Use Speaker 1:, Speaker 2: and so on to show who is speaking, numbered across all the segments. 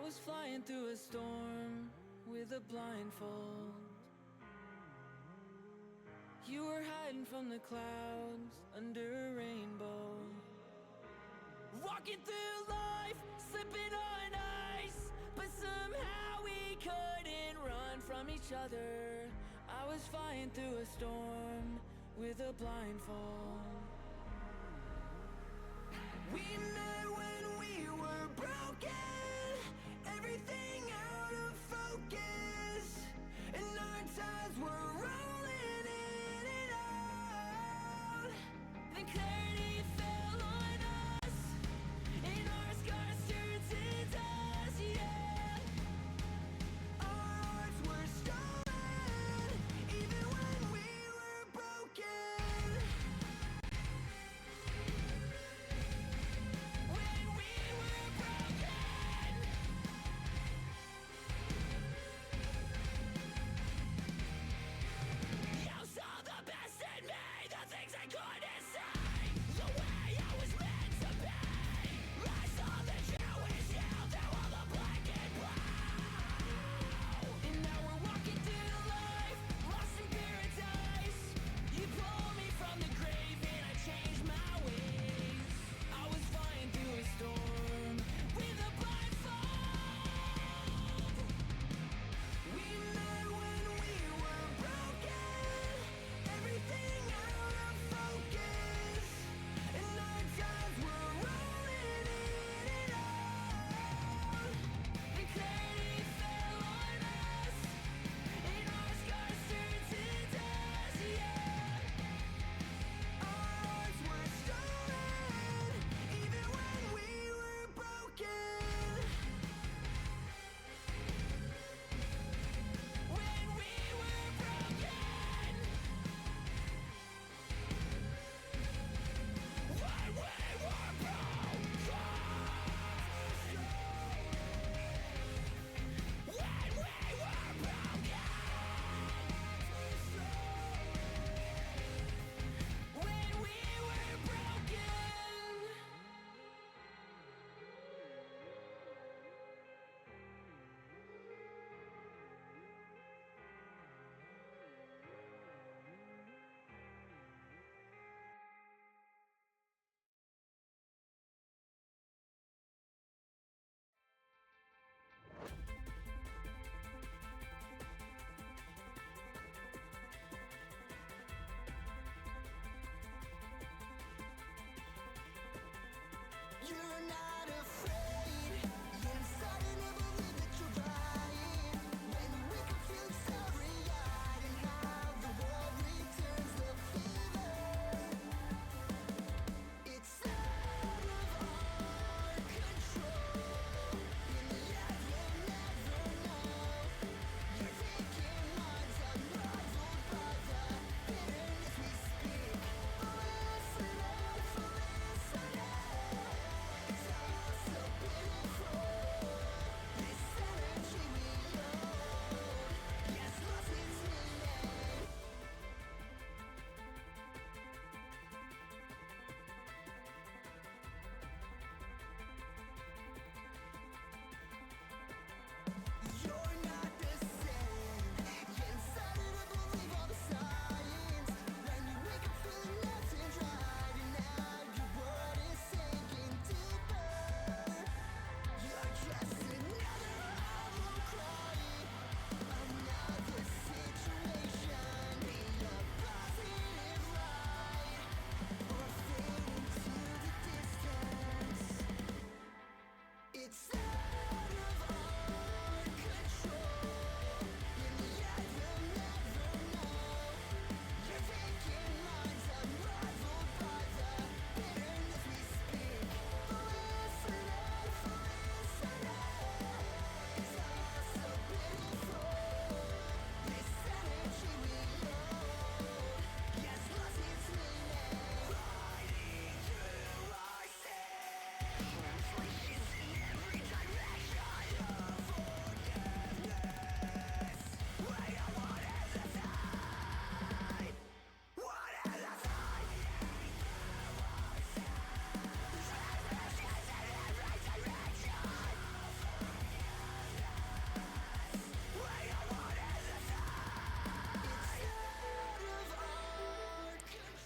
Speaker 1: was flying through a storm with a blindfold. You were hiding from the clouds under a rainbow. Walking through life, slipping on ice, but somehow we couldn't run from each other. I was flying through a storm with a blindfold. We met when we were broken, everything out of focus, and our tides were rolling in and out. Then clarity fell on us, and our scars turned to dust, yeah. Our hearts were stolen, even when we were broken. We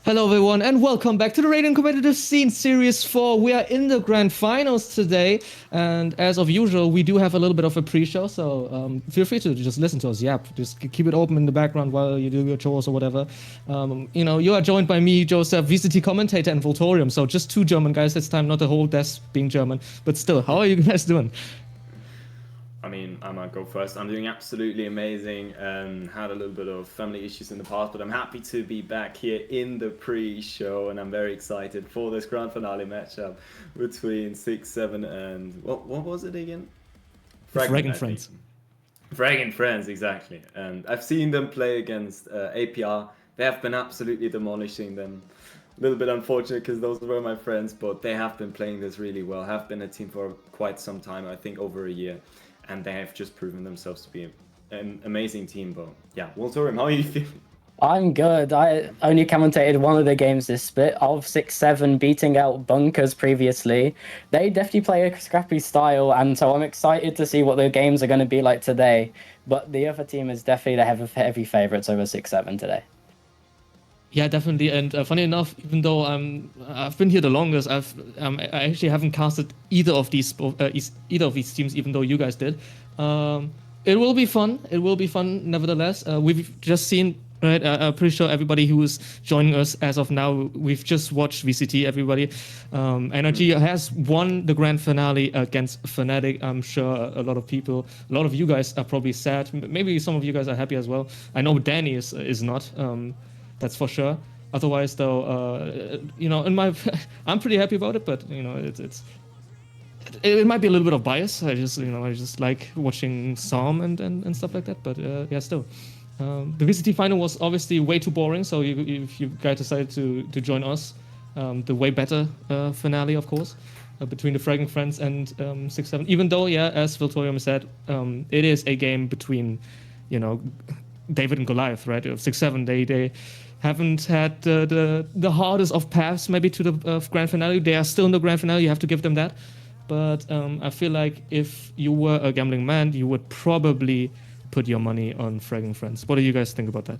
Speaker 2: Hello everyone and welcome back to the Rating Competitive Scene Series 4. We are in the grand finals today, and as of usual we do have a little bit of a pre-show, so feel free to just listen to us. Just keep it open in the background while you do your chores or whatever. You know, you are joined by me, Joseph, VCTCommentator, and Welltorium, so just two German guys this time, not the whole desk being German, but still, how are you guys doing?
Speaker 3: I mean, I might go first. I'm doing absolutely amazing. Had a little bit of family issues in the past, but I'm happy to be back here in the pre-show, and I'm very excited for this grand finale matchup between SixSeven and what was it again?
Speaker 2: FraggingFriends.
Speaker 3: FraggingFriends, exactly. And I've seen them play against APR. They have been absolutely demolishing them. A little bit unfortunate because those were my friends, but they have been playing this really well. Have been a team for quite some time, I think over a year. And they have just proven themselves to be an amazing team. But yeah, Welltorium, how are you feeling?
Speaker 4: I'm good. I only commentated one of the games this split of SixSeven beating out Bunkers previously. They definitely play a scrappy style, and so I'm excited to see what the games are going to be like today. But the other team is definitely the heavy favorites over SixSeven today.
Speaker 2: Yeah, definitely. And funny enough, even though I've been here the longest, I actually haven't casted either of these teams, even though you guys did. It will be fun. It will be fun, nevertheless. We've just seen, right? I'm pretty sure everybody who is joining us as of now, we've just watched VCT. Everybody, Energy has won the grand finale against Fnatic. I'm sure a lot of you guys are probably sad. Maybe some of you guys are happy as well. I know Danny is not. That's for sure. Otherwise, though, you know, I'm pretty happy about it. But you know, it might be a little bit of bias. I just like watching Psalm and stuff like that. But yeah, still, the VCT final was obviously way too boring. So if you guys decided to join us, the way better finale, of course, between the FraggingFriends and SixSeven. Even though, yeah, as Welltorium said, it is a game between, you know, David and Goliath, right? SixSeven, they haven't had the hardest of paths maybe to the grand finale. They are still in the grand finale, you have to give them that. But I feel like if you were a gambling man, you would probably put your money on FraggingFriends. What do you guys think about that?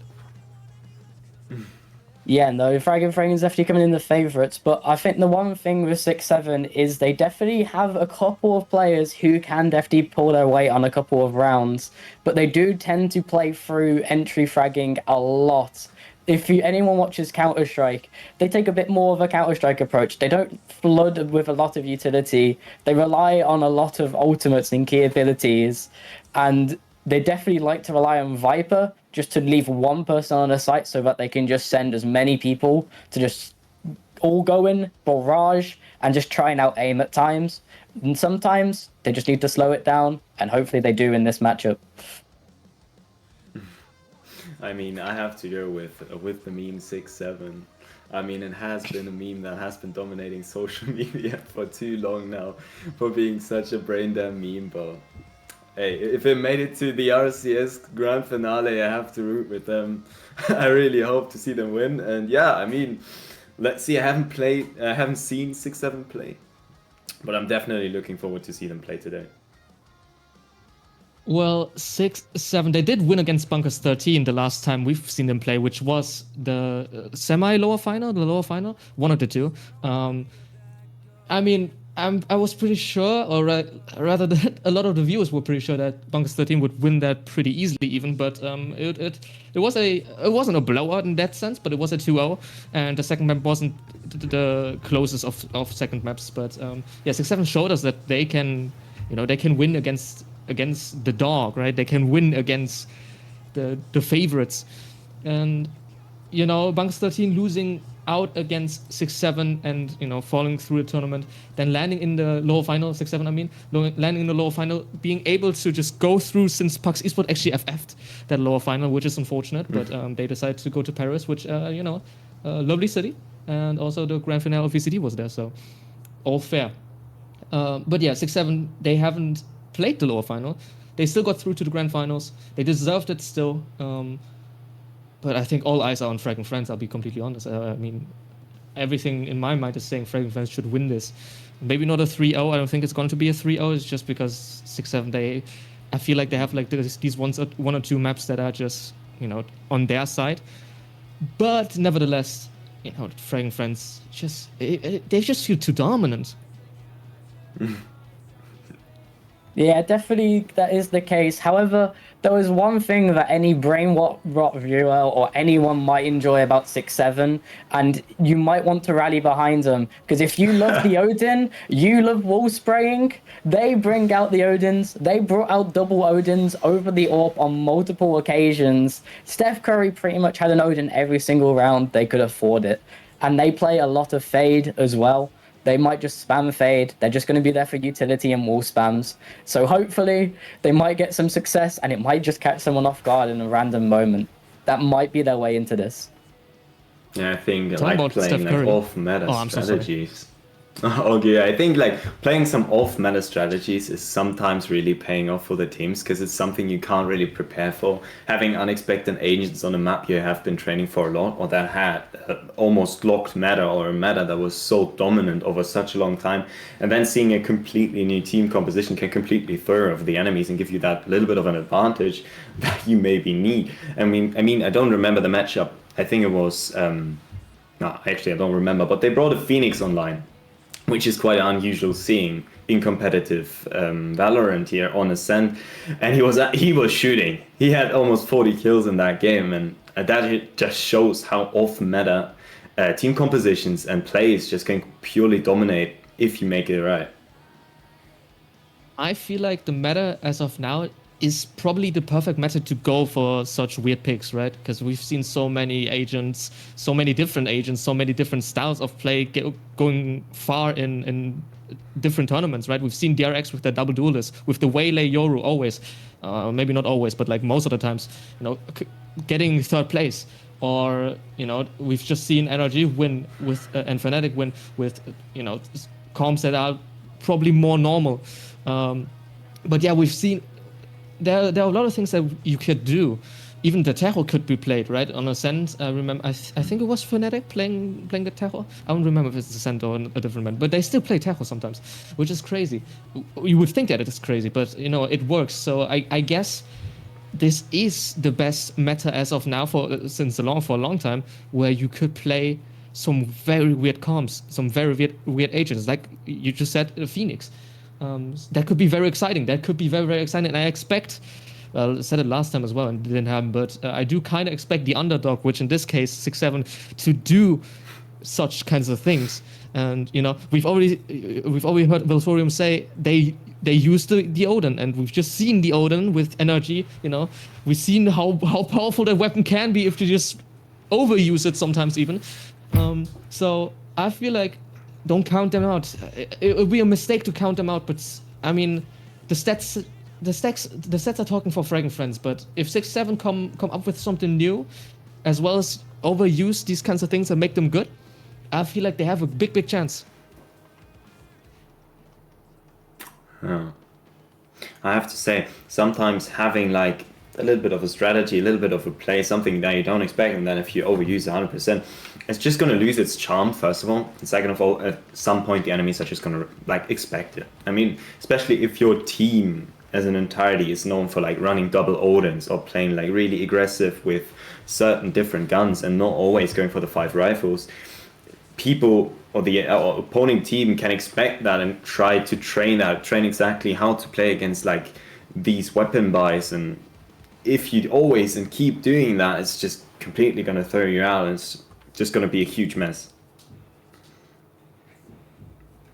Speaker 4: Yeah, no, FraggingFriends is definitely coming in the favourites, but I think the one thing with SixSeven is they definitely have a couple of players who can definitely pull their weight on a couple of rounds, but they do tend to play through entry fragging a lot. If anyone watches Counter-Strike, they take a bit more of a Counter-Strike approach. They don't flood with a lot of utility. They rely on a lot of ultimates and key abilities, and they definitely like to rely on Viper just to leave one person on a site so that they can just send as many people to just all go in, barrage, and just try and out-aim at times. And sometimes they just need to slow it down, and hopefully they do in this matchup.
Speaker 3: I mean, I have to go with the meme SixSeven. I mean, it has been a meme that has been dominating social media for too long now, for being such a brain damn meme. But hey, if it made it to the RCS grand finale, I have to root with them. I really hope to see them win. And yeah, I mean, let's see. I haven't seen SixSeven play, but I'm definitely looking forward to see them play today.
Speaker 2: Well, SixSeven, they did win against Bunkers 13 the last time we've seen them play, which was the semi-lower final, one of the two. I mean, I was pretty sure, or rather, a lot of the viewers were pretty sure that Bunkers 13 would win that pretty easily, even. But it wasn't a blowout in that sense, but it was a 2-0, and the second map wasn't the closest of second maps. But yeah, SixSeven showed us that they can win against the dog, right? They can win against the favorites. And, you know, Bunkers 13 losing out against SixSeven and, you know, falling through the tournament, then landing in the lower final, SixSeven, I mean, landing in the lower final, being able to just go through, since Pucks Esports actually FF'd that lower final, which is unfortunate, but they decided to go to Paris, which, you know, lovely city, and also the grand finale of VCT was there, so all fair. But yeah, SixSeven, they haven't played the lower final. They still got through to the grand finals. They deserved it still. But I think all eyes are on FraggingFriends, I'll be completely honest. I mean, everything in my mind is saying FraggingFriends should win this. Maybe not a 3-0. I don't think it's going to be a 3-0. It's just because SixSeven, I feel like they have like these one or two maps that are just, you know, on their side. But nevertheless, you know, FraggingFriends just they just feel too dominant.
Speaker 4: Yeah, definitely that is the case. However, there was one thing that any brain rot viewer or anyone might enjoy about SixSeven, and you might want to rally behind them. Because if you love the Odin, you love wall spraying, they bring out the Odins. They brought out double Odins over the AWP on multiple occasions. Steph Curry pretty much had an Odin every single round they could afford it. And they play a lot of Fade as well. They might just spam Fade. They're just going to be there for utility and wall spams. So hopefully they might get some success, and it might just catch someone off guard in a random moment. That might be their way into this.
Speaker 3: Yeah, I think
Speaker 2: Talk about
Speaker 3: playing
Speaker 2: Steph Curry.
Speaker 3: off-meta
Speaker 2: I'm so sorry.
Speaker 3: strategies. Okay, I think playing some off-meta strategies is sometimes really paying off for the teams because it's something you can't really prepare for. Having unexpected agents on a map you have been training for a lot, or that had almost locked meta, or a meta that was so dominant over such a long time, and then seeing a completely new team composition can completely throw off the enemies and give you that little bit of an advantage that you maybe need. I mean, I don't remember the matchup. I think it was no, actually I don't remember, but they brought a Phoenix online, which is quite unusual seeing in competitive Valorant here on Ascent, and he was shooting. He had almost 40 kills in that game, and that just shows how off-meta team compositions and plays just can purely dominate if you make it right.
Speaker 2: I feel like the meta as of now is probably the perfect method to go for such weird picks, right? Because we've seen so many agents, so many different agents, so many different styles of play going far in different tournaments, right? We've seen DRX with their double duelist, with the Waylay Yoru always, maybe not always, but like most of the times, you know, getting third place. Or, you know, we've just seen NRG win with, and Fnatic win with, you know, comps that are probably more normal. But yeah, we've seen there are a lot of things that you could do. Even the Terror could be played, right? On Ascent, I remember, I think it was Fnatic playing the Terror. I don't remember if it's Ascent or a different man, but they still play Terror sometimes, which is crazy. You would think that it is crazy, but, you know, it works. So I guess this is the best meta as of now for a long time, where you could play some very weird comps, some very weird agents, like you just said, Phoenix. That could be very exciting. That could be very, very exciting. And I expect, I said it last time as well, and it didn't happen, but I do kind of expect the underdog, which in this case, SixSeven, to do such kinds of things. And, you know, we've already heard Welltorium say they use the Odin, and we've just seen the Odin with NRG, you know. We've seen how powerful that weapon can be if you just overuse it sometimes even. So I feel like don't count them out. It would be a mistake to count them out, but I mean, the stats are talking for FraggingFriends. But if SixSeven come up with something new, as well as overuse these kinds of things and make them good, I feel like they have a big chance.
Speaker 3: Oh. I have to say, sometimes having like a little bit of a strategy, a little bit of a play, something that you don't expect, and then if you overuse 100%, it's just going to lose its charm, first of all. And second of all, at some point the enemies are just going to like expect it. I mean, especially if your team as an entirety is known for like running double Odins or playing like really aggressive with certain different guns and not always going for the 5 rifles, people or the opponent team can expect that and try to train exactly how to play against like these weapon buys. And if you always and keep doing that, it's just completely going to throw you out, and it's just going to be a huge mess.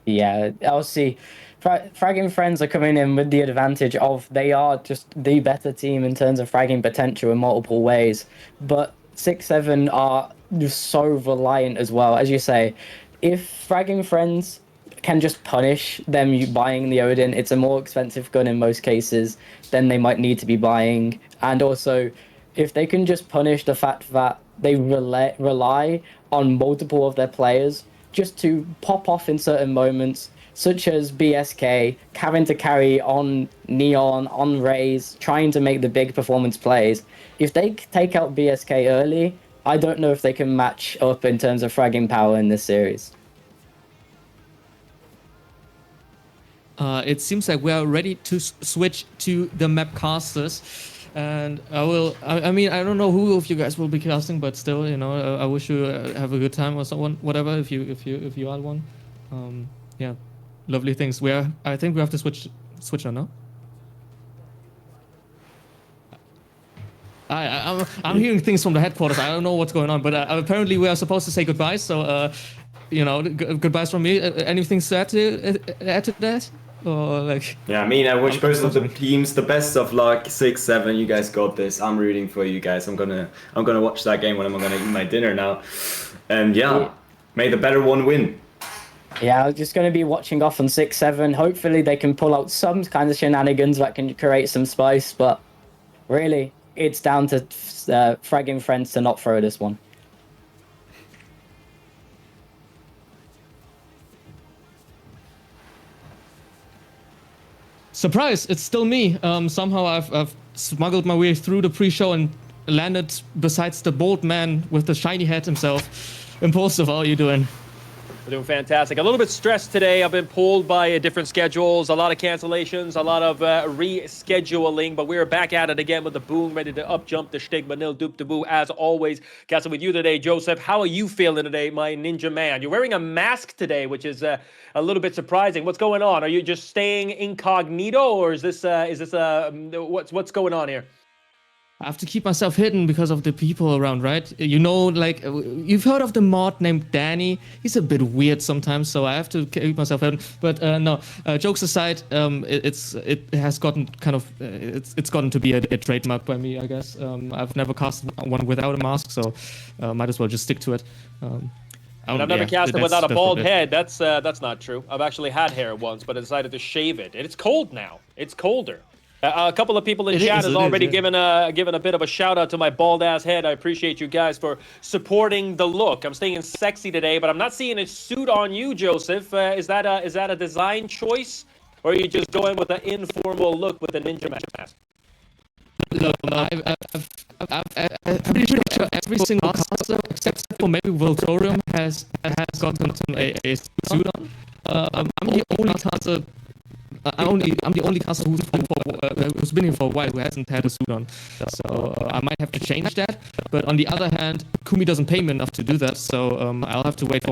Speaker 4: Yeah, I'll see. FraggingFriends are coming in with the advantage of they are just the better team in terms of fragging potential in multiple ways. But SixSeven are just so reliant as well. As you say, if FraggingFriends can just punish them buying the Odin, it's a more expensive gun in most cases than they might need to be buying. And also, if they can just punish the fact that they rely on multiple of their players just to pop off in certain moments, such as BSK, having to carry on Neon, on Raze, trying to make the big performance plays. If they take out BSK early, I don't know if they can match up in terms of fragging power in this series.
Speaker 2: It seems like we are ready to switch to the map casters. And I mean, I don't know who of you guys will be casting, but still, you know, I wish you have a good time or someone, whatever. If you are one, yeah, lovely things. I think we have to switch on, no? I'm hearing things from the headquarters. I don't know what's going on, but apparently we are supposed to say goodbyes. So, you know, goodbyes from me. Anything to add to that? Or like?
Speaker 3: Yeah, I mean, I wish both of the teams the best of luck. 6-7, you guys got this. I'm rooting for you guys. I'm gonna watch that game when I'm gonna eat my dinner now. And yeah, may the better one win.
Speaker 4: Yeah, I'm just going to be watching off on 6-7. Hopefully they can pull out some kind of shenanigans that can create some spice, but really, it's down to FraggingFriends to not throw this one.
Speaker 2: Surprise! It's still me. Somehow I've smuggled my way through the pre-show and landed besides the bold man with the shiny hat himself. Impulsive, how are you doing?
Speaker 5: We're doing fantastic. A little bit stressed today. I've been pulled by different schedules, a lot of cancellations, a lot of rescheduling, but we're back at it again with the boom, ready to up jump the stigma, nil doop de boo, as always. Casting with you today, Joseph. How are you feeling today, my ninja man? You're wearing a mask today, which is a little bit surprising. What's going on? Are you just staying incognito, or is this what's going on here?
Speaker 2: I have to keep myself hidden because of the people around, right? You know, like, you've heard of the mod named Danny. He's a bit weird sometimes, so I have to keep myself hidden. But no, jokes aside, it has gotten kind of, it's gotten to be a trademark by me, I guess. I've never cast one without a mask, so might as well just stick to it.
Speaker 5: And I've never cast it without a bald head. That's not true. I've actually had hair once, but I decided to shave it. And it's cold now. It's colder. A couple of people in chat has already given a bit of a shout out to my bald ass head. I appreciate you guys for supporting the look. I'm staying sexy today, but I'm not seeing a suit on you, Joseph. Is that a design choice, or are you just going with an informal look with a ninja mask?
Speaker 2: Look, I'm pretty sure every single caster, except for maybe Welltorium, has gotten a suit on. I'm the only caster. I'm the only caster who's been here for a while who hasn't had a suit on, so I might have to change that. But on the other hand, Kumii doesn't pay me enough to do that, so I'll have to wait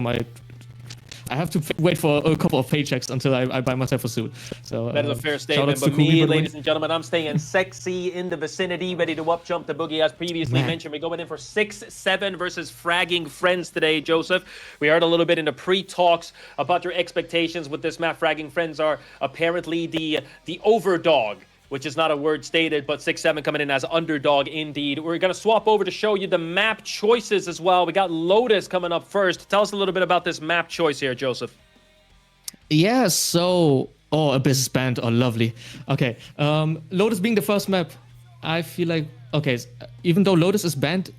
Speaker 2: for a couple of paychecks until I buy myself a suit. So
Speaker 5: that is a fair statement. But me, ladies and gentlemen, I'm staying sexy in the vicinity, ready to up jump the boogie. As previously mentioned, we're going in for 6-7 versus FraggingFriends today, Joseph. We heard a little bit in the pre-talks about your expectations with this map. FraggingFriends are apparently the overdog, which is not a word stated, but 6-7 coming in as underdog indeed. We're going to swap over to show you the map choices as well. We got Lotus coming up first. Tell us a little bit about this map choice here, Joseph.
Speaker 2: Yeah, so... Oh, Abyss is banned. Oh, lovely. Okay, Lotus being the first map, I feel like... Okay, even though Lotus is banned,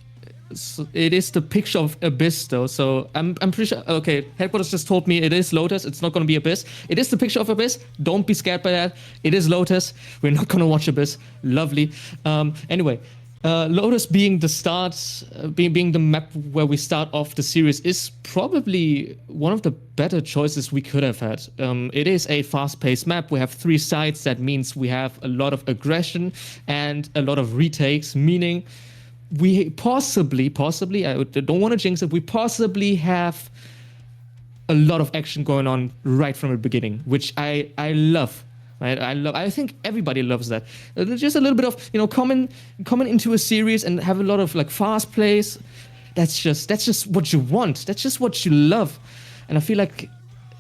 Speaker 2: it is the picture of Abyss though, so I'm pretty sure. Okay, headquarters just told me it is Lotus. It's not going to be Abyss. It is the picture of Abyss. Don't be scared by that. It is Lotus. We're not going to watch Abyss. Lovely. Anyway, Lotus being the start, being the map where we start off the series is probably one of the better choices we could have had. It is a fast-paced map. We have 3 sides. That means we have a lot of aggression and a lot of retakes, meaning we possibly, I don't want to jinx it, we possibly have a lot of action going on right from the beginning, which I love. Right? I think everybody loves that. Just a little bit of, you know, coming into a series and have a lot of like fast plays. That's just what you want. That's just what you love. And I feel like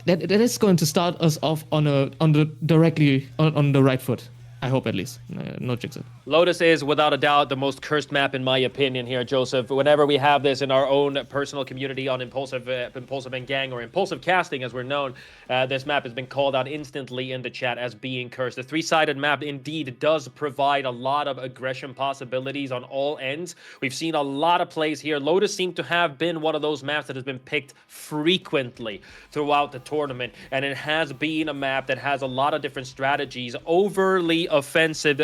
Speaker 2: that is going to start us off on the right foot. I hope at least. No jinx it.
Speaker 5: Lotus is without a doubt the most cursed map in my opinion here, Joseph. Whenever we have this in our own personal community on Impulsive and Gang, or Impulsive Casting as we're known, this map has been called out instantly in the chat as being cursed. The 3-sided map indeed does provide a lot of aggression possibilities on all ends. We've seen a lot of plays here. Lotus seemed to have been one of those maps that has been picked frequently throughout the tournament, and it has been a map that has a lot of different strategies, overly offensive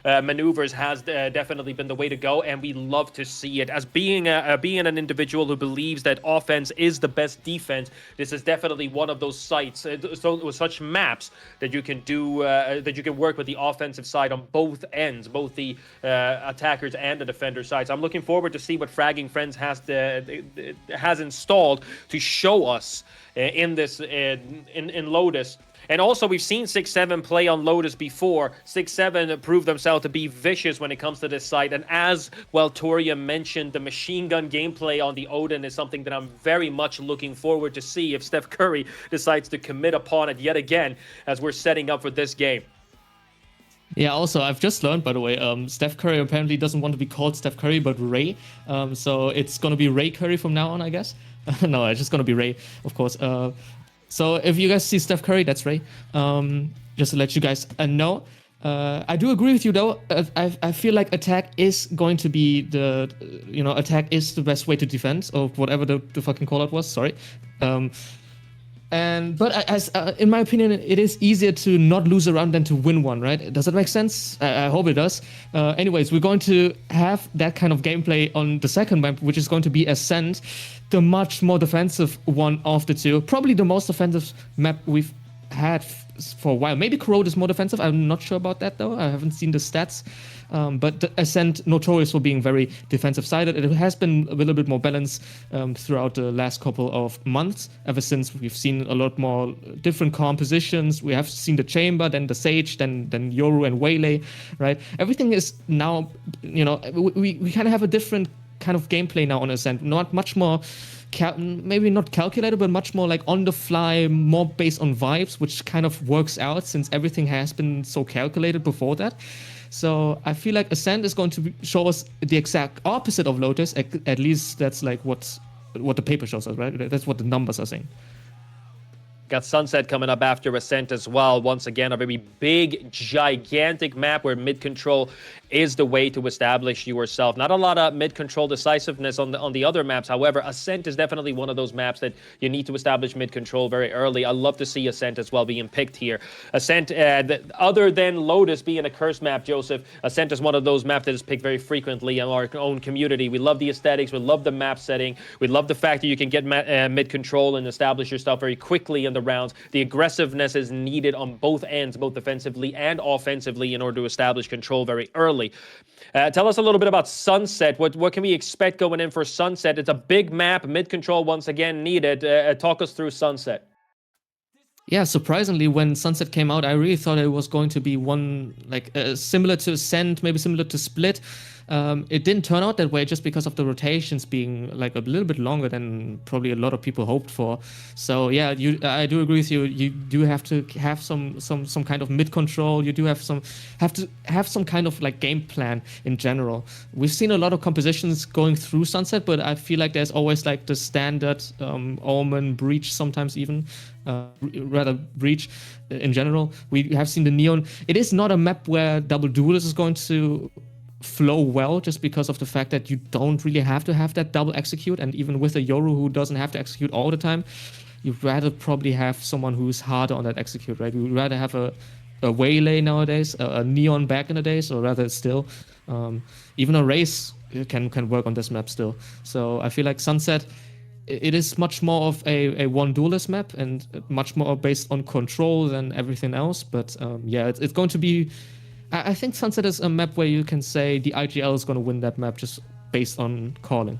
Speaker 5: maneuvers has definitely been the way to go, and we love to see it. As being an individual who believes that offense is the best defense, this is definitely one of those sites, with such maps that you can do, that you can work with the offensive side on both ends, both the attackers and the defender sides. I'm looking forward to see what FraggingFriends has installed to show us in this in Lotus. And also, we've seen SixSeven play on Lotus before. SixSeven proved themselves to be vicious when it comes to this site. And as Welltorium mentioned, the machine gun gameplay on the Odin is something that I'm very much looking forward to see if Steph Curry decides to commit upon it yet again as we're setting up for this game.
Speaker 2: Yeah, also, I've just learned, by the way, Steph Curry apparently doesn't want to be called Steph Curry, but Ray. So it's going to be Ray Curry from now on, I guess. No, it's just going to be Ray, of course. So if you guys see Steph Curry, that's Ray. Just to let you guys know. I do agree with you, though. I feel like attack is going to be attack is the best way to defend, or whatever the fucking call out was. Sorry. But in my opinion, it is easier to not lose a round than to win one, right? Does that make sense? I hope it does. Anyways, we're going to have that kind of gameplay on the second map, which is going to be Ascent, the much more defensive one of the two. Probably the most offensive map we've had for a while. Maybe Corrode is more defensive. I'm not sure about that, though. I haven't seen the stats. But the Ascent, notorious for being very defensive-sided. It has been a little bit more balanced throughout the last couple of months, ever since we've seen a lot more different compositions. We have seen the Chamber, then the Sage, then Yoru and Waylay, right? Everything is now, we kind of have a different kind of gameplay now on Ascent. Not much more, maybe not calculated, but much more like on the fly, more based on vibes, which kind of works out since everything has been so calculated before that. So I feel like Ascent is going to show us the exact opposite of Lotus. At least that's like what the paper shows us, right? That's what the numbers are saying.
Speaker 5: Got Sunset coming up after Ascent as well. Once again, a very big, gigantic map where mid-control is the way to establish yourself. Not a lot of mid-control decisiveness on the other maps. However, Ascent is definitely one of those maps that you need to establish mid-control very early. I love to see Ascent as well being picked here. Ascent, other than Lotus being a curse map, Joseph, Ascent is one of those maps that is picked very frequently in our own community. We love the aesthetics. We love the map setting. We love the fact that you can get mid-control and establish yourself very quickly in the rounds. The aggressiveness is needed on both ends, both defensively and offensively, in order to establish control very early. Tell us a little bit about Sunset. What can we expect going in for Sunset? It's a big map, mid-control once again needed. Talk us through Sunset.
Speaker 2: Yeah, surprisingly, when Sunset came out, I really thought it was going to be one like similar to Ascent, maybe similar to Split. It didn't turn out that way just because of the rotations being like a little bit longer than probably a lot of people hoped for. So yeah, I do agree with you. You do have to have some kind of mid control. You do have to have some kind of like game plan in general. We've seen a lot of compositions going through Sunset, but I feel like there's always like the standard Omen, Breach, sometimes even rather Breach in general. We have seen the Neon. It is not a map where double duelist is going to flow well, just because of the fact that you don't really have to have that double execute, and even with a Yoru who doesn't have to execute all the time, you'd rather probably have someone who's harder on that execute, right? You'd rather have a Waylay nowadays, a Neon back in the days, or rather still, even a Race can work on this map still. So I feel like Sunset, it is much more of a one duelist map and much more based on control than everything else. But yeah, it's going to be, I think Sunset is a map where you can say the IGL is going to win that map just based on calling.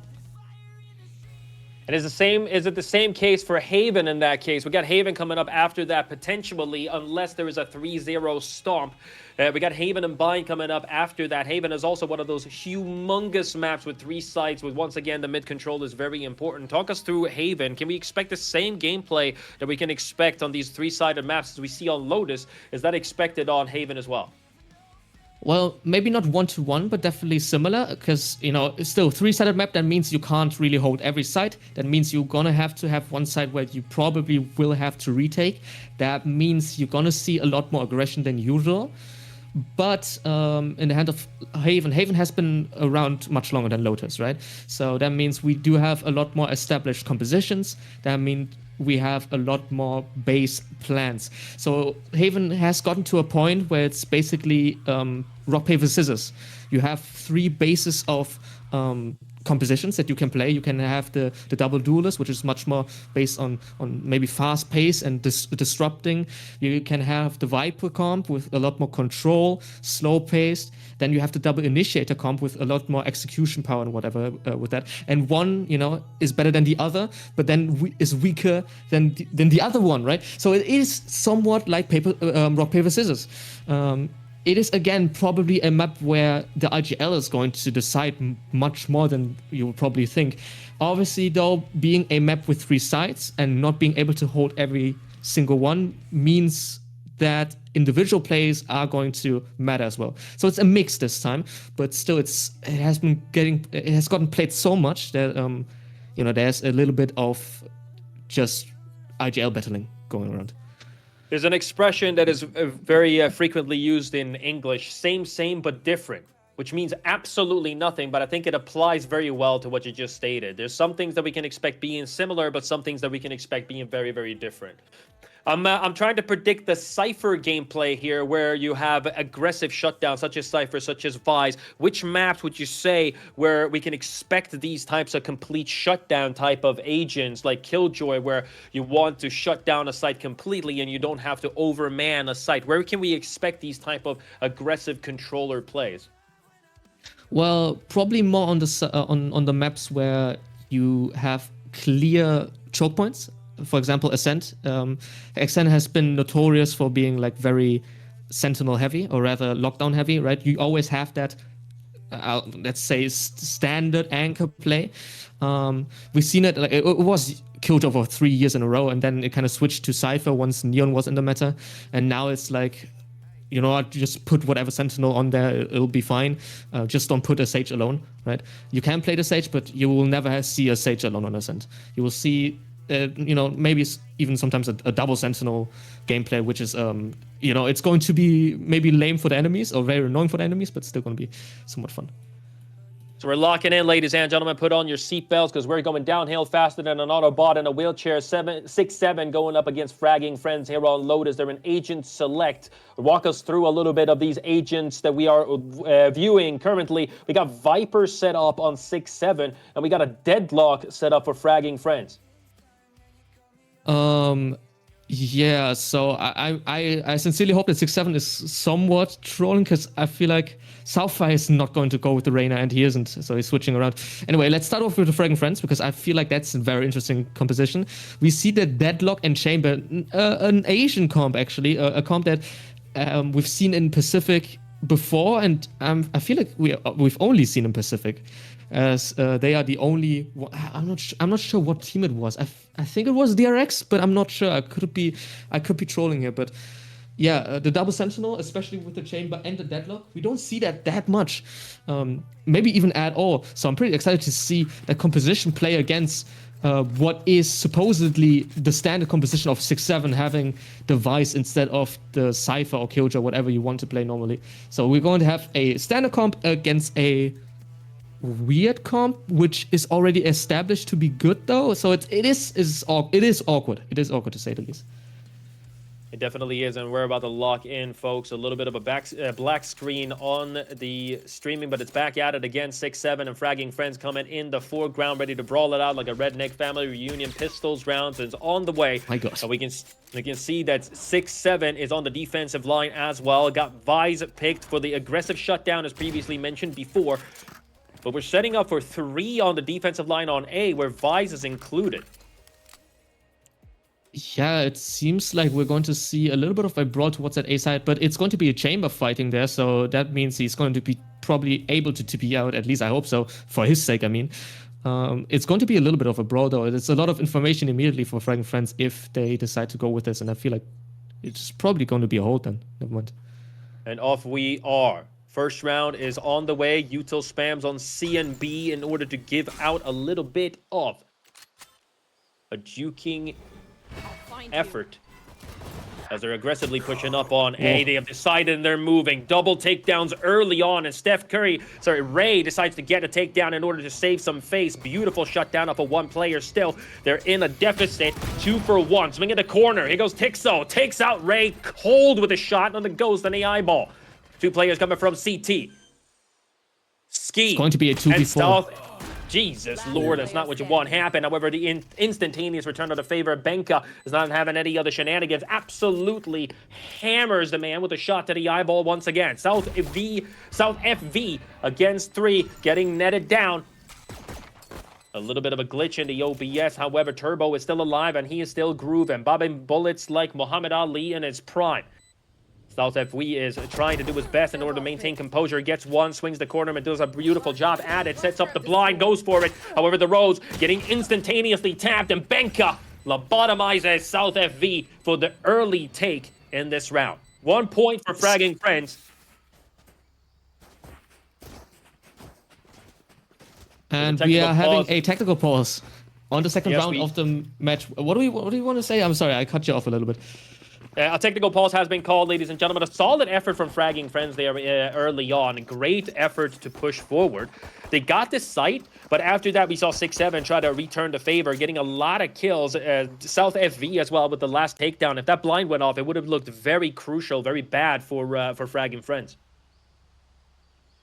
Speaker 5: And is it the same case for Haven in that case? We got Haven coming up after that potentially, unless there is a 3-0 stomp. We got Haven and Bind coming up after that. Haven is also one of those humongous maps with 3 sites, with once again the mid control is very important. Talk us through Haven. Can we expect the same gameplay that we can expect on these 3-sided maps as we see on Lotus? Is that expected on Haven as well?
Speaker 2: Well, maybe not 1-to-1, but definitely similar, because, it's still a 3-sided map. That means you can't really hold every side. That means you're going to have one side where you probably will have to retake. That means you're going to see a lot more aggression than usual. But in the hand of Haven has been around much longer than Lotus, right? So that means we do have a lot more established compositions. That means we have a lot more base plans. So Haven has gotten to a point where it's basically rock, paper, scissors. You have 3 bases of compositions that you can play. You can have the double duelist, which is much more based on maybe fast pace and disrupting. You can have the Viper comp with a lot more control, slow paced. Then you have the double initiator comp with a lot more execution power and whatever with that. And one, is better than the other, but then is weaker than the other one, right? So it is somewhat like rock, paper, scissors. It is, again, probably a map where the IGL is going to decide much more than you would probably think. Obviously, though, being a map with 3 sides and not being able to hold every single one means that individual plays are going to matter as well. So it's a mix this time, but still, it has gotten played so much that there's a little bit of just IGL battling going around.
Speaker 5: There's an expression that is very frequently used in English, same, but different, which means absolutely nothing, but I think it applies very well to what you just stated. There's some things that we can expect being similar, but some things that we can expect being very, very different. I'm trying to predict the Cypher gameplay here, where you have aggressive shutdowns, such as Cypher, such as Vise. Which maps would you say where we can expect these types of complete shutdown type of agents, like Killjoy, where you want to shut down a site completely and you don't have to overman a site? Where can we expect these type of aggressive controller plays?
Speaker 2: Well, probably more on the maps where you have clear choke points. For example, Ascent. Ascent has been notorious for being like very sentinel heavy, or rather lockdown heavy, right? You always have that, let's say, standard anchor play. We've seen it, like it was killed over 3 years in a row, and then it kind of switched to Cypher once Neon was in the meta, and now it's like, just put whatever sentinel on there, it'll be fine. Just don't put a Sage alone, right? You can play the Sage, but you will never see a Sage alone on Ascent. You will see maybe even sometimes a double sentinel gameplay, which is, it's going to be maybe lame for the enemies or very annoying for the enemies, but still going to be somewhat fun.
Speaker 5: So we're locking in, ladies and gentlemen. Put on your seatbelts, because we're going downhill faster than an Autobot in a wheelchair. SixSeven going up against FraggingFriends here on Lotus. They're an agent select. Walk us through a little bit of these agents that we are viewing currently. We got Viper set up on SixSeven, and we got a Deadlock set up for FraggingFriends.
Speaker 2: Yeah, so I sincerely hope that SixSeven is somewhat trolling, because I feel like Southfire is not going to go with the Reyna, and he isn't, so he's switching around. Anyway, let's start off with the FraggingFriends, because I feel like that's a very interesting composition. We see the Deadlock and Chamber, an Asian comp actually, a comp that we've seen in Pacific before, and I feel like we've only seen in Pacific, as they are the only. I'm not sure what team it was. I think it was DRX, but I'm not sure. I could be trolling here, but yeah, the double sentinel, especially with the Chamber and the Deadlock, we don't see that much, maybe even at all. So I'm pretty excited to see that composition play against what is supposedly the standard composition of SixSeven, having the Vice instead of the Cypher or Killjoy, whatever you want to play normally. So we're going to have a standard comp against a weird comp, which is already established to be good though. So it is awkward. It is awkward, to say the least.
Speaker 5: It definitely is, and we're about to lock in, folks. A little bit of a black screen on the streaming, but it's back at it again. SixSeven and FraggingFriends coming in the foreground, ready to brawl it out like a redneck family reunion. Pistols rounds is on the way.
Speaker 2: My God.
Speaker 5: And we can see that SixSeven is on the defensive line as well. Got Vise picked for the aggressive shutdown, as previously mentioned before. But we're setting up for 3 on the defensive line on A, where Vise is included.
Speaker 2: Yeah, it seems like we're going to see a little bit of a brawl towards that A side, but it's going to be a Chamber fighting there, so that means he's going to be probably able to TP out, at least I hope so, for his sake, I mean. It's going to be a little bit of a brawl, though. It's a lot of information immediately for FraggingFriends if they decide to go with this, and I feel like it's probably going to be a hold then. Never mind.
Speaker 5: And off we are. First round is on the way. Util spams on C and B in order to give out a little bit of a juking effort. as they're aggressively pushing up on A. They have decided and they're moving. Double takedowns early on, and Ray decides to get a takedown in order to save some face. Beautiful shutdown up a one player still. They're in a deficit, 2 for 1. Swing in the corner. Here goes Tixo. Takes out Ray cold with a shot on the ghost on the eyeball. 2 players coming from CT. Ski.
Speaker 2: It's going to be a 2v4.
Speaker 5: Jesus Lord, that's not what you want happen. However, the instantaneous return of the favor. Benka is not having any other shenanigans. Absolutely hammers the man with a shot to the eyeball once again. South FV against 3, getting netted down. A little bit of a glitch in the OBS. However, Turbo is still alive and he is still grooving, bobbing bullets like Muhammad Ali in his prime. South FV is trying to do his best in order to maintain composure. He gets one, swings the corner, and does a beautiful job at it. Sets up the blind, goes for it. However, the Rose getting instantaneously tapped, and Benka lobotomizes South FV for the early take in this round. 1 point for FraggingFriends.
Speaker 2: And we are having a technical pause on the second round of the match. What do you want to say? I'm sorry, I cut you off a little bit.
Speaker 5: A technical pause has been called, ladies and gentlemen. A solid effort from FraggingFriends there early on. Great effort to push forward. They got this site, but after that, we saw SixSeven try to return the favor, getting a lot of kills. South FV as well with the last takedown. If that blind went off, it would have looked very crucial, very bad for FraggingFriends.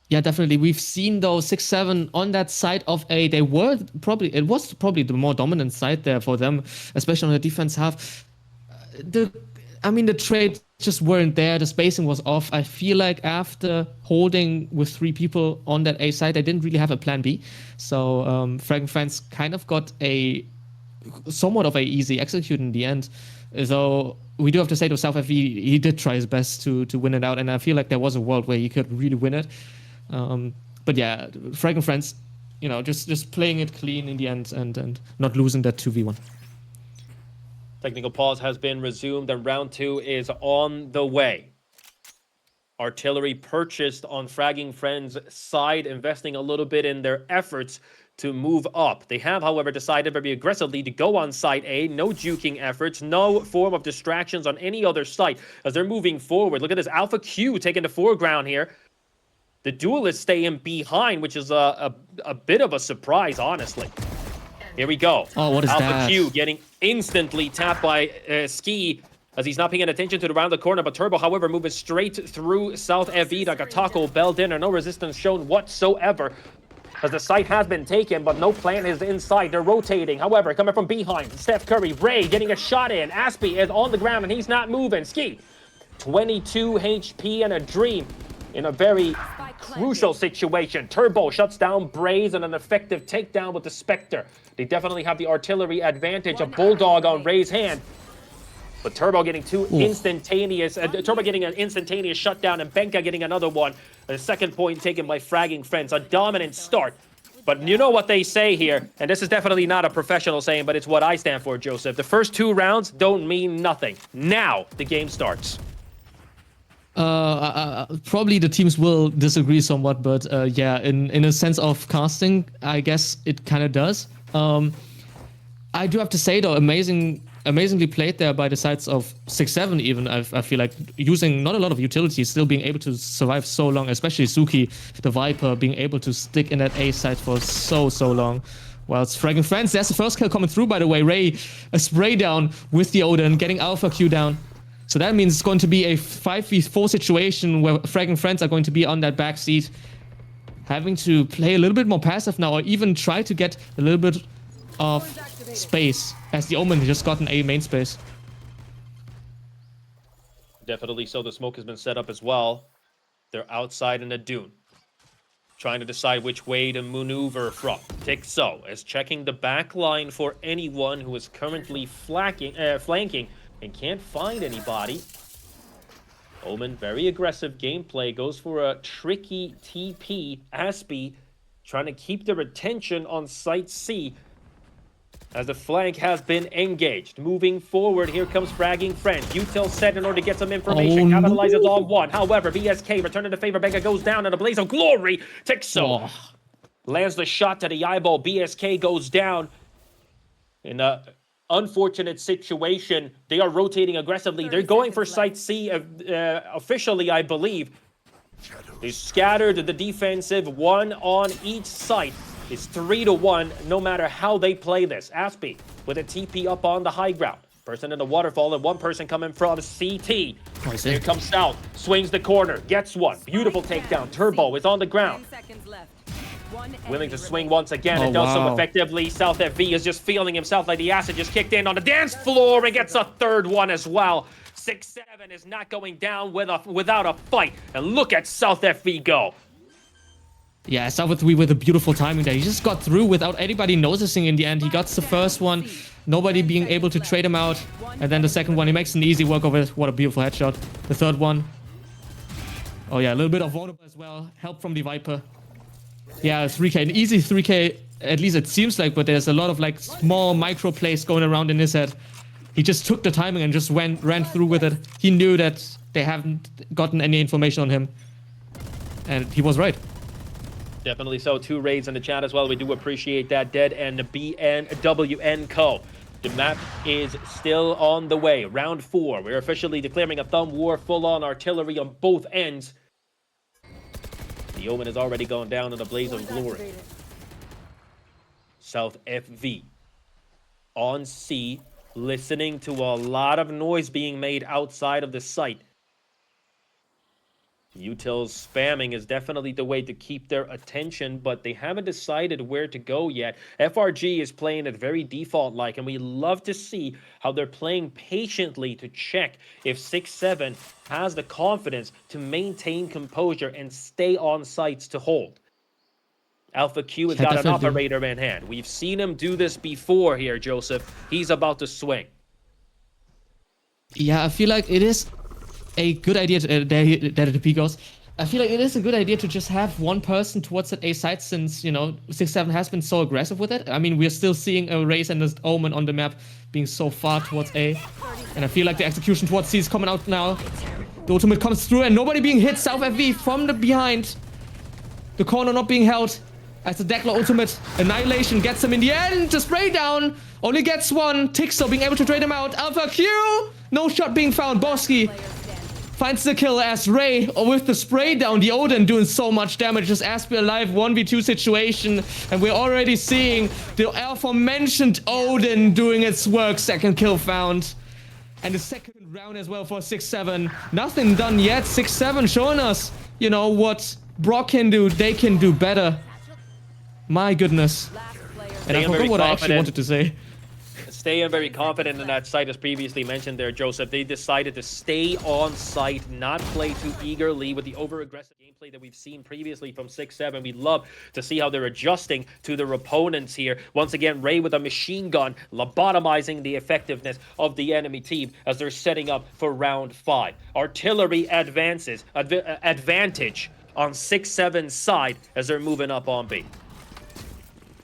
Speaker 2: Yeah, definitely. We've seen though SixSeven on that side of A. It was probably the more dominant side there for them, especially on the defense half. The trades just weren't there. The spacing was off. I feel like after holding with 3 people on that A side, they didn't really have a plan B. So FraggingFriends kind of got a somewhat of a easy execute in the end. So we do have to say to South FV, he did try his best to win it out, and I feel like there was a world where he could really win it. But yeah, FraggingFriends, just playing it clean in the end and not losing that 2v1.
Speaker 5: Technical pause has been resumed and round 2 is on the way. Artillery purchased on FraggingFriends' side, investing a little bit in their efforts to move up. They have, however, decided very aggressively to go on site A. No juking efforts, no form of distractions on any other site as they're moving forward. Look at this Alpha Q taking the foreground here. The duelists staying behind, which is a bit of a surprise, honestly. Here we go.
Speaker 2: Oh, what is
Speaker 5: Alpha
Speaker 2: that?
Speaker 5: Q getting instantly tapped by Ski as he's not paying attention to the round the corner. But Turbo, however, moving straight through South FV like a Taco Bell dinner. No resistance shown whatsoever as the site has been taken, but no plan is inside. They're rotating. However, coming from behind, Steph Curry, Ray getting a shot in. Aspie is on the ground and he's not moving. Ski, 22 HP and a dream in a very crucial situation. Turbo shuts down Braze and an effective takedown with the Spectre. They definitely have the artillery advantage. A Bulldog on Ray's hand. But Turbo getting Turbo getting an instantaneous shutdown and Benka getting another one. A second point taken by FraggingFriends. A dominant start. But you know what they say here, and this is definitely not a professional saying, but it's what I stand for, Joseph. The first 2 rounds don't mean nothing. Now the game starts.
Speaker 2: Probably the teams will disagree somewhat, but yeah, in a sense of casting, I guess it kind of does. I do have to say though, amazingly played there by the sides of SixSeven even. I feel like using not a lot of utility, still being able to survive so long, especially Suki, the Viper, being able to stick in that A side for so long. Well, it's FraggingFriends. There's the first kill coming through, by the way. Ray, a spray down with the Odin, getting Alpha Q down. So that means it's going to be a 5v4 situation where FraggingFriends are going to be on that back seat, having to play a little bit more passive now, or even try to get a little bit of space, as the Omen just gotten a main space.
Speaker 5: Definitely so. The smoke has been set up as well. They're outside in the dune, trying to decide which way to maneuver from. Tixo is checking the back line for anyone who is currently flanking and can't find anybody. Omen, very aggressive gameplay, goes for a tricky TP. Aspie trying to keep their attention on Site C as the flank has been engaged. Moving forward, here comes FraggingFriends. Util set in order to get some information. Capitalizes on one. However, VSK returning to favor. Benka goes down in a blaze of glory. Tixo lands the shot to the eyeball. BSK goes down in a unfortunate situation. They are rotating aggressively. They're going for Site C officially, I believe. They scattered the defensive, one on each site. It's 3-1, no matter how they play this. Aspie with a TP up on the high ground. Person in the waterfall and one person coming from CT. Here comes South, swings the corner, gets one. Beautiful takedown. Turbo is on the ground. Willing to swing once again and does so effectively. South FV is just feeling himself like the acid just kicked in on the dance floor and gets a third one as well. SixSeven is not going down without a fight. And look at South FV go.
Speaker 2: Yeah, South FV with a beautiful timing there. He just got through without anybody noticing in the end. He got the first one, nobody being able to trade him out. And then the second one, he makes an easy work of it. What a beautiful headshot. The third one. Oh yeah, a little bit of vulnerable as well. Help from the Viper. Yeah, 3K. An easy 3K, at least it seems like, but there's a lot of like small micro plays going around in his head. He just took the timing and just ran through with it. He knew that they haven't gotten any information on him. And he was right.
Speaker 5: Definitely so. 2 raids in the chat as well. We do appreciate that. Dead and BNWN Co. The map is still on the way. Round 4. We're officially declaring a thumb war, full-on artillery on both ends. The Omen is already going down in a blaze of glory. South FV on C, listening to a lot of noise being made outside of the site. Util's spamming is definitely the way to keep their attention, but they haven't decided where to go yet. FRG is playing it very default-like, and we love to see how they're playing patiently to check if SixSeven has the confidence to maintain composure and stay on sites to hold. Alpha Q has got an operator in hand. We've seen him do this before here, Joseph. He's about to swing.
Speaker 2: Yeah, I feel like it is a good idea to, that the P goes. I feel like it is a good idea to just have one person towards that A site, since, you know, SixSeven has been so aggressive with it. I mean, we're still seeing a Raze and this Omen on the map being so far towards A. And I feel like the execution towards C is coming out now. The ultimate comes through and nobody being hit. South FV from the behind. The corner not being held. As the Dekla ultimate annihilation gets him in the end. The spray down only gets one. Tixo being able to trade him out. Alpha Q. No shot being found. Boski finds the kill as Ray with the spray down. The Odin doing so much damage. Just Aspie alive 1v2 situation. And we're already seeing the aforementioned Odin doing its work. Second kill found. And the second round as well for SixSeven. Nothing done yet. SixSeven showing us, you know, what Brock can do. They can do better. My goodness. And I forgot what I actually wanted to say.
Speaker 5: Staying very confident in that site, as previously mentioned there, Joseph. They decided to stay on site, not play too eagerly with the over-aggressive gameplay that we've seen previously from SixSeven. We love to see how they're adjusting to their opponents here. Once again, Ray with a machine gun, lobotomizing the effectiveness of the enemy team as they're setting up for round 5. Artillery advantage on SixSeven's side as they're moving up on B.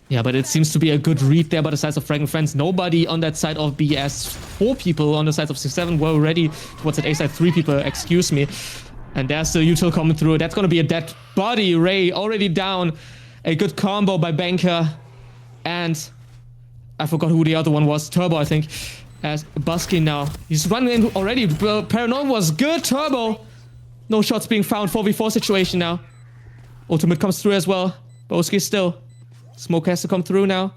Speaker 2: Yeah, but it seems to be a good read there by the sides of FraggingFriends. Nobody on that side of B, as 4 people on the sides of SixSeven were already towards that A side. 3 people, excuse me. And there's the util coming through. That's going to be a dead body. Ray already down. A good combo by Banker. And I forgot who the other one was. Turbo, I think. As Busky now. He's running in already. Paranoid was good. Turbo. No shots being found. 4v4 situation now. Ultimate comes through as well. Boski still. Smoke has to come through now.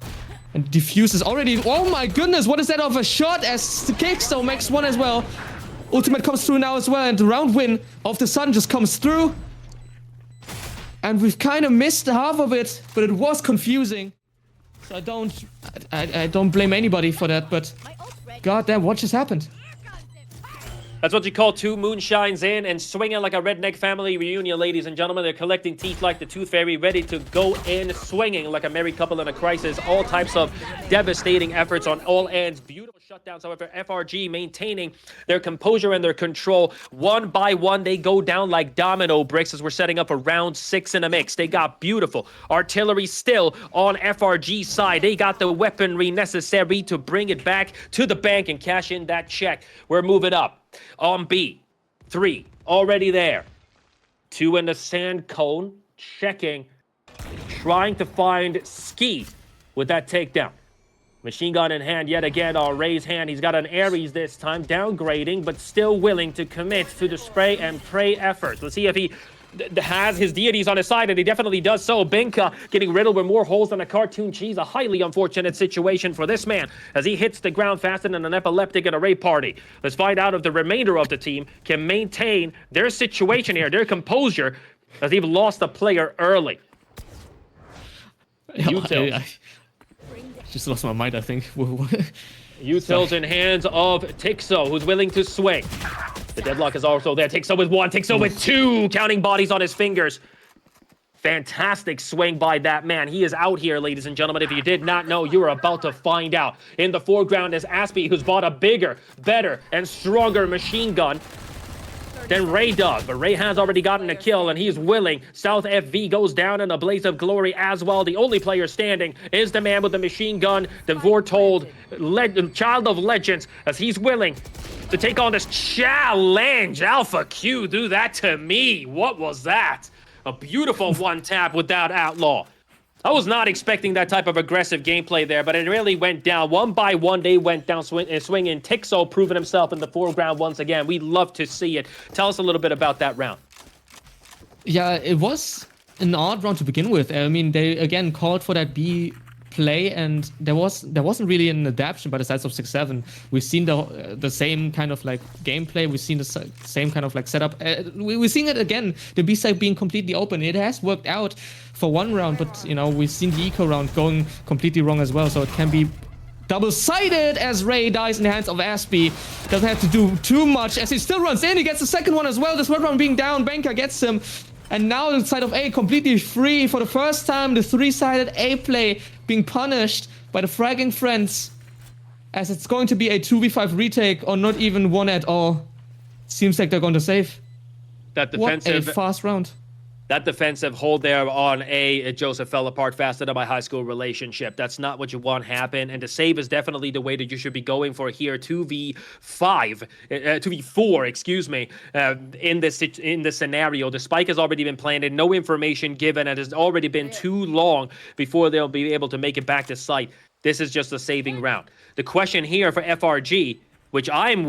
Speaker 2: And Diffuse is already... Oh my goodness, what is that of a shot as the Kickstone makes one as well. Ultimate comes through now as well, and the round win of the Sun just comes through. And we've kind of missed half of it, but it was confusing. So I don't blame anybody for that, but... goddamn, what just happened?
Speaker 5: That's what you call 2 moonshines in and swinging like a redneck family reunion, ladies and gentlemen. They're collecting teeth like the Tooth Fairy, ready to go in, swinging like a married couple in a crisis. All types of devastating efforts on all ends. Beautiful shutdowns, however. FRG maintaining their composure and their control. One by one, they go down like domino bricks as we're setting up a round 6 in a mix. They got beautiful artillery still on FRG's side. They got the weaponry necessary to bring it back to the bank and cash in that check. We're moving up. On B, 3 already there. 2 in the sand cone, checking, trying to find Ski with that takedown. Machine gun in hand yet again, Ray's hand. He's got an Ares this time, downgrading, but still willing to commit to the spray and pray effort. Let's see if he has his deities on his side, and he definitely does so. Binka getting riddled with more holes than a cartoon cheese. A highly unfortunate situation for this man as he hits the ground faster than an epileptic at a rave party. Let's find out if the remainder of the team can maintain their situation here, their composure, as they've lost a player early.
Speaker 2: I just lost my mind, I think.
Speaker 5: Utils in hands of Tixo, who's willing to swing. The deadlock is also there. Tixo with 1, Tixo with 2, counting bodies on his fingers. Fantastic swing by that man. He is out here, ladies and gentlemen. If you did not know, you are about to find out. In the foreground is Aspie, who's bought a bigger, better, and stronger machine gun than Ray does, but Ray has already gotten a kill, and he's willing. South FV goes down in a blaze of glory as well. The only player standing is the man with the machine gun, the foretold child of legends, as he's willing to take on this challenge. Alpha Q, do that to me. What was that? A beautiful one tap without Outlaw. I was not expecting that type of aggressive gameplay there, but it really went down. One by one, they went down swinging. Tixo proving himself in the foreground once again. We love to see it. Tell us a little bit about that round.
Speaker 2: Yeah, it was an odd round to begin with. I mean, they again called for that B play, and there wasn't really an adaptation by the sides of SixSeven. We've seen the same kind of like gameplay. We've seen the same kind of like setup. We're seeing it again. The B side being completely open. It has worked out for one round, but you know we've seen the eco round going completely wrong as well. So it can be double-sided as Ray dies in the hands of Aspie. Doesn't have to do too much as he still runs in. He gets the second one as well. This third round being down. Banker gets him. And now the side of A completely free for the first time. The 3-sided A play being punished by the FraggingFriends, as it's going to be a 2v5 retake or not even one at all. Seems like they're going to save.
Speaker 5: That defensive,
Speaker 2: what a fast round.
Speaker 5: That defensive hold there on A, Joseph, fell apart faster than my high school relationship. That's not what you want happen. And the save is definitely the way that you should be going for here. 2v4, excuse me, in this scenario. The spike has already been planted. No information given. And it's already been too long before they'll be able to make it back to site. This is just a saving round. The question here for FRG, which I am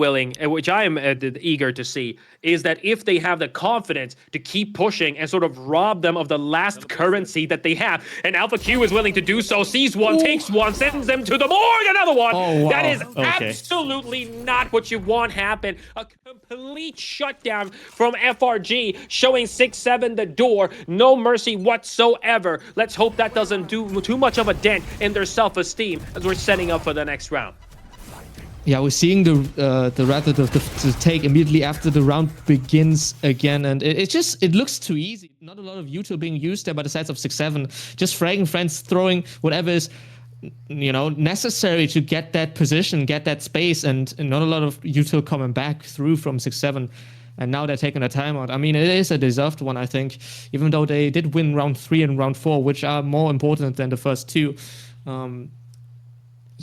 Speaker 5: eager to see, is that if they have the confidence to keep pushing and sort of rob them of the last currency that they have, and Alpha Q is willing to do so, sees one, takes one, sends them to the morgue, another one.
Speaker 2: Oh, wow.
Speaker 5: That is absolutely not what you want happen. A complete shutdown from FRG, showing SixSeven the door. No mercy whatsoever. Let's hope that doesn't do too much of a dent in their self-esteem as we're setting up for the next round.
Speaker 2: Yeah, we're seeing the take immediately after the round begins again, and it looks too easy. Not a lot of util being used there by the sides of SixSeven. Just FraggingFriends throwing whatever is, you know, necessary to get that position, get that space, and not a lot of util coming back through from SixSeven. And now they're taking a timeout. I mean, it is a deserved one, I think, even though they did win round 3 and round 4, which are more important than the first two.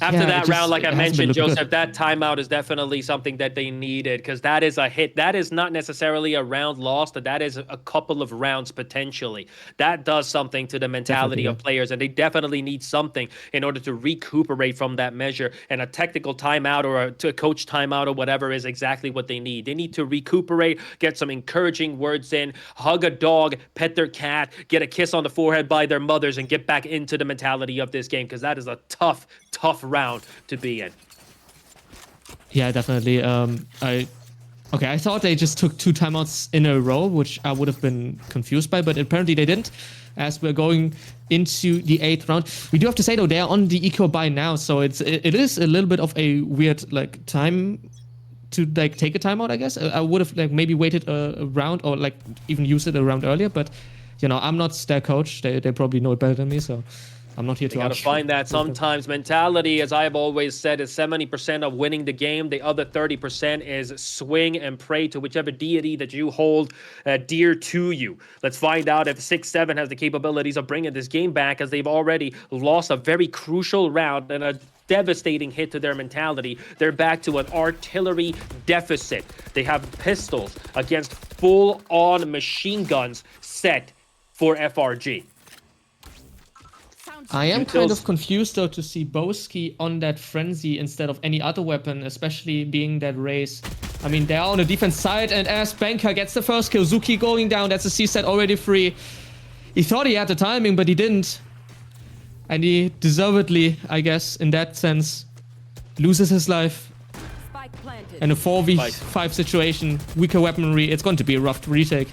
Speaker 5: After that round, like I mentioned, Joseph, that timeout is definitely something that they needed, because that is a hit. That is not necessarily a round lost, but that is a couple of rounds potentially. That does something to the mentality of players, and they definitely need something in order to recuperate from that measure. And a technical timeout or a coach timeout or whatever is exactly what they need. They need to recuperate, get some encouraging words in, hug a dog, pet their cat, get a kiss on the forehead by their mothers, and get back into the mentality of this game, because that is a tough round to be in.
Speaker 2: Yeah, definitely. I thought they just took 2 timeouts in a row, which I would have been confused by, but apparently they didn't. As we're going into the 8th round, we do have to say though, they're on the eco buy now, so it is a little bit of a weird like time to like take a timeout. I guess I would have like maybe waited a round or like even used it a round earlier, but you know, I'm not their coach. They probably know it better than me, so I'm not here to.
Speaker 5: You got to find that sometimes. Mentality, as I've always said, is 70% of winning the game. The other 30% is swing and pray to whichever deity that you hold dear to you. Let's find out if SixSeven has the capabilities of bringing this game back, as they've already lost a very crucial round and a devastating hit to their mentality. They're back to an artillery deficit. They have pistols against full-on machine guns set for FRG.
Speaker 2: I am kind of confused though to see Boski on that frenzy instead of any other weapon, especially being that race. I mean, they're on the defense side, and as Banker gets the first kill, Zuki going down, that's a C set already free. He thought he had the timing, but he didn't. And he deservedly, I guess, in that sense, loses his life. In a 4v5 situation, weaker weaponry, it's going to be a rough retake.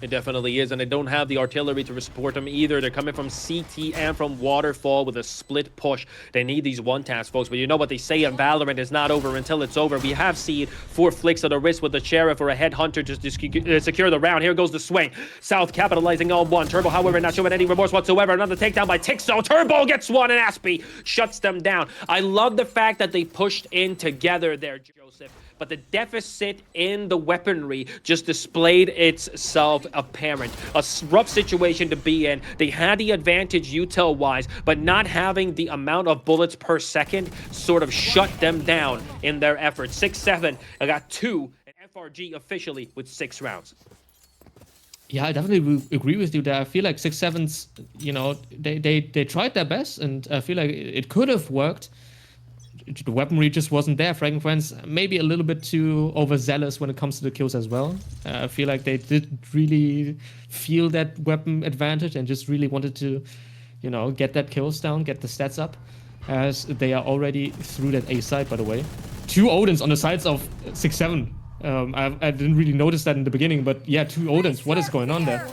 Speaker 5: It definitely is, and they don't have the artillery to support them either. They're coming from CT and from Waterfall with a split push. They need these one-taps, folks, but you know what they say in Valorant is not over until it's over. We have seen 4 flicks of the wrist with the Sheriff or a Headhunter just to secure the round. Here goes the swing. South capitalizing on one. Turbo, however, not showing any remorse whatsoever. Another takedown by Tixo. Turbo gets one, and Aspie shuts them down. I love the fact that they pushed in together there, Joseph. But the deficit in the weaponry just displayed itself apparent. A rough situation to be in. They had the advantage util-wise, but not having the amount of bullets per second sort of shut them down in their efforts. SixSeven got 2, and FRG officially with 6 rounds.
Speaker 2: Yeah, I definitely agree with you there. I feel like SixSeven's, you know, they tried their best, and I feel like it could have worked. The weaponry just wasn't there. FraggingFriends maybe a little bit too overzealous when it comes to the kills as well. I feel like they didn't really feel that weapon advantage and just really wanted to, you know, get that kills down, get the stats up, as they are already through that A side, by the way. 2 Odins on the sides of SixSeven. I didn't really notice that in the beginning, but yeah, 2 Odins. What is going on there?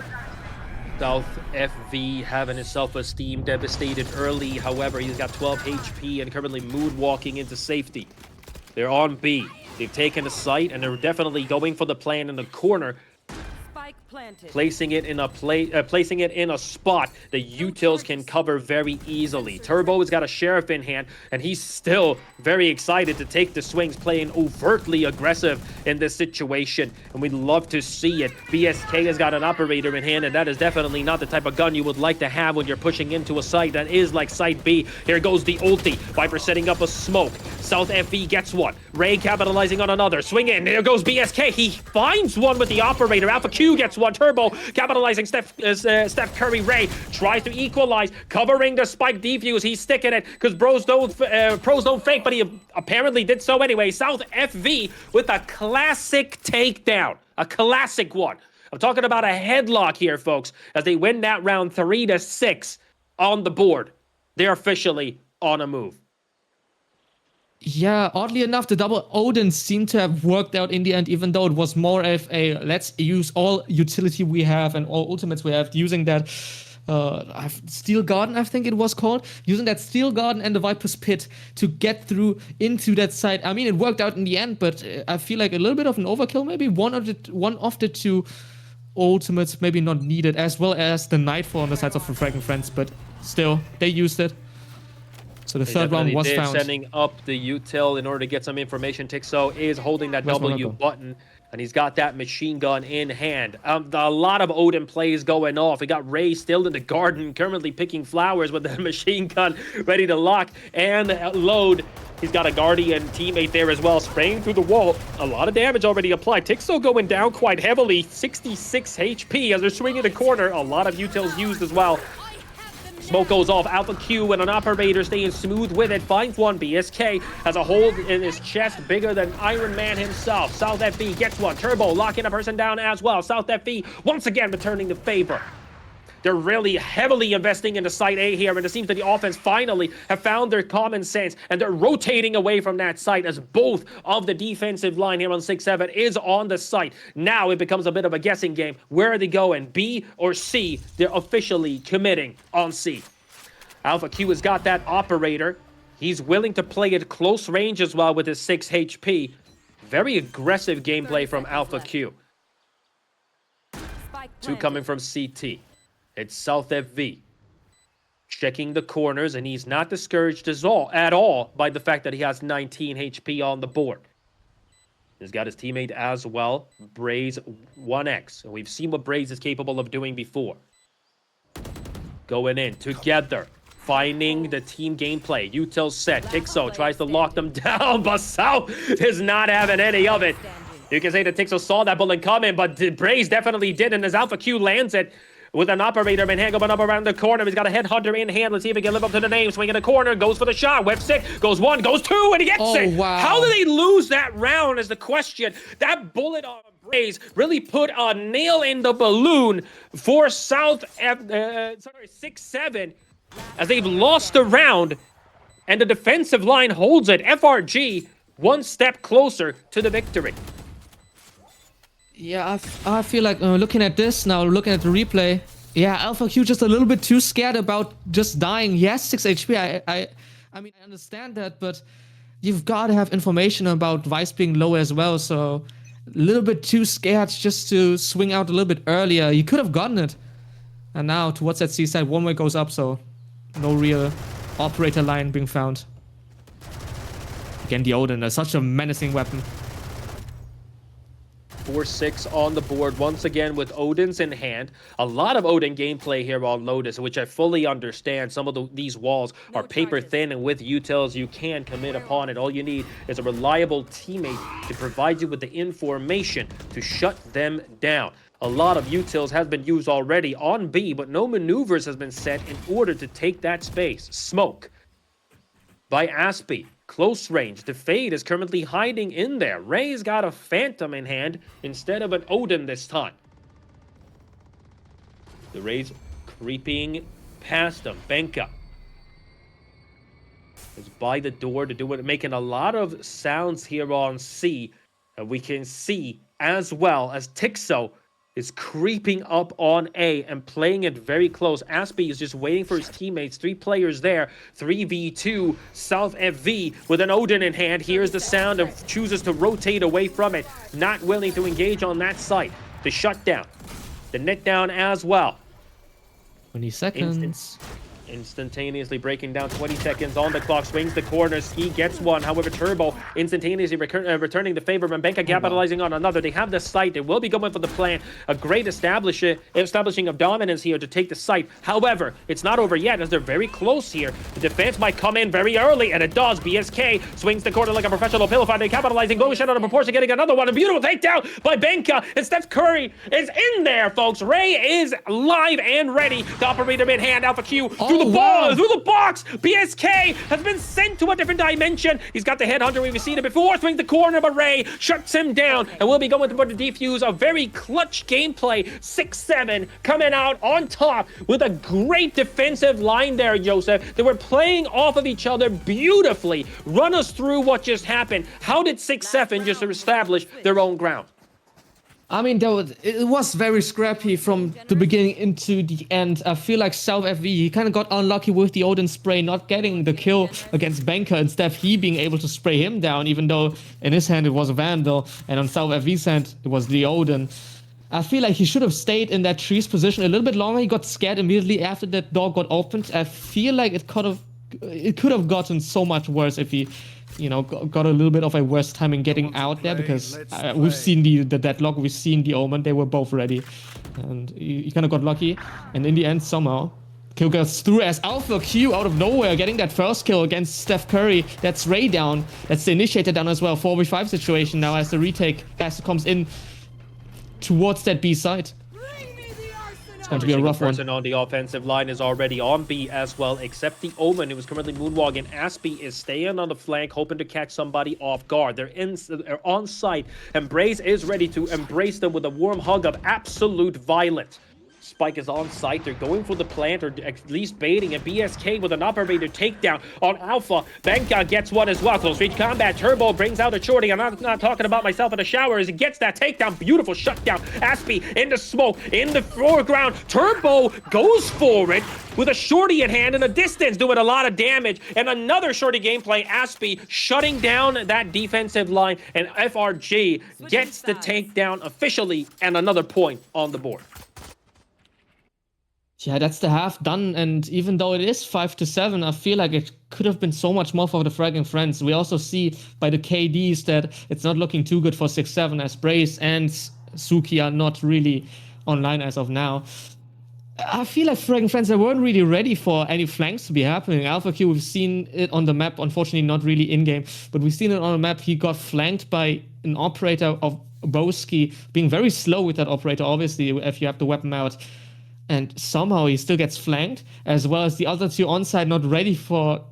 Speaker 5: South FV having his self-esteem devastated early. However, he's got 12 HP and currently moonwalking into safety. They're on B. They've taken a site, and they're definitely going for the plan in the corner. Placing it in a spot that utils can cover very easily. Turbo has got a Sheriff in hand, and he's still very excited to take the swings, playing overtly aggressive in this situation, and we'd love to see it. BSK has got an Operator in hand, and that is definitely not the type of gun you would like to have when you're pushing into a site that is like Site B. Here goes the ulti. Viper setting up a smoke. South FV gets one. Ray capitalizing on another. Swing in. There goes BSK. He finds one with the Operator. Alpha Q gets one. Turbo capitalizing. Steph Curry. Ray tries to equalize, covering the spike defuse. He's sticking it because pros don't fake, but he apparently did so anyway. South FV with a classic takedown, a classic one. I'm talking about a headlock here, folks, as they win that round 3-6 on the board. They're officially on a move.
Speaker 2: Yeah, oddly enough, the double Odin seemed to have worked out in the end, even though it was more of a let's use all utility we have and all ultimates we have, using that Steel Garden, I think it was called, using that Steel Garden and the Viper's Pit to get through into that side. I mean, it worked out in the end, but I feel like a little bit of an overkill, maybe one of the 2 ultimates maybe not needed, as well as the Nightfall on the sides of the FraggingFriends, but still, they used it. So the third round was found.
Speaker 5: Sending up the util in order to get some information. Tixo is holding that W button, and he's got that machine gun in hand. A lot of Odin plays going off. We got Ray still in the garden, currently picking flowers with the machine gun ready to lock and load. He's got a Guardian teammate there as well, spraying through the wall. A lot of damage already applied. Tixo going down quite heavily, 66 HP as they're swinging the corner. A lot of utils used as well. Smoke goes off. Alpha Q and an Operator staying smooth with it. Finds one. BSK has a hole in his chest bigger than Iron Man himself. South FV gets one. Turbo locking a person down as well. South FV once again returning the favor. They're really heavily investing into Site A here, and it seems that the offense finally have found their common sense, and they're rotating away from that site as both of the defensive line here on SixSeven is on the site. Now it becomes a bit of a guessing game. Where are they going, B or C? They're officially committing on C. Alpha Q has got that Operator. He's willing to play at close range as well with his 6 HP. Very aggressive gameplay from Alpha Q. 2 coming from CT. It's South FV checking the corners, and he's not discouraged at all by the fact that he has 19 HP on the board. He's got his teammate as well, Braze 1X, and we've seen what Braze is capable of doing before. Going in together, finding the team gameplay. Util set. Tixo tries to lock them down, but South is not having any of it. You can say that Tixo saw that bullet coming, but Braze definitely did, and as Alpha Q lands it, with an operator in hand, going up around the corner. He's got a headhunter in hand. Let's see if he can live up to the name. Swing in the corner, goes for the shot. Whip stick, goes one, goes two, and he gets it.
Speaker 2: Wow.
Speaker 5: How did they lose that round is the question. That bullet on Braze really put a nail in the balloon for SixSeven as they've lost the round, and the defensive line holds it. FRG one step closer to the victory.
Speaker 2: Yeah, I feel like looking at this now, looking at the replay, yeah, AlphaQ just a little bit too scared about just dying. Yes, 6 HP, I mean, I understand that, but you've got to have information about Vice being low as well, so a little bit too scared just to swing out a little bit earlier. You could have gotten it. And now, towards that C side, one way goes up, so no real operator line being found. Again, the Odin, that's such a menacing weapon.
Speaker 5: 4-6 on the board once again with Odin's in hand. A lot of Odin gameplay here on Lotus, which I fully understand. Some of these walls are paper thin, and with utils you can commit upon it. All you need is a reliable teammate to provide you with the information to shut them down. A lot of utils has been used already on B, but no maneuvers has been set in order to take that space. Smoke by Aspie. Close range. The Fade is currently hiding in there. Ray's got a Phantom in hand instead of an Odin this time. The Rays creeping past them. Benka is by the door to do it, making a lot of sounds here on C. And we can see as well as Tixo is creeping up on A and playing it very close. Aspie is just waiting for his teammates. 3 players there. 3v2. South FV with an Odin in hand. Here's the sound and chooses to rotate away from it. Not willing to engage on that site. The shutdown. The net down as well.
Speaker 2: 20 seconds.
Speaker 5: Instantaneously breaking down. 20 seconds on the clock. Swings the corner. Ski gets one. However, Turbo instantaneously returning the favor. Benka capitalizing on another. They have the site. They will be going for the plan. A great establishing of dominance here to take the site. However, it's not over yet as they're very close here. The defense might come in very early, and it does. BSK swings the corner like a professional pillow fighter. Capitalizing. Going shut out of proportion. Getting another one. A beautiful takedown by Benka. And Steph Curry is in there, folks. Ray is live and ready. The operator in hand. Alpha Q through the ball, through the box. BSK has been sent to a different dimension. He's got the headhunter. We've seen it before. Swings the corner, but Ray shuts him down. And we'll be going to the defuse. A very clutch gameplay. 6-7 coming out on top with a great defensive line there, Joseph. They were playing off of each other beautifully. Run us through what just happened. How did 6-7 just establish their own ground?
Speaker 2: I mean, it was very scrappy from the beginning into the end. I feel like South FV, he kind of got unlucky with the Odin spray, not getting the kill against Benka. Instead, he being able to spray him down, even though in his hand it was a Vandal, and on South FV's hand it was the Odin. I feel like he should have stayed in that tree's position a little bit longer. He got scared immediately after that door got opened. I feel like it could have gotten so much worse if he, you know, got a little bit of a worse time in getting out there, because we've seen the deadlock, we've seen the Omen, they were both ready, and he kind of got lucky, and in the end somehow kill goes through as Alpha Q out of nowhere getting that first kill against Steph Curry. That's Ray down, that's the initiator down as well. 4v5 situation now as the retake comes in towards that B side. It's going to be a rough one.
Speaker 5: Person on the offensive line is already on B as well, except the Omen, who is currently moonwalking. Aspie is staying on the flank, hoping to catch somebody off guard. They're on site, and Braze is ready to embrace them with a warm hug of absolute violence. Spike is on site. They're going for the plant, or at least baiting it. BSK with an operator takedown on Alpha. Benka gets one as well. Close range combat. Turbo brings out a shorty. I'm not talking about myself in the shower as he gets that takedown. Beautiful shutdown. Aspie in the smoke, in the foreground. Turbo goes for it with a shorty in hand in a distance, doing a lot of damage. And another shorty gameplay. Aspie shutting down that defensive line, and FRG gets the takedown officially, and another point on the board.
Speaker 2: Yeah, that's the half done, and even though it is 5-7, I feel like it could have been so much more for the FraggingFriends. We also see by the KDs that it's not looking too good for 6-7, as Brace and Suki are not really online as of now. I feel like FraggingFriends, they weren't really ready for any flanks to be happening. Alpha Q, we've seen it on the map, unfortunately not really in-game, but we've seen it on the map. He got flanked by an operator of Boski, being very slow with that operator, obviously, if you have the weapon out. and somehow he still gets flanked, as well as the other two onside not ready for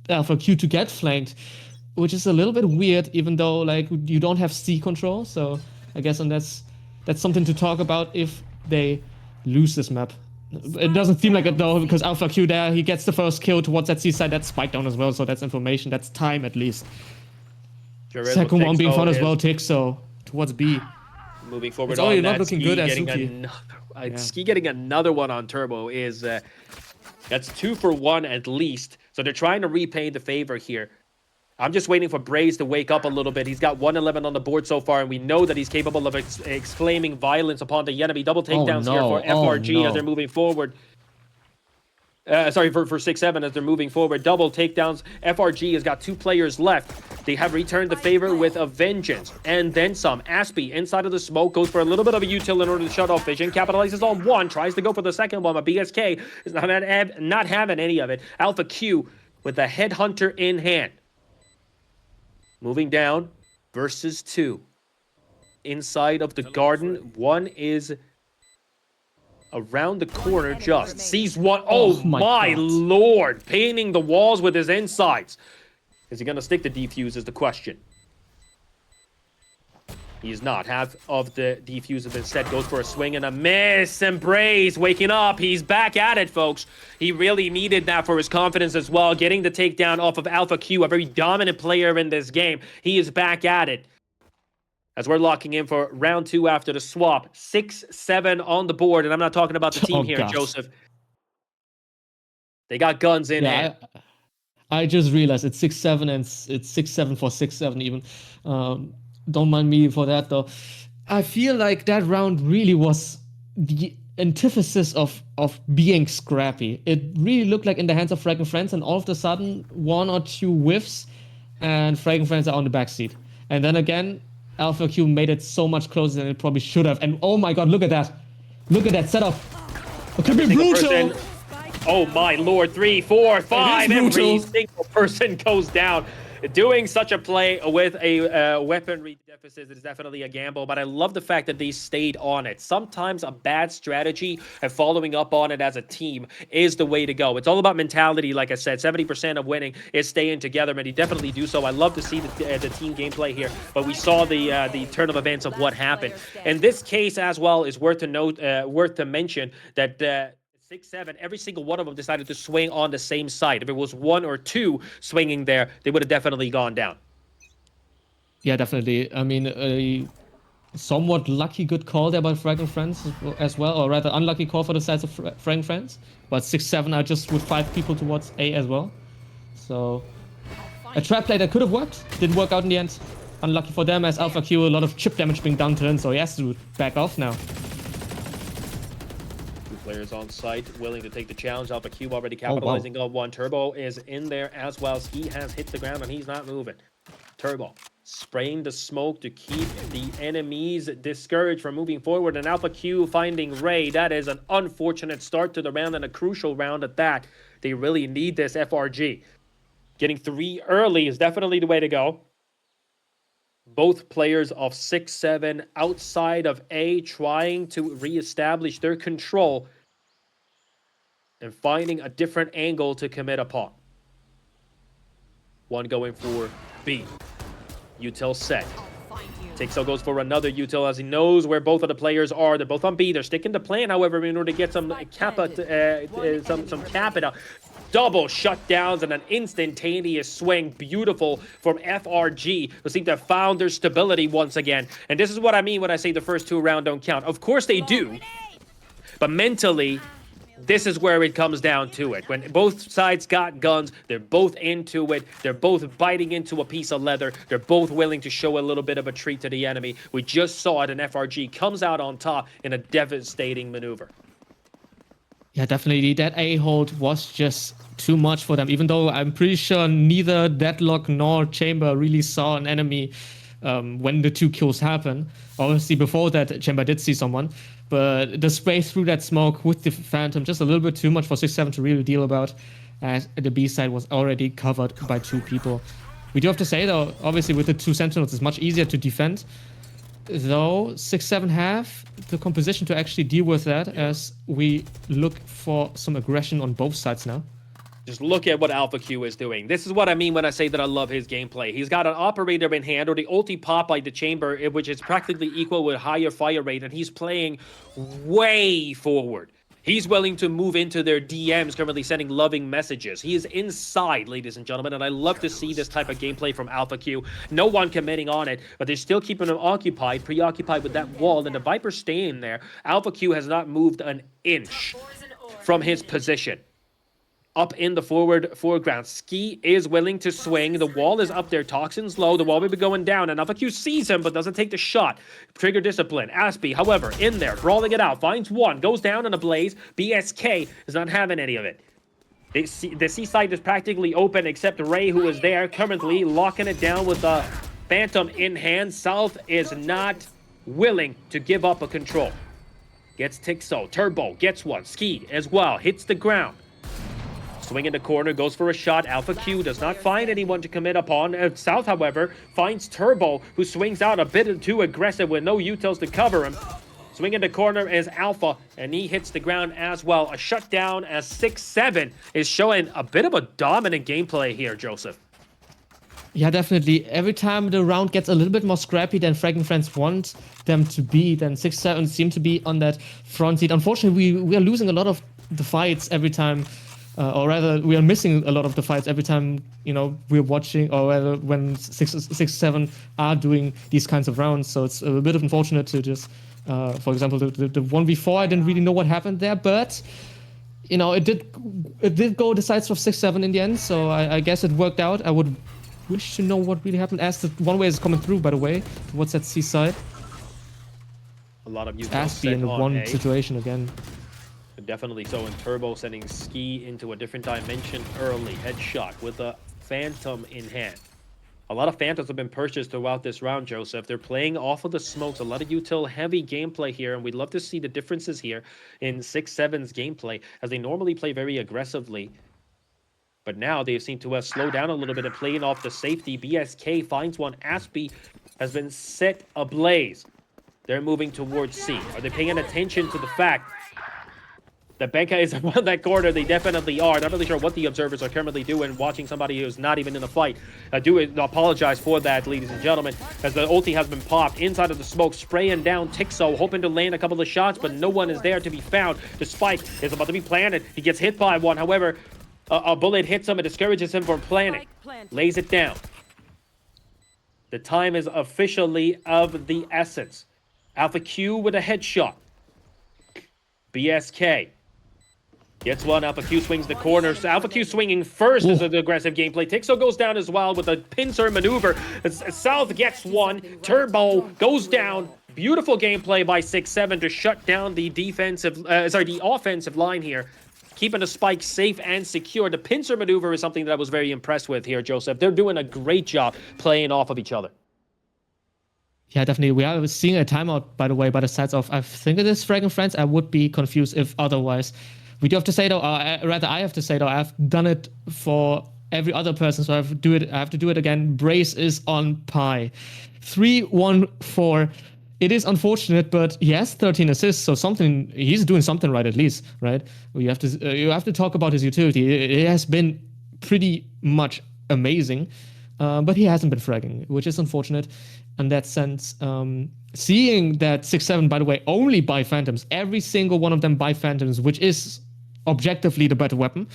Speaker 2: FRG to get flanked, which is a little bit weird, even though like you don't have C control. So I guess that's something to talk about if they lose this map. It doesn't seem like it though, because FRG there, he gets the first kill towards that C side. That's spike down as well, so that's information. That's time at least. Second one being found as well, Tick, so towards B.
Speaker 5: Moving forward,
Speaker 2: it's
Speaker 5: on
Speaker 2: already
Speaker 5: that,
Speaker 2: not looking good as Suki.
Speaker 5: Ski getting another one on Turbo is that's 2 for 1 at least. So they're trying to repay the favor here. I'm just waiting for Braze to wake up a little bit. He's got 111 on the board so far, and we know that he's capable of exclaiming violence upon the enemy. Double takedowns here for FRG as they're moving forward. Sorry, for SixSeven as they're moving forward. Double takedowns. FRG has got 2 players left. They have returned the favor with a vengeance. And then some. Aspie inside of the smoke goes for a little bit of a util in order to shut off vision. Capitalizes on one. Tries to go for the second one, but BSK is not having any of it. Alpha Q with the headhunter in hand. Moving down. Versus 2. Inside of the garden. One is around the corner, just sees one. Oh my lord, painting the walls with his insides. Is he gonna stick the defuse is the question. He is not. Half of the defuse instead goes for a swing and a miss, and Braze waking up. He's back at it, folks. He really needed that for his confidence as well, getting the takedown off of Alpha Q, a very dominant player in this game. He is back at it. As we're locking in for round 2 after the swap. 6-7 on the board, and I'm not talking about the team here, Joseph. They got guns in hand.
Speaker 2: I just realized it's 6-7 and it's 6-7 for 6-7 even. Don't mind me for that though. I feel like that round really was the antithesis of being scrappy. It really looked like in the hands of FraggingFriends, and all of a sudden 1 or 2 whiffs and FraggingFriends are on the backseat. And then again, Alpha Q made it so much closer than it probably should have. And oh my god, look at that. Look at that setup. It could be brutal.
Speaker 5: Oh my lord, 3, 4, 5. Every single person goes down. Doing such a play with a weaponry deficit is definitely a gamble, but I love the fact that they stayed on it. Sometimes a bad strategy and following up on it as a team is the way to go. It's all about mentality, like I said. 70% of winning is staying together, and they definitely do so. I love to see the team gameplay here, but we saw the turn of events of what happened. In this case as well is worth to note, worth to mention that 6-7, every single one of them decided to swing on the same side. If it was 1 or 2 swinging there, they would have definitely gone down.
Speaker 2: Yeah, definitely. I mean, a somewhat lucky good call there by FraggingFriends as well, or rather unlucky call for the sides of FraggingFriends. But 6-7 are just with 5 people towards A as well. So a trap play that could have worked, didn't work out in the end. Unlucky for them, as Alpha Q, a lot of chip damage being done to him, so he has to back off now.
Speaker 5: Players on site willing to take the challenge. Alpha Q already capitalizing on one. Turbo is in there as well. He has hit the ground and he's not moving. Turbo spraying the smoke to keep the enemies discouraged from moving forward. And Alpha Q finding Ray. That is an unfortunate start to the round and a crucial round at that. They really need this FRG. Getting 3 early is definitely the way to go. Both players of 6-7 outside of A trying to reestablish their control and finding a different angle to commit upon. One going for B. Util set. Tixo goes for another util as he knows where both of the players are. They're both on B. They're sticking to plan, however, in order to get some cap it out. Double shutdowns and an instantaneous swing. Beautiful from FRG, who seem to have found their stability once again. And this is what I mean when I say the first 2 rounds don't count. Of course they do. But mentally, this is where it comes down to it. When both sides got guns, they're both into it. They're both biting into a piece of leather. They're both willing to show a little bit of a treat to the enemy. We just saw it, and FRG comes out on top in a devastating maneuver.
Speaker 2: Yeah, definitely. That A hold was just too much for them, even though I'm pretty sure neither Deadlock nor Chamber really saw an enemy when the 2 kills happen. Obviously, before that, Chamber did see someone, but the spray through that smoke with the Phantom, just a little bit too much for 6-7 to really deal about, as the B side was already covered by 2 people. We do have to say, though, obviously with the 2 Sentinels, it's much easier to defend. though, SixSeven have the composition to actually deal with that as we look for some aggression on both sides now.
Speaker 5: Just look at what Alpha Q is doing. This is what I mean when I say that I love his gameplay. He's got an operator in hand, or the ulti pop by the chamber, which is practically equal with higher fire rate, and he's playing way forward. He's willing to move into their DMs, currently sending loving messages. He is inside, ladies and gentlemen, and I love to see this type of gameplay from Alpha Q. No one committing on it, but they're still keeping him occupied, preoccupied with that wall, and the Viper's staying there. Alpha Q has not moved an inch from his position. Up in the foreground. Ski is willing to swing. The wall is up there. Toxin's low. The wall will be going down. And Alpha Q sees him, but doesn't take the shot. Trigger discipline. Aspie, however, in there, brawling it out. Finds one. Goes down in a blaze. BSK is not having any of it. The C side is practically open, except Ray, who is there, currently locking it down with the Phantom in hand. South is not willing to give up a control. Gets Tixo. Turbo gets one. Ski as well. Hits the ground. Swing in the corner, goes for a shot. Alpha Q does not find anyone to commit upon. South, however, finds Turbo, who swings out a bit too aggressive with no utils to cover him. Swing in the corner is Alpha, and he hits the ground as well. A shutdown as SixSeven is showing a bit of a dominant gameplay here, Joseph.
Speaker 2: Yeah, definitely. Every time the round gets a little bit more scrappy than FraggingFriends want them to be, then SixSeven seem to be on that front seat. Unfortunately, we are losing a lot of the fights every time. Or rather, we are missing a lot of the fights every time, we're watching, or rather when 6-7 are doing these kinds of rounds. So it's a bit of unfortunate to just, for example, the one before, I didn't really know what happened there, but, it did go the sides of 6-7 in the end. So I guess it worked out. I would wish to know what really happened as the one way is coming through, by the way, towards that C side.
Speaker 5: A lot of you
Speaker 2: Aspie in the one situation again.
Speaker 5: Definitely so, and Turbo sending Ski into a different dimension early. Headshot with a Phantom in hand. A lot of Phantoms have been purchased throughout this round, Joseph. They're playing off of the smokes. A lot of util-heavy gameplay here, and we'd love to see the differences here in 6-7's gameplay, as they normally play very aggressively. But now they seem to have slowed down a little bit and playing off the safety. BSK finds one. Aspie has been set ablaze. They're moving towards C. Are they paying attention to the fact that Benka is around that corner? They definitely are. Not really sure what the observers are currently doing, watching somebody who's not even in the fight. I do apologize for that, ladies and gentlemen, as the ulti has been popped inside of the smoke, spraying down Tixo, hoping to land a couple of shots, but no one is there to be found. The spike is about to be planted. He gets hit by one. However, a bullet hits him and discourages him from planting. Lays it down. The time is officially of the essence. Alpha Q with a headshot. BSK gets one. Alpha Q swings the corner. So Alpha Q swinging first is an aggressive gameplay. Tixo goes down as well with a pincer maneuver. South gets one. Turbo goes down. Beautiful gameplay by 6-7 to shut down the the offensive line here, keeping the spike safe and secure. The pincer maneuver is something that I was very impressed with here, Joseph. They're doing a great job playing off of each other.
Speaker 2: Yeah, definitely. We are seeing a timeout, by the way, by the sides of, I think it is FraggingFriends. I would be confused if otherwise. We do have to say, though, rather I have to say, though, I've done it for every other person, so I have to do it again. Brace is on pie. 3-1-4. It is unfortunate, but he has 13 assists, so he's doing something right at least, right? You have to talk about his utility. It has been pretty much amazing, but he hasn't been fragging, which is unfortunate in that sense. Seeing that 6-7, by the way, only buy Phantoms, every single one of them buy Phantoms, which is objectively the better weapon.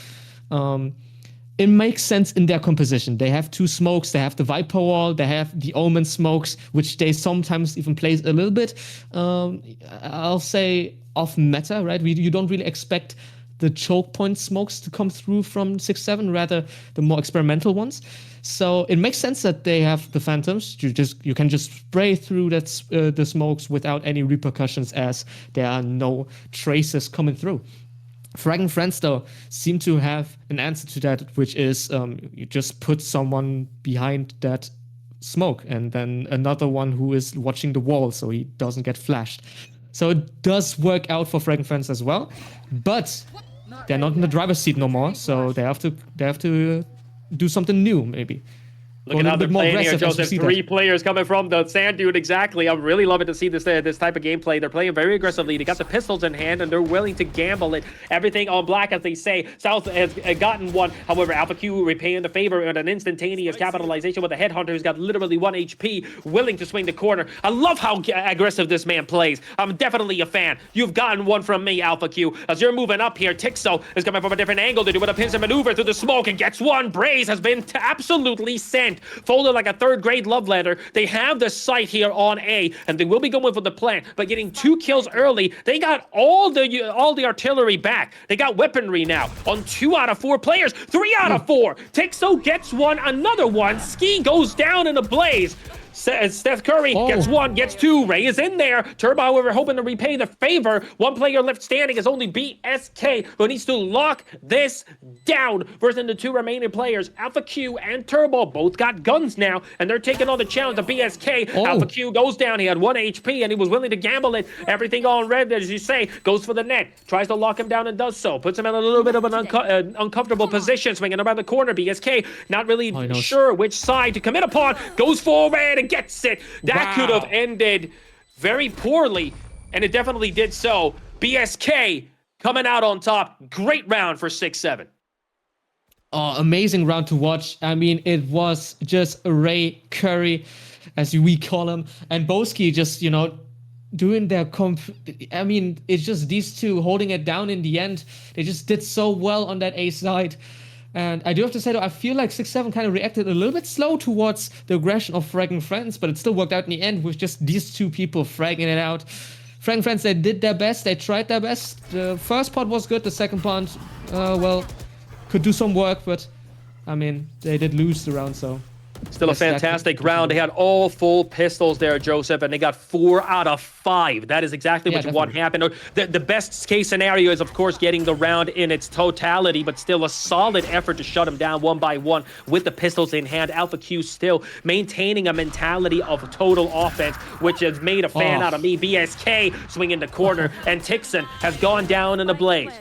Speaker 2: It makes sense in their composition. They have two smokes, they have the Viper wall, they have the Omen smokes, which they sometimes even play a little bit, I'll say, off meta, right? You don't really expect the choke point smokes to come through from 6-7, rather the more experimental ones. So it makes sense that they have the Phantoms. You can just spray through the smokes without any repercussions, as there are no traces coming through. FraggingFriends, though, seem to have an answer to that, which is you just put someone behind that smoke and then another one who is watching the wall so he doesn't get flashed. So it does work out for FraggingFriends as well, but they're not in the driver's seat no more, so they have to do something new, maybe.
Speaker 5: Look at how they're playing here, Joseph. 3 players coming from the sand dune. Exactly. I'm really loving to see this type of gameplay. They're playing very aggressively. They got the pistols in hand, and they're willing to gamble it. Everything on black, as they say. South has gotten one. However, Alpha Q repaying the favor and an instantaneous capitalization with a headhunter who's got literally 1 HP, willing to swing the corner. I love how aggressive this man plays. I'm definitely a fan. You've gotten one from me, Alpha Q. As you're moving up here, Tixo is coming from a different angle to do a pincer maneuver through the smoke and gets one. Braze has been absolutely sent. Folded like a 3rd grade love letter. They have the sight here on A, and they will be going for the plant, but getting 2 kills early, they got all the artillery back. They got weaponry now on 2 out of 4 players. 3 out of 4. Tixo gets one, another one. Ski goes down in a blaze. Steph Curry gets 1, gets 2. Ray is in there. Turbo, however, hoping to repay the favor. 1 player left standing is only BSK, who needs to lock this down versus the 2 remaining players. Alpha Q and Turbo both got guns now, and they're taking on the challenge of BSK. Alpha Q goes down. He had 1 HP, and he was willing to gamble it. Everything on red, as you say, goes for the net. Tries to lock him down and does so. Puts him in a little bit of an uncomfortable position, swinging around the corner. BSK not really sure which side to commit upon. Goes forward and gets it. That could have ended very poorly, and it definitely did so. BSK coming out on top. Great round for 6-7.
Speaker 2: Oh, amazing round to watch. I mean, it was just Ray, Curry, as we call him, and Boski just, doing their I mean, it's just these 2 holding it down in the end. They just did so well on that A side. And I do have to say, though, I feel like 6-7 kind of reacted a little bit slow towards the aggression of FraggingFriends, but it still worked out in the end with just these 2 people fragging it out. FraggingFriends, they did their best. They tried their best. The first part was good. The second part, well, could do some work, but, I mean, they did lose the round, so...
Speaker 5: Still a fantastic round. They had all full pistols there, Joseph, and they got 4 out of 5. That is exactly what you want happen. The best case scenario is, of course, getting the round in its totality, but still a solid effort to shut them down 1 by 1 with the pistols in hand. Alpha Q still maintaining a mentality of total offense, which has made a fan out of me. BSK swinging the corner, and Tixon has gone down in a blaze.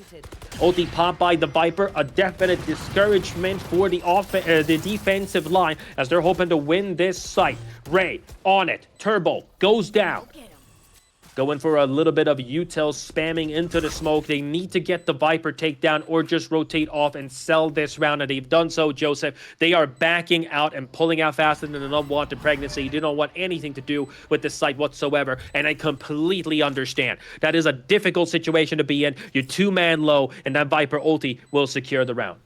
Speaker 5: Ulti popped by the Viper, a definite discouragement for the defensive line as they're hoping to win this site. Ray on it. Turbo goes down. Going for a little bit of util spamming into the smoke. They need to get the Viper takedown or just rotate off and sell this round. And they've done so, Joseph. They are backing out and pulling out faster than an unwanted pregnancy. They don't want anything to do with this site whatsoever. And I completely understand. That is a difficult situation to be in. You're 2-man low, and that Viper ulti will secure the round.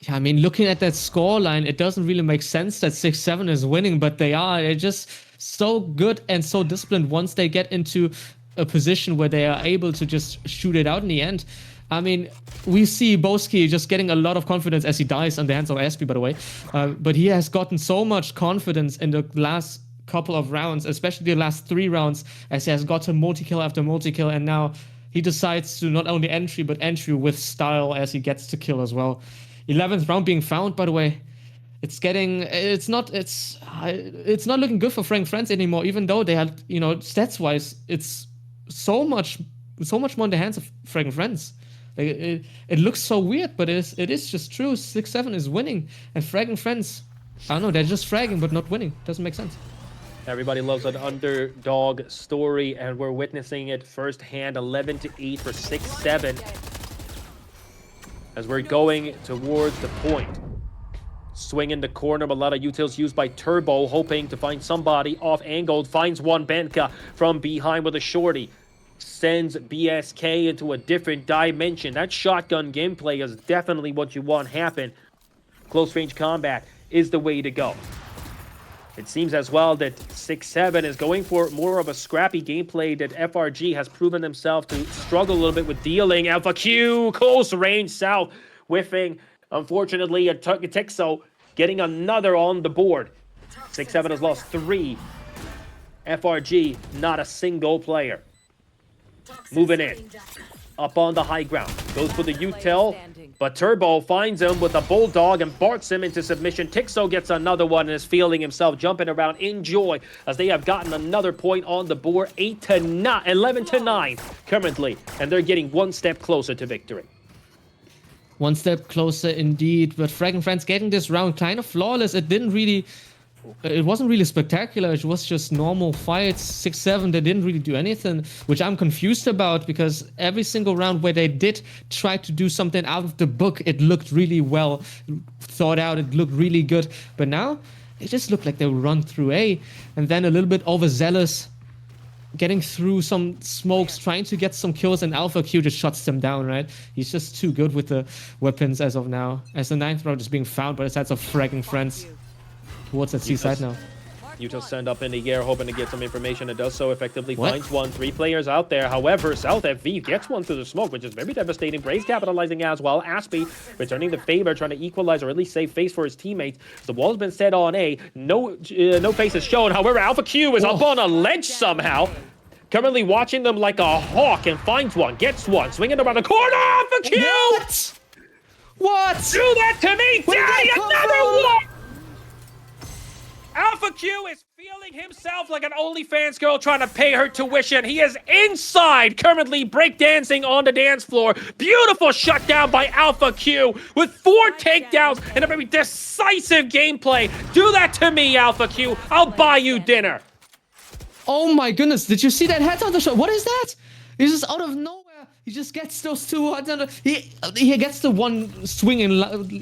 Speaker 2: Yeah, I mean, looking at that scoreline, it doesn't really make sense that 6-7 is winning, but they are. They're just so good and so disciplined once they get into a position where they are able to just shoot it out in the end. I mean, we see Boski just getting a lot of confidence as he dies on the hands of Aspie, by the way. But he has gotten so much confidence in the last couple of rounds, especially the last 3 rounds, as he has gotten multi-kill after multi-kill, and now he decides to not only entry, but entry with style as he gets to kill as well. 11th round being found, by the way. It's not looking good for FraggingFriends anymore, even though they had, stats-wise, it's so much more in the hands of FraggingFriends. It looks so weird, but it is just true. 6-7 is winning, and FraggingFriends, I don't know, they're just fragging but not winning. Doesn't make sense.
Speaker 5: Everybody loves an underdog story, and we're witnessing it firsthand. 11-8 for 6-7 as we're going towards the point. Swing in the corner, but a lot of utils used by Turbo, hoping to find somebody off angle. Finds one Benka from behind with a shorty. Sends BSK into a different dimension. That shotgun gameplay is definitely what you want happen. Close range combat is the way to go. It seems as well that 6-7 is going for more of a scrappy gameplay that FRG has proven themselves to struggle a little bit with dealing. Alpha Q, close range south, whiffing. Unfortunately, Tixo getting another on the board. 6-7 has lost 3. FRG, not a single player. Moving in. Up on the high ground. Goes for the util, but Turbo finds him with a bulldog and barks him into submission. Tixo gets another one and is feeling himself jumping around in joy as they have gotten another point on the board. 11-9 currently, and they're getting one step closer to victory.
Speaker 2: One step closer indeed, but FraggingFriends getting this round kind of flawless. It wasn't really spectacular. It was just normal fights. 6-7, they didn't really do anything, which I'm confused about because every single round where they did try to do something out of the book, it looked really well thought out. It looked really good. But now they just look like they will run through A and then a little bit overzealous, getting through some smokes, trying to get some kills, and Alpha Q just shuts them down, right? He's just too good with the weapons as of now. As the 9th round is being found by the sides of FraggingFriends towards that C side now.
Speaker 5: Utah send up in the air, hoping to get some information. It does so effectively. Finds one. 3 players out there. However, South FV gets one through the smoke, which is very devastating. Braze capitalizing as well. Aspie returning the favor, trying to equalize or at least save face for his teammates. The wall's been set on A. No face is shown. However, Alpha Q is up on a ledge somehow. Currently watching them like a hawk and finds one. Gets one. Swinging around the corner. Alpha Q!
Speaker 2: What?
Speaker 5: Do that to me, Daddy! Another one! Alpha Q is feeling himself like an OnlyFans girl trying to pay her tuition. He is inside, currently breakdancing on the dance floor. Beautiful shutdown by Alpha Q with 4 takedowns and a very decisive gameplay. Do that to me, Alpha Q. I'll buy you dinner.
Speaker 2: Oh my goodness, did you see that headhunter shot? What is that? He's just out of nowhere. He just gets those 2 headhunter. He gets the one swinging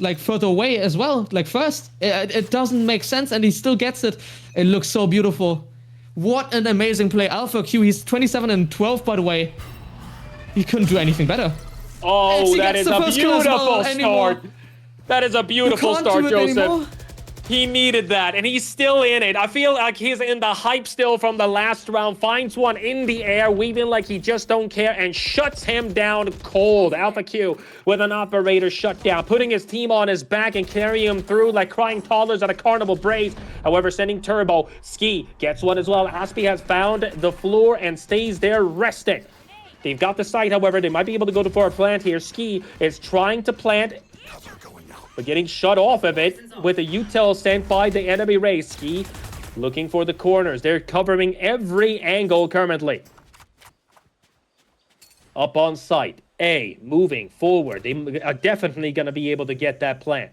Speaker 2: like further away as well, like first. It doesn't make sense, and he still gets it. It looks so beautiful. What an amazing play. Alpha Q, he's 27 and 12, by the way. He couldn't do anything better.
Speaker 5: Oh, that is a beautiful start. That is a beautiful start, Joseph. He needed that, and he's still in it. I feel like he's in the hype still from the last round. Finds one in the air, weaving like he just don't care, and shuts him down cold. Alpha Q with an operator shutdown, putting his team on his back and carrying him through like crying toddlers at a carnival brace. However, sending Turbo. Ski gets one as well. Aspie has found the floor and stays there resting. They've got the site, however. They might be able to go for a plant here. Ski is trying to plant, but getting shut off of it with a util sent by the enemy race. Ski looking for the corners. They're covering every angle currently. Up on site. A moving forward. They are definitely going to be able to get that plant.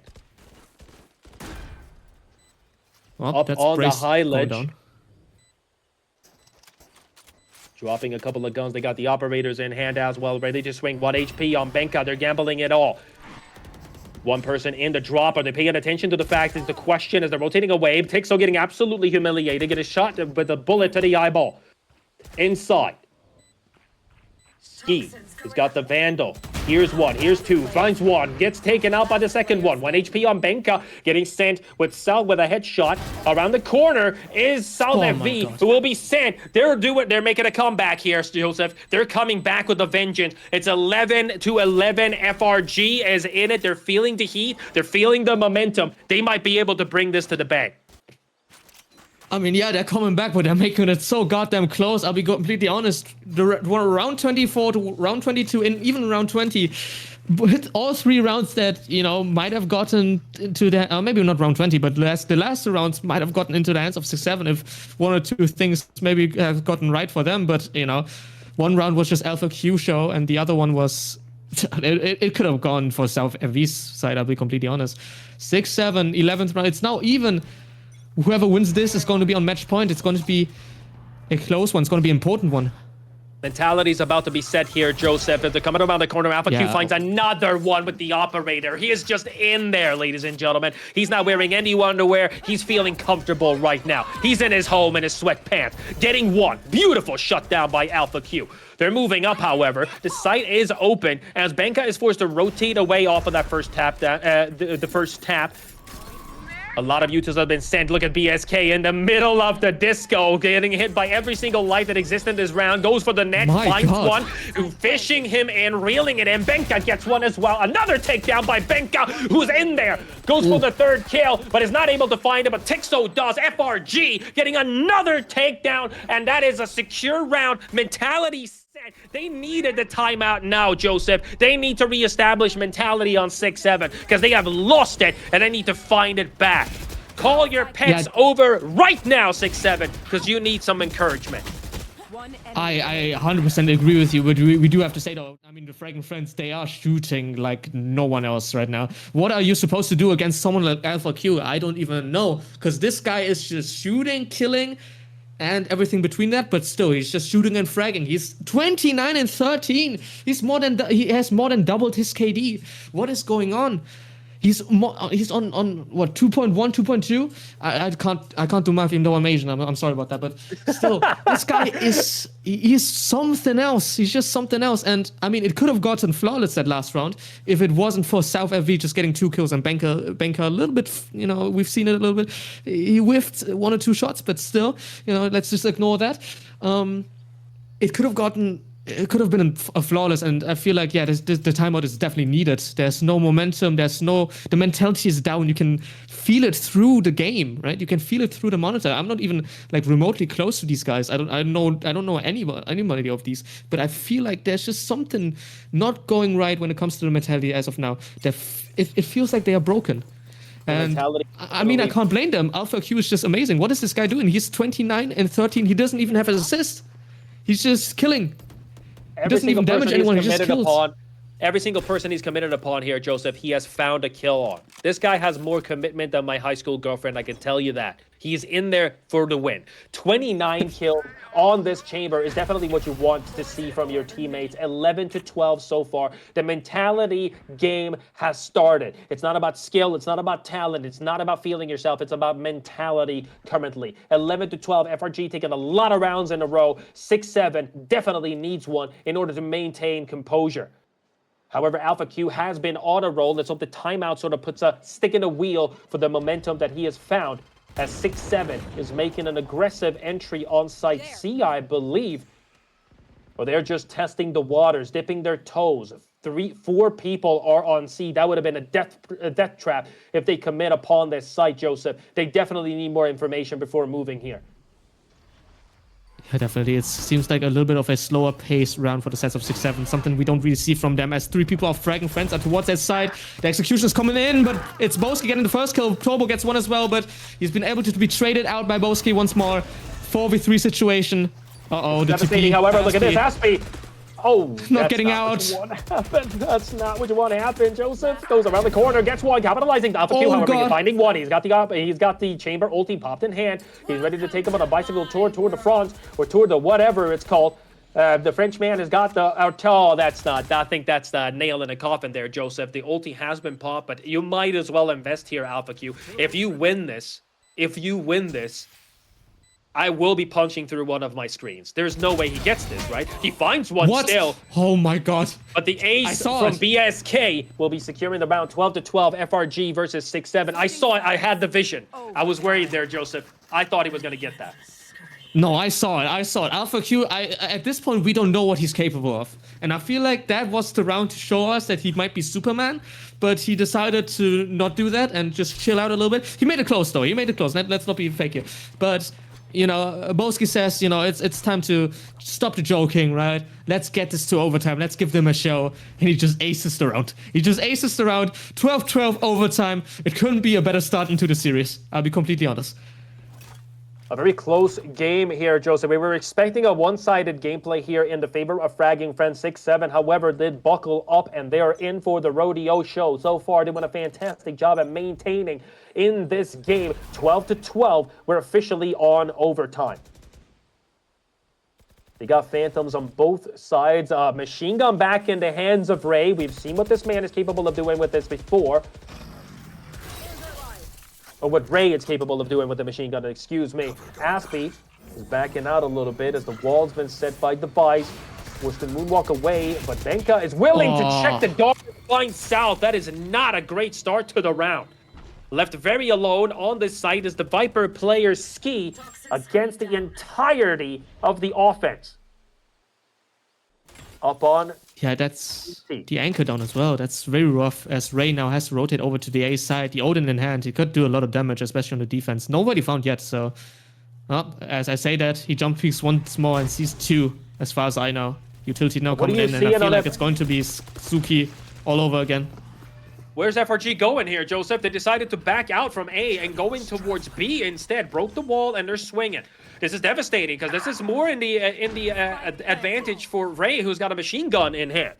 Speaker 2: Well,
Speaker 5: up on the high ledge. Dropping a couple of guns. They got the operators in hand as well, ready to swing 1 HP on Benka. They're gambling it all. One person in the drop. Are they paying attention to the fact is the question as they're rotating away. Tixo getting absolutely humiliated. Get a shot with a bullet to the eyeball. Inside. Ski has got the Vandal. Here's one. Here's 2. Finds one. Gets taken out by the second one. 1 HP on Benka. Getting sent with South with a headshot. Around the corner is South FV, who will be sent. They're making a comeback here, Joseph. They're coming back with a vengeance. It's 11-11. FRG is in it. They're feeling the heat. They're feeling the momentum. They might be able to bring this to the bank.
Speaker 2: I mean, yeah, they're coming back, but they're making it so goddamn close. I'll be completely honest. Round 24 to round 22, and even round 20, but all 3 rounds that, you know, might have gotten into the, maybe not round 20, but the last 2 rounds might have gotten into the hands of 6-7 if 1 or 2 things maybe have gotten right for them. But, you know, 1 round was just Alpha Q show, and the other one was, it could have gone for South FV's side, I'll be completely honest. 6-7, 11th round, it's now even. Whoever wins this is going to be on match point. It's going to be a close one. It's going to be an important one.
Speaker 5: Mentality's about to be set here, Joseph. If they're coming around the corner, Alpha Q finds another one with the operator. He is just in there, ladies and gentlemen. He's not wearing any underwear. He's feeling comfortable right now. He's in his home in his sweatpants. Getting one. Beautiful shutdown by Alpha Q. They're moving up, however. The site is open as Benka is forced to rotate away off of that first tap. The first tap. A lot of Utahs have been sent. Look at BSK in the middle of the disco, getting hit by every single life that exists in this round. Goes for the net, finds one, fishing him and reeling it in. Benka gets one as well. Another takedown by Benka, who's in there. Goes for the 3rd kill, but is not able to find it. But Tixo does. FRG getting another takedown, and that is a secure round. Mentality set. They needed the timeout now, Joseph. They need to reestablish mentality on 6-7 because they have lost it and they need to find it back. Call your pets over right now, 6-7, because you need some encouragement.
Speaker 2: I 100% agree with you, but we do have to say though, I mean, the FraggingFriends, they are shooting like no one else right now. What are you supposed to do against someone like Alpha Q? I don't even know, because this guy is just shooting, killing, and everything between that, but still, he's just shooting and fragging. He's 29 and 13. He has more than doubled his KD. What is going on? He's on what, 2.1, 2.2? I can't do math even though I'm Asian. I'm sorry about that, but still, this guy he's something else. He's just something else. And I mean, it could have gotten flawless that last round if it wasn't for South FV just getting 2 kills and Banker a little bit. You know, we've seen it a little bit. He whiffed 1 or 2 shots, but still, you know, let's just ignore that. It could have been a flawless, and I feel like, yeah, the timeout is definitely needed. There's no momentum. The mentality is down. You can feel it through the game, right? You can feel it through the monitor. I'm not even like remotely close to these guys. I don't know anybody of these, but I feel like there's just something not going right when it comes to the mentality as of now. It feels like they are broken. And I mean, I can't blame them. Alpha Q is just amazing. What is this guy doing? He's 29 and 13. He doesn't even have an assist. He's just killing. He doesn't even damage anyone, he just kills.
Speaker 5: Every single person he's committed upon here, Joseph, he has found a kill on. This guy has more commitment than my high school girlfriend, I can tell you that. He's in there for the win. 29 kills on this chamber is definitely what you want to see from your teammates. 11-12 so far. The mentality game has started. It's not about skill. It's not about talent. It's not about feeling yourself. It's about mentality currently. 11-12. FRG taking a lot of rounds in a row. SixSeven definitely needs one in order to maintain composure. However, Alpha Q has been on a roll. Let's hope the timeout sort of puts a stick in the wheel for the momentum that he has found, as SixSeven is making an aggressive entry on Site C, I believe. Or they're just testing the waters, dipping their toes. 4 people are on C. That would have been a death trap if they commit upon this site, Joseph. They definitely need more information before moving here.
Speaker 2: Yeah, definitely. It seems like a little bit of a slower pace round for the sets of SixSeven, something we don't really see from them, as 3 people are FraggingFriends are towards that side. The execution is coming in, but it's Boski getting the first kill. Turbo gets 1 as well, but he's been able to be traded out by Boski once more. 4v3 situation. Uh-oh, the
Speaker 5: TP. However, look at this, Aspie. Oh,
Speaker 2: not getting out.
Speaker 5: That's not what you want to happen. Joseph goes around the corner, gets 1, capitalizing. Alpha Q, however, he's finding 1. He's got the chamber ulti popped in hand. He's ready to take him on a bicycle tour de France, or tour de whatever it's called. The Frenchman has got the... Oh, that's not... I think that's the nail in a coffin there, Joseph. The ulti has been popped, but you might as well invest here, Alpha Q. If you win this, I will be punching through one of my screens. There's no way he gets this, right? He finds one still.
Speaker 2: Oh my god.
Speaker 5: But the ace from BSK will be securing the round. 12-12, FRG versus SixSeven. I saw it. I had the vision. I was worried there, Joseph. I thought he was going to get that.
Speaker 2: No, I saw it. Alpha Q, at this point, we don't know what he's capable of. And I feel like that was the round to show us that he might be Superman, but he decided to not do that and just chill out a little bit. He made it close, though. He made it close. Let's not be fake here. But... you know, Boski says, you know, it's time to stop the joking, right? Let's get this to overtime. Let's give them a show. And he just aces the round. 12-12 overtime. It couldn't be a better start into the series. I'll be completely honest.
Speaker 5: A very close game here, Joseph. We were expecting a one-sided gameplay here in the favor of FraggingFriends. SixSeven, however, did buckle up, and they are in for the rodeo show. So far, they've done a fantastic job at maintaining in this game. 12-12, we're officially on overtime. They got Phantoms on both sides. Machine gun back in the hands of Ray. We've seen what this man is capable of doing with this before. Or what Ray is capable of doing with the machine gun, excuse me. Aspie is backing out a little bit as the wall's been set by Device. Was to moonwalk away, but Benka is willing to check the door and find South. That is not a great start to the round. Left very alone on this site is the Viper player Ski against the entirety of the offense. Up on...
Speaker 2: yeah, that's the anchor down as well. That's very rough, as Ray now has to rotate over to the A side. The Odin in hand, he could do a lot of damage, especially on the defense. Nobody found yet, so... well, as I say that, he jump peeks once more and sees 2, as far as I know. Utility now coming in, and I feel like it's going to be Suki all over again.
Speaker 5: Where's FRG going here, Joseph? They decided to back out from A and going towards B instead. Broke the wall and they're swinging. This is devastating because this is more in the advantage for Ray, who's got a machine gun in hand.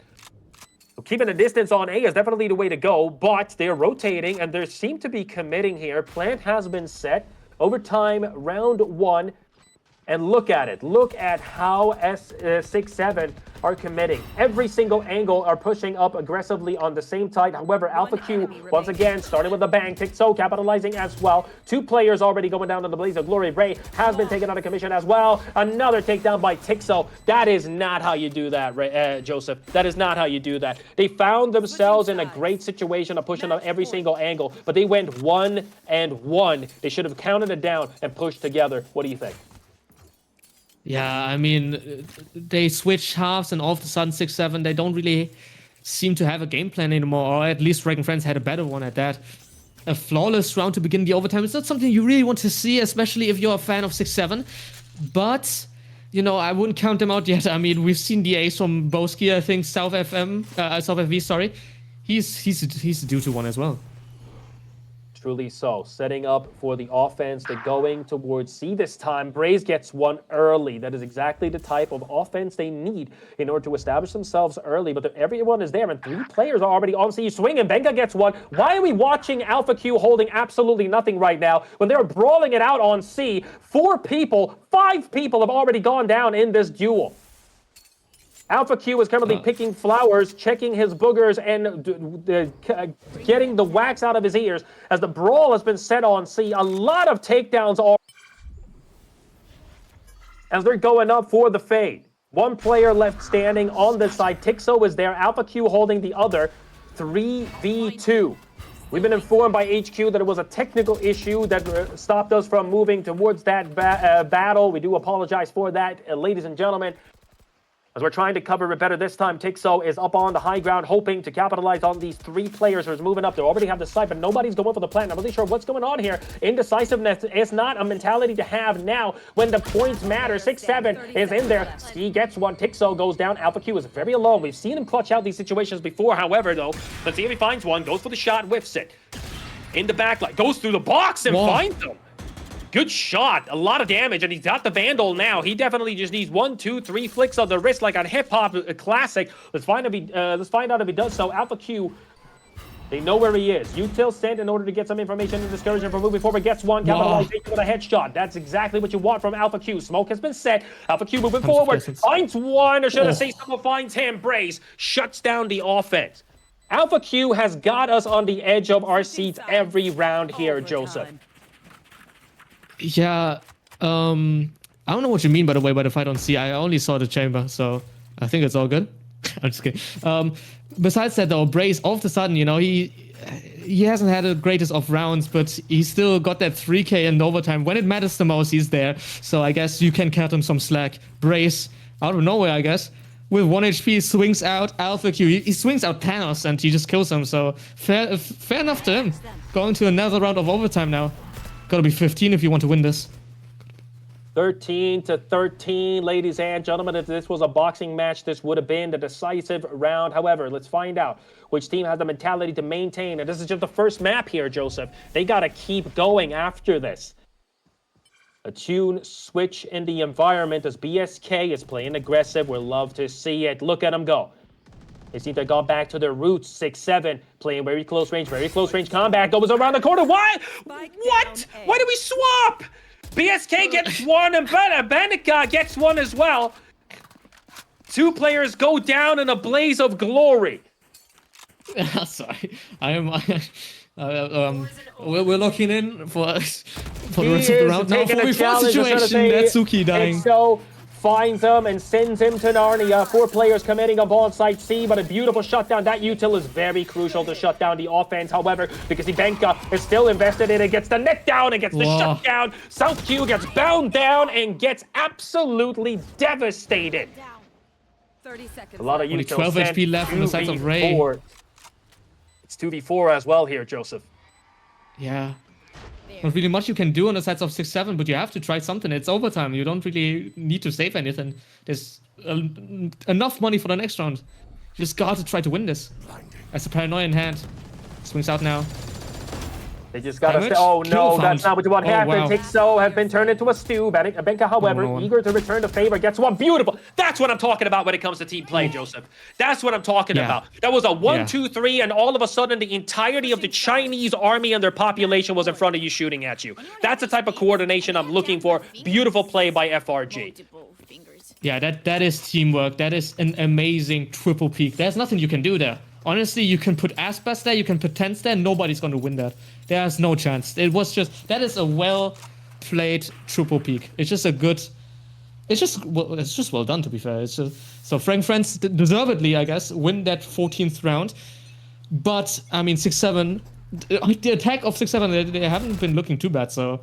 Speaker 5: So keeping a distance on A is definitely the way to go, but they're rotating and they seem to be committing here. Plant has been set. Overtime, round 1. And look at it. Look at how SixSeven are committing. Every single angle are pushing up aggressively on the same side. However, Alpha Q, once again, started with a bang. Tixo capitalizing as well. 2 players already going down in the blaze of glory. Ray has been taken out of commission as well. Another takedown by Tixo. That is not how you do that, Joseph. That is not how you do that. They found themselves in a great situation of pushing up every single angle, but they went 1 and 1. They should have counted it down and pushed together. What do you think?
Speaker 2: Yeah, I mean, they switch halves and all of a sudden SixSeven, they don't really seem to have a game plan anymore, or at least FraggingFriends had a better one at that. A flawless round to begin the overtime is not something you really want to see, especially if you're a fan of SixSeven. But, you know, I wouldn't count them out yet. I mean, we've seen the ace from Boski, I think, South FV, sorry. He's a due to one as well.
Speaker 5: Truly so. Setting up for the offense. They're going towards C this time. Braze gets one early. That is exactly the type of offense they need in order to establish themselves early. But everyone is there, and 3 players are already on C swinging. Benga gets one. Why are we watching Alpha Q holding absolutely nothing right now when they're brawling it out on C? 4 people, 5 people have already gone down in this duel. Alpha Q is currently picking flowers, checking his boogers, and getting the wax out of his ears as the brawl has been set on C. A lot of takedowns are as they're going up for the fade. 1 player left standing on this side. Tixo is there. Alpha Q holding the other. 3v2. We've been informed by HQ that it was a technical issue that stopped us from moving towards that battle. We do apologize for that, ladies and gentlemen. As we're trying to cover it better this time, Tixo is up on the high ground, hoping to capitalize on these 3 players who's moving up. They already have the site, but nobody's going for the plant. I'm not really sure what's going on here. Indecisiveness is not a mentality to have now when the points matter. 6-7 is in there. He gets one. Tixo goes down. Alpha Q is very alone. We've seen him clutch out these situations before. However, though, let's see if he finds one. Goes for the shot, whiffs it. In the backline. Goes through the box and finds them. Good shot. A lot of damage, and he's got the Vandal now. He definitely just needs 1, 2, 3 flicks on the wrist like a hip-hop classic. Let's find out if he does so. Alpha Q, they know where he is. Util sent in order to get some information and discouragement for moving forward. Gets one. Capitalization with a headshot. That's exactly what you want from Alpha Q. Smoke has been set. Alpha Q moving forward. Finds one, or should I say someone finds him. Braze shuts down the offense. Alpha Q has got us on the edge of our seats every round here, Joseph.
Speaker 2: Yeah, I don't know what you mean, by the way, by the fight on C. I only saw the chamber, so I think it's all good. I'm just kidding. Besides that, though, Braze, all of a sudden, you know, he hasn't had the greatest of rounds, but he still got that 3K in overtime. When it matters the most, he's there. So I guess you can cut him some slack. Braze, out of nowhere, I guess, with 1 HP, swings out Alpha Q. He swings out Thanos, and he just kills him. So fair enough to him. Going to another round of overtime now. Gotta be 15 if you want to win this.
Speaker 5: 13-13, ladies and gentlemen. If this was a boxing match, this would have been the decisive round. However, let's find out which team has the mentality to maintain. And this is just the first map here, Joseph. They gotta keep going after this. A tune switch in the environment as BSK is playing aggressive. We'll love to see it. Look at them go. They seem to have gone back to their roots. 6-7, playing very close range combat. Goes around the corner. Why? What? Why do we swap? BSK gets one, and Bandika gets one as well. 2 players go down in a blaze of glory.
Speaker 2: Sorry, we're locking in for the rest of the round. Now, for we fall situation, Natsuki dying.
Speaker 5: Finds him and sends him to Narnia. 4 players committing up on site C, but a beautiful shutdown. That util is very crucial to shut down the offense. However, because Ibenka is still invested in it, gets the net down and gets the shutdown. South Q gets bound down and gets absolutely devastated.
Speaker 1: 30 seconds.
Speaker 5: A lot of util
Speaker 2: 12 HP left on the sides of Ray.
Speaker 5: It's 2v4 as well here, Joseph.
Speaker 2: Yeah. Not really much you can do on the sides of 6-7, but you have to try something. It's overtime. You don't really need to save anything. There's enough money for the next round. You just got to try to win this. As a paranoia in hand. Swings out now.
Speaker 5: They just got
Speaker 2: Damage?
Speaker 5: to oh
Speaker 2: Kill
Speaker 5: no,
Speaker 2: found.
Speaker 5: that's not what
Speaker 2: Oh,
Speaker 5: happened.
Speaker 2: wow.
Speaker 5: Tixo have been turned into a stew. Benka, however,
Speaker 2: no.
Speaker 5: eager to return the favor, gets one. Beautiful. That's what I'm talking about when it comes to team play, Joseph. That's what I'm talking
Speaker 2: Yeah.
Speaker 5: about. That was a 1,
Speaker 2: Yeah.
Speaker 5: 2, 3, and all of a sudden the entirety of the Chinese army and their population was in front of you shooting at you. That's the type of coordination I'm looking for. Beautiful play by FRG.
Speaker 2: Yeah, that is teamwork. That is an amazing triple peak. There's nothing you can do there. Honestly, you can put Aspas there, you can put Tens there, nobody's going to win that. There's no chance. It was just, that is a well-played triple peak. It's just a good, it's just well done, to be fair. It's just, so FraggingFriends deservedly, I guess, win that 14th round. But, I mean, SixSeven, the attack of SixSeven, they haven't been looking too bad, so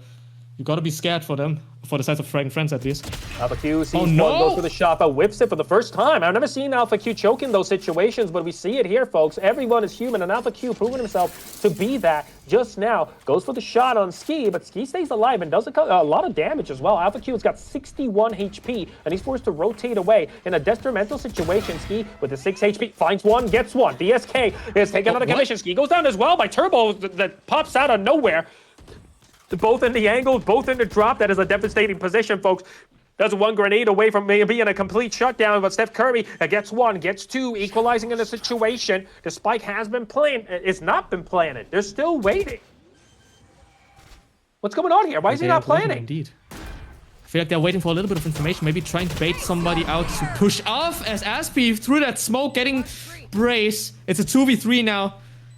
Speaker 2: you got to be scared for them, for the size of FraggingFriends at least.
Speaker 5: Alpha Q sees
Speaker 2: no!
Speaker 5: one, goes for the shot, but whips it for the first time. I've never seen Alpha Q choke in those situations, but we see it here, folks. Everyone is human, and Alpha Q proving himself to be that just now. Goes for the shot on Ski, but Ski stays alive and does a lot of damage as well. Alpha Q's got 61 HP, and he's forced to rotate away in a detrimental situation. Ski with the 6 HP finds one, gets one. DSK is taking another commission. Ski goes down as well by Turbo that pops out of nowhere. Both in the angle, both in the drop. That is a devastating position, folks. That's one grenade away from being a complete shutdown, but Steph Curry gets one, gets two, equalizing in the situation. The spike has been planted. It's not been planted. They're still waiting. What's going on here? Why is he not planning?
Speaker 2: Indeed. I feel like they're waiting for a little bit of information, maybe trying to bait somebody out to push off as Aspie through that smoke, getting brace. It's a 2v3 now.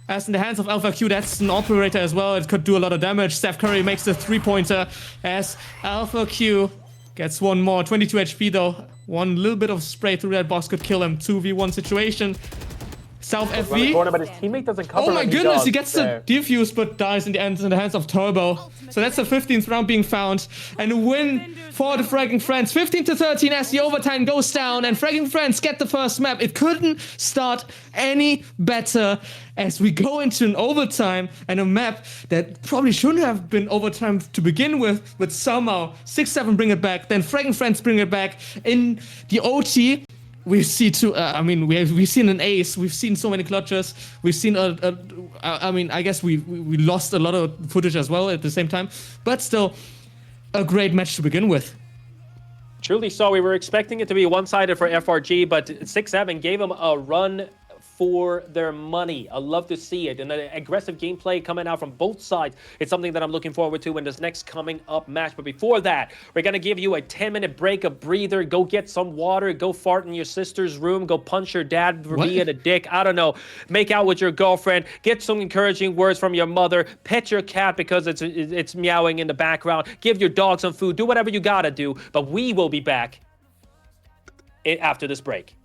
Speaker 2: As in the hands of Alpha Q, that's an operator as well. It could do a lot of damage. Steph Curry makes the 3-pointer as Alpha Q gets one more. 22 HP though. One little bit of spray through that box could kill him. 2v1 situation. South FV.
Speaker 5: Corner, but his teammate doesn't cover.
Speaker 2: Oh my goodness, he gets the defuse but dies in the end in the hands of Turbo. So that's the 15th round being found. And a win for the FraggingFriends. 15-13 as the overtime goes down and FraggingFriends get the first map. It couldn't start any better as we go into an overtime and a map that probably shouldn't have been overtime to begin with, but somehow SixSeven bring it back, then FraggingFriends bring it back. In the OT, we see two. I mean, we've seen an ace. We've seen so many clutches. We've seen I mean, I guess we lost a lot of footage as well at the same time, but still, a great match to begin with.
Speaker 5: Truly so. We were expecting it to be one-sided for FRG, but SixSeven gave them a run for their money. I love to see it. And the aggressive gameplay coming out from both sides. It's something that I'm looking forward to in this next coming up match. But before that, we're going to give you a 10-minute break, a breather. Go get some water. Go fart in your sister's room. Go punch your dad for being a dick. I don't know. Make out with your girlfriend. Get some encouraging words from your mother. Pet your cat because it's meowing in the background. Give your dog some food. Do whatever you got to do. But we will be back after this break.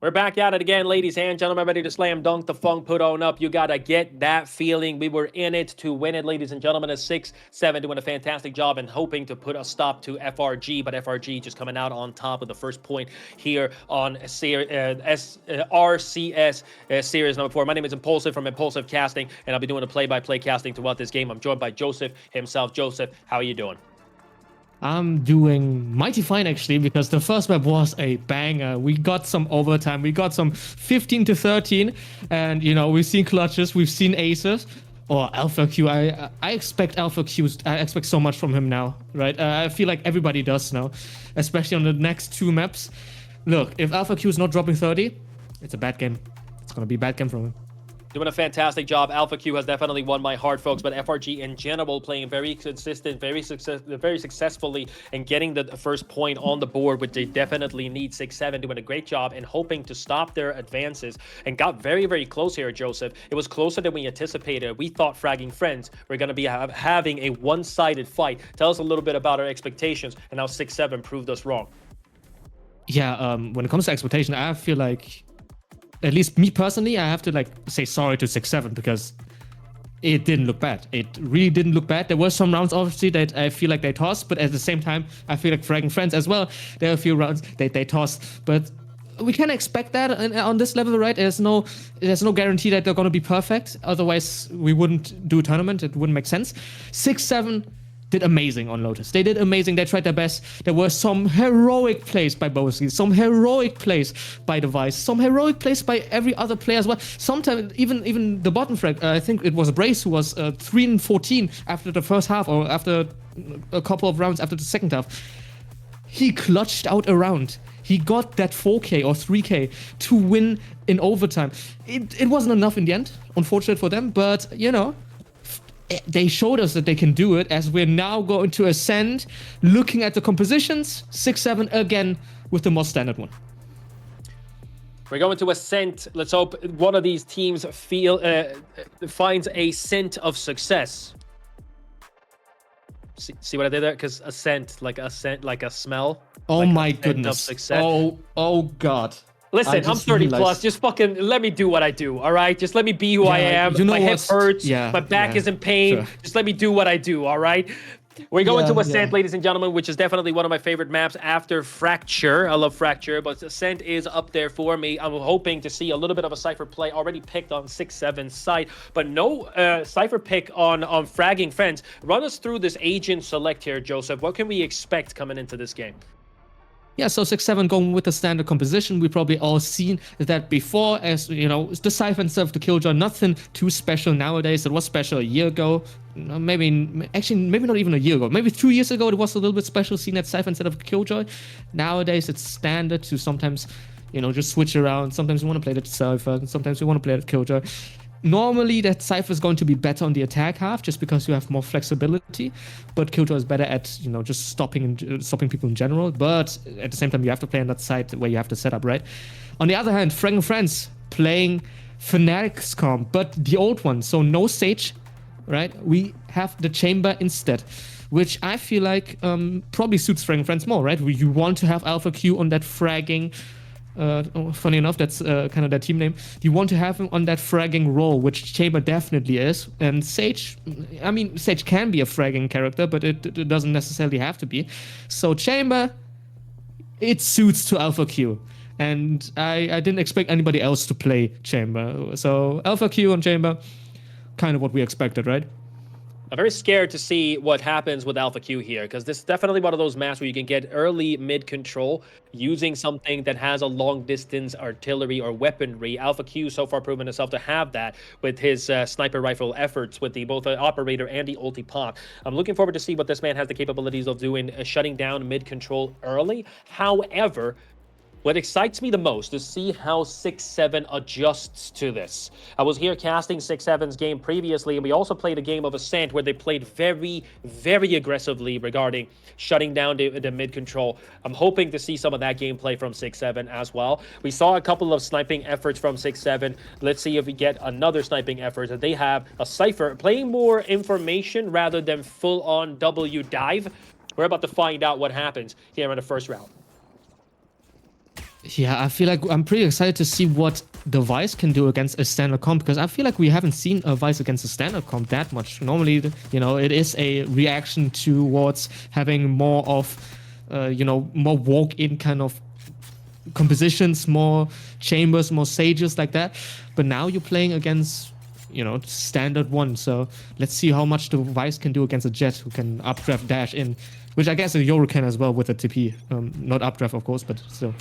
Speaker 5: We're back at it again, ladies and gentlemen, ready to slam dunk the funk, put on up. You gotta get that feeling. We were in it to win it, ladies and gentlemen. A 6-7 doing a fantastic job and hoping to put a stop to FRG, but FRG just coming out on top with the first point here on RCS Series number 4. My name is Impulsive from Impulsive Casting, and I'll be doing a play-by-play casting throughout this game. I'm joined by Joseph himself. Joseph, how are you doing?
Speaker 2: I'm doing mighty fine, actually, because the first map was a banger. We got some overtime. We got some 15-13. And, you know, we've seen clutches. We've seen aces. Or Alpha Q. I expect Alpha Q. I expect so much from him now, right? I feel like everybody does now, especially on the next 2 maps. Look, if Alpha Q is not dropping 30, it's a bad game. It's going to be a bad game from him.
Speaker 5: Doing a fantastic job. Alpha Q has definitely won my heart, folks, but FRG in general playing very consistent, very successfully and getting the first point on the board, which they definitely need. 6-7 doing a great job and hoping to stop their advances and got very, very close here, Joseph. It was closer than we anticipated. We thought FraggingFriends were going to be having a one-sided fight. Tell us a little bit about our expectations and how 6-7 proved us wrong.
Speaker 2: Yeah, when it comes to expectation, I feel like, at least me personally, I have to like say sorry to 6-7 because it didn't look bad. It really didn't look bad. There were some rounds, obviously, that I feel like they tossed, but at the same time, I feel like FraggingFriends as well. There are a few rounds they tossed, but we can expect that on this level, right? There's no guarantee that they're going to be perfect. Otherwise, we wouldn't do a tournament. It wouldn't make sense. 6-7 did amazing on Lotus. They did amazing. They tried their best. There were some heroic plays by Bosley, some heroic plays by Device, some heroic plays by every other player as well. Sometimes even the bottom frag, I think it was Brace who was 3-14 after the first half, or after a couple of rounds after the second half. He clutched out a round. He got that 4K or 3K to win in overtime. It wasn't enough in the end, unfortunate for them, but you know, they showed us that they can do it, as we're now going to ascend, looking at the compositions. 6-7 again with the more standard one.
Speaker 5: We're going to ascent. Let's hope one of these teams finds a scent of success. See what I did there? Because ascent, like a smell.
Speaker 2: Oh
Speaker 5: like
Speaker 2: my goodness. Oh God.
Speaker 5: Listen, I'm 30 plus. Just fucking let me do what I do, all right? Just let me be who I am.
Speaker 2: You know
Speaker 5: my hip hurts. My back is in pain.
Speaker 2: Sure.
Speaker 5: Just let me do what I do, all right? We're going to Ascent, ladies and gentlemen, which is definitely one of my favorite maps after Fracture. I love Fracture, but Ascent is up there for me. I'm hoping to see a little bit of a Cypher play already picked on 6-7's side, but no Cypher pick on FraggingFriends. Run us through this agent select here, Joseph. What can we expect coming into this game?
Speaker 2: Yeah, so 6-7 going with the standard composition. We probably all seen that before, as you know, the Cypher instead of the Killjoy. Nothing too special nowadays. It was special a year ago. Maybe not even a year ago. Maybe 2 years ago it was a little bit special seeing that Cypher instead of Killjoy. Nowadays it's standard to sometimes, you know, just switch around. Sometimes we want to play the Cypher, and sometimes we want to play the Killjoy. Normally, that Cypher is going to be better on the attack half, just because you have more flexibility. But Killjoy is better at, you know, just stopping people in general. But at the same time, you have to play on that side where you have the setup, right? On the other hand, FraggingFriends playing Fnatic's comp, but the old one, so no Sage, right? We have the Chamber instead, which I feel like probably suits FraggingFriends more, right? You want to have Alpha Q on that fragging. Funny enough, that's kind of their team name. You want to have him on that fragging role, which Chamber definitely is. And Sage, I mean, Sage can be a fragging character, but it doesn't necessarily have to be. So Chamber, it suits to Alpha Q. And I didn't expect anybody else to play Chamber. So Alpha Q and Chamber, kind of what we expected, right?
Speaker 5: I'm very scared to see what happens with Alpha Q here, because this is definitely one of those maps where you can get early mid control using something that has a long distance artillery or weaponry. Alpha Q so far proven himself to have that with his sniper rifle efforts with both the operator and the ulti pop. I'm looking forward to see what this man has the capabilities of doing, shutting down mid control early. However, what excites me the most is see how 6-7 adjusts to this. I was here casting 6-7's game previously, and we also played a game of Ascent where they played very, very aggressively regarding shutting down the mid-control. I'm hoping to see some of that gameplay from 6-7 as well. We saw a couple of sniping efforts from 6-7. Let's see if we get another sniping effort. That they have a Cypher playing more information rather than full-on W dive. We're about to find out what happens here in the first round.
Speaker 2: Yeah, I feel like I'm pretty excited to see what the Vice can do against a standard comp, because I feel like we haven't seen a Vice against a standard comp that much. Normally, you know, it is a reaction towards having more of, you know, more walk-in kind of compositions, more chambers, more sages like that. But now you're playing against, you know, standard one. So let's see how much the Vice can do against a Jet who can updraft dash in, which I guess a Yoru can as well with a TP. Not updraft, of course, but still.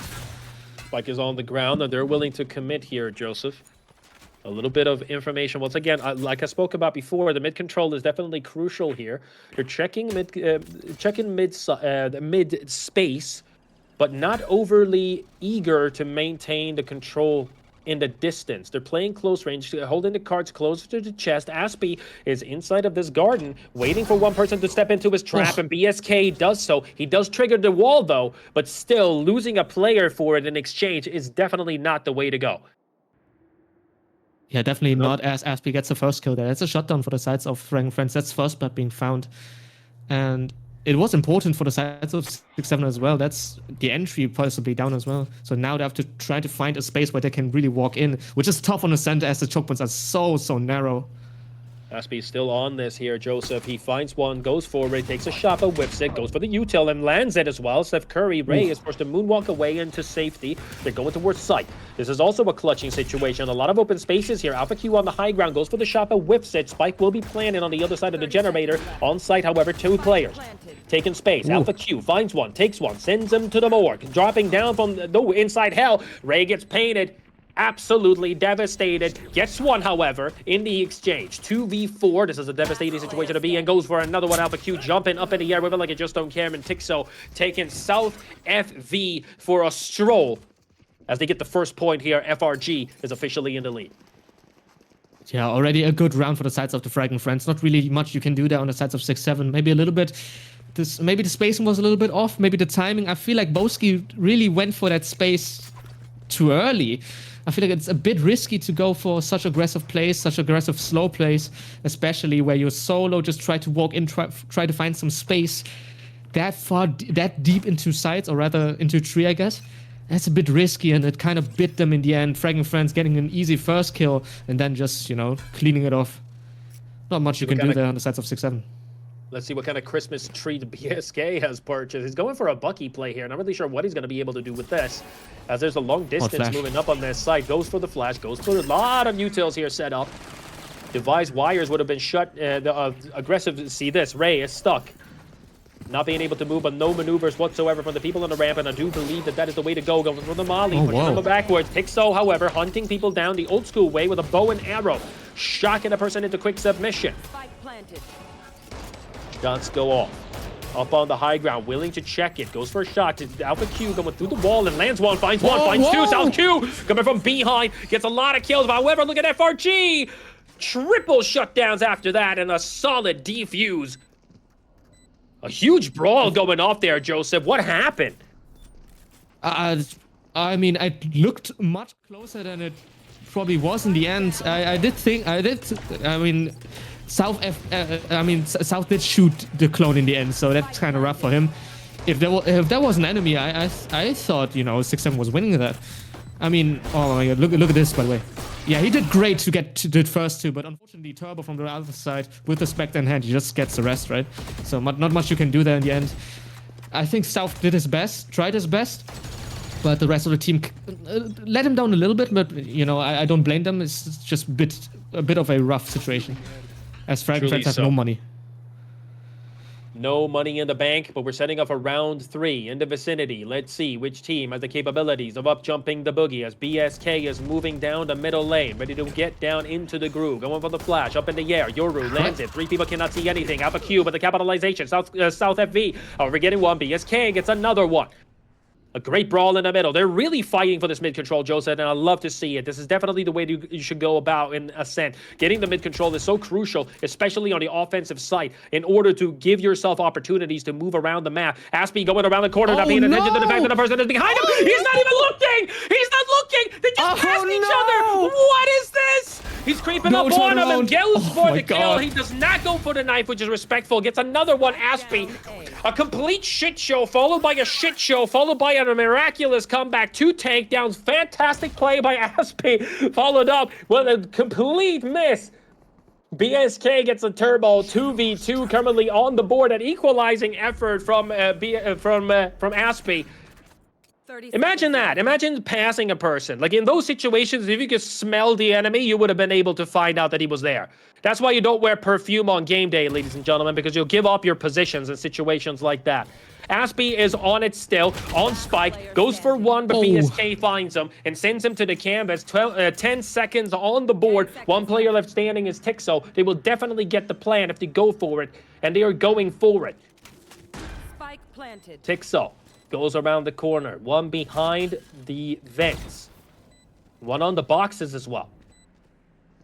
Speaker 5: Spike is on the ground, and they're willing to commit here, Joseph. A little bit of information. Once again, like I spoke about before, the mid control is definitely crucial here. You're checking mid space, but not overly eager to maintain the control in the distance. They're playing close range, holding the cards closer to the chest. Aspie is inside of this garden, waiting for one person to step into his trap, and BSK does so. He does trigger the wall, though, but still, losing a player for it in exchange is definitely not the way to go.
Speaker 2: Yeah, definitely not, as Aspie gets the first kill there. It's a shutdown for the sides of FraggingFriends. That's first blood being found. And it was important for the sides of SixSeven as well. That's the entry possibly down as well. So now they have to try to find a space where they can really walk in, which is tough on the center as the choke points are so narrow.
Speaker 5: Aspie still on this here, Joseph. He finds one, goes forward, takes a shot, but whips it, goes for the util and lands it as well. Steph Curry, Ray is forced to moonwalk away into safety. They're going towards site. This is also a clutching situation. A lot of open spaces here. Alpha Q on the high ground, goes for the shot, but whips it. Spike will be planted on the other side of the generator. On site, however, 2 players. Taking space. Alpha Q finds one, takes one, sends him to the morgue. Dropping down from the inside hell. Ray gets painted. Absolutely devastated. Gets one, however, in the exchange. 2v4. This is a devastating situation to be in. Goes for another one. Alpha Q jumping up in the air with it like it just don't care. And Tixo taking South FV for a stroll. As they get the first point here, FRG is officially in the lead.
Speaker 2: Yeah, already a good round for the sides of the FraggingFriends. Not really much you can do there on the sides of 6-7. Maybe a little bit. Maybe the spacing was a little bit off. Maybe the timing. I feel like Boski really went for that space too early. I feel like it's a bit risky to go for such aggressive plays, such aggressive slow plays, especially where you're solo, just try to walk in, try to find some space that deep into sides, or rather into tree, I guess. That's a bit risky, and it kind of bit them in the end. FraggingFriends getting an easy first kill, and then just, you know, cleaning it off. Not much you can do there on the sides of 6-7.
Speaker 5: Let's see what kind of Christmas treat BSK has purchased. He's going for a Bucky play here. Not really sure what he's going to be able to do with this, as there's a long distance moving up on this side. Goes for the flash, goes for a lot of utils here set up. Devised wires would have been shut. Aggressive, see this, Ray is stuck. Not being able to move, but no maneuvers whatsoever from the people on the ramp, and I do believe that that is the way to go. Going for the molly, pushing them backwards. Pixel, however, hunting people down the old school way with a bow and arrow. Shocking a person into quick submission. Shots go off. Up on the high ground, willing to check it. Goes for a shot. Alpha Q going through the wall and lands one, finds one, finds two. South Q coming from behind, gets a lot of kills. However, look at FRG. Triple shutdowns after that, and a solid defuse. A huge brawl going off there, Joseph. What happened?
Speaker 2: I mean, I looked much closer than it probably was in the end. I mean, South did shoot the clone in the end, so that's kind of rough for him. If there was an enemy, I thought, you know, 6-7 was winning that. I mean, oh my god, look at this, by the way. Yeah, he did great to get to the first two, but unfortunately, Turbo from the other side, with the Spectre in hand, he just gets the rest, right? So not much you can do there in the end. I think South did his best, tried his best, but the rest of the team let him down a little bit, but, you know, I don't blame them. It's just a bit of a rough situation, as FraggingFriends have no money.
Speaker 5: No money in the bank, but we're setting up a round 3 in the vicinity. Let's see which team has the capabilities of up-jumping the boogie, as BSK is moving down the middle lane, ready to get down into the groove. Going for the flash, up in the air. Yoru lands it. 3 people cannot see anything. Alpha Q with the capitalization. South FV. However, getting one. BSK gets another one. A great brawl in the middle. They're really fighting for this mid-control, Joseph, and I love to see it. This is definitely the way you should go about in Ascent. Getting the mid-control is so crucial, especially on the offensive side, in order to give yourself opportunities to move around the map. Aspie going around the corner, not paying attention to the fact that the person is behind him. He's not even looking! He's not looking! They just passed each other! What is this? He's creeping
Speaker 2: No,
Speaker 5: up
Speaker 2: turn
Speaker 5: on him and
Speaker 2: around.
Speaker 5: goes
Speaker 2: Oh
Speaker 5: for
Speaker 2: my
Speaker 5: the kill.
Speaker 2: God.
Speaker 5: He does not go for the knife, which is respectful. Gets another one, Aspie. A complete shit show, followed by a shit show, followed by a miraculous comeback. 2 tank downs. Fantastic play by Aspie, followed up with a complete miss. BSK gets a turbo 2v2 currently on the board. An equalizing effort from Aspie. Imagine that. Imagine passing a person. Like in those situations, if you could smell the enemy, you would have been able to find out that he was there. That's why you don't wear perfume on game day, ladies and gentlemen, because you'll give up your positions in situations like that. Aspie is on it still, on Spike, goes for one, but BSK finds him and sends him to the canvas. 10 seconds on the board. One player left standing is Tixo. They will definitely get the plan if they go for it, and they are going for it.
Speaker 6: Spike planted.
Speaker 5: Tixo goes around the corner. One behind the vents. One on the boxes as well.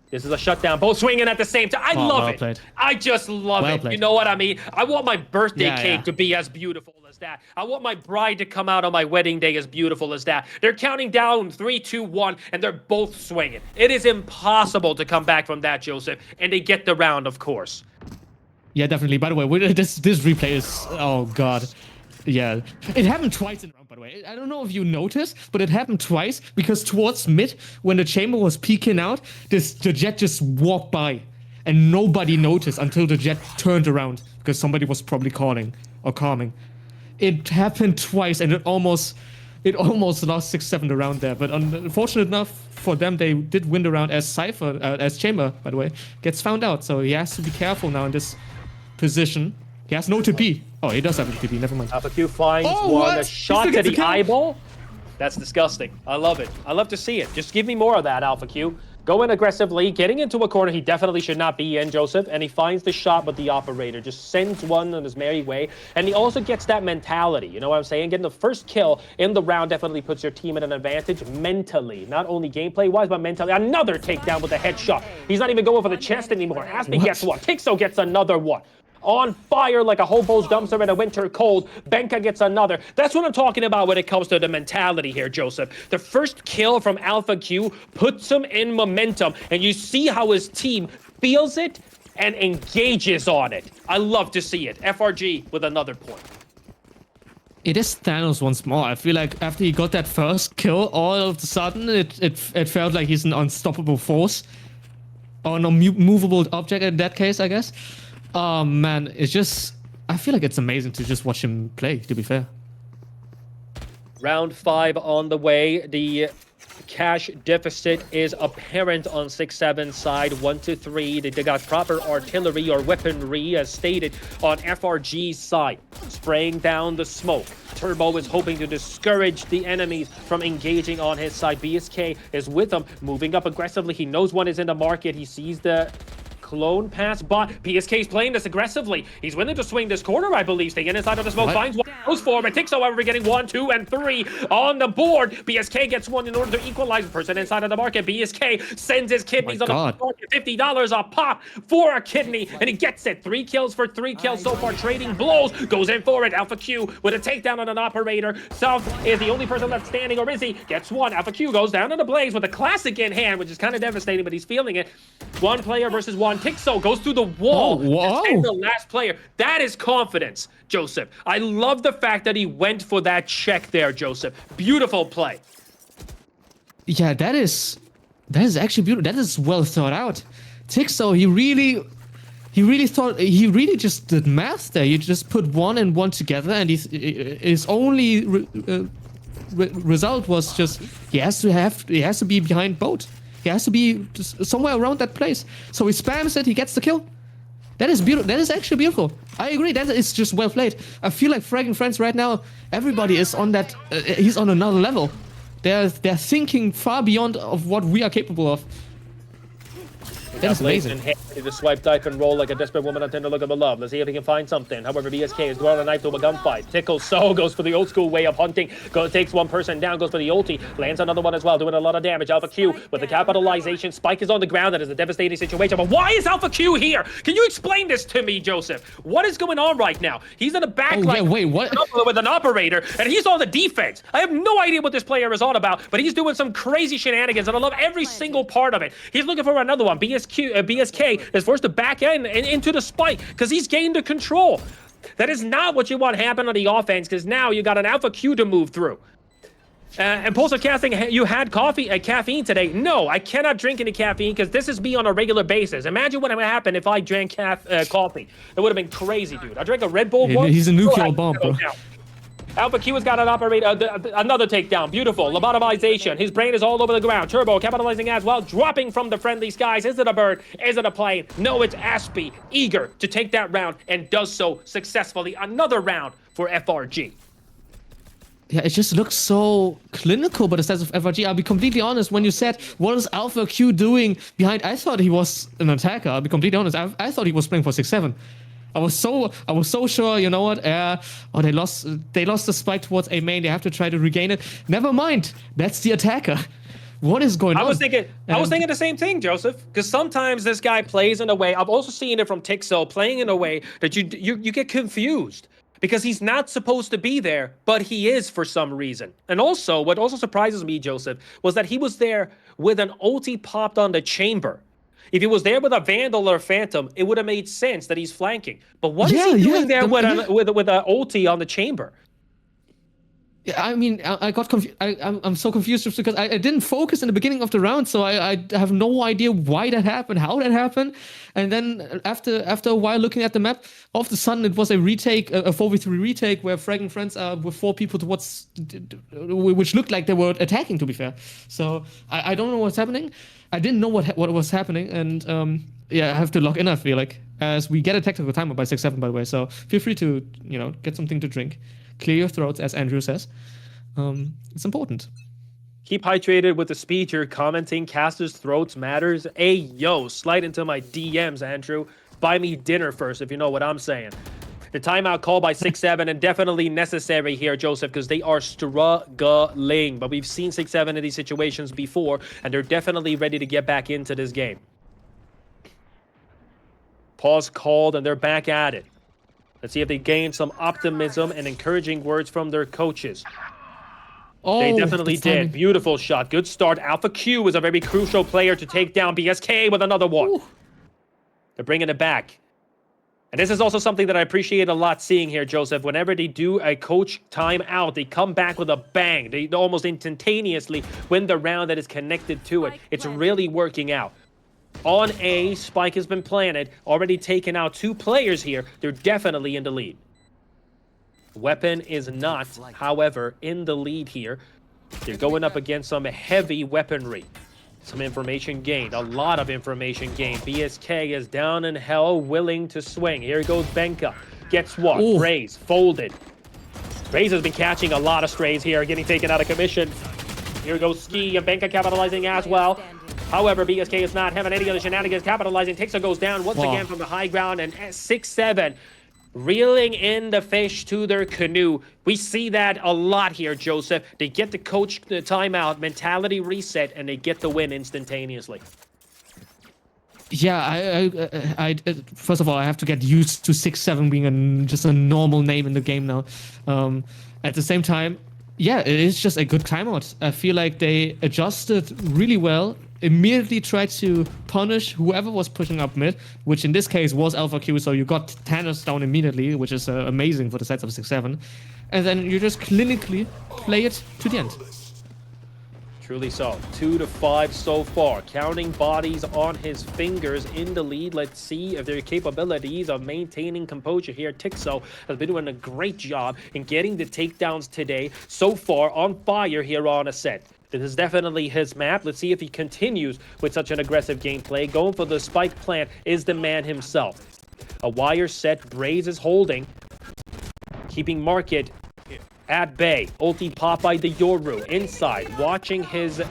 Speaker 5: This is a shutdown. Both swinging at the same time. I love it.
Speaker 2: Played.
Speaker 5: I just love
Speaker 2: Well
Speaker 5: it.
Speaker 2: played.
Speaker 5: You know what I mean? I want my birthday cake
Speaker 2: yeah.
Speaker 5: to be as beautiful as that. I want my bride to come out on my wedding day as beautiful as that. They're counting down 3, 2, 1, and they're both swinging. It is impossible to come back from that, Joseph. And they get the round, of course.
Speaker 2: Yeah, definitely. By the way, this replay is, oh god. Yeah, it happened twice in a round, by the way. I don't know if you noticed, but it happened twice because towards mid, when the chamber was peeking out, the Jet just walked by and nobody noticed until the Jet turned around because somebody was probably calling or calming. It happened twice and it almost lost 6-7 the round there. But unfortunate enough for them, they did win the round as Cypher, as Chamber, by the way, gets found out. So he has to be careful now in this position. He has no TP. Oh, he does have a TP. Never mind.
Speaker 5: AlphaQ finds one.
Speaker 2: What?
Speaker 5: A shot
Speaker 2: He
Speaker 5: to
Speaker 2: still gets
Speaker 5: the
Speaker 2: a kill?
Speaker 5: eyeball. That's disgusting. I love it. I love to see it. Just give me more of that, AlphaQ. Going aggressively, getting into a corner he definitely should not be in, Joseph, and he finds the shot with the operator. Just sends one on his merry way, and he also gets that mentality. You know what I'm saying? Getting the first kill in the round definitely puts your team at an advantage mentally. Not only gameplay-wise, but mentally. Another takedown with a headshot. He's not even going for the chest anymore. Aspie gets one. Tixo gets another one. On fire like a hobo's dumpster in a winter cold. Benka gets another. That's what I'm talking about when it comes to the mentality here, Joseph. The first kill from AlphaQ puts him in momentum, and you see how his team feels it and engages on it. I love to see it. FRG with another point.
Speaker 2: It is Thanos once more. I feel like after he got that first kill, all of a sudden it felt like he's an unstoppable force. Or an unmovable object in that case, I guess. Oh man, it's just, I feel like it's amazing to just watch him play, to be fair.
Speaker 5: Round 5 on the way. The cash deficit is apparent on SixSeven's side. 1-3. They got proper artillery or weaponry as stated on FRG's side. Spraying down the smoke. Turbo is hoping to discourage the enemies from engaging on his side. BSK is with him, moving up aggressively. He knows one is in the market. He sees the clone pass bot. PSK's playing this aggressively. He's willing to swing this corner, I believe. Staying inside of the smoke, finds one, goes for him. It takes, however, getting 1, 2, and 3 on the board. BSK gets one in order to equalize the person inside of the market. BSK sends his kidneys on the market. $50 a pop for a kidney, and he gets it. 3 kills for 3 kills so far. Trading blows. Goes in for it. AlphaQ with a takedown on an operator. South is the only person left standing, or is he? Gets one. AlphaQ goes down to the blaze with a classic in hand, which is kind of devastating, but he's feeling it. 1 player versus 1. Tixo goes through the wall. And the last player. That is confidence, Joseph. I love the fact that he went for that check there, Joseph. Beautiful play.
Speaker 2: Yeah, that is actually beautiful. That is well thought out. Tixo, he really just did math there. You just put 1 and 1 together, and his only result was just he has to be behind both. He has to be just somewhere around that place. So he spams it, he gets the kill. That is beautiful. That is actually beautiful. I agree. That is just well played. I feel like FraggingFriends right now, everybody is on that. He's on another level. They're thinking far beyond of what we are capable of. That is amazing.
Speaker 5: Ready to swipe, dive, and roll like a desperate woman on Tinder looking for love. Let's see if he can find something. However, BSK is going on a knife to a gunfight. Tickles so goes for the old school way of hunting. Takes one person down, goes for the ulti. Lands another one as well, doing a lot of damage. Alpha Q with the capitalization. Spike is on the ground. That is a devastating situation. But why is Alpha Q here? Can you explain this to me, Joseph? What is going on right now? He's in the back line
Speaker 2: wait, what?
Speaker 5: with an operator, and he's on the defense. I have no idea what this player is on about, but he's doing some crazy shenanigans, and I love every single part of it. He's looking for another one. BSK is forced to back in and into the spike because he's gained the control. That is not what you want happen on the offense, because now you got an Alpha Q to move through. Impulsive casting, you had caffeine today. No, I cannot drink any caffeine because this is me on a regular basis. Imagine what would happen if I drank coffee. It would have been crazy, dude. I drank a Red Bull once.
Speaker 2: He's a nuclear bomb, bro.
Speaker 5: Alpha Q has got an operator, another takedown. Beautiful. Lobotomization. His brain is all over the ground. Turbo capitalizing as well, dropping from the friendly skies. Is it a bird? Is it a plane? No, it's Aspie, eager to take that round, and does so successfully. Another round for FRG.
Speaker 2: Yeah, it just looks so clinical, but instead of FRG, I'll be completely honest, when you said, what is Alpha Q doing behind, I thought he was an attacker. I'll be completely honest, I thought he was playing for SixSeven. I was so sure, you know what, they lost the spike towards A main, they have to try to regain it. Never mind, that's the attacker. What is going on?
Speaker 5: I was thinking the same thing, Joseph, because sometimes this guy plays in a way, I've also seen it from Tixo, playing in a way that you get confused. Because he's not supposed to be there, but he is for some reason. And also, what also surprises me, Joseph, was that he was there with an ulti popped on the chamber. If he was there with a Vandal or a Phantom, it would have made sense that he's flanking. But what is he doing there with an ulti on the chamber?
Speaker 2: Yeah, I mean, I got confused. I'm so confused just because I didn't focus in the beginning of the round, so I have no idea why that happened, how that happened. And then after a while looking at the map, all of a sudden it was a retake, a 4v3 retake where FraggingFriends are with 4 people towards, which looked like they were attacking, to be fair. So I don't know what's happening. I didn't know what was happening, and yeah, I have to log in, I feel like, as we get a tactical timer by SixSeven, by the way. So feel free to, get something to drink. Clear your throats, as Andrew says. It's important.
Speaker 5: Keep hydrated with the speed you're commenting. Casters' throats matters. Hey, yo, slide into my DMs, Andrew. Buy me dinner first, if you know what I'm saying. The timeout call by SixSeven, and definitely necessary here, Joseph, because they are struggling. But we've seen SixSeven in these situations before, and they're definitely ready to get back into this game. Pause called, and they're back at it. Let's see if they gain some optimism and encouraging words from their coaches. Oh, they definitely did. Beautiful shot. Good start. Alpha Q is a very crucial player to take down BSK with another one. Ooh. They're bringing it back. And this is also something that I appreciate a lot seeing here, Joseph. Whenever they do a coach timeout, they come back with a bang. They almost instantaneously win the round that is connected to it. It's really working out. On A, spike has been planted, already taken out 2 players here. They're definitely in the lead. Weapon is not, however, in the lead here. They're going up against some heavy weaponry. Some information gained, a lot of information gained. BSK is down in hell, willing to swing. Here goes Benka. Gets what? Ooh. Raze, folded. Raze has been catching a lot of strays here, getting taken out of commission. Here goes Ski, and Benka capitalizing as well. However, BSK is not having any other shenanigans capitalizing. Tixo goes down once again from the high ground, and SixSeven reeling in the fish to their canoe. We see that a lot here, Joseph. They get the coach the timeout, mentality reset, and they get the win instantaneously.
Speaker 2: Yeah, I first of all, I have to get used to SixSeven being just a normal name in the game now. At the same time, yeah, it is just a good timeout. I feel like they adjusted really well. Immediately tried to punish whoever was pushing up mid, which in this case was Alpha Q, so you got Thanos down immediately, which is amazing for the sets of SixSeven. And then you just clinically play it to the end.
Speaker 5: Truly so. 2-5 so far. Counting bodies on his fingers in the lead. Let's see if their capabilities of maintaining composure here. Tixo has been doing a great job in getting the takedowns today. So far on fire here on a set. This is definitely his map. Let's see if he continues with such an aggressive gameplay. Going for the spike plant is the man himself. A wire set. Braze is holding. Keeping market at bay. Ulti pop by the Yoru inside. Watching his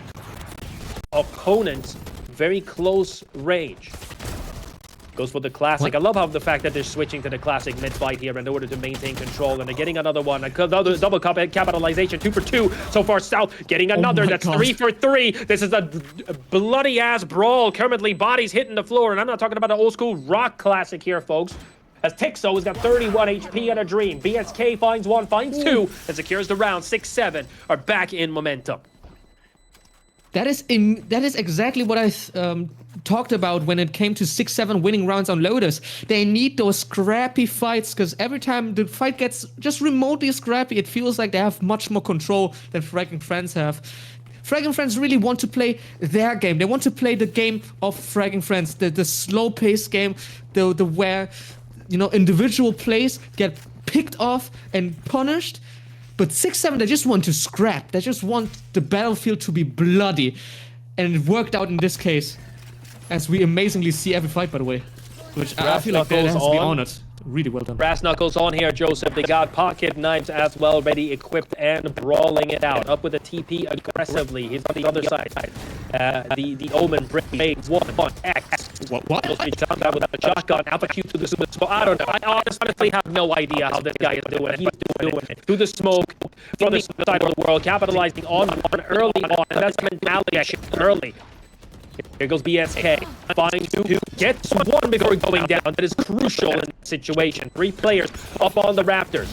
Speaker 5: opponents very close range. Goes for the classic.
Speaker 2: What?
Speaker 5: I love how the fact that they're switching to the classic mid-fight here in order to maintain control, and they're getting another one. Another double capitalization, 2 for 2 so far south. Getting another, that's
Speaker 2: God.
Speaker 5: 3 for 3. This is a bloody-ass brawl. Currently, bodies hitting the floor, and I'm not talking about an old-school rock classic here, folks. As Tixo has got 31 HP and a dream. BSK finds one, finds two, and secures the round. 6-7 are back in momentum.
Speaker 2: That is exactly what I talked about when it came to 6-7 winning rounds on Lotus. They need those scrappy fights, because every time the fight gets just remotely scrappy, it feels like they have much more control than FraggingFriends have. FraggingFriends really want to play their game. They want to play the game of FraggingFriends, the slow-paced game, the where, you know, individual plays get picked off and punished. But 6-7, they just want to scrap. They just want the battlefield to be bloody. And it worked out in this case. As we amazingly see every fight, by the way. Which I feel like that has to be honored. Really well done.
Speaker 5: Brass Knuckles on here, Joseph. They got pocket knives as well, ready, equipped, and brawling it out. Up with the TP aggressively. He's on the other side. The Omen brings 1-1-X.
Speaker 2: What?
Speaker 5: He's done that with a shotgun. Alpha Q to the smoke. I don't know. I honestly have no idea how this guy is doing it. He's doing it. Through the smoke, from the side of the world, capitalizing on one early on. And that's mentality early. Here goes BSK. Finds two, gets one before going down. That is crucial in this situation. 3 players up on the Raptors.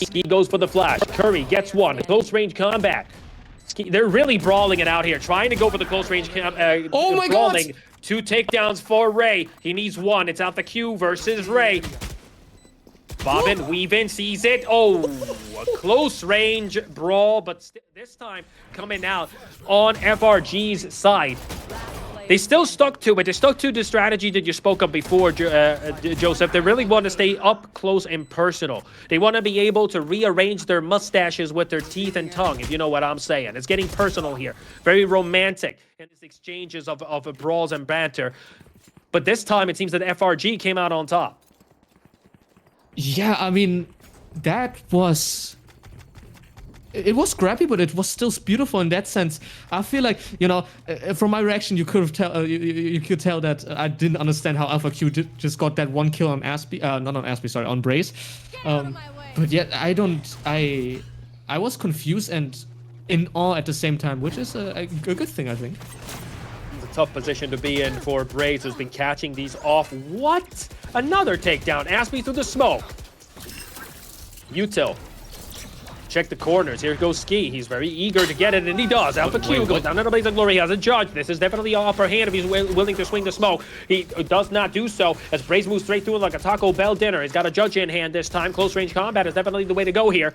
Speaker 5: Ski goes for the flash. Curry gets one. Close range combat. They're really brawling it out here, trying to go for the close range
Speaker 2: oh my
Speaker 5: brawling.
Speaker 2: God!
Speaker 5: 2 takedowns for Ray. He needs one. It's Alpha Q versus Ray. Bobbin, weaving, sees it. Oh, a close range brawl, but this time coming out on FRG's side. They still stuck to it. They stuck to the strategy that you spoke of before, Joseph. They really want to stay up close and personal. They want to be able to rearrange their mustaches with their teeth and tongue, if you know what I'm saying. It's getting personal here. Very romantic in its exchanges of brawls and banter. But this time, it seems that FRG came out on top.
Speaker 2: Yeah, I mean, that was... It was scrappy, but it was still beautiful in that sense. I feel like, you know, from my reaction, you could have you could tell that I didn't understand how Alpha Q just got that 1 kill on Aspie, not on Aspie, sorry, on Brace. But yet, I was confused and in awe at the same time, which is a good thing, I think.
Speaker 5: It's a tough position to be in for Brace, who's been catching these off. What? Another takedown. Aspie through the smoke. Util. Check the corners. Here goes Ski. He's very eager to get it, and he does. Alpha Q goes down to the Blaze of Glory. He has a judge. This is definitely an upper hand if he's willing to swing the smoke. He does not do so as Brace moves straight through it like a Taco Bell dinner. He's got a judge in hand this time. Close range combat is definitely the way to go here.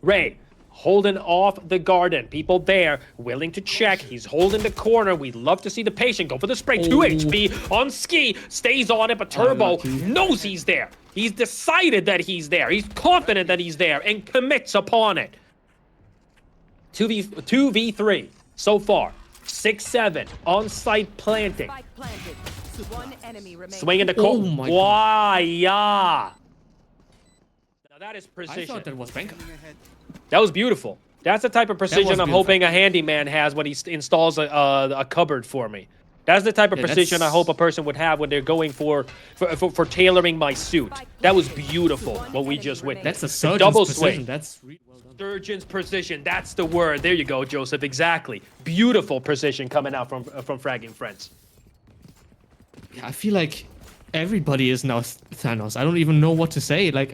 Speaker 5: Ray holding off the garden. People there willing to check. He's holding the corner. We'd love to see the patient go for the spray. 2 HP on Ski. Stays on it, but Turbo knows he's there. He's decided that he's there. He's confident that he's there and commits upon it. 2v3 so far. 6-7 on site planting.
Speaker 6: Spike planted. 1 enemy remaining.
Speaker 5: Swinging the corner.
Speaker 2: Oh my
Speaker 5: Why? Yeah. Now that is precision.
Speaker 2: I thought that was Banker.
Speaker 5: That was beautiful. That's the type of precision I'm
Speaker 2: beautiful.
Speaker 5: hoping a handyman has when he installs a cupboard for me. That's the type of precision I hope a person would have when they're going for tailoring my suit. That was beautiful, what we just witnessed.
Speaker 2: That's a surgeon's
Speaker 5: double
Speaker 2: precision.
Speaker 5: swing.
Speaker 2: That's really well done.
Speaker 5: Surgeon's precision. That's the word. There you go, Joseph. Exactly. Beautiful precision coming out from FraggingFriends.
Speaker 2: Yeah, I feel like everybody is now Thanos. I don't even know what to say. Like,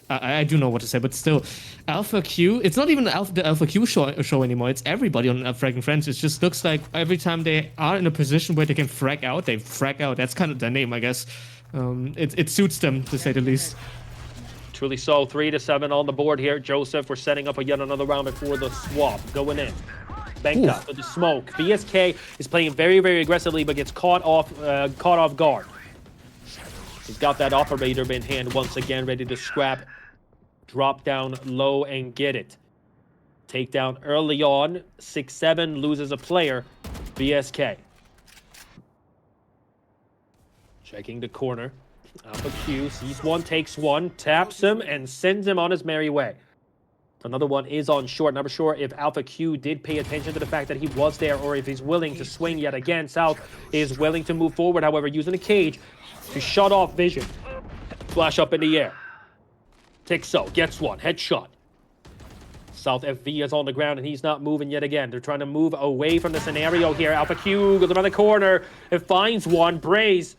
Speaker 2: I do know what to say, but still, Alpha Q. It's not even the Alpha Q show anymore. It's everybody on FraggingFriends. It just looks like every time they are in a position where they can frag out, they frag out. That's kind of their name, I guess. It suits them, to say the least.
Speaker 5: Truly so. 3-7 on the board here. Joseph, we're setting up yet another round before the swap. Going in. Benka with the smoke. BSK is playing very, very aggressively, but gets caught off guard. He's got that operator in hand once again, ready to scrap. Drop down low and get it. Takedown early on. 6-7 loses a player. BSK. Checking the corner. Alpha Q sees one, takes one, taps him, and sends him on his merry way. Another one is on short. Not sure if Alpha Q did pay attention to the fact that he was there or if he's willing to swing yet again. South is willing to move forward, however, using a cage to shut off vision. Flash up in the air. Tixo gets one. Headshot. South FV is on the ground and he's not moving yet again. They're trying to move away from the scenario here. Alpha Q goes around the corner and finds one. Braze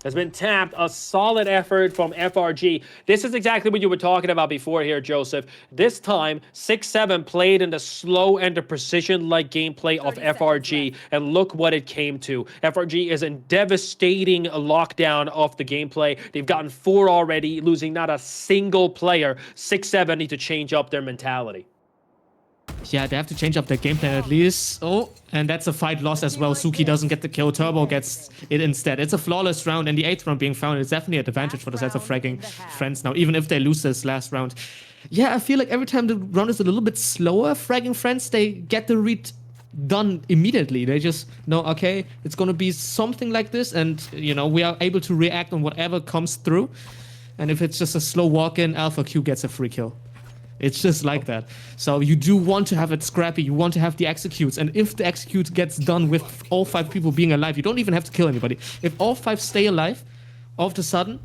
Speaker 5: has been tapped. A solid effort from FRG. This is exactly what you were talking about before here, Joseph. This time, SixSeven played in the slow and the precision-like gameplay of FRG, and look what it came to. FRG is in devastating lockdown of the gameplay. They've gotten 4 already, losing not a single player. SixSeven need to change up their mentality.
Speaker 2: Yeah, they have to change up their game plan at least. Oh, and that's a fight loss as well. Suki doesn't get the kill. Turbo gets it instead. It's a flawless round, and the 8th round being found is definitely an advantage for the sides of FraggingFriends now, even if they lose this last round. Yeah, I feel like every time the round is a little bit slower, FraggingFriends, they get the read done immediately. They just know, okay, it's going to be something like this, and, you know, we are able to react on whatever comes through. And if it's just a slow walk-in, Alpha Q gets a free kill. It's just like that. So you do want to have it scrappy. You want to have the executes. And if the execute gets done with all 5 people being alive, you don't even have to kill anybody. If all 5 stay alive, all of a sudden,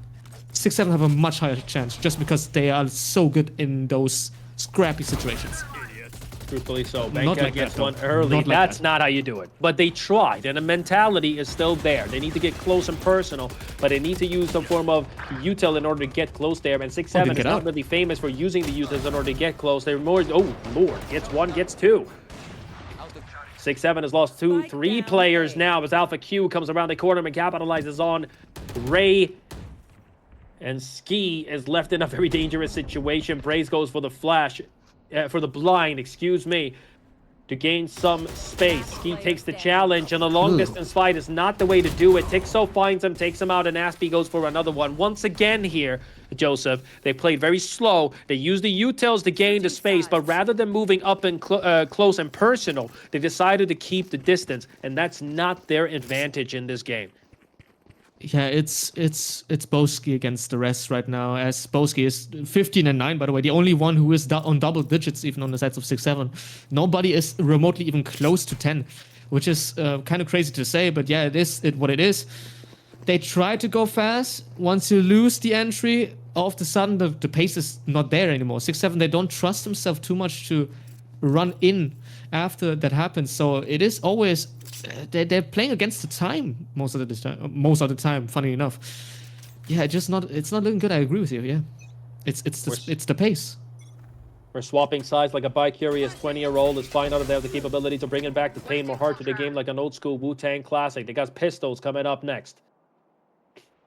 Speaker 2: SixSeven have a much higher chance just because they are so good in those scrappy situations.
Speaker 5: Truthfully so.
Speaker 2: Not
Speaker 5: Benka
Speaker 2: like
Speaker 5: gets
Speaker 2: that,
Speaker 5: one
Speaker 2: though.
Speaker 5: early.
Speaker 2: Not like
Speaker 5: That's
Speaker 2: that.
Speaker 5: not how you do it. But they tried, and the mentality is still there. They need to get close and personal, but they need to use some form of util in order to get close there. And SixSeven is not really famous for using the utils in order to get close. They're more, oh, Lord, gets 1, gets 2. SixSeven has lost 3 players now as Alpha Q comes around the corner and capitalizes on Ray. And Ski is left in a very dangerous situation. Braze goes for the flash. For the blind, excuse me, to gain some space. Ski takes the challenge, and a long-distance fight is not the way to do it. Tixo finds him, takes him out, and Aspie goes for another one. Once again here, Joseph, they played very slow. They used the utils to gain the space, but rather than moving up and close and personal, they decided to keep the distance, and that's not their advantage in this game.
Speaker 2: Yeah, it's Boski against the rest right now, as Boski is 15-9, by the way, the only one who is on double digits even on the sides of 6-7. Nobody is remotely even close to 10, which is kind of crazy to say, but yeah, it is what it is. They try to go fast. Once you lose the entry, all of a sudden the pace is not there anymore. 6-7, they don't trust themselves too much to run in after that happens, so it is always they're playing against the time most of the time. Funny enough, yeah, it's not looking good. I agree with you. Yeah, it's the pace.
Speaker 5: We're swapping sides like a bi-curious 20-year-old is finding out if they have the capability to bring back the pain more heart to the game like an old school Wu-Tang classic. They got pistols coming up next.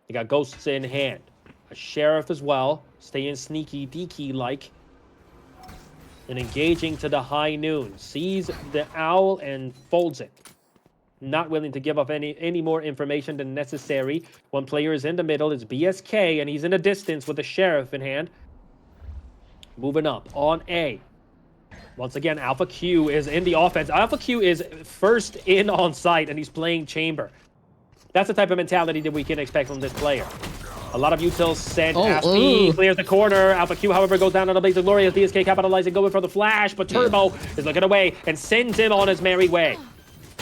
Speaker 5: They got ghosts in hand, a sheriff as well, staying sneaky deaky like. And engaging to the high noon. Sees the owl and folds it. Not willing to give up any more information than necessary. One player is in the middle. It's BSK, and he's in the distance with the sheriff in hand. Moving up on A. Once again, Alpha Q is in the offense. Alpha Q is first in on site, and he's playing chamber. That's the type of mentality that we can expect from this player. A lot of utils sent. Aspie clears the corner. Alpha Q, however, goes down on a blaze of glory as DSK capitalizing, going for the flash, but Turbo is looking away and sends him on his merry way.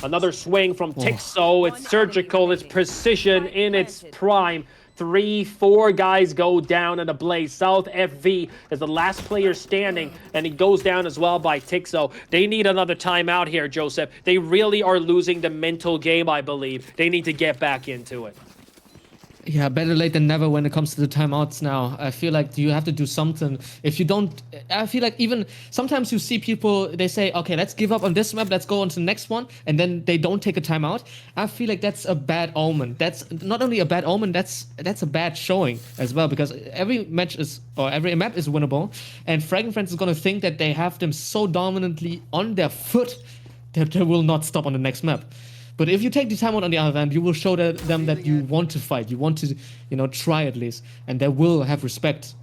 Speaker 5: Another swing from Tixo. It's surgical. It's precision in its prime. 3-4 guys go down in a blaze. South FV is the last player standing, and he goes down as well by Tixo. They need another timeout here, Joseph. They really are losing the mental game, I believe. They need to get back into it.
Speaker 2: Yeah, better late than never when it comes to the timeouts now. I feel like you have to do something. If you don't, I feel like even sometimes you see people, they say, okay, let's give up on this map, let's go on to the next one, and then they don't take a timeout. I feel like that's a bad omen. That's not only a bad omen, that's a bad showing as well, because every match is, or every map is winnable, and FraggingFriends is going to think that they have them so dominantly on their foot that they will not stop on the next map. But if you take the timeout on the other hand, you will show them that you want to fight. You want to, try at least. And they will have respect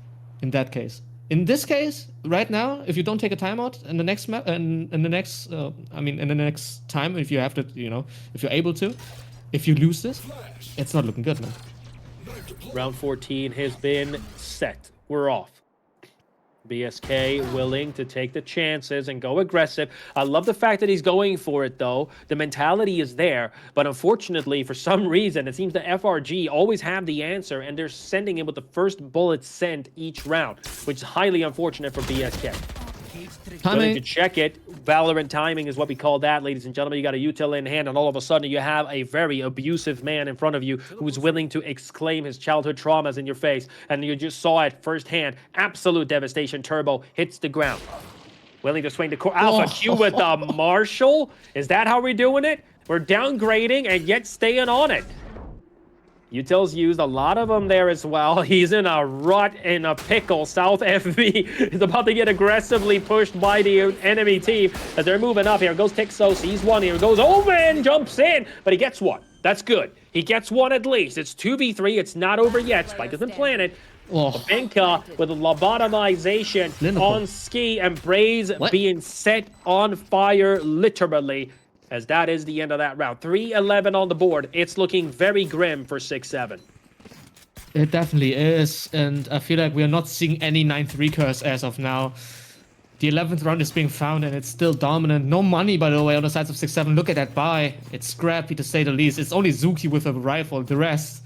Speaker 2: in that case. In this case, right now, if you don't take a timeout in the next map, in the next time, if you have to, if you're able to, if you lose this, it's not looking good, man.
Speaker 5: Round 14 has been set. We're off. BSK willing to take the chances and go aggressive. I love the fact that he's going for it, though. The mentality is there, but unfortunately, for some reason, it seems the FRG always have the answer, and they're sending it with the first bullet sent each round, which is highly unfortunate for BSK. Willing to check it. Valorant timing is what we call that, ladies and gentlemen. You got a util in hand, and all of a sudden you have a very abusive man in front of you who's willing to exclaim his childhood traumas in your face, and you just saw it firsthand. Absolute devastation. Turbo hits the ground. Willing to swing the core. Alpha Q with the Marshall. Is that how we're doing it? We're downgrading and yet staying on it. Utils used a lot of them there as well. He's in a rut, in a pickle. South FV is about to get aggressively pushed by the enemy team as they're moving up. Here goes Tixo, sees one. Here goes Omen, jumps in, but he gets one. That's good. He gets one at least. It's 2v3. It's not over yet. Spike has been planted. Benka with a lobotomization on Ski, and Braze being set on fire, literally. As that is the end of that round. 3-11 on the board. It's looking very grim for SixSeven.
Speaker 2: It definitely is, and I feel like we are not seeing any 9-3 curse as of now. The 11th round is being found, and it's still dominant. No money, by the way, on the sides of SixSeven. Look at that buy. It's scrappy, to say the least. It's only Zuki with a rifle. The rest,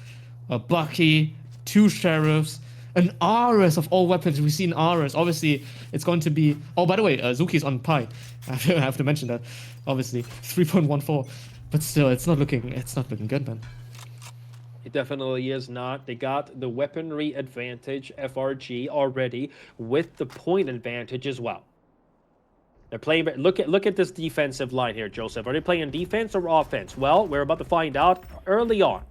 Speaker 2: a Bucky, 2 sheriffs, an RS of all weapons. We've seen RS. Obviously, it's going to be... Oh, by the way, Zuki's on Pi. I have to mention that. Obviously, 3.14. But still, it's not looking good, man.
Speaker 5: It definitely is not. They got the weaponry advantage, FRG, already, with the point advantage as well. They're playing... Look at this defensive line here, Joseph. Are they playing defense or offense? Well, we're about to find out early on.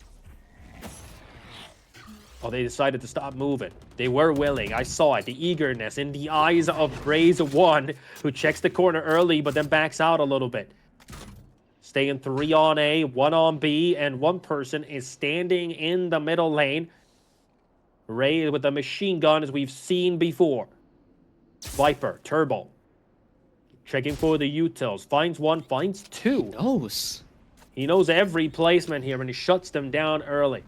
Speaker 5: Oh, they decided to stop moving. They were willing. I saw it. The eagerness in the eyes of Braze1, who checks the corner early, but then backs out a little bit. Staying 3 on A, 1 on B, and one person is standing in the middle lane. Ray with a machine gun, as we've seen before. Viper, Turbo. Checking for the utils. Finds one, finds 2. He knows every placement here, and he shuts them down early.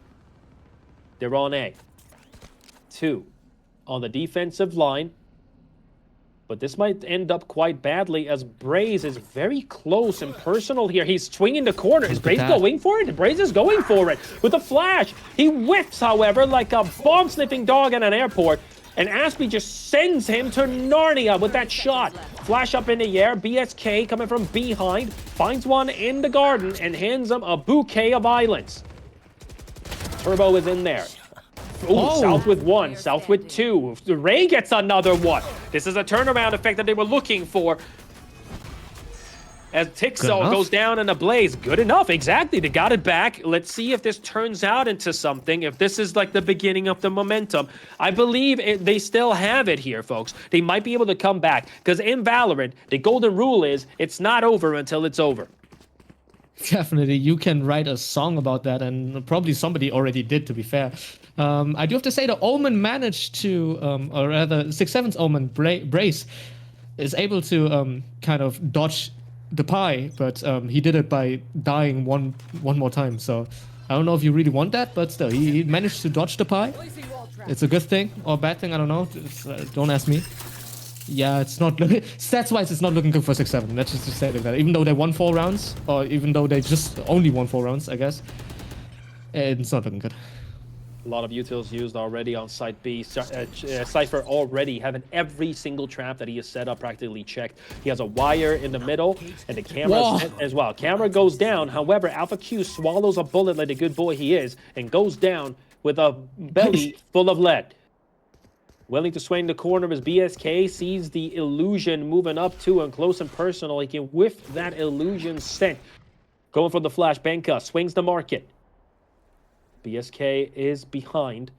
Speaker 5: They're on A. 2 on the defensive line. But this might end up quite badly as Braze is very close and personal here. He's swinging the corner. Is Braze going for it? Braze is going for it with a flash. He whiffs, however, like a bomb-sniffing dog at an airport. And Aspie just sends him to Narnia with that shot. Flash up in the air. BSK coming from behind. Finds one in the garden and hands him a bouquet of islands. Turbo is in there. Ooh, South with 1, South with 2. Ray gets another one. This is a turnaround effect that they were looking for. As Tixo goes down in a blaze. Good enough, exactly. They got it back. Let's see if this turns out into something. If this is like the beginning of the momentum. I believe they still have it here, folks. They might be able to come back. Because in Valorant, the golden rule is it's not over until it's over.
Speaker 2: Definitely, you can write a song about that, and probably somebody already did, to be fair. I do have to say the Omen managed to, or rather, SixSeven's Omen, Brace, is able to kind of dodge the pie, but he did it by dying one more time. So I don't know if you really want that, but still, he managed to dodge the pie. It's a good thing or a bad thing, I don't know. Don't ask me. Yeah, it's not looking... Stats-wise, it's not looking good for SixSeven. Let's just say like that. Even though they won 4 rounds, or even though they just only won 4 rounds, I guess, it's not looking good.
Speaker 5: A lot of utils used already on site B. Cypher already having every single trap that he has set up practically checked. He has a wire in the middle, and the camera set as well. Camera goes down. However, Alpha Q swallows a bullet like the good boy he is, and goes down with a belly full of lead. Willing to swing the corner as BSK sees the illusion moving up to him close and personal. He can whiff that illusion scent. Going for the flash, Benka swings the market. BSK is behind.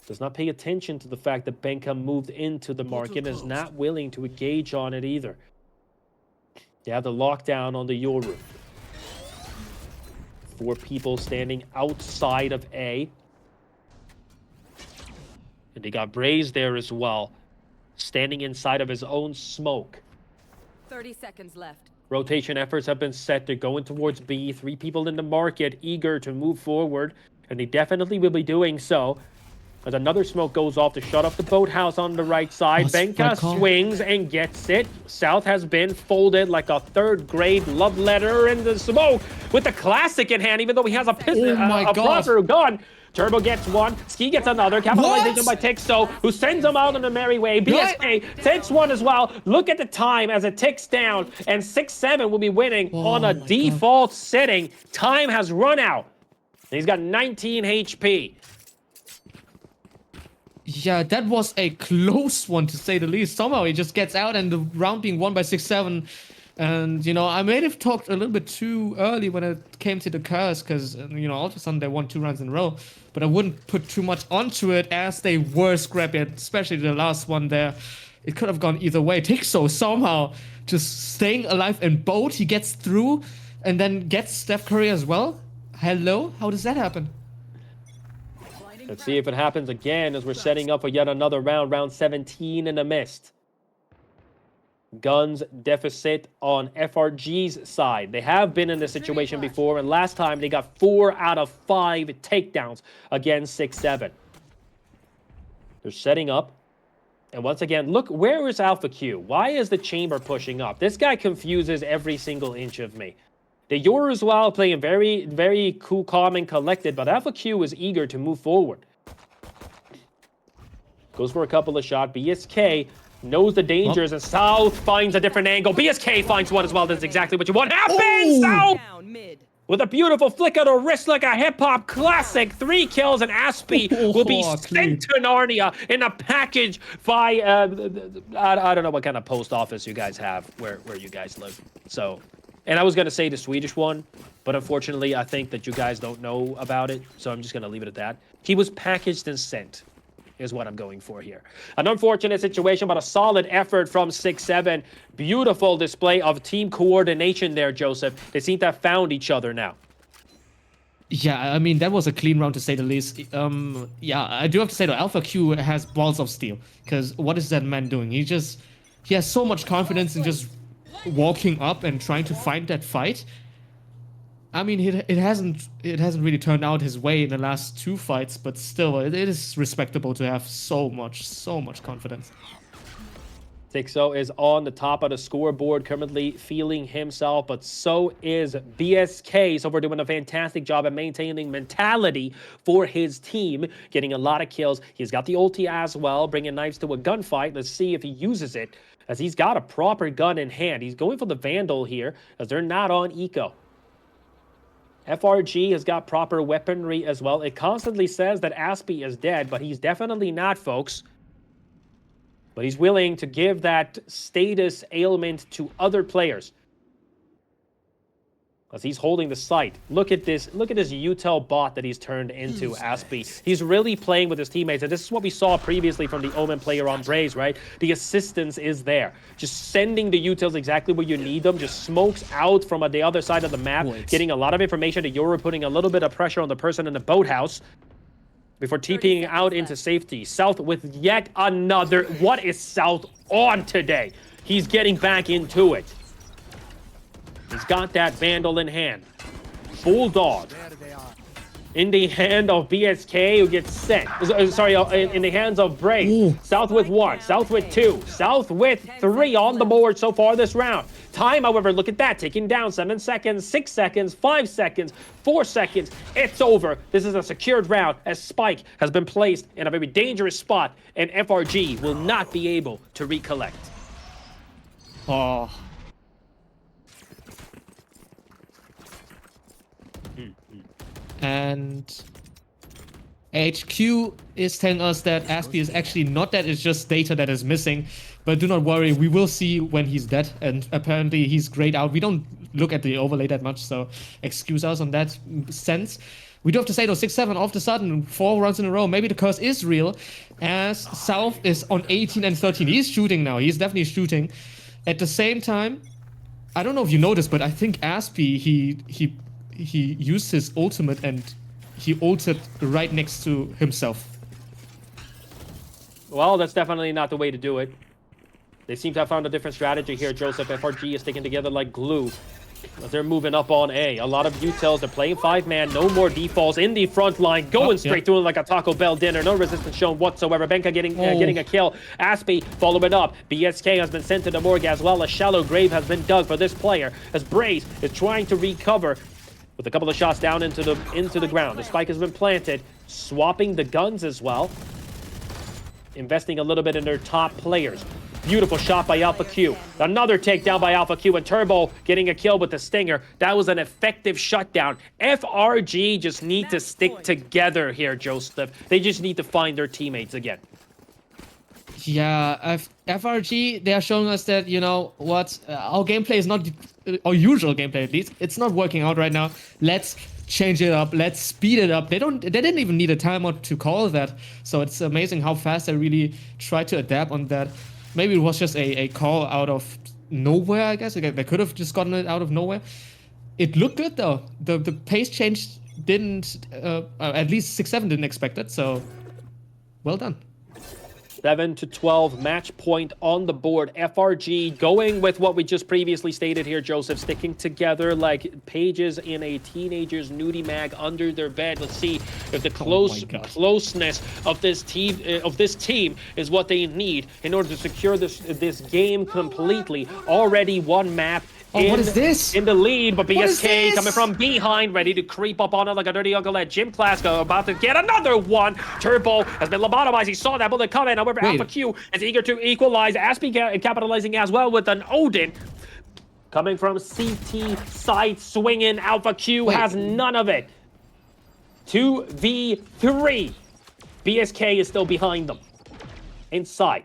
Speaker 5: Does not pay attention to the fact that Benka moved into the market and is not willing to engage on it either. They have the lockdown on the Yoru. 4 people standing outside of A. And they got Braze there as well, standing inside of his own smoke.
Speaker 6: 30 seconds left.
Speaker 5: Rotation efforts have been set. They're going towards B. 3 people in the market, eager to move forward, and they definitely will be doing so. As another smoke goes off to shut off the boathouse on the right side. Benka swings and gets it. South has been folded like a third-grade love letter in the smoke with the classic in hand, even though he has a proper gun. Turbo gets one, Ski gets another, capitalization by Tixo, who sends him out on a merry way. BSK takes one as well. Look at the time as it ticks down, and SixSeven will be winning on a default setting. Time has run out. He's got 19 HP.
Speaker 2: Yeah, that was a close one, to say the least. Somehow he just gets out, and the round being won by SixSeven. And, you know, I may have talked a little bit too early when it came to the curse, because, you know, all of a sudden they won 2 rounds in a row. But I wouldn't put too much onto it, as they were scrappy, especially the last one there. It could have gone either way. Tixo somehow just staying alive in boat. He gets through and then gets Steph Curry as well. Hello? How does that happen?
Speaker 5: Let's see if it happens again as we're setting up for yet another round. Round 17 in the mist. Guns deficit on FRG's side. They have been in this situation before, and last time they got 4 out of 5 takedowns against SixSeven. They're setting up. And once again, look, where is Alpha Q? Why is the chamber pushing up? This guy confuses every single inch of me. The Yoru as well, playing very, very cool, calm, and collected, but Alpha Q is eager to move forward. Goes for a couple of shots. BSK knows the dangers, and South finds a different angle. BSK finds one as well. That's exactly what you want. Happens! South! With a beautiful flick of the wrist like a hip-hop classic. 3 kills, and Aspie will be sent to Narnia in a package by, I don't know what kind of post office you guys have where you guys live. So, and I was going to say the Swedish one, but unfortunately, I think that you guys don't know about it, so I'm just going to leave it at that. He was packaged and sent, is what I'm going for here. An unfortunate situation, but a solid effort from SixSeven. Beautiful display of team coordination there, Joseph. They seem to have found each other now.
Speaker 2: Yeah, I mean, that was a clean round, to say the least. Yeah, I do have to say, though, Alpha Q has balls of steel. Because what is that man doing? He has so much confidence in just walking up and trying to find that fight. I mean, it hasn't really turned out his way in the last 2 fights, but still, it is respectable to have so much confidence.
Speaker 5: Tixo is on the top of the scoreboard, currently feeling himself, but so is BSK. So we're doing a fantastic job at maintaining mentality for his team, getting a lot of kills. He's got the ulti as well, bringing knives to a gunfight. Let's see if he uses it, as he's got a proper gun in hand. He's going for the Vandal here, as they're not on eco. FRG has got proper weaponry as well. It constantly says that Aspie is dead, but he's definitely not, folks. But he's willing to give that status ailment to other players, as he's holding the site. Look at this util bot that he's turned into, Aspie. He's really playing with his teammates, and this is what we saw previously from the Omen player on Braze, right? The assistance is there. Just sending the utils exactly where you need them, just smokes out from the other side of the map, getting a lot of information to Yoru, putting a little bit of pressure on the person in the boathouse before TPing out into safety. South with yet another. What is South on today? He's getting back into it. He's got that Vandal in hand. Bulldog in the hand of BSK, who gets sent. Sorry, in the hands of Brave. South with 1, South with 2, South with 3 on the board so far this round. Time, however, look at that, ticking down. 7 seconds, 6 seconds, 5 seconds, 4 seconds. It's over. This is a secured round, as Spike has been placed in a very dangerous spot, and FRG will not be able to recollect.
Speaker 2: Oh. And HQ is telling us that Aspie is actually not dead, it's just data that is missing. But do not worry, we will see when he's dead, and apparently he's grayed out. We don't look at the overlay that much, so excuse us on that sense. We do have to say, though, 6-7 all of a sudden, 4 runs in a row. Maybe the curse is real, as South is on 18 and 13. He's shooting now. He's definitely shooting. At the same time, I don't know if you noticed, but I think Aspie, he used his ultimate and he ulted right next to himself.
Speaker 5: Well, that's definitely not the way to do it. They seem to have found a different strategy here, Joseph. FRG is sticking together like glue. But they're moving up on A. A lot of utils. They're playing 5-man. No more defaults in the front line. Going straight through it like a Taco Bell dinner. No resistance shown whatsoever. Benka getting a kill. Aspie following up. BSK has been sent to the morgue as well. A shallow grave has been dug for this player as Braze is trying to recover with a couple of shots down into the ground. The spike has been planted. Swapping the guns as well. Investing a little bit in their top players. Beautiful shot by Alpha Q. Another takedown by Alpha Q, and Turbo getting a kill with the Stinger. That was an effective shutdown. FRG just need to stick together here, Joseph. They just need to find their teammates again.
Speaker 2: Yeah, FRG, they are showing us that, you know what, our gameplay is not, our usual gameplay at least, it's not working out right now. Let's change it up, let's speed it up. They didn't even need a timeout to call that. So it's amazing how fast they really tried to adapt on that. Maybe it was just a call out of nowhere, I guess. They could have just gotten it out of nowhere. It looked good though. The pace change didn't, at least SixSeven didn't expect it, so well done.
Speaker 5: 7-12 match point on the board. FRG going with what we just previously stated here, Joseph, sticking together like pages in a teenager's nudie mag under their bed. Let's see if the closeness of this team is what they need in order to secure this game completely. Already one map.
Speaker 2: What is this?
Speaker 5: In the lead, but BSK coming from behind, ready to creep up on it like a dirty uncle at Gym Clasko, about to get another one. Turbo has been lobotomized. He saw that bullet coming. However, Alpha Q is eager to equalize. Aspie capitalizing as well with an Odin. Coming from CT side swinging. Alpha Q has none of it. 2v3. BSK is still behind them. Inside.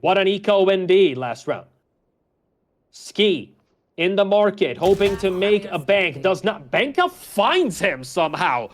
Speaker 5: What an eco indeed last round. Ski in the market, hoping to make a bank. Does not. Benka finds him somehow.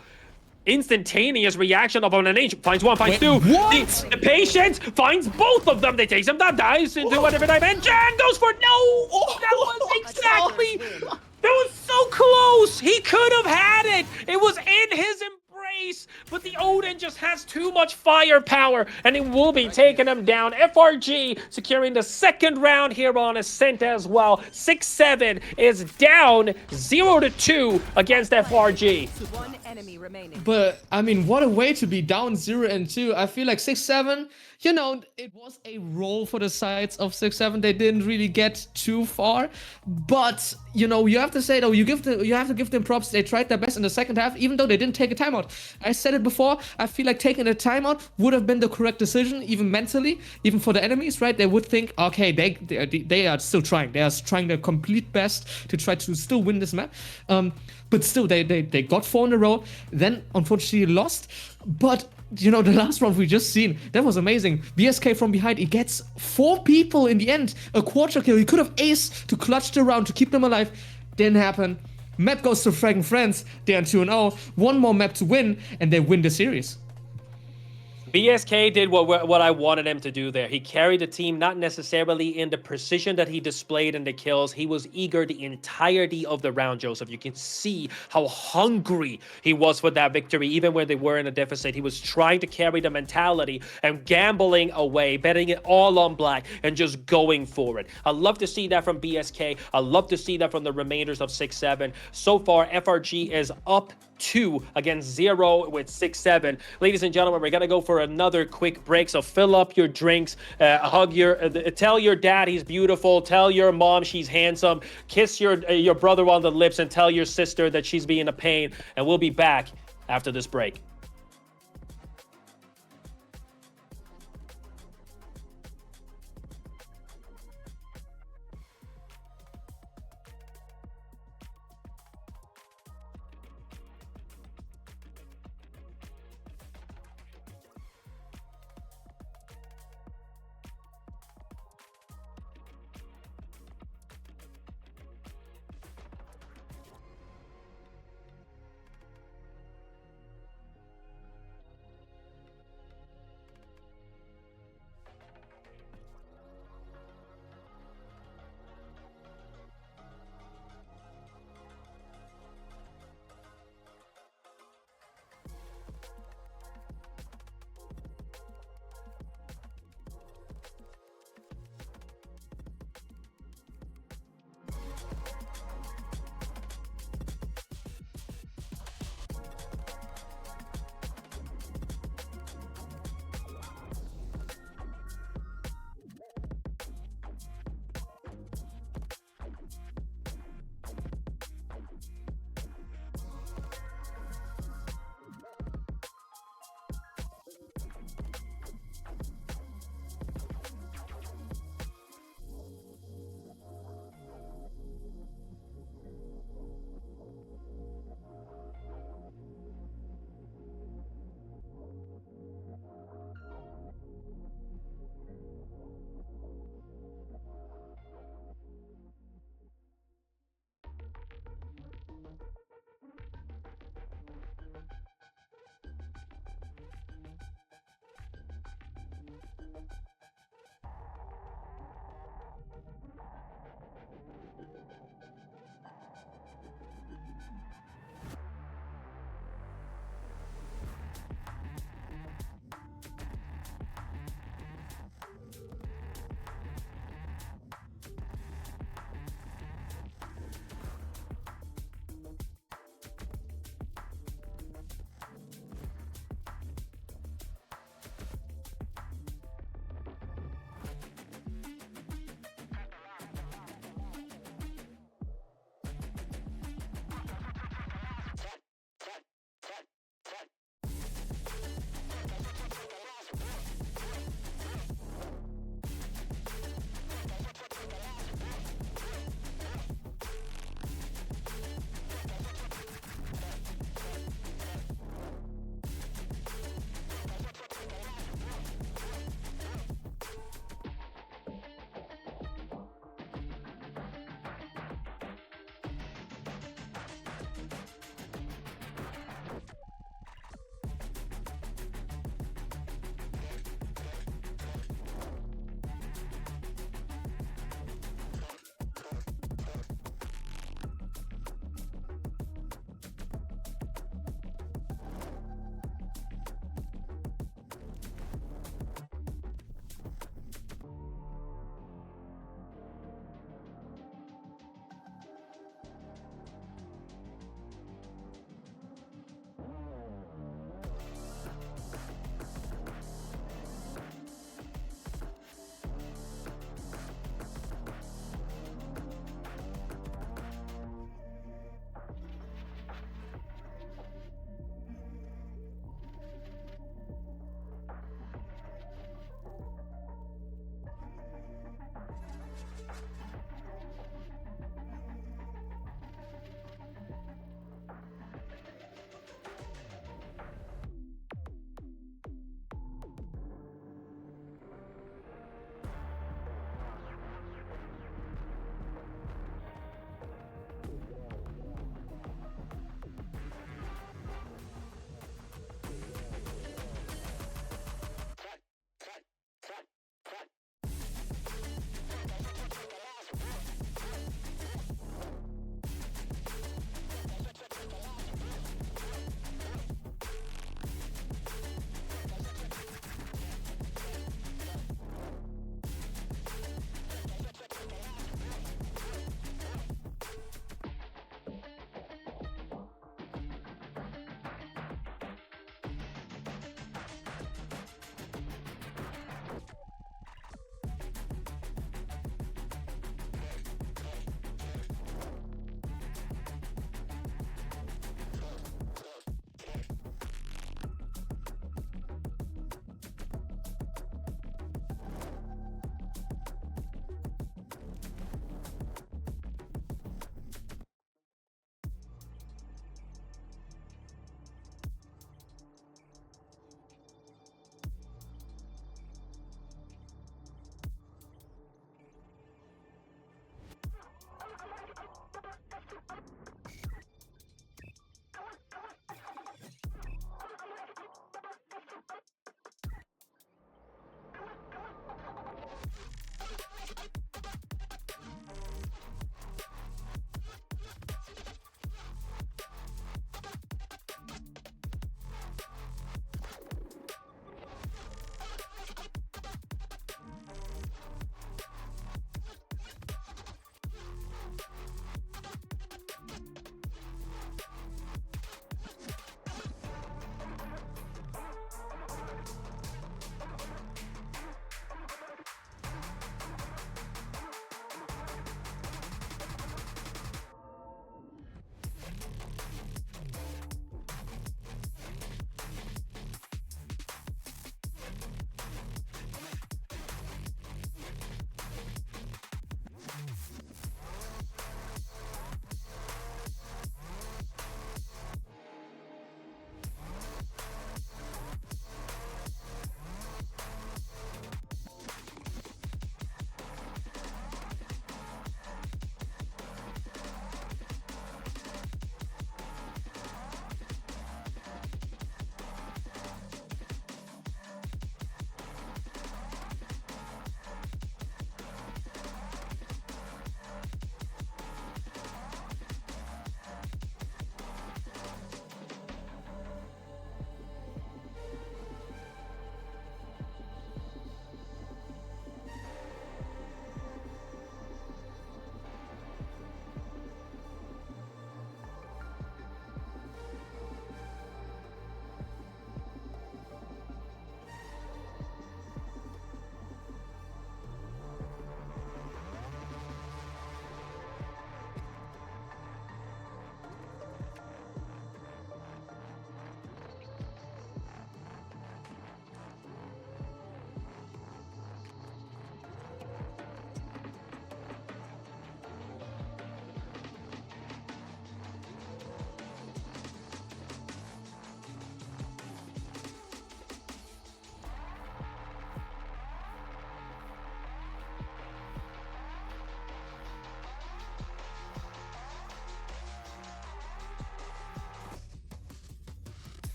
Speaker 5: Instantaneous reaction of an angel. Finds one, finds two. The patient finds both of them. They take some that dives into a different dimension. Goes for no. That was exactly. That was so close. He could have had it. It was in his embrace, but the Odin just has too much firepower, and it will be taking him down. FRG securing the second round here on Ascent as well. SixSeven is down 0-2 against FRG.
Speaker 6: One enemy remaining.
Speaker 2: But I mean, what a way to be down 0-2. I feel like SixSeven, you know, it was a roll for the sides of SixSeven. They didn't really get too far, but you know, you have to say though, you have to give them props. They tried their best in the second half, even though they didn't take a timeout. I said it before. I feel like taking a timeout would have been the correct decision, even mentally, even for the enemies, right? They would think, okay, they are still trying. They are trying their complete best to try to still win this map. But still, they got 4 in a row. Then unfortunately lost. But you know, the last round we just seen, that was amazing. BSK from behind, he gets 4 people in the end. A quarter kill. He could have aced to clutch the round to keep them alive. Didn't happen. Map goes to FraggingFriends. They are 2-0. One more map to win, and they win the series.
Speaker 5: BSK did what I wanted him to do there. He carried the team, not necessarily in the precision that he displayed in the kills. He was eager the entirety of the round, Joseph. You can see how hungry he was for that victory, even when they were in a deficit. He was trying to carry the mentality and gambling away, betting it all on black and just going for it. I love to see that from BSK. I love to see that from the remainders of SixSeven. So far, FRG is up 2 against 0 with SixSeven. Ladies and gentlemen, we're gonna go for another quick break, so fill up your drinks, tell your dad he's beautiful, tell your mom she's handsome, kiss your brother on the lips, and tell your sister that she's being a pain, and we'll be back after this break.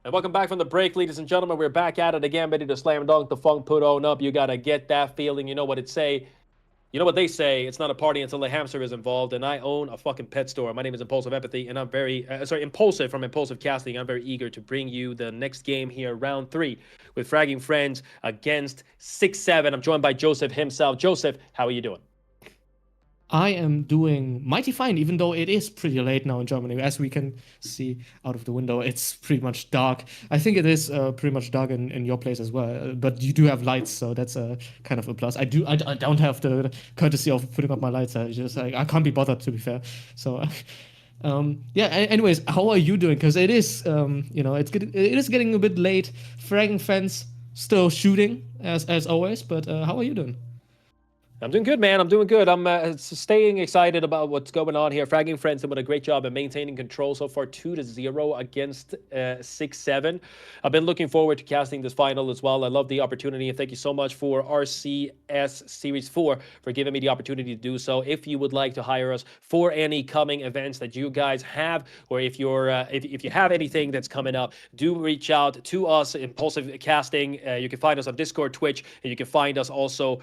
Speaker 5: And welcome back from the break, ladies and gentlemen. We're back at it again, ready to slam dunk the funk, put on up. You gotta get that feeling. You know what it say. You know what they say. It's not a party until a hamster is involved. And I own a fucking pet store. My name is Impulsive Empathy, and I'm very Impulsive from Impulsive Casting. I'm very eager to bring you the next game here, round 3, with Fragging Friends against SixSeven. I'm joined by Joseph himself. Joseph, how are you doing?
Speaker 2: I am doing mighty fine, even though it is pretty late now in Germany. As we can see out of the window, it's pretty much dark. I think it is pretty much dark in your place as well. But you do have lights, so that's a kind of a plus. I don't have the courtesy of putting up my lights. I can't be bothered, to be fair. So, yeah. Anyways, how are you doing? Because it is, it is getting a bit late. Fragging Friends still shooting as always. But how are you doing?
Speaker 5: I'm doing good, man. I'm doing good. I'm staying excited about what's going on here. Fragging Friends doing a great job at maintaining control so far, 2-0 against SixSeven. I've been looking forward to casting this final as well. I love the opportunity, and thank you so much for RCS Series IV for giving me the opportunity to do so. If you would like to hire us for any coming events that you guys have, or if you're if you have anything that's coming up, do reach out to us, Impulsive Casting. You can find us on Discord, Twitch, and you can find us also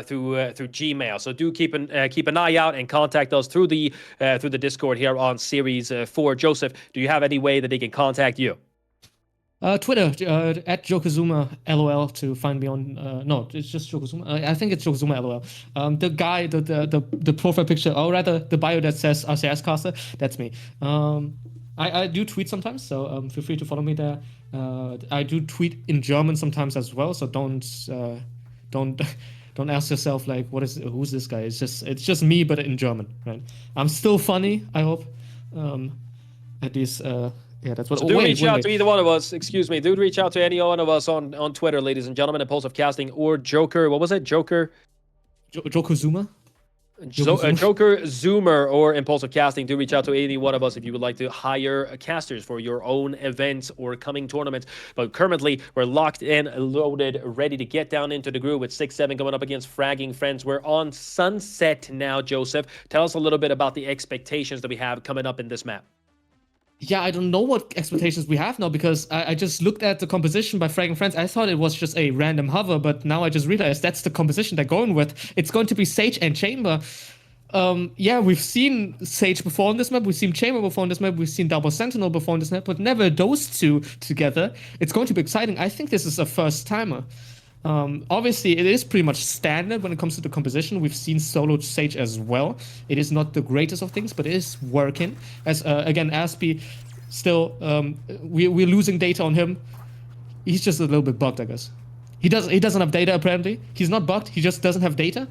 Speaker 5: through Gmail. So do keep an eye out and contact us through the Discord here on Series 4. Joseph, do you have any way that they can contact you?
Speaker 2: Twitter, at Jokozuma LOL to find me on. No, it's just Jokozuma. I think it's Jokozuma LOL. The guy, the profile picture, or rather the bio that says RCS caster, that's me. I do tweet sometimes, so feel free to follow me there. I do tweet in German sometimes as well, so don't ask yourself like who's this guy? It's just me, but in German, right? I'm still funny, I hope. At least yeah, that's what.
Speaker 5: So do reach out to either one of us. Excuse me. Do reach out to any one of us on Twitter, ladies and gentlemen. Impulsive Casting or Joker. What was it? Joker.
Speaker 2: Jokozuma.
Speaker 5: Joker Zoomer or Impulsive Casting. Do reach out to any one of us if you would like to hire casters for your own events or coming tournaments. But currently, we're locked in, loaded, ready to get down into the groove with SixSeven going up against Fragging Friends. We're on Sunset now, Joseph. Tell us a little bit about the expectations that we have coming up in this map.
Speaker 2: Yeah, I don't know what expectations we have now, because I just looked at the composition by Fragging Friends. I thought it was just a random hover, but now I just realized that's the composition they're going with. It's going to be Sage and Chamber. Yeah, we've seen Sage before on this map, we've seen Chamber before on this map, we've seen Double Sentinel before on this map, but never those two together. It's going to be exciting. I think this is a first timer. Obviously, it is pretty much standard when it comes to the composition. We've seen solo Sage as well. It is not the greatest of things, but it is working. As again, Aspie, still, we're losing data on him. He's just a little bit bugged, I guess. He doesn't have data apparently. He's not bugged. He just doesn't have data,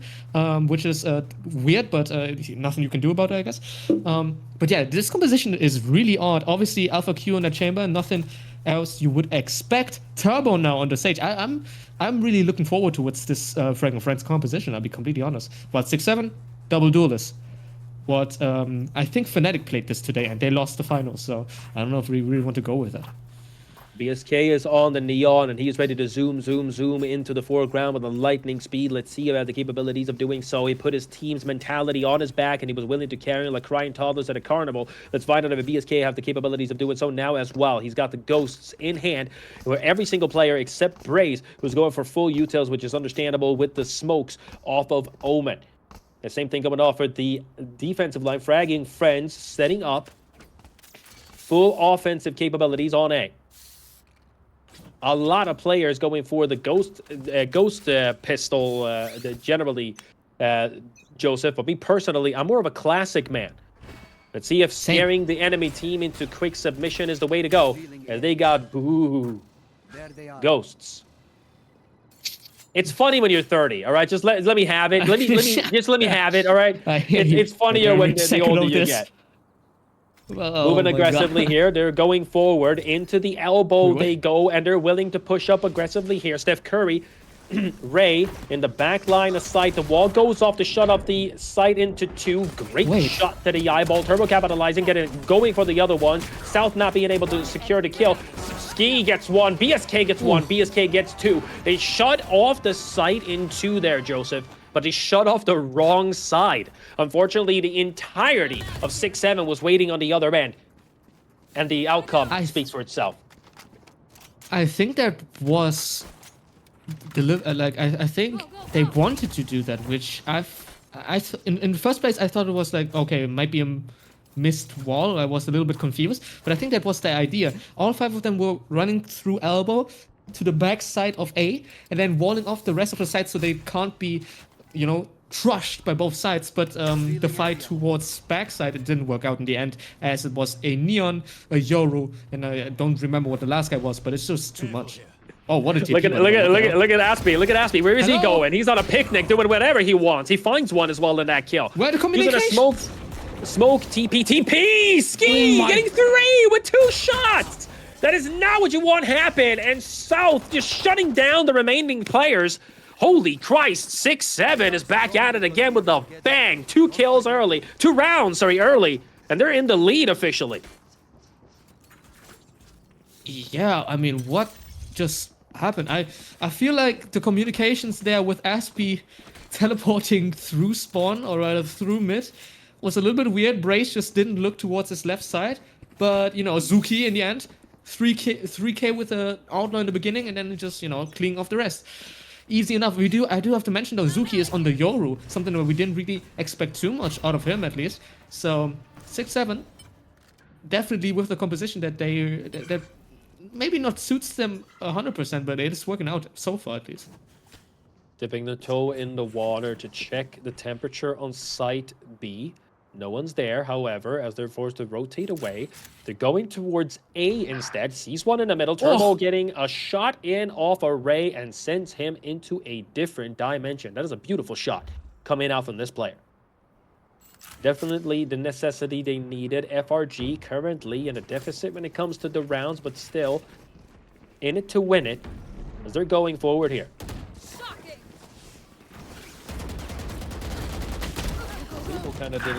Speaker 2: which is weird, but nothing you can do about it, I guess. But yeah, this composition is really odd. Obviously, Alpha Q in the chamber, nothing else you would expect. Turbo now on the Sage. I'm really looking forward towards this Fragging Friends composition, I'll be completely honest. But SixSeven, double duelist. What I think Fnatic played this today and they lost the finals, so I don't know if we really want to go with that.
Speaker 5: BSK is on the Neon and he's ready to zoom into the foreground with a lightning speed. Let's see about the capabilities of doing so. He put his team's mentality on his back and he was willing to carry like crying toddlers at a carnival. Let's find out if BSK have the capabilities of doing so now as well. He's got the ghosts in hand, where every single player except Braze, who's going for full utils, which is understandable with the smokes off of Omen. The same thing coming off with the defensive line. Fragging Friends setting up full offensive capabilities on A. A lot of players going for the ghost pistol generally, Joseph. But me personally, I'm more of a classic man. Let's see if scaring the enemy team into quick submission is the way to go. As they got ghosts. It's funny when you're 30, all right? Just let me have it. Let me have it, all right? It's funnier when the older you get. Moving aggressively here. They're going forward into the elbow. They go, and they're willing to push up aggressively here. Steph Curry, Ray in the back line of sight. The wall goes off to shut off the sight into two. Great shot to the eyeball. Turbo capitalizing, going for the other one. South not being able to secure the kill. Ski gets one. BSK gets one. BSK gets two. They shut off the sight in two there, Joseph. But they shut off the wrong side. Unfortunately, the entirety of SixSeven was waiting on the other end. And the outcome speaks for itself.
Speaker 2: I think that was I think they wanted to do that, which in the first place I thought it was like, okay, it might be a missed wall. I was a little bit confused, but I think that was the idea. All 5 of them were running through elbow to the back side of A and then walling off the rest of the side so they can't be, you know, crushed by both sides. But the fight towards backside, it didn't work out in the end, as it was a Neon, a Yoru, and I don't remember what the last guy was, but it's just too much. Oh, what a TP.
Speaker 5: Look at Aspie. Look at Aspie. Where is he going? He's on a picnic doing whatever he wants. He finds one as well in that kill.
Speaker 2: Where the communication?
Speaker 5: Using a smoke, TP. Ski getting 3 with 2 shots. That is not what you want happen. And South just shutting down the remaining players. Holy Christ, SixSeven is back at it again with a bang. 2 kills early. 2 rounds, early. And they're in the lead officially.
Speaker 2: Yeah, I mean, what just happened? I feel like the communications there with Aspie teleporting through spawn, or rather through mid, was a little bit weird. Brace just didn't look towards his left side. But, you know, Zuki in the end, 3k with an outlaw in the beginning, and then just, you know, cleaning off the rest. Easy enough. I do have to mention though, Zuki is on the Yoru, something that we didn't really expect too much out of him at least. So SixSeven definitely with the composition that maybe not suits them 100%, but it is working out so far at least.
Speaker 5: Dipping the toe in the water to check the temperature on site B. No one's there, however, as they're forced to rotate away. They're going towards A instead. Sees one in the middle. Turbo getting a shot in off a Ray and sends him into a different dimension. That is a beautiful shot coming out from this player. Definitely the necessity they needed. FRG currently in a deficit when it comes to the rounds, but still in it to win it as they're going forward here.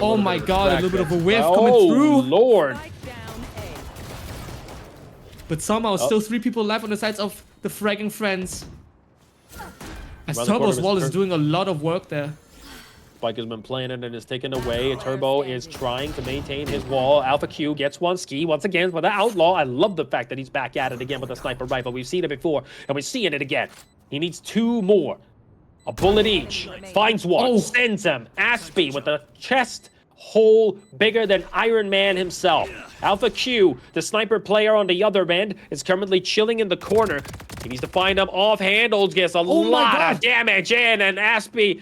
Speaker 2: Oh my god, a little bit of a whiff coming through.
Speaker 5: Oh lord.
Speaker 2: But somehow still 3 people left on the sides of the FraggingFriends. As Turbo's wall is doing a lot of work there.
Speaker 5: Spike has been playing it and is taken away. Turbo is trying to maintain his wall. Alpha Q gets one. Ski once again with the outlaw. I love the fact that he's back at it again with the sniper rifle. We've seen it before and we're seeing it again. He needs 2 more. A bullet each. Finds one. Sends him. Aspie with a chest hole bigger than Iron Man himself. Alpha Q, the sniper player on the other end, is currently chilling in the corner. He needs to find him off handles. Gets a lot of damage in, and Aspie...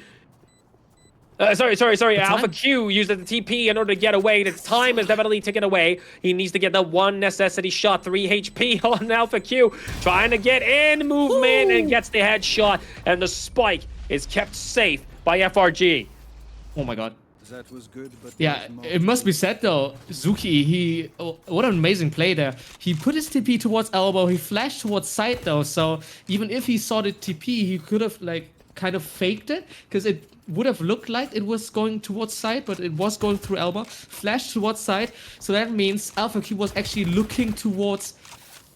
Speaker 5: Sorry. Alpha Q uses the TP in order to get away. Its time is definitely taken away. He needs to get the one necessity shot. 3 HP on Alpha Q. Trying to get in movement and gets the headshot. And the spike is kept safe by FRG.
Speaker 2: Oh my god.
Speaker 7: That was good, but
Speaker 2: yeah, it must be said though, Zuki, what an amazing play there. He put his TP towards elbow, he flashed towards side though, so even if he saw the TP, he could have like kind of faked it, because it would have looked like it was going towards side, but it was going through elbow, flashed towards side, so that means Alpha Q was actually looking towards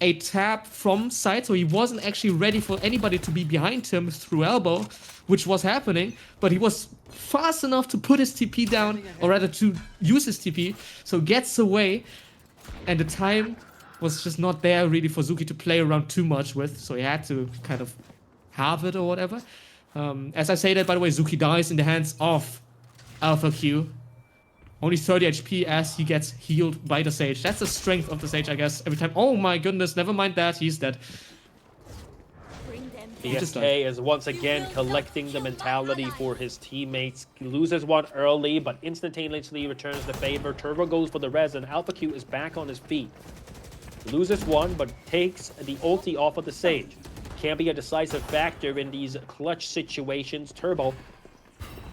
Speaker 2: a tap from side, so he wasn't actually ready for anybody to be behind him through elbow, which was happening, but he was fast enough to put his TP down, or rather to use his TP, so gets away, and the time was just not there really for Zuki to play around too much with, so he had to kind of have it or whatever. As I say that, by the way, Zuki dies in the hands of Alpha Q. Only 30 HP as he gets healed by the Sage. That's the strength of the Sage, I guess, every time. Oh my goodness, never mind that, he's dead.
Speaker 5: VSK is once again collecting the mentality for his teammates. He loses one early, but instantaneously returns the favor. Turbo goes for the res, and Alpha Q is back on his feet. Loses one, but takes the ulti off of the Sage. Can be a decisive factor in these clutch situations. Turbo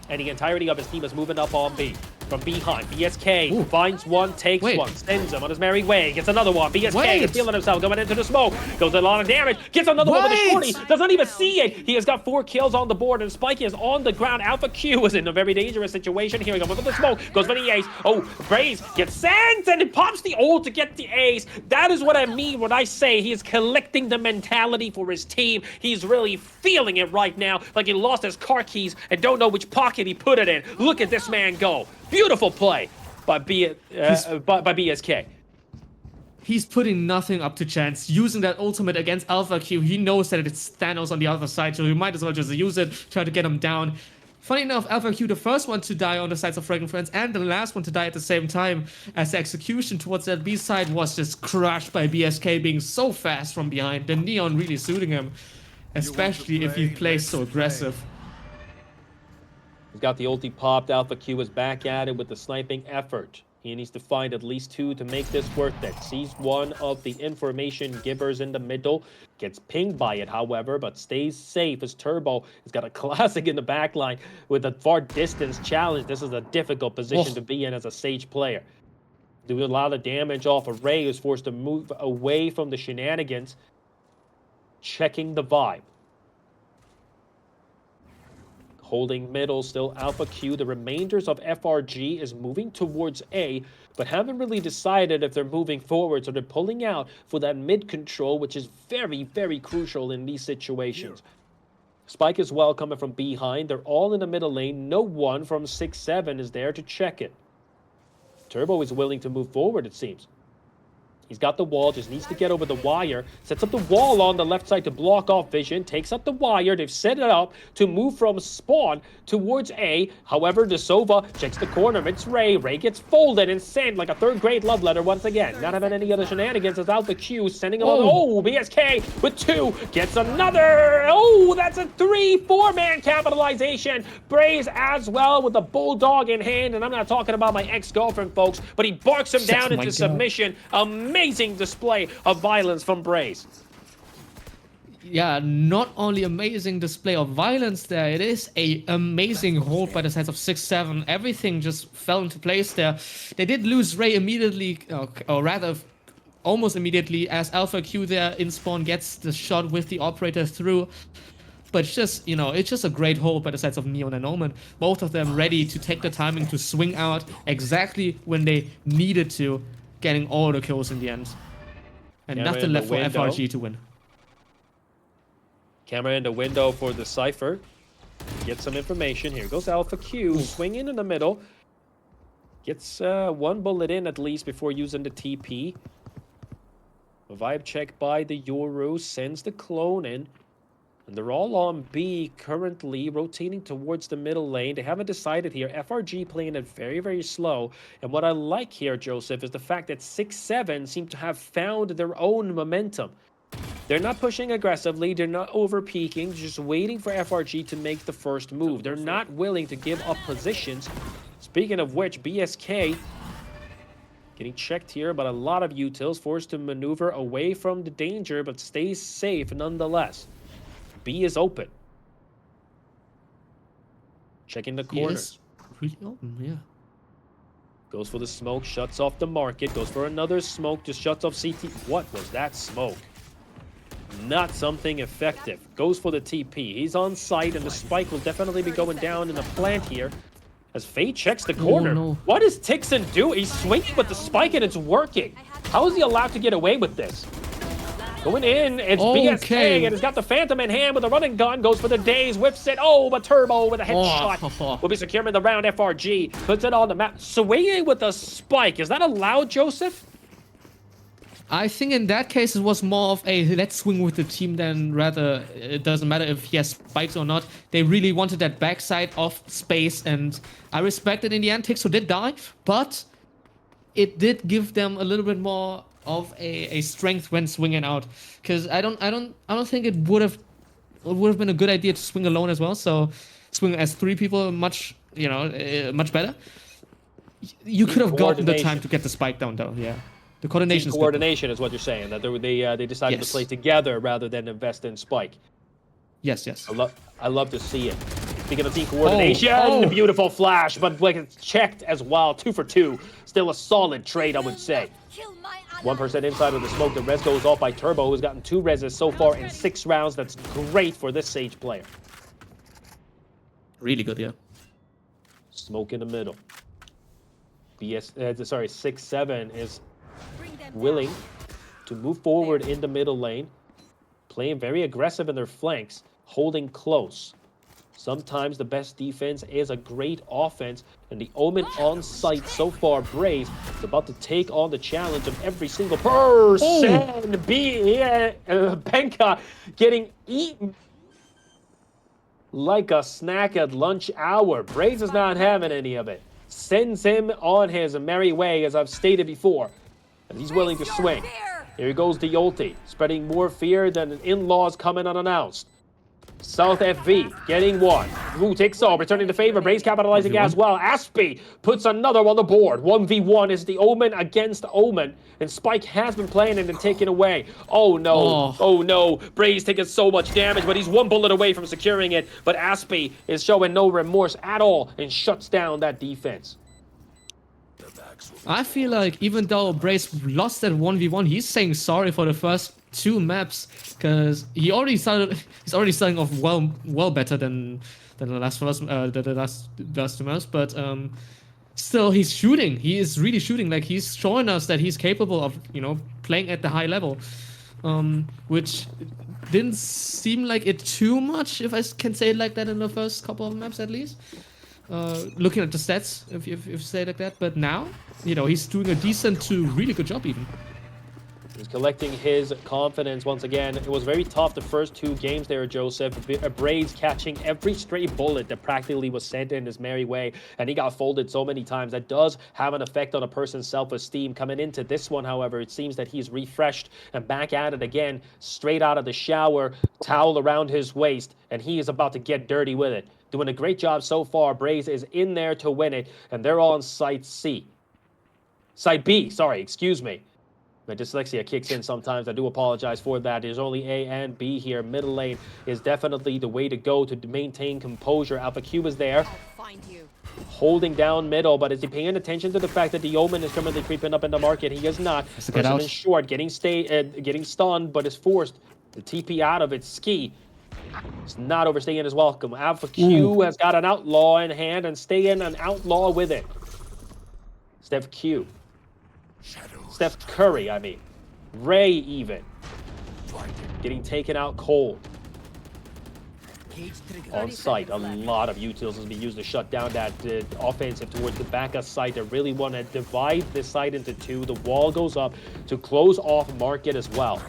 Speaker 5: and the entirety of his team is moving up on B. From behind, BSK finds one, takes one, sends him on his merry way, gets another one. BSK is feeling himself, going into the smoke, goes a lot of damage, gets another one with a shorty, does not even see it. He has got 4 kills on the board, and Spike is on the ground. Alpha Q is in a very dangerous situation. Here we go, with the smoke, goes for the ace. Oh, Braze gets sent, and it pops the ult to get the ace. That is what I mean when I say he is collecting the mentality for his team. He's really feeling it right now, like he lost his car keys and don't know which pocket he put it in. Look at this man go. Beautiful play by BSK.
Speaker 2: he's putting nothing up to chance. Using that ultimate against Alpha Q, he knows that it's Thanos on the other side, so he might as well just use it, try to get him down. Funny enough, Alpha Q, the first one to die on the sides of FraggingFriends, and the last one to die at the same time, as the execution towards that B side was just crushed by BSK being so fast from behind. The Neon really suiting him, especially if he plays so aggressive.
Speaker 5: He's got the ulti popped. Alpha Q is back at it with the sniping effort. He needs to find at least 2 to make this worth it. Sees one of the information givers in the middle. Gets pinged by it, however, but stays safe as Turbo has got a classic in the backline with a far distance challenge. This is a difficult position to be in as a Sage player. Doing a lot of damage off of Ray, who's forced to move away from the shenanigans. Checking the vibe. Holding middle, still Alpha Q. The remainders of FRG is moving towards A, but haven't really decided if they're moving forward, so they're pulling out for that mid control, which is very, very crucial in these situations. Spike as well coming from behind. They're all in the middle lane. No one from 6-7 is there to check it. Turbo is willing to move forward, it seems. He's got the wall, just needs to get over the wire. Sets up the wall on the left side to block off vision. Takes up the wire. They've set it up to move from spawn towards A. However, DeSova checks the corner. It's Ray. Ray gets folded and sent like a third-grade love letter once again. Not having any other shenanigans without the Q. Sending him on. Oh, BSK with 2. Gets another. Oh, that's a 3-4-man capitalization. Braze as well with the bulldog in hand. And I'm not talking about my ex-girlfriend, folks, but he barks him down into submission. Amazing display of violence from Braze.
Speaker 2: Yeah, not only amazing display of violence there, it is a amazing hold by the sides of 6-7. Everything just fell into place there. They did lose Ray immediately, or rather almost immediately, as Alpha Q there in spawn gets the shot with the operator through. But it's just, you know, it's just a great hold by the sides of Neon and Omen. Both of them ready to take the timing to swing out exactly when they needed to, getting all the kills in the end. And nothing left for FRG to win.
Speaker 5: Camera in the window for the Cypher. Get some information. Here goes Alpha Q. Swinging in the middle. Gets 1 bullet in at least before using the TP. A vibe check by the Yoru. Sends the clone in. And they're all on B currently, rotating towards the middle lane. They haven't decided here. FRG playing it very, very slow. And what I like here, Joseph, is the fact that 6-7 seem to have found their own momentum. They're not pushing aggressively. They're not over-peaking. Just waiting for FRG to make the first move. They're not willing to give up positions. Speaking of which, BSK getting checked here, but a lot of utils forced to maneuver away from the danger, but stays safe nonetheless. B is open. Checking the corners.
Speaker 2: Really open, yeah.
Speaker 5: Goes for the smoke, shuts off the market. Goes for another smoke, just shuts off CT. What was that smoke? Not something effective. Goes for the TP. He's on site, and the spike will definitely be going down in the plant here. As Fate checks the corner.
Speaker 2: Oh, no.
Speaker 5: What is Tixon do? He's swinging with the spike, and it's working. How is he allowed to get away with this? Going in, it's BSK, and he's got the Phantom in hand with a running gun, goes for the daze, whips it, but Turbo with a headshot will be securing the round. FRG puts it on the map. Swinging with a spike, is that allowed, Joseph?
Speaker 2: I think in that case it was more of a let's swing with the team than rather it doesn't matter if he has spikes or not. They really wanted that backside of space, and I respect it in the end. Tixo did die, but it did give them a little bit more of a strength when swinging out, because I don't think it would have been a good idea to swing alone as well. So swing as 3 people much better. You could have gotten the time to get the spike down though. Yeah, the coordination
Speaker 5: is what you're saying, that they decided to play together rather than invest in spike.
Speaker 2: Yes.
Speaker 5: I love to see it. Speaking of team coordination, beautiful flash, but it's checked as well. 2 for 2, still a solid trade, I would say. 1% inside of the smoke. The res goes off by Turbo, who's gotten 2 reses so far in 6 rounds. That's great for this Sage player.
Speaker 2: Really good, yeah.
Speaker 5: Smoke in the middle. 6-7 is willing to move forward in the middle lane, playing very aggressive in their flanks, holding close. Sometimes the best defense is a great offense, and the Omen on site so far, Braze, is about to take on the challenge of every single person. Benka getting eaten like a snack at lunch hour. Braze is not having any of it. Sends him on his merry way, as I've stated before, and he's willing to swing. Here goes the ulti, spreading more fear than in-laws coming unannounced. South FV getting one. Ooh, takes off, returning the favor. Braze capitalizing as well. Aspie puts another on the board. 1v1 is the Omen against Omen. And Spike has been playing and then taken away. Oh no, oh no. Braze taking so much damage, but he's one bullet away from securing it. But Aspie is showing no remorse at all and shuts down that defense.
Speaker 2: I feel like even though Braze lost that 1v1, he's saying sorry for the first 2 maps, because he's already starting off well better than the last 2 maps, but still he's shooting. He is really shooting. Like, he's showing us that he's capable of, you know, playing at the high level, which didn't seem like it too much, if I can say it like that, in the first couple of maps at least. Looking at the stats, if you say it like that, but now, you know, he's doing a decent to really good job even.
Speaker 5: He's collecting his confidence once again. It was very tough the first 2 games there, Joseph. Braze catching every stray bullet that practically was sent in his merry way, and he got folded so many times. That does have an effect on a person's self-esteem. Coming into this one, however, it seems that he's refreshed and back at it again, straight out of the shower, towel around his waist, and he is about to get dirty with it. Doing a great job so far. Braze is in there to win it, and they're on Site C. Site B, sorry, excuse me. My dyslexia kicks in sometimes. I do apologize for that. There's only A and B here. Middle lane is definitely the way to go to maintain composure. Alpha Q is there, holding down middle, but is he paying attention to the fact that the Omen is currently creeping up in the market? He is not. Person is short, getting stunned, but is forced to TP out of it. Ski is not overstaying his welcome. Alpha Q has got an outlaw in hand and staying an outlaw with it. Steph Q. Steph Curry, I mean. Ray even. Getting taken out cold. On site, a lot of utils will be used to shut down that offensive towards the backup site. They really want to divide this site into 2. The wall goes up to close off market as well.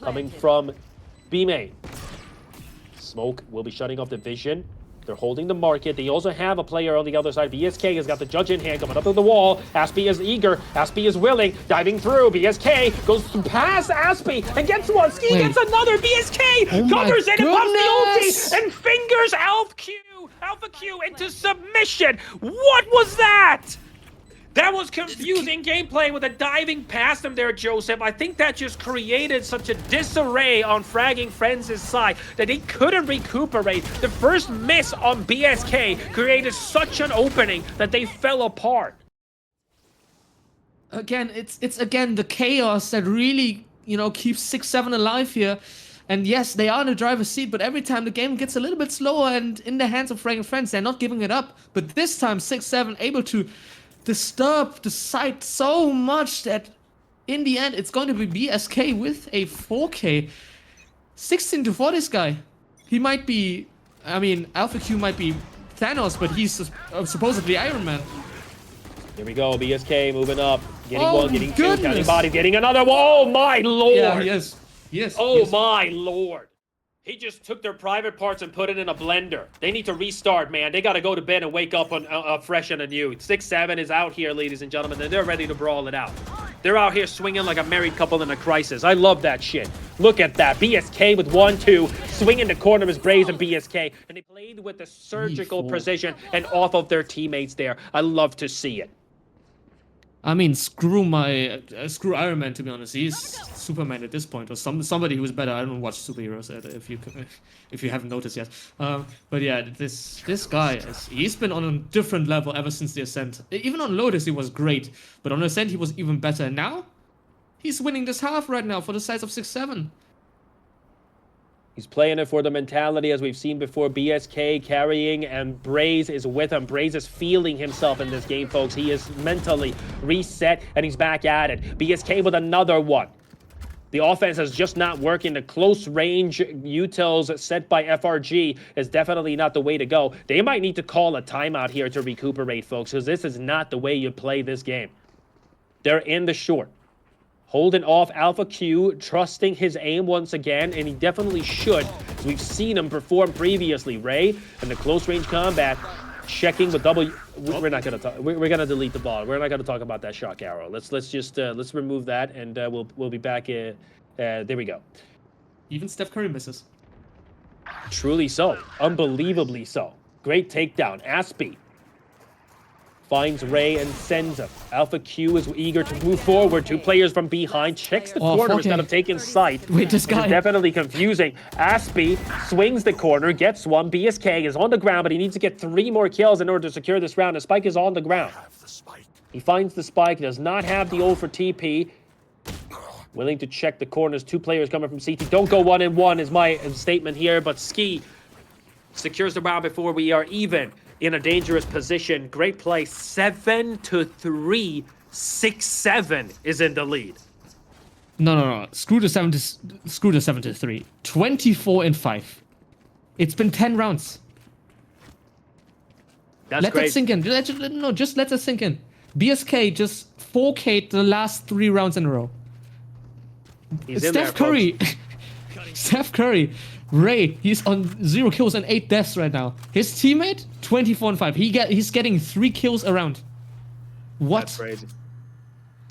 Speaker 5: Coming from B main. Smoke will be shutting off the vision. They're holding the market. They also have a player on the other side. BSK has got the judge in hand, coming up to the wall. Aspie is eager. Aspie is willing. Diving through. BSK goes past Aspie and gets one. Ski gets another. BSK covers it and pops the ulti and fingers Alpha Q into submission. What was that? That was confusing gameplay with a diving past him there, Joseph. I think that just created such a disarray on FraggingFriends' side that they couldn't recuperate. The first miss on BSK created such an opening that they fell apart.
Speaker 2: Again, it's again the chaos that really, you know, keeps SixSeven alive here. And yes, they are in the driver's seat, but every time the game gets a little bit slower and in the hands of FraggingFriends, they're not giving it up. But this time, SixSeven able to disturb the site so much that in the end it's going to be BSK with a 4K. 16 to 4 this guy. He might be, I mean, Alpha Q might be Thanos, but he's supposedly Iron Man.
Speaker 5: Here we go, BSK moving up. Getting one, getting 2, counting bodies, getting another one. Oh my lord!
Speaker 2: Yeah, yes. Yes.
Speaker 5: Oh my lord. He just took their private parts and put it in a blender. They need to restart, man. They got to go to bed and wake up on fresh and anew. 6-7 is out here, ladies and gentlemen, and they're ready to brawl it out. They're out here swinging like a married couple in a crisis. I love that shit. Look at that. BSK with 1-2, swinging the corner of his Braze and BSK, and they played with the surgical precision and off of their teammates there. I love to see it.
Speaker 2: I mean, screw Iron Man, to be honest. He's Superman at this point, or somebody who's better. I don't watch superheroes if you haven't noticed yet. But yeah, this guy, he's been on a different level ever since the Ascent. Even on Lotus, he was great, but on Ascent, he was even better. And now, he's winning this half right now for the size of 6-7.
Speaker 5: He's playing it for the mentality, as we've seen before. BSK carrying, and Braze is with him. Braze is feeling himself in this game, folks. He is mentally reset, and he's back at it. BSK with another one. The offense is just not working. The close range utils set by FRG is definitely not the way to go. They might need to call a timeout here to recuperate, folks, because this is not the way you play this game. They're in the short. Holding off Alpha Q, trusting his aim once again, and he definitely should. We've seen him perform previously. Ray in the close range combat, checking with W. We're not gonna talk. We're gonna delete the ball. We're not gonna talk about that shock arrow. Let's just let's remove that, and we'll be back. There we go.
Speaker 2: Even Steph Curry misses.
Speaker 5: Truly so, unbelievably so. Great takedown. Aspie finds Ray and sends him. Alpha Q is eager to move forward. Two players from behind. Checks the corner instead of taking sight.
Speaker 2: Wait, this guy.
Speaker 5: It's definitely confusing. Aspie swings the corner, gets one. BSK is on the ground, but he needs to get 3 more kills in order to secure this round. The spike is on the ground. He finds the spike, does not have the ult for TP. Willing to check the corners. 2 players coming from CT. Don't go 1-1 is my statement here, but Ski secures the round before we are even in a dangerous position. Great play. 7-3. SixSeven is in the lead.
Speaker 2: No. Screw the 7-3. 24-5. It's been 10 rounds.
Speaker 5: That's
Speaker 2: let
Speaker 5: great.
Speaker 2: that sink in. Just let that sink in. BSK just 4K'd the last 3 rounds in a row.
Speaker 5: He's in
Speaker 2: Steph
Speaker 5: there,
Speaker 2: Curry. Steph Curry. Ray, he's on 0 kills and 8 deaths right now. His teammate, 24-5. He's getting 3 kills around. What?
Speaker 5: That's crazy.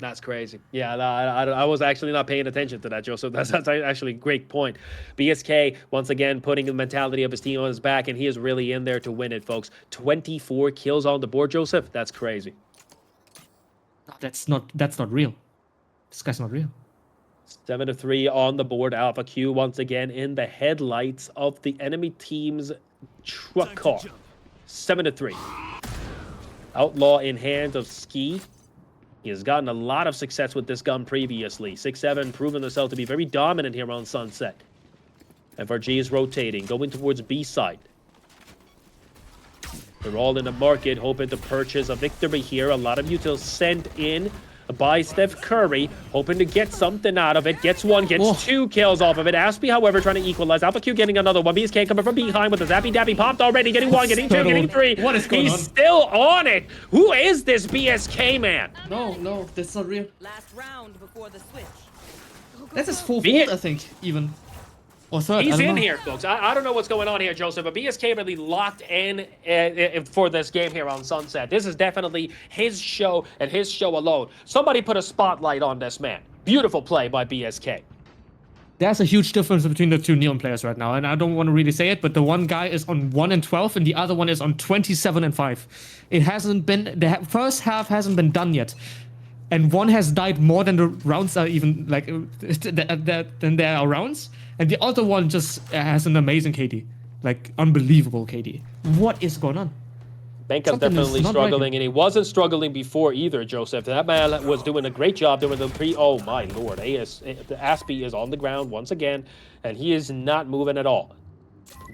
Speaker 5: That's crazy. Yeah, I was actually not paying attention to that, Joseph. That's actually a great point. BSK, once again, putting the mentality of his team on his back, and he is really in there to win it, folks. 24 kills on the board, Joseph. That's crazy.
Speaker 2: That's not real. This guy's not real.
Speaker 5: 7-3 on the board. Alpha Q once again in the headlights of the enemy team's truck car. 7-3. Outlaw in hands of Ski. He has gotten a lot of success with this gun previously. 6-7 proven themselves to be very dominant here on Sunset. FRG is rotating, going towards B side. They're all in the market, hoping to purchase a victory here. A lot of utils sent in by Steph Curry, hoping to get something out of it. Gets 1, gets 2 kills off of it. Aspie, however, trying to equalize. Alpha Q getting another one. BSK coming from behind with the Zappy Dappy popped already. Getting 1, getting 2, getting 3.
Speaker 2: What is going on?
Speaker 5: He's still on it. Who is this BSK man?
Speaker 2: No, that's not real.
Speaker 6: Last round before the switch.
Speaker 2: That's his 4th ult, I think, even. Or 3rd.
Speaker 5: He's
Speaker 2: I don't
Speaker 5: in
Speaker 2: know.
Speaker 5: here, folks. I don't know what's going on here, Joseph, but BSK really locked in for this game here on Sunset. This is definitely his show and his show alone. Somebody put a spotlight on this man. Beautiful play by BSK.
Speaker 2: There's a huge difference between the 2 Neon players right now, and I don't want to really say it, but the one guy is on 1-12 and the other one is on 27-5. It hasn't been, the first half hasn't been done yet. And one has died more than the rounds are even, like, than there are rounds. And the other one just has an amazing KD. Like, unbelievable KD. What is going on?
Speaker 5: Benka's definitely struggling, and he wasn't struggling before either, Joseph. That man was doing a great job doing the Oh, my lord. The Aspie is on the ground once again, and he is not moving at all.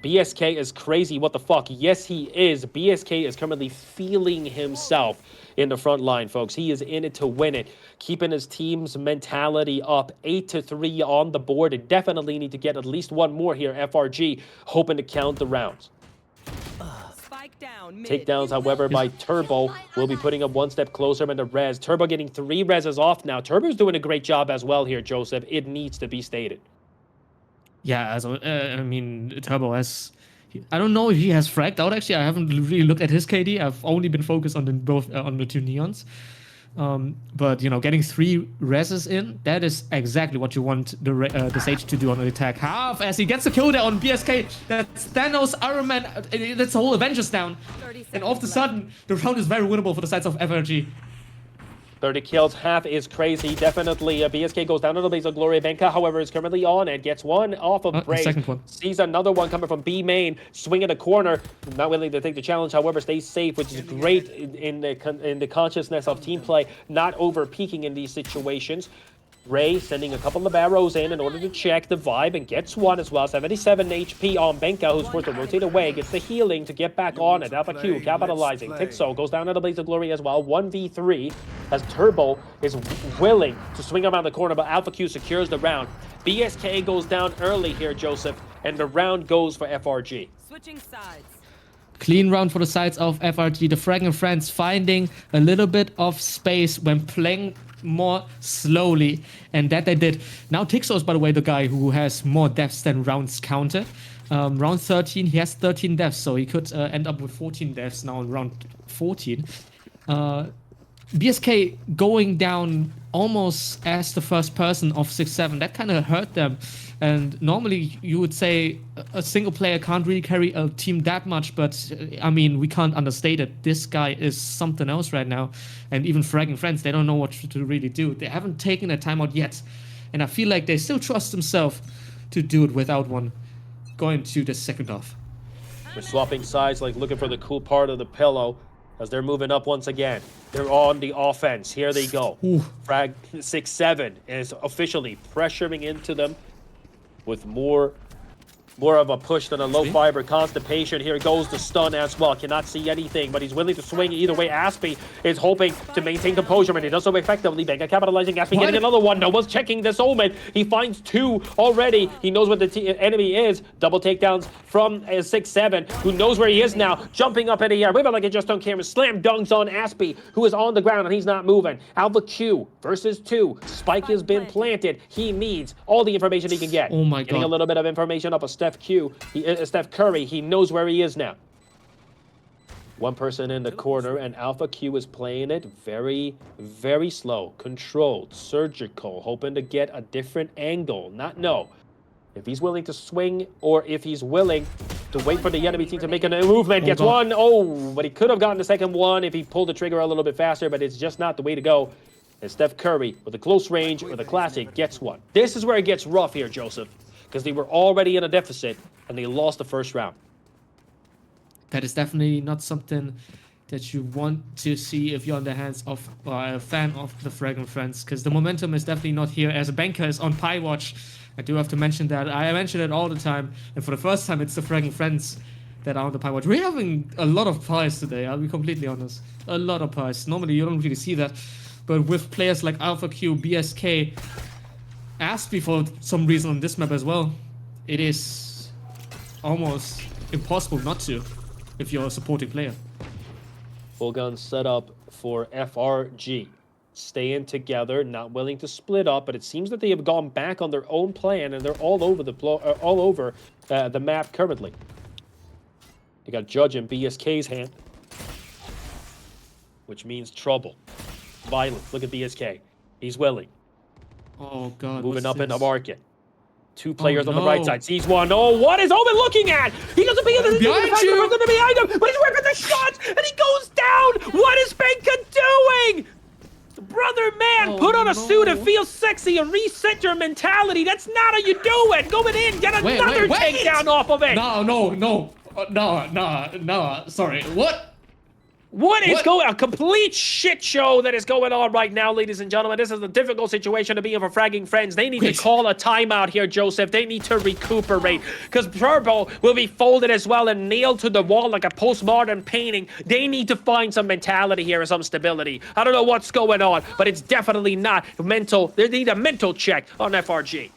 Speaker 5: BSK is crazy. What the fuck? Yes, he is. BSK is currently feeling himself in the front line, folks. He is in it to win it, keeping his team's mentality up. 8-3 on the board. They definitely need to get at least 1 more here. FRG hoping to count the rounds.
Speaker 6: Spike down. Mid.
Speaker 5: Takedowns, however, by Turbo will be putting up 1 step closer in the res. Turbo getting 3 reses off now. Turbo's doing a great job as well here, Joseph. It needs to be stated.
Speaker 2: Yeah, I mean, Turbo has... I don't know if he has fragged out, actually. I haven't really looked at his KD. I've only been focused on on the 2 Neons. But, you know, getting 3 reses in, that is exactly what you want the Sage to do on the attack. Half as he gets a kill there on BSK. That's Thanos, Iron Man, that's the whole Avengers down. And all of a sudden, the round is very winnable for the sides of FRG.
Speaker 5: 30 kills, half is crazy. Definitely, BSK goes down to the Blaze of Glory. Benka, however, is currently on it. Gets 1 off of Brave.
Speaker 2: Second one.
Speaker 5: Sees another one coming from B main. Swinging a corner. Not willing to take the challenge, however, stays safe, which is great in the consciousness of team play. Not over peaking in these situations. Ray sending a couple of arrows in order to check the vibe and gets one as well. 77 HP on Benka, who's forced to rotate away, gets the healing to get back on it. Alpha Q capitalizing. Tixo goes down to the Blaze of Glory as well. 1v3 as Turbo is willing to swing around the corner, but Alpha Q secures the round. BSK goes down early here, Joseph, and the round goes for FRG.
Speaker 6: Switching sides.
Speaker 2: Clean round for the sides of FRG. The FraggingFriends finding a little bit of space when playing more slowly, and that they did. Now Tixo is, by the way, the guy who has more deaths than rounds counted. Round 13, he has 13 deaths, so he could end up with 14 deaths now in round 14. BSK going down almost as the first person of 6-7, that kind of hurt them. And normally you would say a single player can't really carry a team that much, but I mean, we can't understate it. This guy is something else right now. And even FraggingFriends, they don't know what to really do. They haven't taken a timeout yet. And I feel like they still trust themselves to do it without one going to the second half.
Speaker 5: We're swapping sides, like looking for the cool part of the pillow as they're moving up once again. They're on the offense. Here they go.
Speaker 2: Ooh.
Speaker 5: Frag 6-7 is officially pressuring into them with more of a push than a low fiber constipation. Here goes the stun as well. Cannot see anything, but he's willing to swing either way. Aspie is hoping to maintain composure, and he does so effectively. Benga capitalizing. Aspie getting another one. No one's checking this Omen. He finds two already. He knows what the enemy is. Double takedowns from 6-7, who knows where he is now. Jumping up in the air. Wait, like it just on camera. Slam dunks on Aspie, who is on the ground and he's not moving. Alpha Q versus 2. Spike has been planted. He needs all the information he can get.
Speaker 2: Oh my God.
Speaker 5: Getting a little bit of information up a Steph Curry, he knows where he is now. One person in the corner, and Alpha Q is playing it very, very slow, controlled, surgical, hoping to get a different angle. Not know if he's willing to swing or if he's willing to wait for the enemy team to make a movement. Gets one. Oh, but he could have gotten the second one if he pulled the trigger a little bit faster, but it's just not the way to go. And Steph Curry, with a close range, with a classic, gets one. This is where it gets rough here, Joseph, because they were already in a deficit and they lost the first round.
Speaker 2: That is definitely not something that you want to see if you're on the hands of a fan of the FraggingFriends, because the momentum is definitely not here. As a banker is on Pie Watch, I do have to mention that. I mention it all the time, and for the first time, it's the FraggingFriends that are on the Pie Watch. We're having a lot of pies today, I'll be completely honest. A lot of pies. Normally, you don't really see that, but with players like Alpha Q, BSK, Aspie for some reason on this map as well, it is almost impossible not to if you're a supporting player.
Speaker 5: Full gun setup for FRG. Staying together, not willing to split up, but it seems that they have gone back on their own plan and they're all over the map currently. They got Judge in BSK's hand, which means trouble, violence. Look at BSK. He's willing.
Speaker 2: Oh God!
Speaker 5: Moving up in the market. Two players on the right side. Sees one. Oh, what is Omen looking at? He doesn't be in the behind him, but he's whipping the shots and he goes down. What is Benka doing? Brother man, put on a suit and feel sexy and reset your mentality. That's not how you do it. Going in, get another takedown off of it.
Speaker 2: No. Sorry. What?
Speaker 5: What is going on? A complete shit show that is going on right now, ladies and gentlemen. This is a difficult situation to be in for FraggingFriends. They need to call a timeout here, Joseph. They need to recuperate, because Turbo will be folded as well and nailed to the wall like a postmodern painting. They need to find some mentality here and some stability. I don't know what's going on, but it's definitely not mental. They need a mental check on FRG.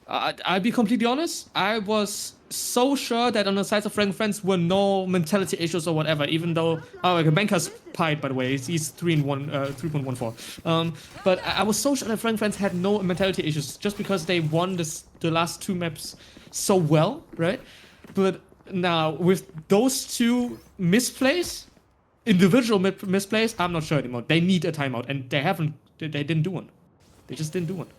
Speaker 2: I'll be completely honest. I was so sure that on the sides of FraggingFriends were no mentality issues or whatever, even though Banker's pied, by the way. He's 3.14. But I was so sure that FraggingFriends had no mentality issues just because they won the last two maps so well, right? But now with those two misplays, individual misplays, I'm not sure anymore. They need a timeout, and they didn't do one. They just didn't do one.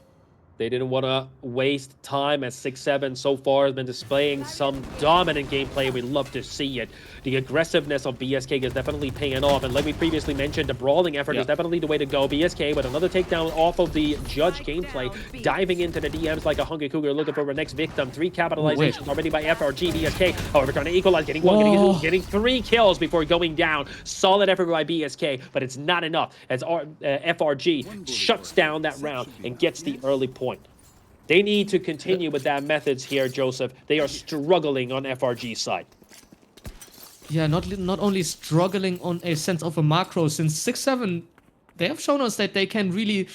Speaker 5: They didn't want to waste time, as SixSeven so far has been displaying some dominant gameplay. We love to see it. The aggressiveness of BSK is definitely paying off. And like we previously mentioned, the brawling effort is definitely the way to go. BSK with another takedown off of the Judge gameplay, diving into the DMs like a hungry cougar, looking for our next victim. 3 capitalizations already by FRG. BSK, however, trying to equalize, getting one, getting 3 kills before going down. Solid effort by BSK, but it's not enough as FRG shuts down that round and gets the early point. They need to continue with that methods here, Joseph. They are struggling on FRG's side.
Speaker 2: Yeah, not only struggling on a sense of a macro, since SixSeven, they have shown us that they can really...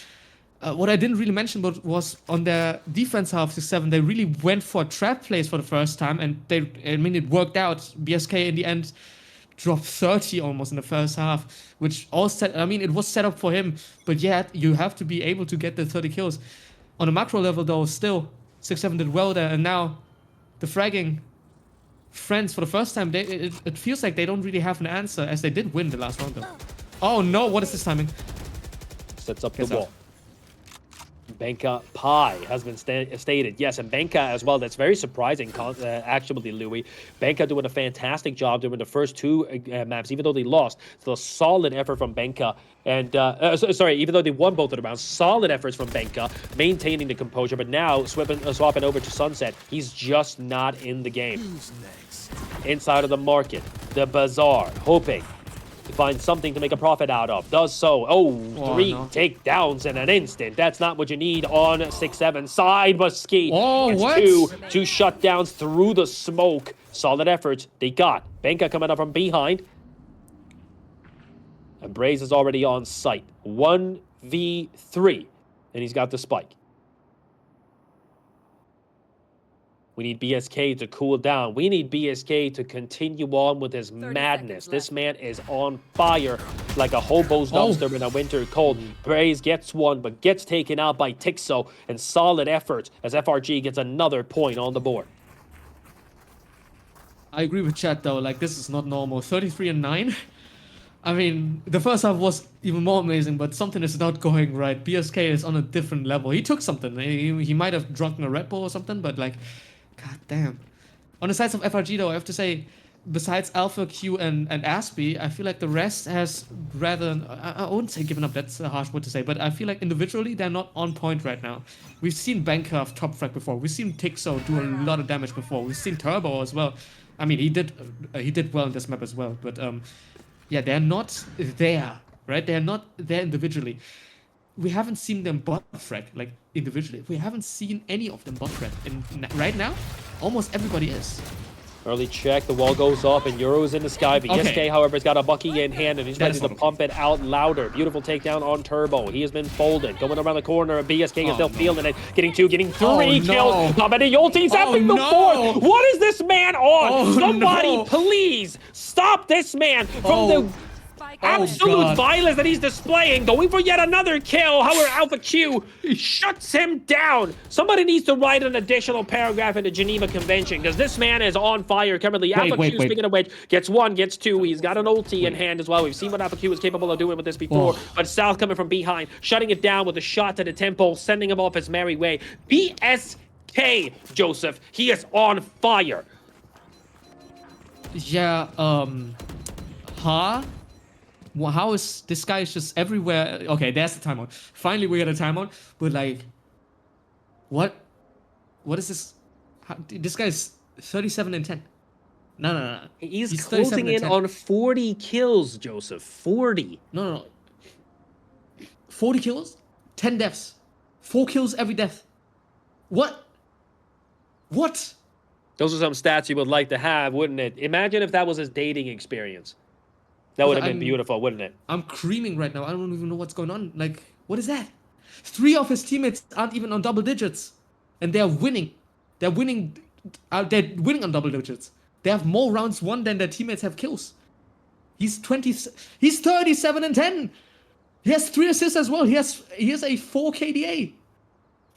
Speaker 2: what I didn't really mention but was on their defense half, SixSeven, they really went for trap plays for the first time, and it worked out. BSK in the end dropped 30 almost in the first half, which all set... it was set up for him, but yet you have to be able to get the 30 kills. On a macro level, though, still, SixSeven did well there, and now the fragging friends for the first time, it feels like they don't really have an answer, as they did win the last round, though. Oh no, what is this timing?
Speaker 5: Sets up the wall. Benka Pi has been stated. Yes, and Benka as well. That's very surprising, actually, Louis. Benka doing a fantastic job during the first 2 maps, even though they lost. Still a solid effort from Benka. And, sorry, even though they won both of the rounds, solid efforts from Benka, maintaining the composure. But now, swapping over to Sunset, he's just not in the game. Inside of the market, the bazaar, hoping to find something to make a profit out of. Does so. Three takedowns in an instant. That's not what you need on SixSeven side, but Ski gets two shutdowns through the smoke. Solid efforts. They got Benka coming up from behind. And Braze is already on site. 1v3. And he's got the spike. We need BSK to cool down. We need BSK to continue on with his madness. This man is on fire like a hobo's dumpster in a winter cold. Braze gets one, but gets taken out by Tixo. And solid effort as FRG gets another point on the board.
Speaker 2: I agree with chat, though. Like, this is not normal. 33-9. I mean, the first half was even more amazing, but something is not going right. BSK is on a different level. He took something. He might have drunken a Red Bull or something, but like... God damn. On the sides of FRG, though, I have to say, besides Alpha, Q, and Aspie, I feel like the rest has rather... I wouldn't say given up, that's a harsh word to say, but I feel like individually, they're not on point right now. We've seen Bankcraft top frag before. We've seen Tixo do a lot of damage before. We've seen Turbo as well. I mean, he did well in this map as well, but yeah, they're not there, right? They're not there individually. We haven't seen them bot frag, like, individually. We haven't seen any of them bot frag. And right now, almost everybody is.
Speaker 5: Early check, the wall goes up, and Euro's in the sky. BSK, however, has got a Bucky in hand, and he's ready to pump it out louder. Beautiful takedown on Turbo. He has been folded. Going around the corner, BSK is still feeling it. Getting 2, getting 3 kills. How many ultis happening the 4th? What is this man on? Somebody, please, stop this man from the... absolute violence that he's displaying, going for yet another kill. However, Alpha Q shuts him down. Somebody needs to write an additional paragraph in the Geneva Convention, because this man is on fire currently. Alpha Q, speaking of which, gets 1, gets 2. He's got an ulti in hand as well. We've seen what Alpha Q is capable of doing with this before, but South coming from behind, shutting it down with a shot to the temple, sending him off his merry way. BSK, Joseph, he is on fire.
Speaker 2: Yeah, Well, how is this guy is just everywhere? Okay, there's the timeout. Finally, we got a timeout. But like, what is this? This guy's 37-10. No.
Speaker 5: He's closing in on 40 kills, Joseph. 40.
Speaker 2: No. 40 kills, 10 deaths, 4 kills every death. What?
Speaker 5: Those are some stats you would like to have, wouldn't it? Imagine if that was his dating experience. That would have been beautiful, wouldn't it?
Speaker 2: I'm creaming right now. I don't even know what's going on. Like, what is that? 3 of his teammates aren't even on double digits. And they're winning. They're winning on double digits. They have more rounds won than their teammates have kills. He's 37-10. He has 3 assists as well. He has a 4 KDA.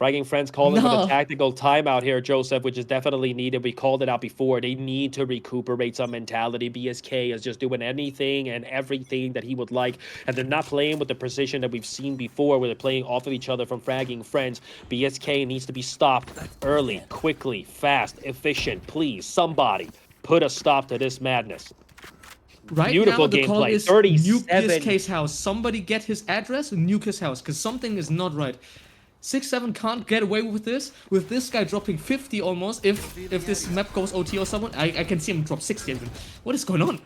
Speaker 5: FraggingFriends calling for
Speaker 2: No.
Speaker 5: the tactical timeout here, Joseph, which is definitely needed. We called it out before. They need to recuperate some mentality. BSK is just doing anything and everything that he would like, and they're not playing with the precision that we've seen before, where they're playing off of each other from FraggingFriends. BSK needs to be stopped early, quickly, fast, efficient. Please, somebody, put a stop to this madness.
Speaker 2: Right
Speaker 5: Beautiful
Speaker 2: now, the call
Speaker 5: gameplay.
Speaker 2: is
Speaker 5: 37.
Speaker 2: nuke BSK's house. Somebody get his address and nuke his house, because something is not right. SixSeven can't get away with this guy dropping 50 almost. If this map goes OT or someone, I can see him drop 60 even. What is going on?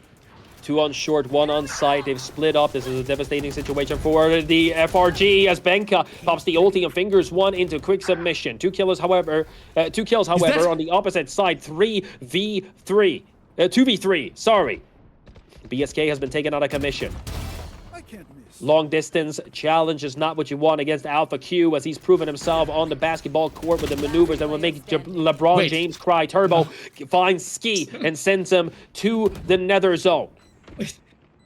Speaker 5: 2 on short, 1 on site. They've split up. This is a devastating situation for the FRG as Benka pops the ulti and fingers 1 into quick submission. 2 kills, however, on the opposite side. 2v3. Sorry. BSK has been taken out of commission. Long distance challenge is not what you want against Alpha Q, as he's proven himself on the basketball court with the maneuvers that will make LeBron James cry. Turbo finds Ski and sends him to the nether zone.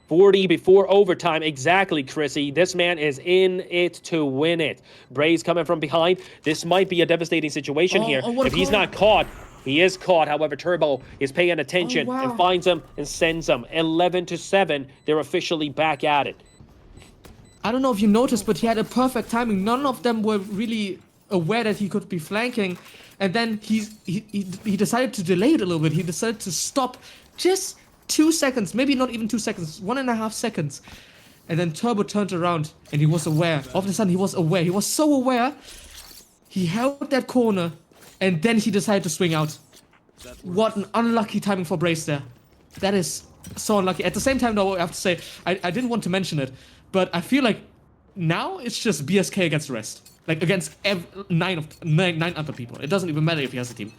Speaker 5: 40 before overtime. Exactly, Chrissy. This man is in it to win it. Bray's coming from behind. This might be a devastating situation here. If he's not caught, he is caught. However, Turbo is paying attention and finds him and sends him. 11-7. They're officially back at it.
Speaker 2: I don't know if you noticed, but he had a perfect timing. None of them were really aware that he could be flanking. And then he decided to delay it a little bit. He decided to stop just 2 seconds, maybe not even 2 seconds, 1.5 seconds. And then Turbo turned around and he was aware. All of a sudden he was aware. He was so aware. He held that corner and then he decided to swing out. What an unlucky timing for Brace there. That is so unlucky. At the same time, though, I have to say, I didn't want to mention it, but I feel like now it's just BSK against the rest. Like against nine other people. It doesn't even matter if he has a team.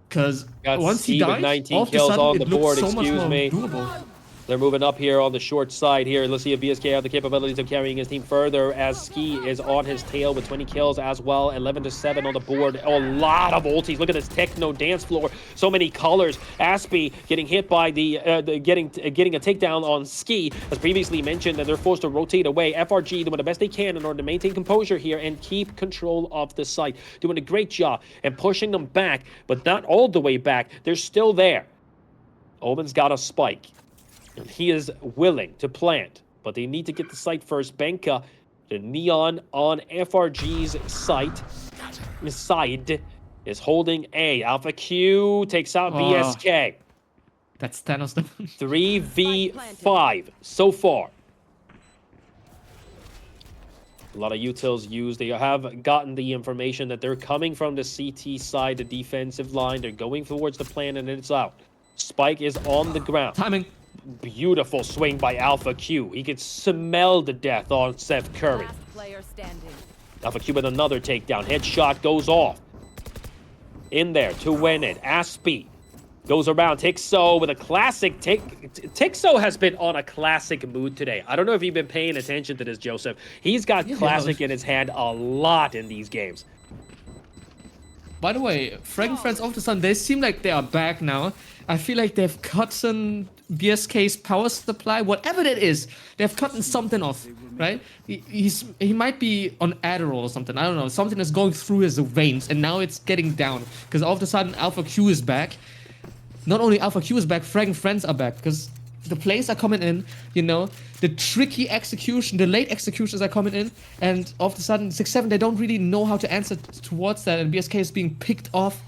Speaker 2: Because once he dies,
Speaker 5: 19
Speaker 2: all of a
Speaker 5: kills
Speaker 2: sudden
Speaker 5: on
Speaker 2: it
Speaker 5: the board,
Speaker 2: looks so much more
Speaker 5: excuse me.
Speaker 2: doable.
Speaker 5: They're moving up here on the short side here. Let's see if BSK have the capabilities of carrying his team further, as Ski is on his tail with 20 kills as well. 11-7 on the board. A lot of ultis. Look at this techno dance floor. So many colors. Aspie getting hit by getting a takedown on Ski. As previously mentioned, that they're forced to rotate away. FRG doing the best they can in order to maintain composure here and keep control of the site. Doing a great job and pushing them back, but not all the way back. They're still there. Omen's got a spike. And he is willing to plant, but they need to get the site first. Benka, the Neon on FRG's side is holding A. Alpha Q takes out BSK.
Speaker 2: That's Thanos.
Speaker 5: 3v5 so far. A lot of utils used. They have gotten the information that they're coming from the CT side, the defensive line. They're going towards the plan, and it's out. Spike is on the ground.
Speaker 2: Timing.
Speaker 5: Beautiful swing by Alpha Q. He could smell the death on Seth Curry.
Speaker 6: Last player standing.
Speaker 5: Alpha Q with another takedown. Headshot goes off. In there to win it. Aspie goes around. Tixo with a classic Tixo has been on a classic mood today. I don't know if you've been paying attention to this, Joseph. He's got classic in his hand a lot in these games.
Speaker 2: By the way, FraggingFriends all of a sudden, they seem like they are back now. I feel like they've gotten BSK's power supply, whatever that is. They've gotten something off, right? He might be on Adderall or something. I don't know. Something is going through his veins, and now it's getting down. Because all of a sudden, Alpha Q is back. Not only Alpha Q is back, FraggingFriends are back. Because the plays are coming in, you know. The tricky execution, the late executions are coming in. And all of a sudden, SixSeven, they don't really know how to answer towards that. And BSK is being picked off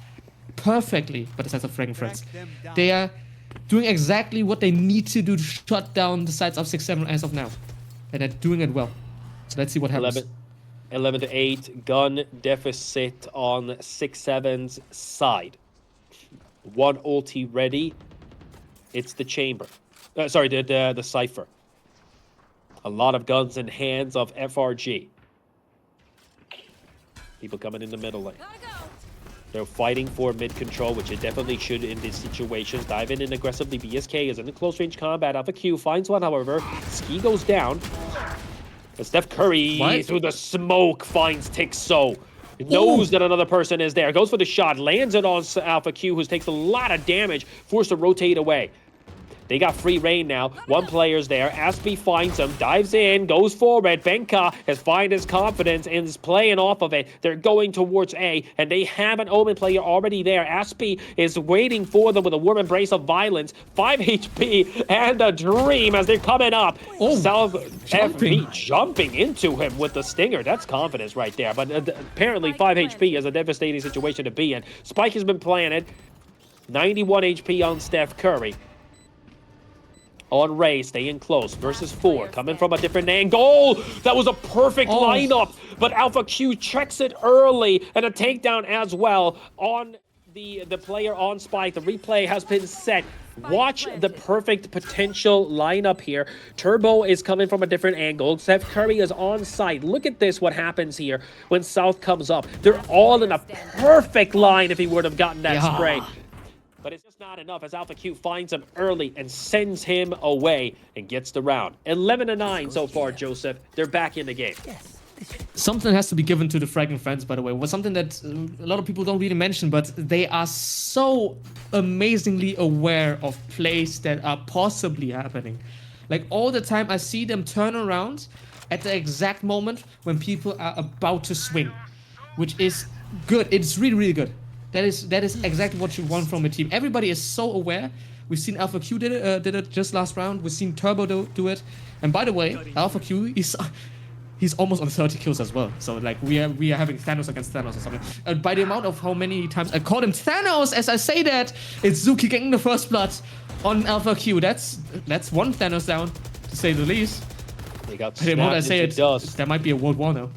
Speaker 2: perfectly by the sides of FraggingFriends. They are doing exactly what they need to do to shut down the sides of SixSeven as of now. And they're doing it well. So let's see what happens.
Speaker 5: 11-8 gun deficit on SixSeven's side. One ulti ready. It's the chamber. The Cypher. A lot of guns in hands of FRG. People coming in the middle lane. They're fighting for mid-control, which it definitely should in these situations. Diving in aggressively. BSK is in the close-range combat. Alpha Q finds one, however. Ski goes down. But Steph Curry, through the smoke, finds Tixo. Knows that another person is there. Goes for the shot. Lands it on Alpha Q, who takes a lot of damage. Forced to rotate away. They got free reign now. One player's there. Aspie finds him, dives in, goes forward. Benka has found his confidence and is playing off of it. They're going towards A, and they have an Omen player already there. Aspie is waiting for them with a warm embrace of violence. 5 HP and a dream as they're coming up.
Speaker 2: Oh,
Speaker 5: South
Speaker 2: jumping.
Speaker 5: FB jumping into him with the stinger. That's confidence right there. But apparently 5 HP is a devastating situation to be in. Spike has been planted. 91 HP on Steph Curry. On Ray, staying close. Versus 4, coming from a different angle. That was a perfect lineup, but Alpha Q checks it early, and a takedown as well on the player on Spike. The replay has been set. Watch the perfect potential lineup here. Turbo is coming from a different angle. Steph Curry is on site. Look at this, what happens here when South comes up. They're all in a perfect line if he would have gotten that spray. But it's just not enough as Alpha Q finds him early and sends him away and gets the round. 11-9 so far, Joseph. They're back in the game.
Speaker 2: Something has to be given to the FraggingFriends, by the way. Was something that a lot of people don't really mention, but they are so amazingly aware of plays that are possibly happening. Like, all the time I see them turn around at the exact moment when people are about to swing, which is good. It's really, really good. That is exactly what you want from a team. Everybody is so aware. We've seen Alpha Q did it just last round. We've seen Turbo do it. And by the way, Alpha Q is he's almost on 30 kills as well. So like we are having Thanos against Thanos or something. By the amount of how many times I called him Thanos as I say that, it's Zuki getting the first blood on Alpha Q. That's one Thanos down, to say the least.
Speaker 5: They got
Speaker 2: But the moment I say it,
Speaker 5: dust.
Speaker 2: there might be a World War now.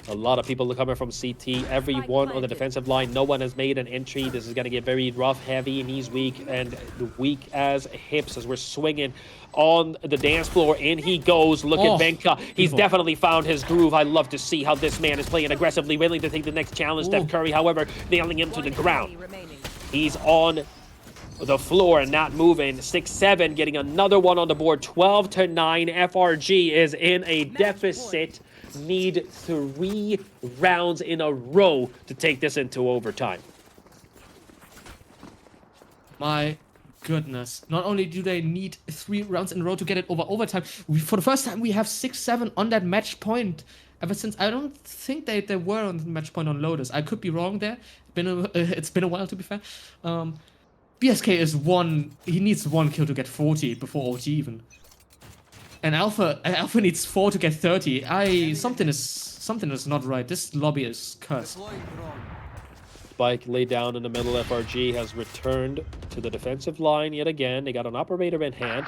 Speaker 5: A lot of people coming from CT. Everyone on the defensive line. No one has made an entry. This is going to get very rough, heavy, knees weak, and weak as hips as we're swinging on the dance floor. In he goes. Look at Benka. He's definitely found his groove. I love to see how this man is playing aggressively, willing to take the next challenge. Steph Curry, however, nailing him to the ground. He's on the floor and not moving. SixSeven getting another one on the board. 12-9. FRG is in a deficit. Need 3 rounds in a row to take this into overtime.
Speaker 2: My goodness. Not only do they need 3 rounds in a row to get it over overtime, for the first time we have 6-7 on that match point. Ever since, I don't think they were on the match point on Lotus. I could be wrong there. It's been a while, to be fair. BSK is he needs 1 kill to get 40 before OT even. And Alpha needs 4 to get 30. Something is not right. This lobby is cursed.
Speaker 5: Spike laid down in the middle. FRG has returned to the defensive line yet again. They got an operator in hand.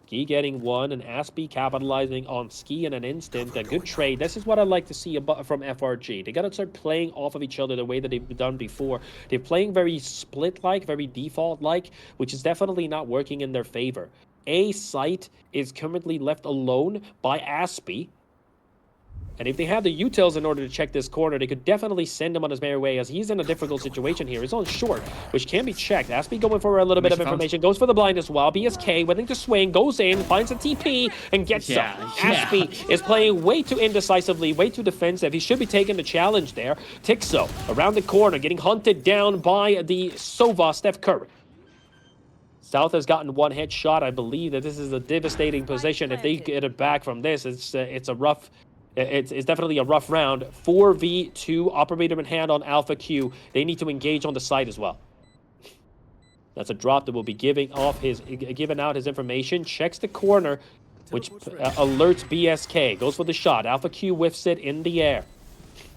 Speaker 5: Ski getting 1 and Aspie capitalizing on Ski in an instant. A good trade. This is what I like to see from FRG. They got to start playing off of each other the way that they've done before. They're playing very split-like, very default-like, which is definitely not working in their favor. A site is currently left alone by Aspie. And if they have the utils in order to check this corner, they could definitely send him on his merry way as he's in a difficult situation here. He's on short, which can be checked. Aspie going for a little bit of information, goes for the blind as well. BSK willing to swing, goes in, finds a TP, and gets some. Aspie is playing way too indecisively, way too defensive. He should be taking the challenge there. Tixo around the corner, getting hunted down by the Sova, Steph Curry. South has gotten 1 headshot. I believe that this is a devastating position. If they get it back from this, it's a rough. It's definitely a rough round. 4v2, operator in hand on Alpha Q. They need to engage on the site as well. That's a drop that will be giving out his information. Checks the corner, which alerts BSK. Goes for the shot. Alpha Q whiffs it in the air.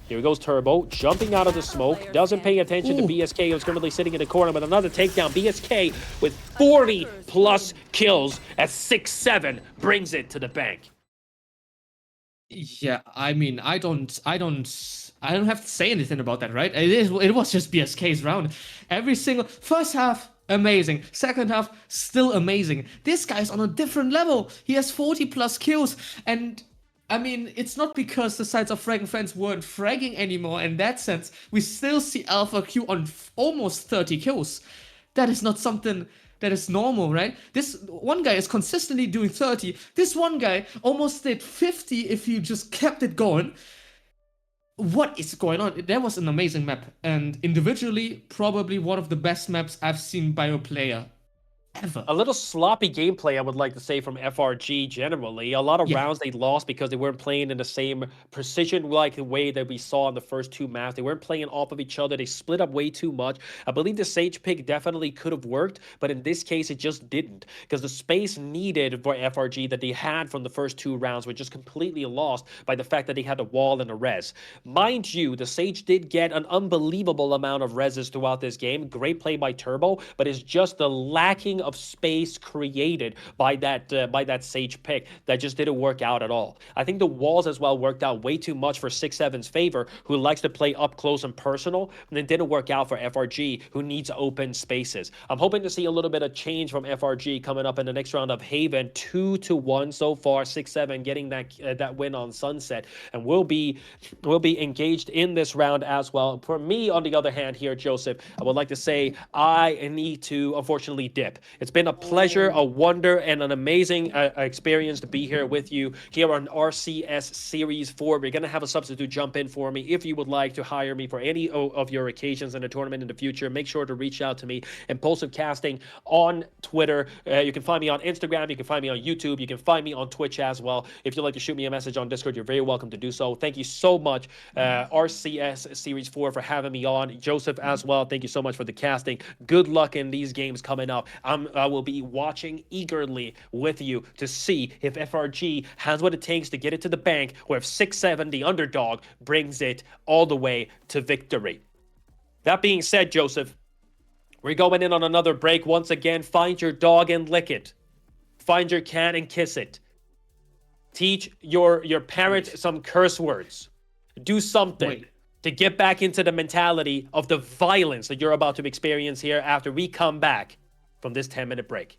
Speaker 5: Here goes Turbo, jumping out of the smoke, doesn't pay attention to BSK, who's currently sitting in the corner with another takedown. BSK with 40+ kills as 6-7 brings it to the bank.
Speaker 2: Yeah, I mean, I don't have to say anything about that, right? It was just BSK's round. Every single first half, amazing. Second half, still amazing. This guy's on a different level. He has 40+ kills, and I mean, it's not because the sides of FraggingFriends weren't fragging anymore in that sense. We still see Alpha Q on almost 30 kills. That is not something that is normal, right? This one guy is consistently doing 30. This one guy almost did 50 if he just kept it going. What is going on? That was an amazing map. And individually, probably one of the best maps I've seen by a player ever.
Speaker 5: A little sloppy gameplay, I would like to say, from FRG generally. A lot of rounds they lost because they weren't playing in the same precision-like way that we saw in the first 2 maps. They weren't playing off of each other. They split up way too much. I believe the Sage pick definitely could have worked, but in this case, it just didn't. Because the space needed for FRG that they had from the first 2 rounds were just completely lost by the fact that they had a wall and a res. Mind you, the Sage did get an unbelievable amount of reses throughout this game. Great play by Turbo, but it's just the lacking of space created by that Sage pick that just didn't work out at all. I think the walls as well worked out way too much for SixSeven's favor, who likes to play up close and personal, and it didn't work out for FRG, who needs open spaces. I'm hoping to see a little bit of change from FRG coming up in the next round of Haven. 2-1 so far. SixSeven getting that win on Sunset, and we'll be engaged in this round as well. For me, on the other hand, here, Joseph, I would like to say I need to unfortunately dip. It's been a pleasure, a wonder, and an amazing experience to be here with you here on RCS Series 4. We're going to have a substitute jump in for me. If you would like to hire me for any of your occasions in the tournament in the future, make sure to reach out to me. Impulsive Casting on Twitter. You can find me on Instagram. You can find me on YouTube. You can find me on Twitch as well. If you'd like to shoot me a message on Discord, you're very welcome to do so. Thank you so much, RCS Series 4, for having me on. Joseph as well, thank you so much for the casting. Good luck in these games coming up. I will be watching eagerly with you to see if FRG has what it takes to get it to the bank, or if SixSeven, the underdog, brings it all the way to victory. That being said, Joseph, we're going in on another break. Once again, find your dog and lick it. Find your cat and kiss it. Teach your parent some curse words. Do something to get back into the mentality of the violence that you're about to experience here after we come back from this 10-minute break.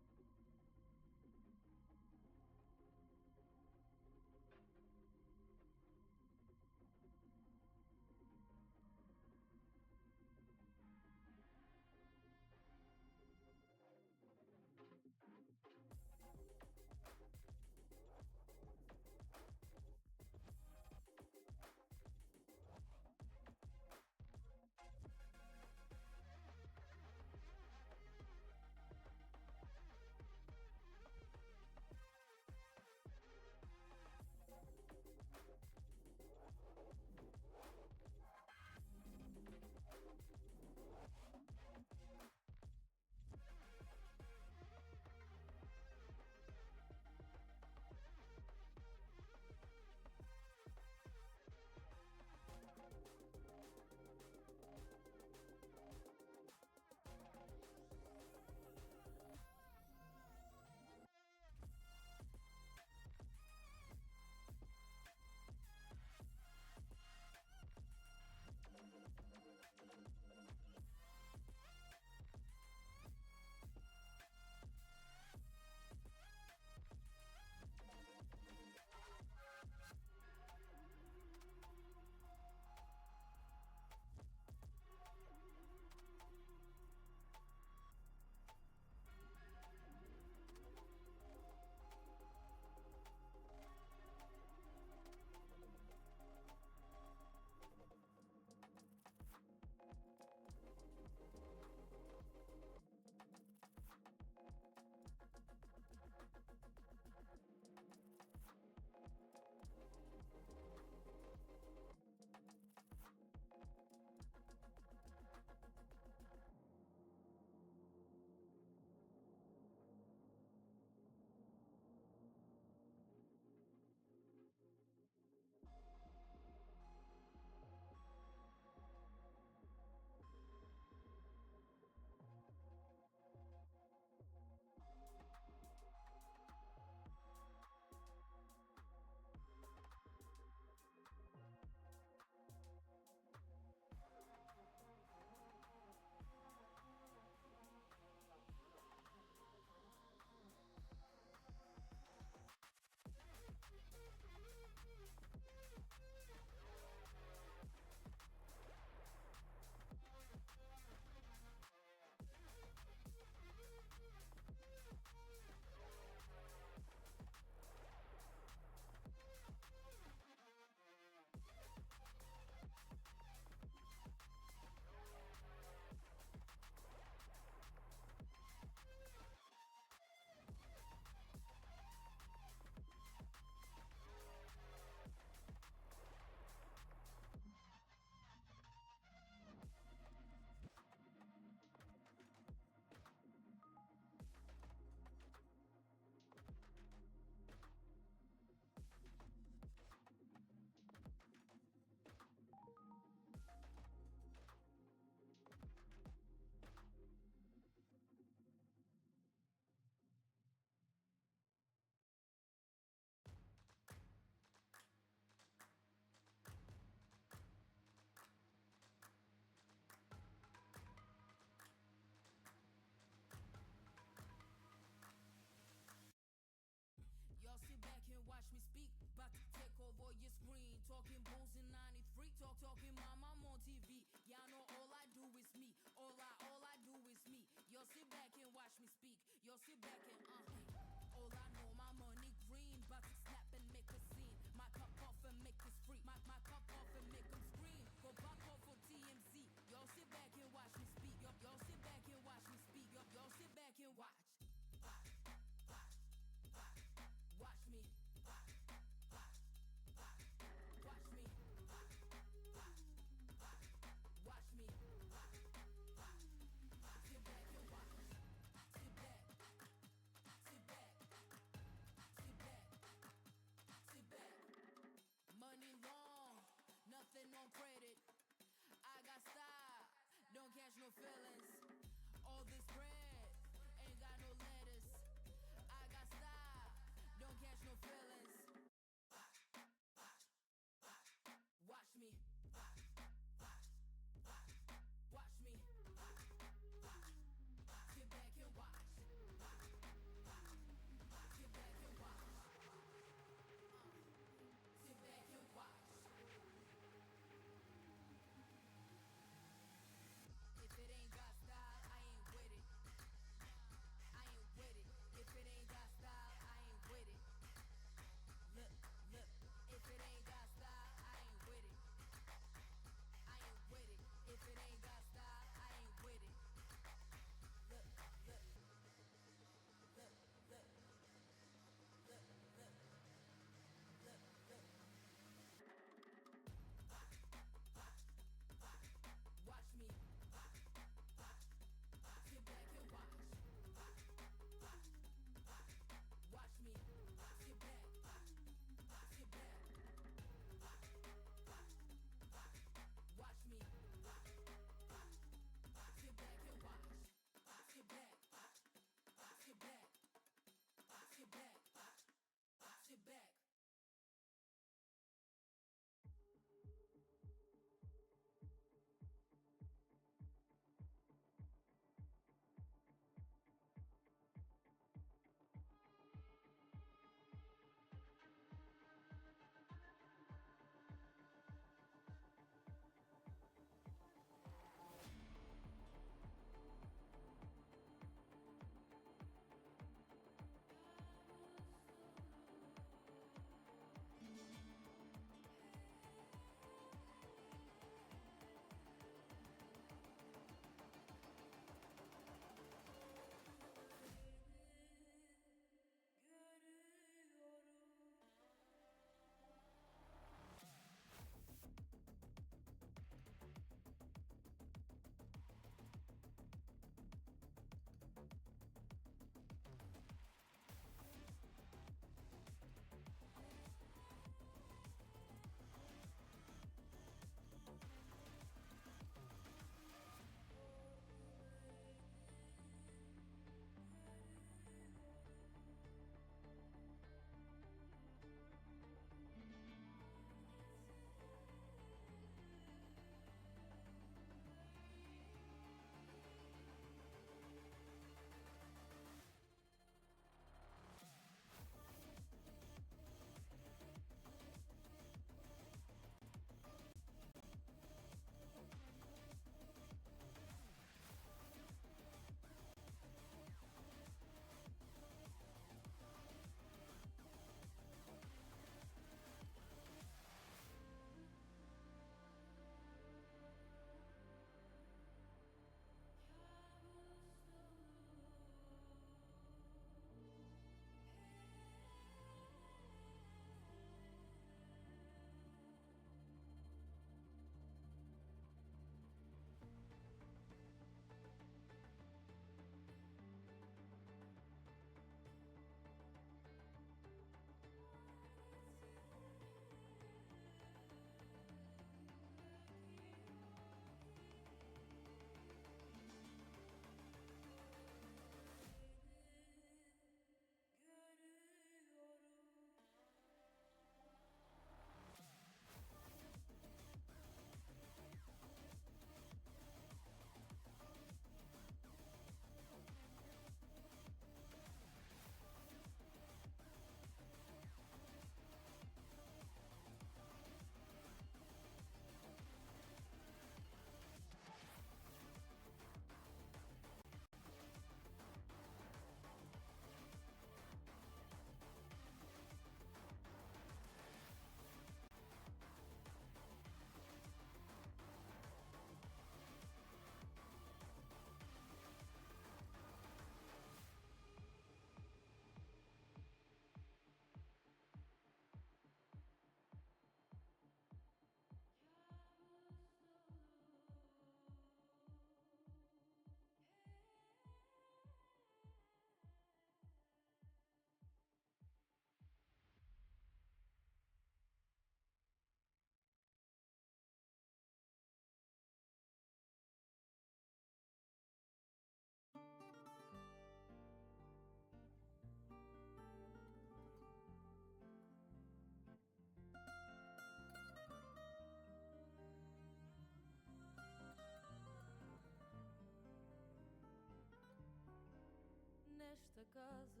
Speaker 1: Nesta casa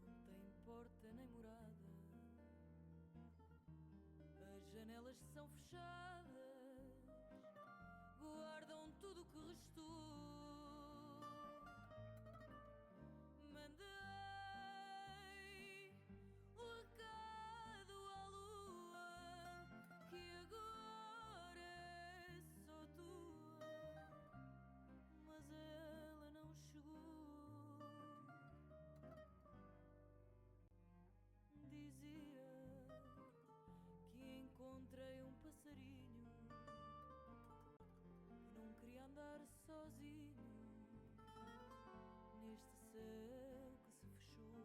Speaker 1: não tem porta nem morada. As janelas são fechadas, guardam tudo o que restou. Mandei o recado à lua que agora é só tua, mas ela não chegou. Dizia que encontrei um passarinho e não queria andar sozinho neste céu que se fechou.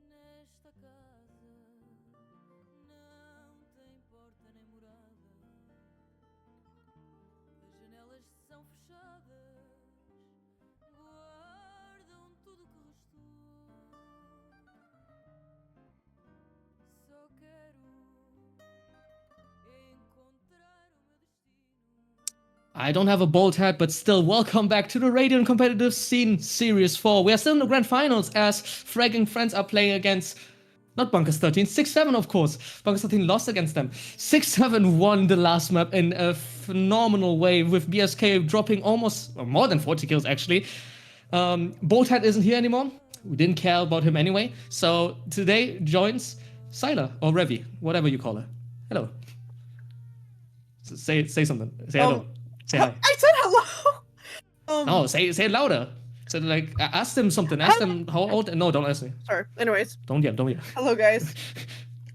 Speaker 1: Nesta casa não tem porta nem morada. As janelas são fechadas, guardam tudo o que restou. Só quero encontrar o meu destino.
Speaker 2: I don't have a bold hat, but still, welcome back to the Radio and Competitive Scene Series 4. We are still in the grand finals as FraggingFriends are playing against, not Bunkers 13, SixSeven, of course. Bunkers 13 lost against them. SixSeven won the last map in a phenomenal way, with BSK dropping almost, or more than 40 kills actually. Bold hat isn't here anymore. We didn't care about him anyway. So today joins Xyla, or Revi, whatever you call her. Hello. Say something. Say hello. Say hi.
Speaker 7: I said hello.
Speaker 2: No, say it louder. So like, ask them something. Ask them how old. No, don't ask me.
Speaker 7: Sorry. Anyways,
Speaker 2: Don't yell.
Speaker 7: hello guys.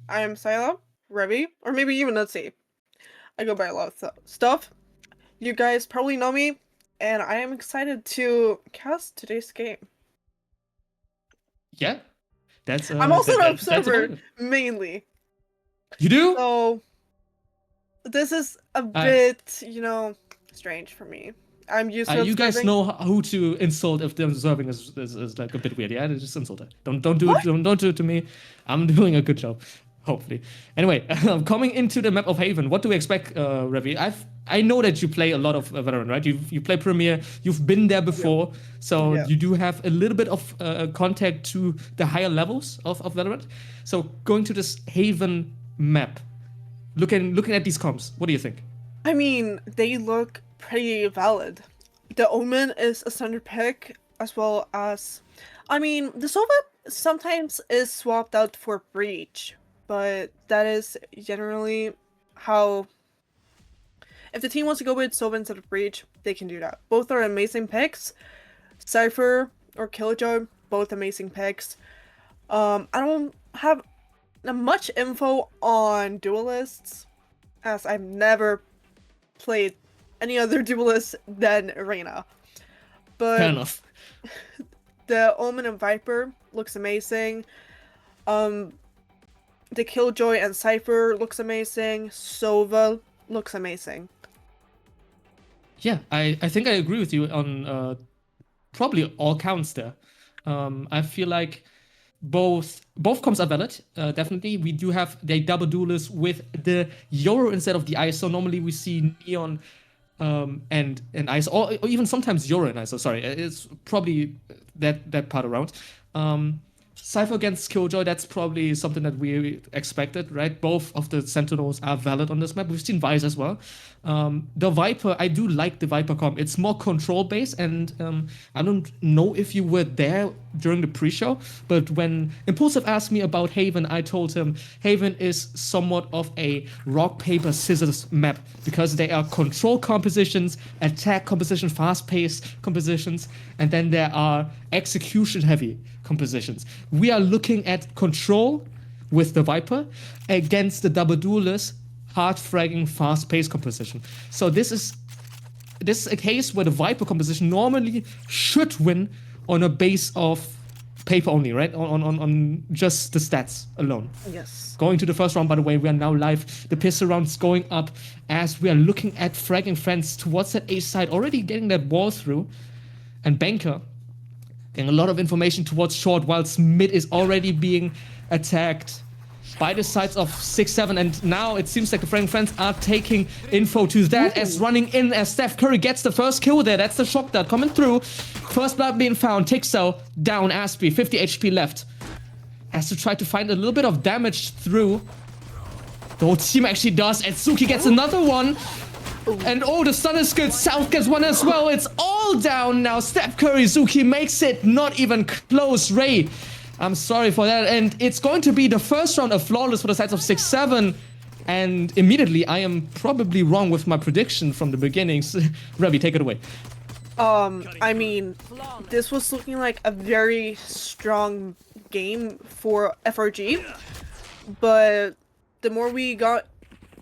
Speaker 7: I am Xyla, Revi, or maybe even let's see. I go by a lot of stuff. You guys probably know me, and I am excited to cast today's game.
Speaker 2: Yeah, that's.
Speaker 7: I'm also an
Speaker 2: that's
Speaker 7: observer,
Speaker 2: about it.
Speaker 7: mainly.
Speaker 2: You do?
Speaker 7: So this is a bit, strange for me. I'm used to
Speaker 2: You guys
Speaker 7: observing.
Speaker 2: know who to insult if the observing is like a bit weird. Yeah, just insult her. Don't do it. Don't do it to me. I'm doing a good job, hopefully. Anyway, coming into the map of Haven, what do we expect, Revi? I know that you play a lot of Valorant, right? You play Premier. You've been there before, so
Speaker 7: Yeah.
Speaker 2: you do have a little bit of contact to the higher levels of Valorant. So going to this Haven map, looking at these comps, what do you think?
Speaker 7: I mean, they look pretty valid. The Omen is a standard pick, as well as, I mean, the Sova sometimes is swapped out for Breach, but that is generally how, if the team wants to go with Sova instead of Breach, they can do that. Both are amazing picks. Cypher or Killjoy, both amazing picks. I don't have much info on duelists, as I've never played any other duelist than Reina. But
Speaker 2: Fair enough.
Speaker 7: the Omen and Viper looks amazing. The Killjoy and Cypher looks amazing. Sova looks amazing.
Speaker 2: Yeah, I think I agree with you on probably all counts there. I feel like both comps are valid, definitely. We do have the double duelist with the Euro instead of the ISO. Normally we see Neon and ISO, or even sometimes Euro and ISO. Sorry, it's probably that part around. Cypher against Killjoy, that's probably something that we expected, right? Both of the Sentinels are valid on this map. We've seen Vice as well. The Viper, I do like the Viper comp. It's more control-based, and I don't know if you were there during the pre-show, but when Impulsive asked me about Haven, I told him Haven is somewhat of a rock, paper, scissors map, because they are control compositions, attack composition, fast-paced compositions, and then there are execution-heavy compositions. We are looking at control with the Viper against the double duelist, hard fragging, fast-paced composition. So this is a case where the Viper composition normally should win on a base of paper only, right? On just the stats alone.
Speaker 7: Yes.
Speaker 2: Going to the first round, by the way, we are now live. The pistol round's going up as we are looking at FraggingFriends towards that A side, already getting that wall through. And Banker getting a lot of information towards short, whilst mid is already being attacked by the sides of SixSeven, and now it seems like the FraggingFriends are taking info to that as running in as Steph Curry gets the first kill there. That's the shock dart coming through. First blood being found. Tixel down. Aspie, 50 HP left. Has to try to find a little bit of damage through. The whole team actually does, and Suki gets another one. And oh, the stun is good. South gets one as well. It's all down now. Steph Curry, Zuki makes it not even close. Ray, I'm sorry for that. And it's going to be the first round of flawless for the sides of 6-7. And immediately, I am probably wrong with my prediction from the beginning. Ravi, take it away.
Speaker 7: I mean, this was looking like a very strong game for FRG. But the more we got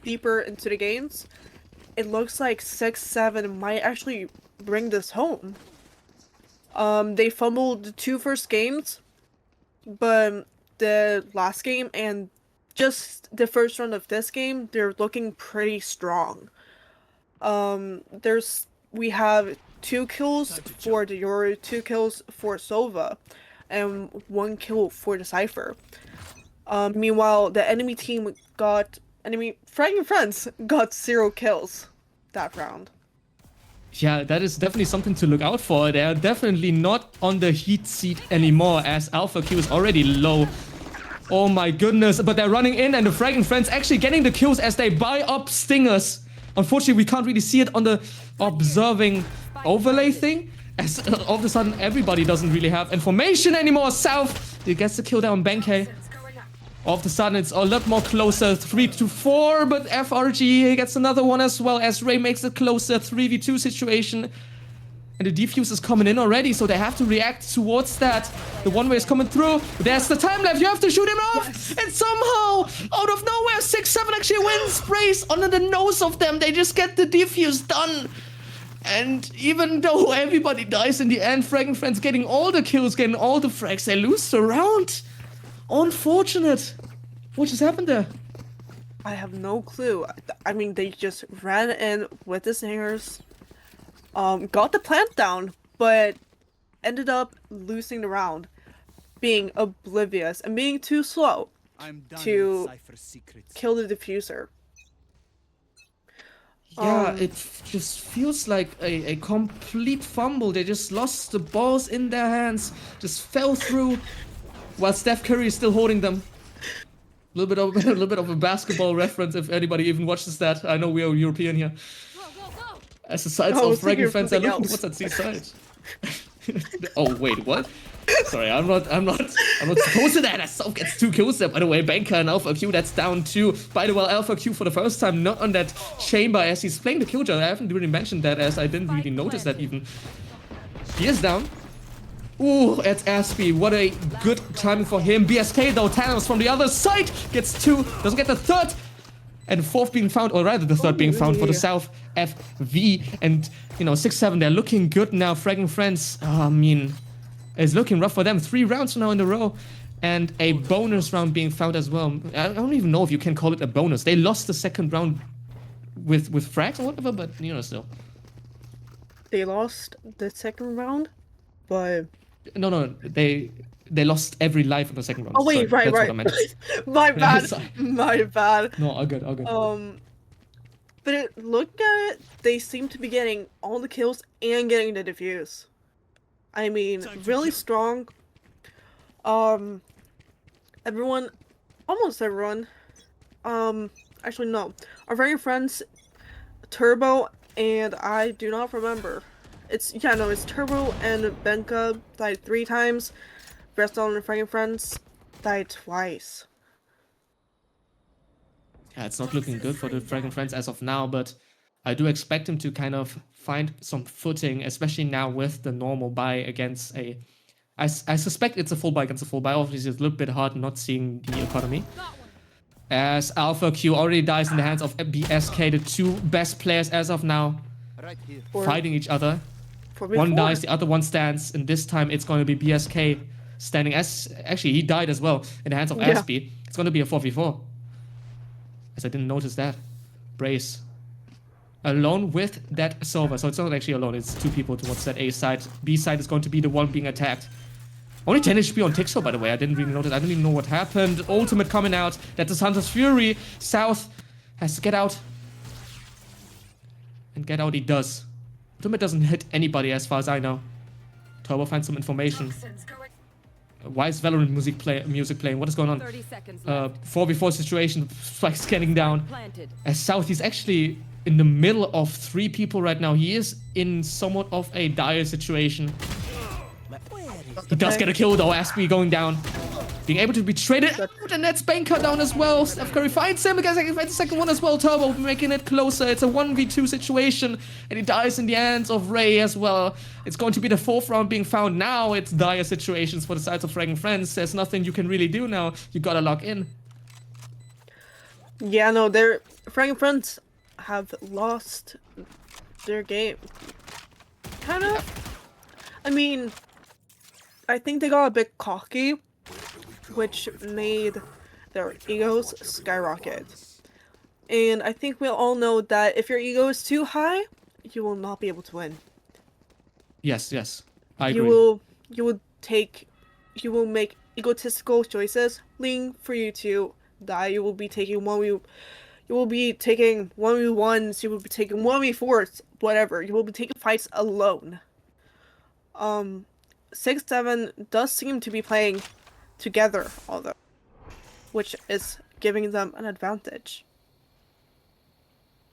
Speaker 7: deeper into the games, it looks like 6-7 might actually bring this home. They fumbled the 2 first games, but the last game and just the first round of this game, they're looking pretty strong. We have 2 kills for the Yoru, 2 kills for Sova, and 1 kill for the Cypher. Meanwhile, the enemy team FraggingFriends got 0 kills that round.
Speaker 2: Yeah, that is definitely something to look out for. They're definitely not on the heat seat anymore as Alpha Q is already low. Oh my goodness, but they're running in and the FraggingFriends actually getting the kills as they buy up Stingers. Unfortunately, we can't really see it on the observing overlay thing, as all of a sudden everybody doesn't really have information anymore. South, he gets the kill down Benkei. All of a sudden, it's a lot more closer, 3-4, but FRG gets another one as well as Ray makes it closer, 3v2 situation. And the defuse is coming in already, so they have to react towards that. The one-way is coming through. There's the time left. You have to shoot him off. Yes. And somehow, out of nowhere, 6-7 actually wins. Sprays under the nose of them. They just get the defuse done. And even though everybody dies in the end, FraggingFriends getting all the kills, getting all the frags, they lose the round. Unfortunate. What just happened there?
Speaker 7: I have no clue. I mean, they just ran in with the Stingers, got the plant down, but ended up losing the round, being oblivious and being too slow to kill the diffuser.
Speaker 2: Yeah, it just feels like a complete fumble. They just lost the balls in their hands, just fell through. While Steph Curry is still holding them. A little bit of a basketball reference if anybody even watches that. I know we are European here. As the sides of FraggingFriends are looking towards that C side. Oh wait, what? Sorry, I'm not supposed to that. South gets 2 kills there, by the way. Banker and Alpha Q, that's down 2. By the way, Alpha Q for the first time not on that chamber as he's playing the killjoy. I haven't really mentioned that as I didn't really notice that even. He is down. Ooh, it's Aspie. What a good timing for him. BSK though, Thanos from the other side gets 2, doesn't get the 3rd. And the 4th being found, or rather the 3rd being found for the South FV. And, you know, 6-7, they're looking good now. FraggingFriends, I mean, it's looking rough for them. 3 rounds now in a row. And a bonus round being found as well. I don't even know if you can call it a bonus. They lost the 2nd round with frags or whatever, but, you know, still.
Speaker 7: They lost the 2nd round, but...
Speaker 2: No, they lost every life in the 2nd round.
Speaker 7: Oh wait,
Speaker 2: sorry,
Speaker 7: right. My bad. My bad.
Speaker 2: No, all good.
Speaker 7: But look at it, they seem to be getting all the kills and getting the defuse. I mean, really strong. Almost everyone. Actually no. Our very friends, Turbo, and I do not remember. It's Turbo and Benka died 3 times. Redstone and FraggingFriends died twice.
Speaker 2: Yeah, it's not looking good for the FraggingFriends as of now, but I do expect him to kind of find some footing, especially now with the normal buy against a... I suspect it's a full buy against a full buy. Obviously, it's a little bit hard not seeing the economy. As Alpha Q already dies in the hands of BSK, the 2 best players as of now, fighting each other. One dies, the other one stands, and this time it's going to be BSK standing. Actually, he died as well in the hands of Aspie. It's going to be a 4v4. As I didn't notice that. Brace. Alone with that Sova. So it's not actually alone. It's 2 people towards that A side. B side is going to be the one being attacked. Only 10 HP on Tixo, by the way. I didn't really notice. I didn't even know what happened. Ultimate coming out. That is Hunter's Fury. South has to get out. And get out he does. Ultimate doesn't hit anybody as far as I know. Turbo finds some information. Why is Valorant music playing? What is going on?
Speaker 6: 30 seconds left.
Speaker 2: 4v4 situation. Spike scanning down.
Speaker 6: Planted.
Speaker 2: As South, he's actually in the middle of 3 people right now. He is in somewhat of a dire situation. He does get a kill though, Aspie going down. Being able to be traded out, and that's Banker down as well. Steph Curry finds him, against the second one as well. Turbo making it closer. It's a 1v2 situation, and he dies in the hands of Ray as well. It's going to be the 4th round being found now. It's dire situations for the sides of FraggingFriends. There's nothing you can really do now. You gotta lock in.
Speaker 7: Yeah, no, FraggingFriends have lost their game. Kind of. I mean, I think they got a bit cocky, which made their egos skyrocket. And I think we all know that if your ego is too high, you will not be able to win.
Speaker 2: Yes, I agree.
Speaker 7: You will make egotistical choices, leading for you to die. You will be taking 1v1s, you will be taking 1v4s, whatever. You will be taking fights alone. SixSeven does seem to be playing together, although, which is giving them an advantage.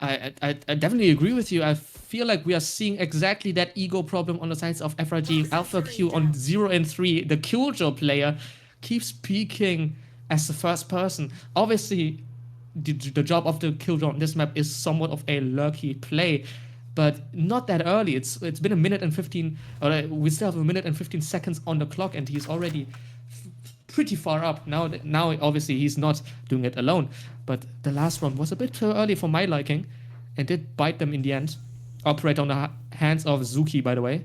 Speaker 2: I definitely agree with you. I feel like we are seeing exactly that ego problem on the sides of FRG. Alpha Q on 0 and 3. The Killjoy player keeps peeking as the first person. Obviously, the job of the Killjoy on this map is somewhat of a lurky play, but not that early. It's been a minute and 15, or we still have a minute and 15 seconds on the clock, and he's already pretty far up. Now obviously he's not doing it alone, but the last round was a bit too early for my liking, and did bite them in the end. Operate on the hands of Zuki, by the way.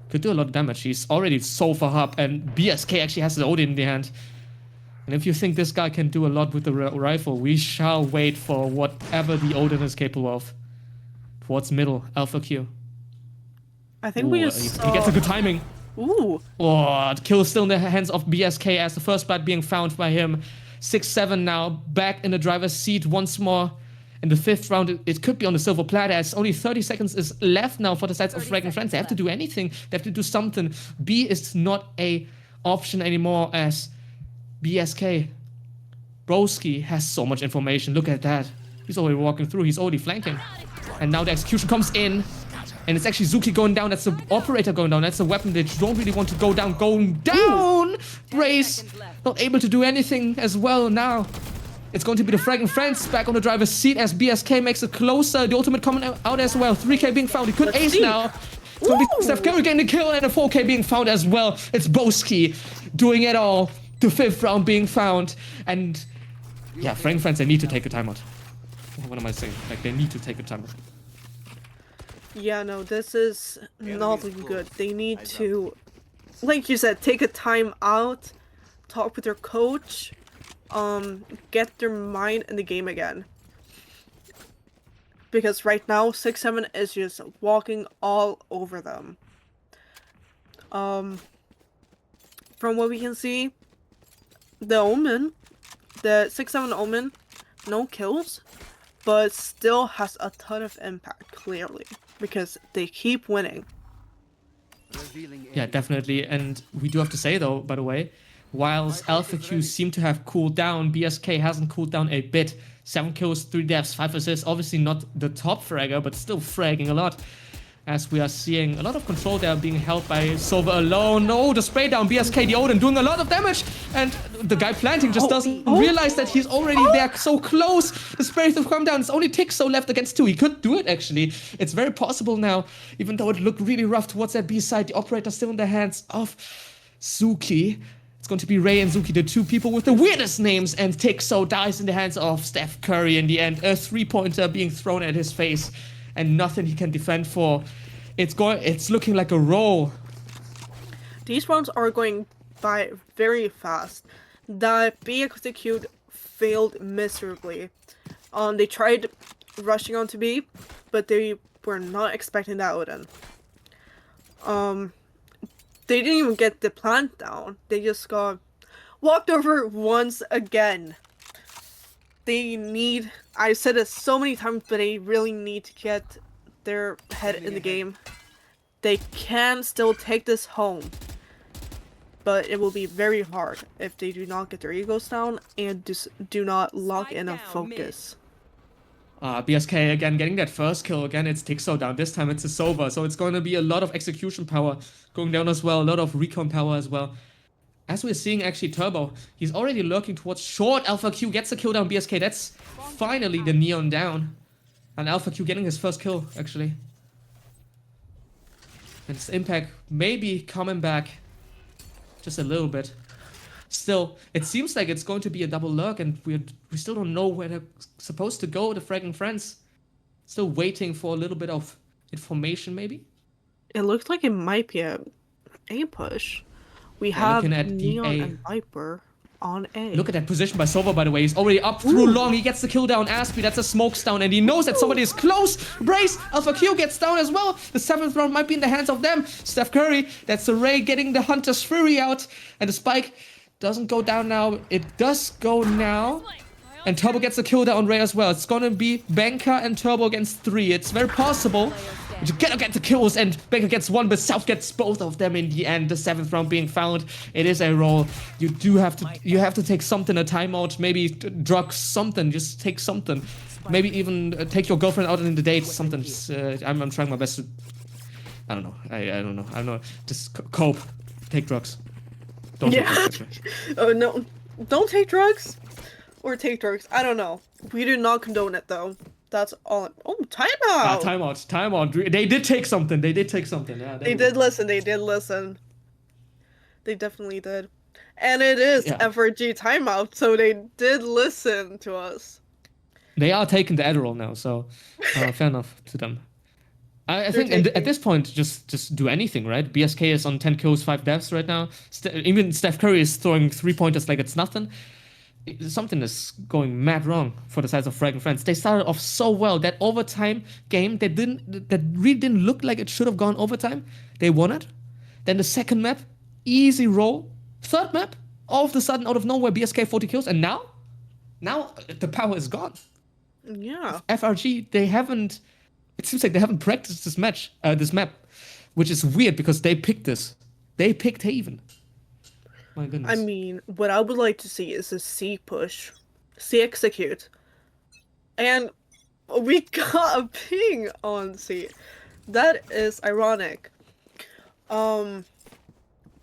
Speaker 2: Could do a lot of damage. He's already so far up, and BSK actually has the Odin in the hand. And if you think this guy can do a lot with the rifle, we shall wait for whatever the Odin is capable of. Towards middle, Alpha Q.
Speaker 7: I think we just
Speaker 2: he gets a good timing.
Speaker 7: Ooh.
Speaker 2: Oh, the kill is still in the hands of BSK as the first blood being found by him. 6-7 now, back in the driver's seat once more. In the 5th round, it could be on the silver platter, as only 30 seconds is left now for the sides of FraggingFriends. They have to do anything. They have to do something. B is not a option anymore, as BSK. Broski has so much information. Look at that. He's already walking through. He's already flanking. And now the execution comes in. And it's actually Zuki going down. That's the operator going down. That's the weapon that you don't really want to go down. Going down! Brace not able to do anything as well now. It's going to be the FraggingFriends back on the driver's seat as BSK makes it closer. The ultimate coming out as well. 3K being found. He could ace now. It's going to be Steph Curry getting the kill and a 4K being found as well. It's Boski doing it all. The 5th round being found. And yeah, FraggingFriends, they need to take a timeout. What am I saying? Like, they need to take a timeout.
Speaker 7: Yeah, no, this is not looking good. They need to, like you said, take a time out, talk with their coach, get their mind in the game again. Because right now, 6-7 is just walking all over them. From what we can see, the Omen, the 6-7 Omen, no kills, but still has a ton of impact, clearly. Because they keep winning.
Speaker 2: Yeah, definitely. And we do have to say, though, by the way, whilst Alpha Q seem to have cooled down, BSK hasn't cooled down a bit. 7 kills, 3 deaths, 5 assists. Obviously not the top fragger, but still fragging a lot. As we are seeing a lot of control there being held by Silver alone. No, the spray down, BSK, the Odin, doing a lot of damage. And the guy planting just doesn't realize that he's already there, so close. The spray to come down. It's only Tixo left against 2. He could do it, actually. It's very possible now, even though it looked really rough towards that B side. The operator still in the hands of Zuki. It's going to be Ray and Zuki, the 2 people with the weirdest names. And Tixo dies in the hands of Steph Curry in the end. A 3-pointer being thrown at his face. And nothing he can defend for. It's looking like a roll.
Speaker 7: These rounds are going by very fast. That B execute failed miserably. They tried rushing onto B, but they were not expecting that Odin. They didn't even get the plant down. They just got walked over once again. They need, I've said it so many times, but they really need to get their head in the game. They can still take this home, but it will be very hard if they do not get their egos down and just do not lock in and focus.
Speaker 2: BSK again getting that first kill. Again, it's Tixo down. This time it's a Sova, so it's going to be a lot of execution power going down as well, a lot of recon power as well. As we're seeing actually Turbo, he's already lurking towards short. Alpha Q gets a kill down BSK. That's finally the Neon down. And Alpha Q getting his first kill, actually. And this Impact maybe coming back just a little bit. Still, it seems like it's going to be a double lurk, and we still don't know where they're supposed to go, the FraggingFriends. Still waiting for a little bit of information, maybe?
Speaker 7: It looks like it might be a push. We have Neon
Speaker 2: A.
Speaker 7: and Viper on A.
Speaker 2: Look at that position by Sova, by the way. He's already up through long. He gets the kill down. Aspie, that's a smokes down. And he knows that somebody is close. Brace, Alpha Q gets down as well. The 7th round might be in the hands of them. Steph Curry, that's the Ray getting the Hunter's Fury out. And the Spike doesn't go down now. It does go now. And Turbo gets the kill down on Ray as well. It's gonna be Banker and Turbo against 3. It's very possible. You gotta get the kills, and Banker gets 1, but South gets both of them in the end. The 7th round being found. It is a roll. You have to take something, a timeout, maybe drugs, something. Just take something. Maybe even take your girlfriend out in the date. Something. I'm trying my best to. I don't know. I don't know. I don't know. Just cope. Take drugs. Don't take drugs.
Speaker 7: Oh no! Don't take drugs, or take drugs. I don't know. We do not condone it though. That's all. Oh, timeout!
Speaker 2: Timeout. They did take something. Yeah,
Speaker 7: they did listen. They did listen. They definitely did. And it is FRG timeout, so they did listen to us.
Speaker 2: They are taking the Adderall now, so fair enough to them. I think at this point, just do anything, right? BSK is on 10 kills, 5 deaths right now. Even Steph Curry is throwing 3-pointers like it's nothing. Something is going mad wrong for the sides of FraggingFriends. They started off so well. That overtime game, that really didn't look like it should have gone overtime. They won it. Then the second map, easy roll. Third map, all of a sudden, out of nowhere, BSK 40 kills. And now the power is gone.
Speaker 7: Yeah.
Speaker 2: FRG, it seems like they haven't practiced this map, which is weird because they picked this. They picked Haven. My goodness.
Speaker 7: I mean, what I would like to see is a C push, C execute, and we got a ping on C. That is ironic. But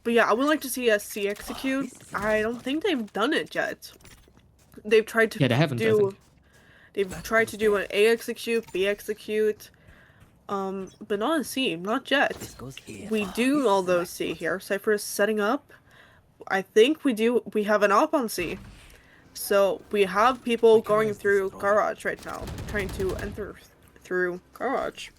Speaker 7: yeah, I would like to see a C execute. I don't think they've done it yet. They've tried to
Speaker 2: they haven't.
Speaker 7: They've tried to do an A execute, B execute, but not a C, not yet. We do all those C here. Cypher is setting up. I think we have an op on C. So we have people going through garage right now, trying to enter through garage.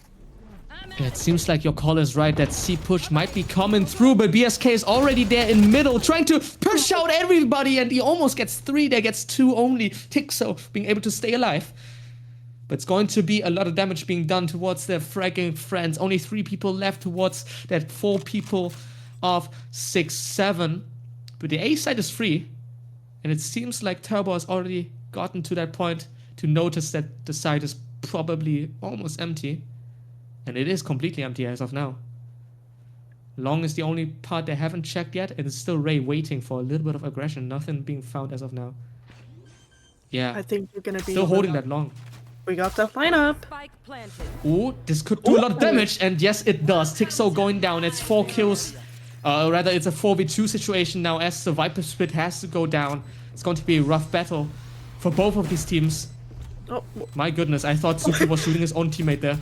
Speaker 2: It seems like your call is right, that C push might be coming through, but BSK is already there in middle, trying to push out everybody, and he almost gets 3, there gets 2 only. Tixo being able to stay alive. But it's going to be a lot of damage being done towards their FraggingFriends. Only 3 people left towards that 4 people of SixSeven. But the A side is free, and it seems like Turbo has already gotten to that point to notice that the side is probably almost empty. And it is completely empty as of now. Long is the only part they haven't checked yet, and it's still Ray waiting for a little bit of aggression. Nothing being found as of now. Yeah.
Speaker 7: I think we're gonna be
Speaker 2: still holding that long.
Speaker 7: We got the lineup.
Speaker 2: Ooh, this could do a lot of damage, and yes, it does. Tixo going down. It's 4 kills. Rather, it's a 4v2 situation now, as the Viper split has to go down. It's going to be a rough battle for both of these teams.
Speaker 7: Oh.
Speaker 2: My goodness, I thought Suki was shooting his own teammate there.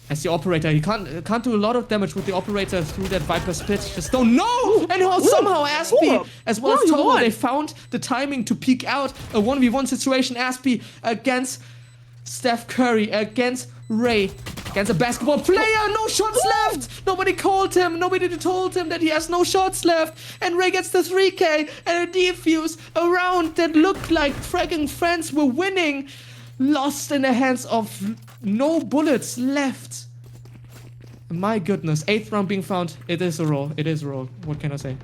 Speaker 2: As the operator, he can't do a lot of damage with the operator through that Viper split. Just don't know! And somehow Aspie, as well as Turbo, they found the timing to peek out. A 1v1 situation, Aspie against Steph Curry, against Ray. against a basketball player. No shots left. Nobody called him. Nobody told him that he has no shots left. And Ray gets the 3K and a defuse. A round that looked like FraggingFriends were winning. Lost in the hands of no bullets left. My goodness. 8th round being found. It is a roll. It is a roll. What can I say?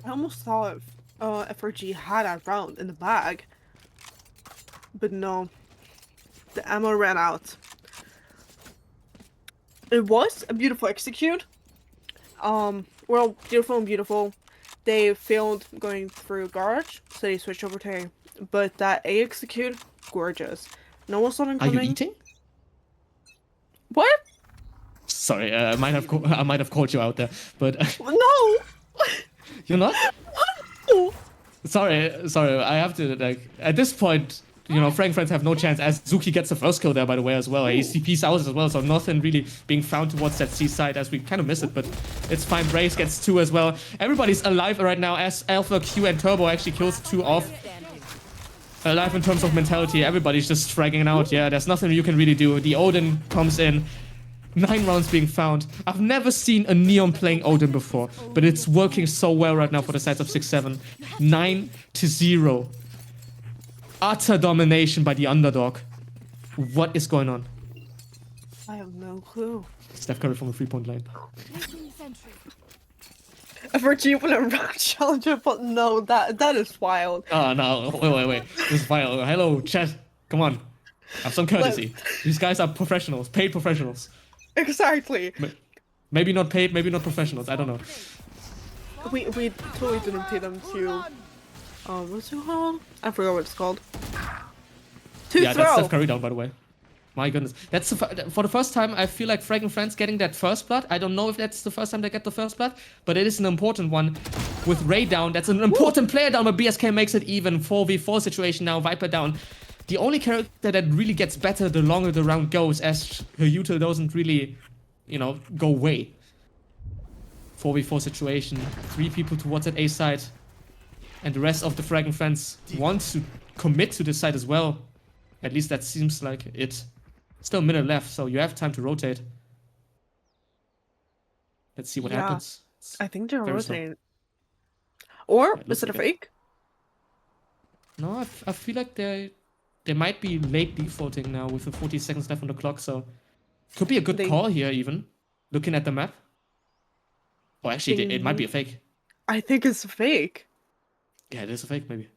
Speaker 7: I almost thought FRG had that round in the bag. But no. The ammo ran out. It was a beautiful execute. Well, beautiful and beautiful. They failed going through garage, so they switched over to A. But that A execute, gorgeous. No one saw them coming.
Speaker 2: Are you eating?
Speaker 7: What?
Speaker 2: Sorry, I might have called you out there, but
Speaker 7: No!
Speaker 2: you're not.
Speaker 7: No!
Speaker 2: Sorry. I have to like at this point. You know, FraggingFriends have no chance as Zuki gets the first kill there, by the way, as well. ACP's out as well, so nothing really being found towards that C side as we kind of miss it, but it's fine. Brace gets 2 as well. Everybody's alive right now as Alpha, Q, and Turbo actually kills 2 off. Alive in terms of mentality. Everybody's just fragging out. Yeah, there's nothing you can really do. The Odin comes in. 9 rounds being found. I've never seen a Neon playing Odin before, but it's working so well right now for the sides of 6-7. 9-0. Utter domination by the underdog. What is going on?
Speaker 7: I have no clue.
Speaker 2: Steph Curry from the 3-point line.
Speaker 7: FRG won a round challenger, but no, that is wild.
Speaker 2: Oh no, wait. This is wild. Hello, chat. Come on. Have some courtesy. These guys are professionals, paid professionals.
Speaker 7: Exactly.
Speaker 2: Maybe not paid, maybe not professionals. I don't know.
Speaker 7: We totally didn't pay them to. What's it called? I forgot what it's called.
Speaker 2: Yeah, that's Steph Curry down, by the way. My goodness. That's for the first time, I feel like FraggingFriends getting that first blood. I don't know if that's the first time they get the first blood, but it is an important one. With Ray down, that's an important player down, but BSK makes it even. 4v4 situation now, Viper down. The only character that really gets better the longer the round goes, as her util doesn't really, you know, go away. 4v4 situation. 3 people towards that A side. And the rest of the FraggingFriends wants to commit to this side as well. At least that seems like it. Still a minute left, so you have time to rotate. Let's see what happens.
Speaker 7: I think they're
Speaker 2: very
Speaker 7: rotating. Or
Speaker 2: Yeah,
Speaker 7: is it a
Speaker 2: like
Speaker 7: fake?
Speaker 2: No, I feel like they might be late defaulting now with the 40 seconds left on the clock, so could be a good call here even, looking at the map. Oh, actually, it might be a fake.
Speaker 7: I think it's a fake.
Speaker 2: Yeah, it is a fake, maybe.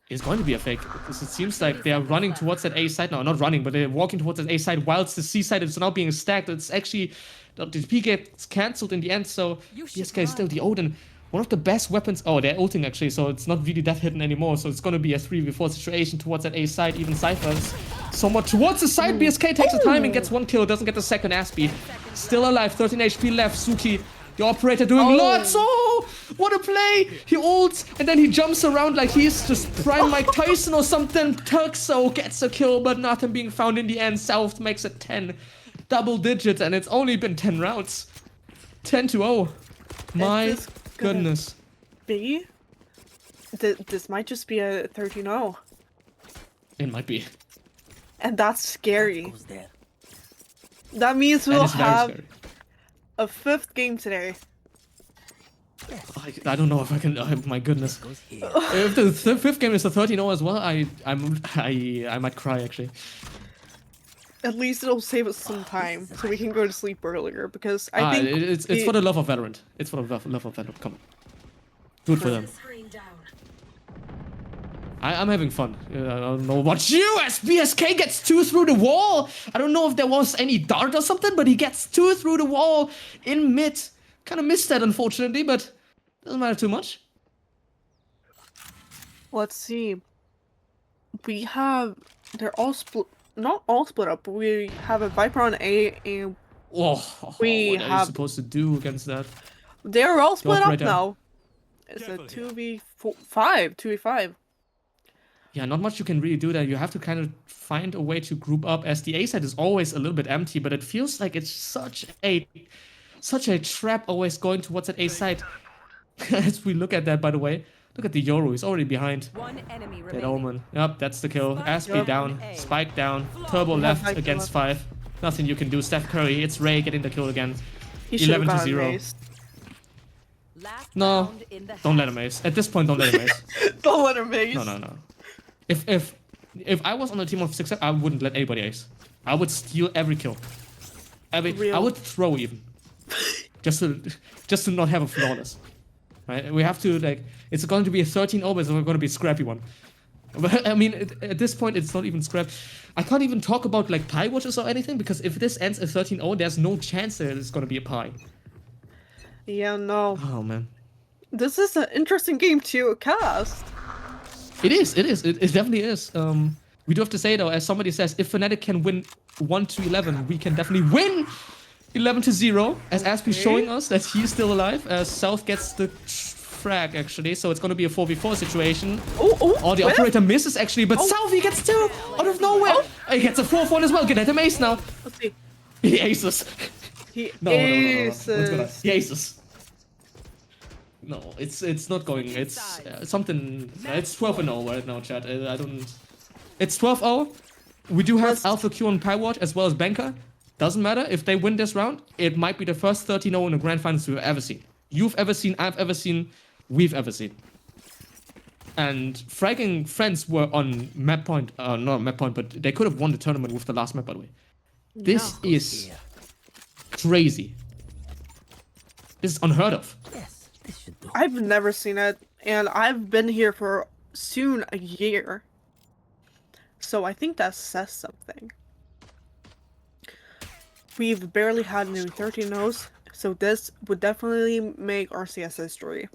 Speaker 2: It's going to be a fake, because it seems like they are running towards that A side now. Not running, but they're walking towards that A side, whilst the C side is now being stacked. It's actually, the P gets cancelled in the end, so BSK is still the Odin. One of the best weapons. Oh, they're ulting actually, so it's not really that hidden anymore. So it's going to be a 3v4 situation towards that A side. Even Cypher's somewhat towards the side. BSK takes the time and gets 1 kill, doesn't get the second Aspie. Still alive, 13 HP left. Suki, the operator, doing lots. Oh, what a play! He ults and then he jumps around like he's just prime Mike Tyson or something. Turkso gets a kill, but nothing being found in the end. South makes it 10 double digits, and it's only been 10 rounds. 10-0. My goodness.
Speaker 7: This might just be a 13-0.
Speaker 2: It might be.
Speaker 7: And that's scary. That means we'll have a 5th game today.
Speaker 2: I don't know if I can. Oh, my goodness. If the 5th game is a 13-0 as well, I might cry actually.
Speaker 7: At least it'll save us some time, so we can go to sleep earlier. Because I think
Speaker 2: it's for the love of Valorant. It's for the love of Valorant. Come on, do it for them. I'm having fun. I don't know about you, as BSK gets 2 through the wall. I don't know if there was any dart or something, but he gets 2 through the wall in mid. Kind of missed that, unfortunately, but doesn't matter too much.
Speaker 7: Let's see. We have... They're all split... Not all split up, but we have a Viper on A, and
Speaker 2: what are you supposed to do against that?
Speaker 7: They're all split up now. It's a 2v5.
Speaker 2: Yeah, not much you can really do there. You have to kind of find a way to group up, as the A side is always a little bit empty, but it feels like it's such a trap always going towards that A side. As we look at that, by the way, Look at the Yoru, he's already behind.
Speaker 6: One enemy
Speaker 2: Dead
Speaker 6: remaining.
Speaker 2: Omen. Yep, that's the kill. Aspie
Speaker 6: Yep.
Speaker 2: down,
Speaker 6: A.
Speaker 2: Spike down, Turbo left against 5. Nothing you can do. Steph Curry, it's Ray getting the kill again.
Speaker 7: He should've
Speaker 2: 11 to
Speaker 7: gotten
Speaker 2: 0.
Speaker 7: aced.
Speaker 6: Last
Speaker 2: No,
Speaker 6: round in the
Speaker 2: don't
Speaker 6: half.
Speaker 2: let him ace. At this point, don't let him ace.
Speaker 7: Don't let him ace.
Speaker 2: No. If I was on a team of 6, I wouldn't let anybody ace. I would steal every kill. I
Speaker 7: Real.
Speaker 2: would throw even. just to not have a flawless. Right? We have to like. It's going to be a 13-0, but it's going to be a scrappy one. But I mean, at this point, it's not even scrap. I can't even talk about like pie watches or anything because if this ends a 13-0, there's no chance that it's going to be a pie.
Speaker 7: Yeah, no.
Speaker 2: Oh man.
Speaker 7: This is an interesting game to cast.
Speaker 2: It is. It definitely is. We do have to say though, as somebody says, if Fnatic can win 1-11, we can definitely win 11-0. As Aspie's showing us that he's still alive. As South gets the frag actually, so it's gonna be a 4v4 situation. Oh, the operator misses actually, but South he gets 2 out of nowhere. He gets a 4-1 as well. Get at him ace now.
Speaker 7: Let's see.
Speaker 2: He aces.
Speaker 7: He
Speaker 2: No.
Speaker 7: aces.
Speaker 2: He aces. No, it's not going. It's something. It's 12-0 right now, chat. I don't. It's 12-0. We do have Alpha Q on Pywatch as well as Banker. Doesn't matter if they win this round. It might be the first 13-0 in the grand finals we've ever seen. You've ever seen. I've ever seen. We've ever seen. And FraggingFriends were on map point. Not map point, but they could have won the tournament with the last map. By the way, this is crazy. This is unheard of.
Speaker 7: I've never seen it, and I've been here for soon a year. So I think that says something. We've barely had nearly 13-0s, so this would definitely make RCS history.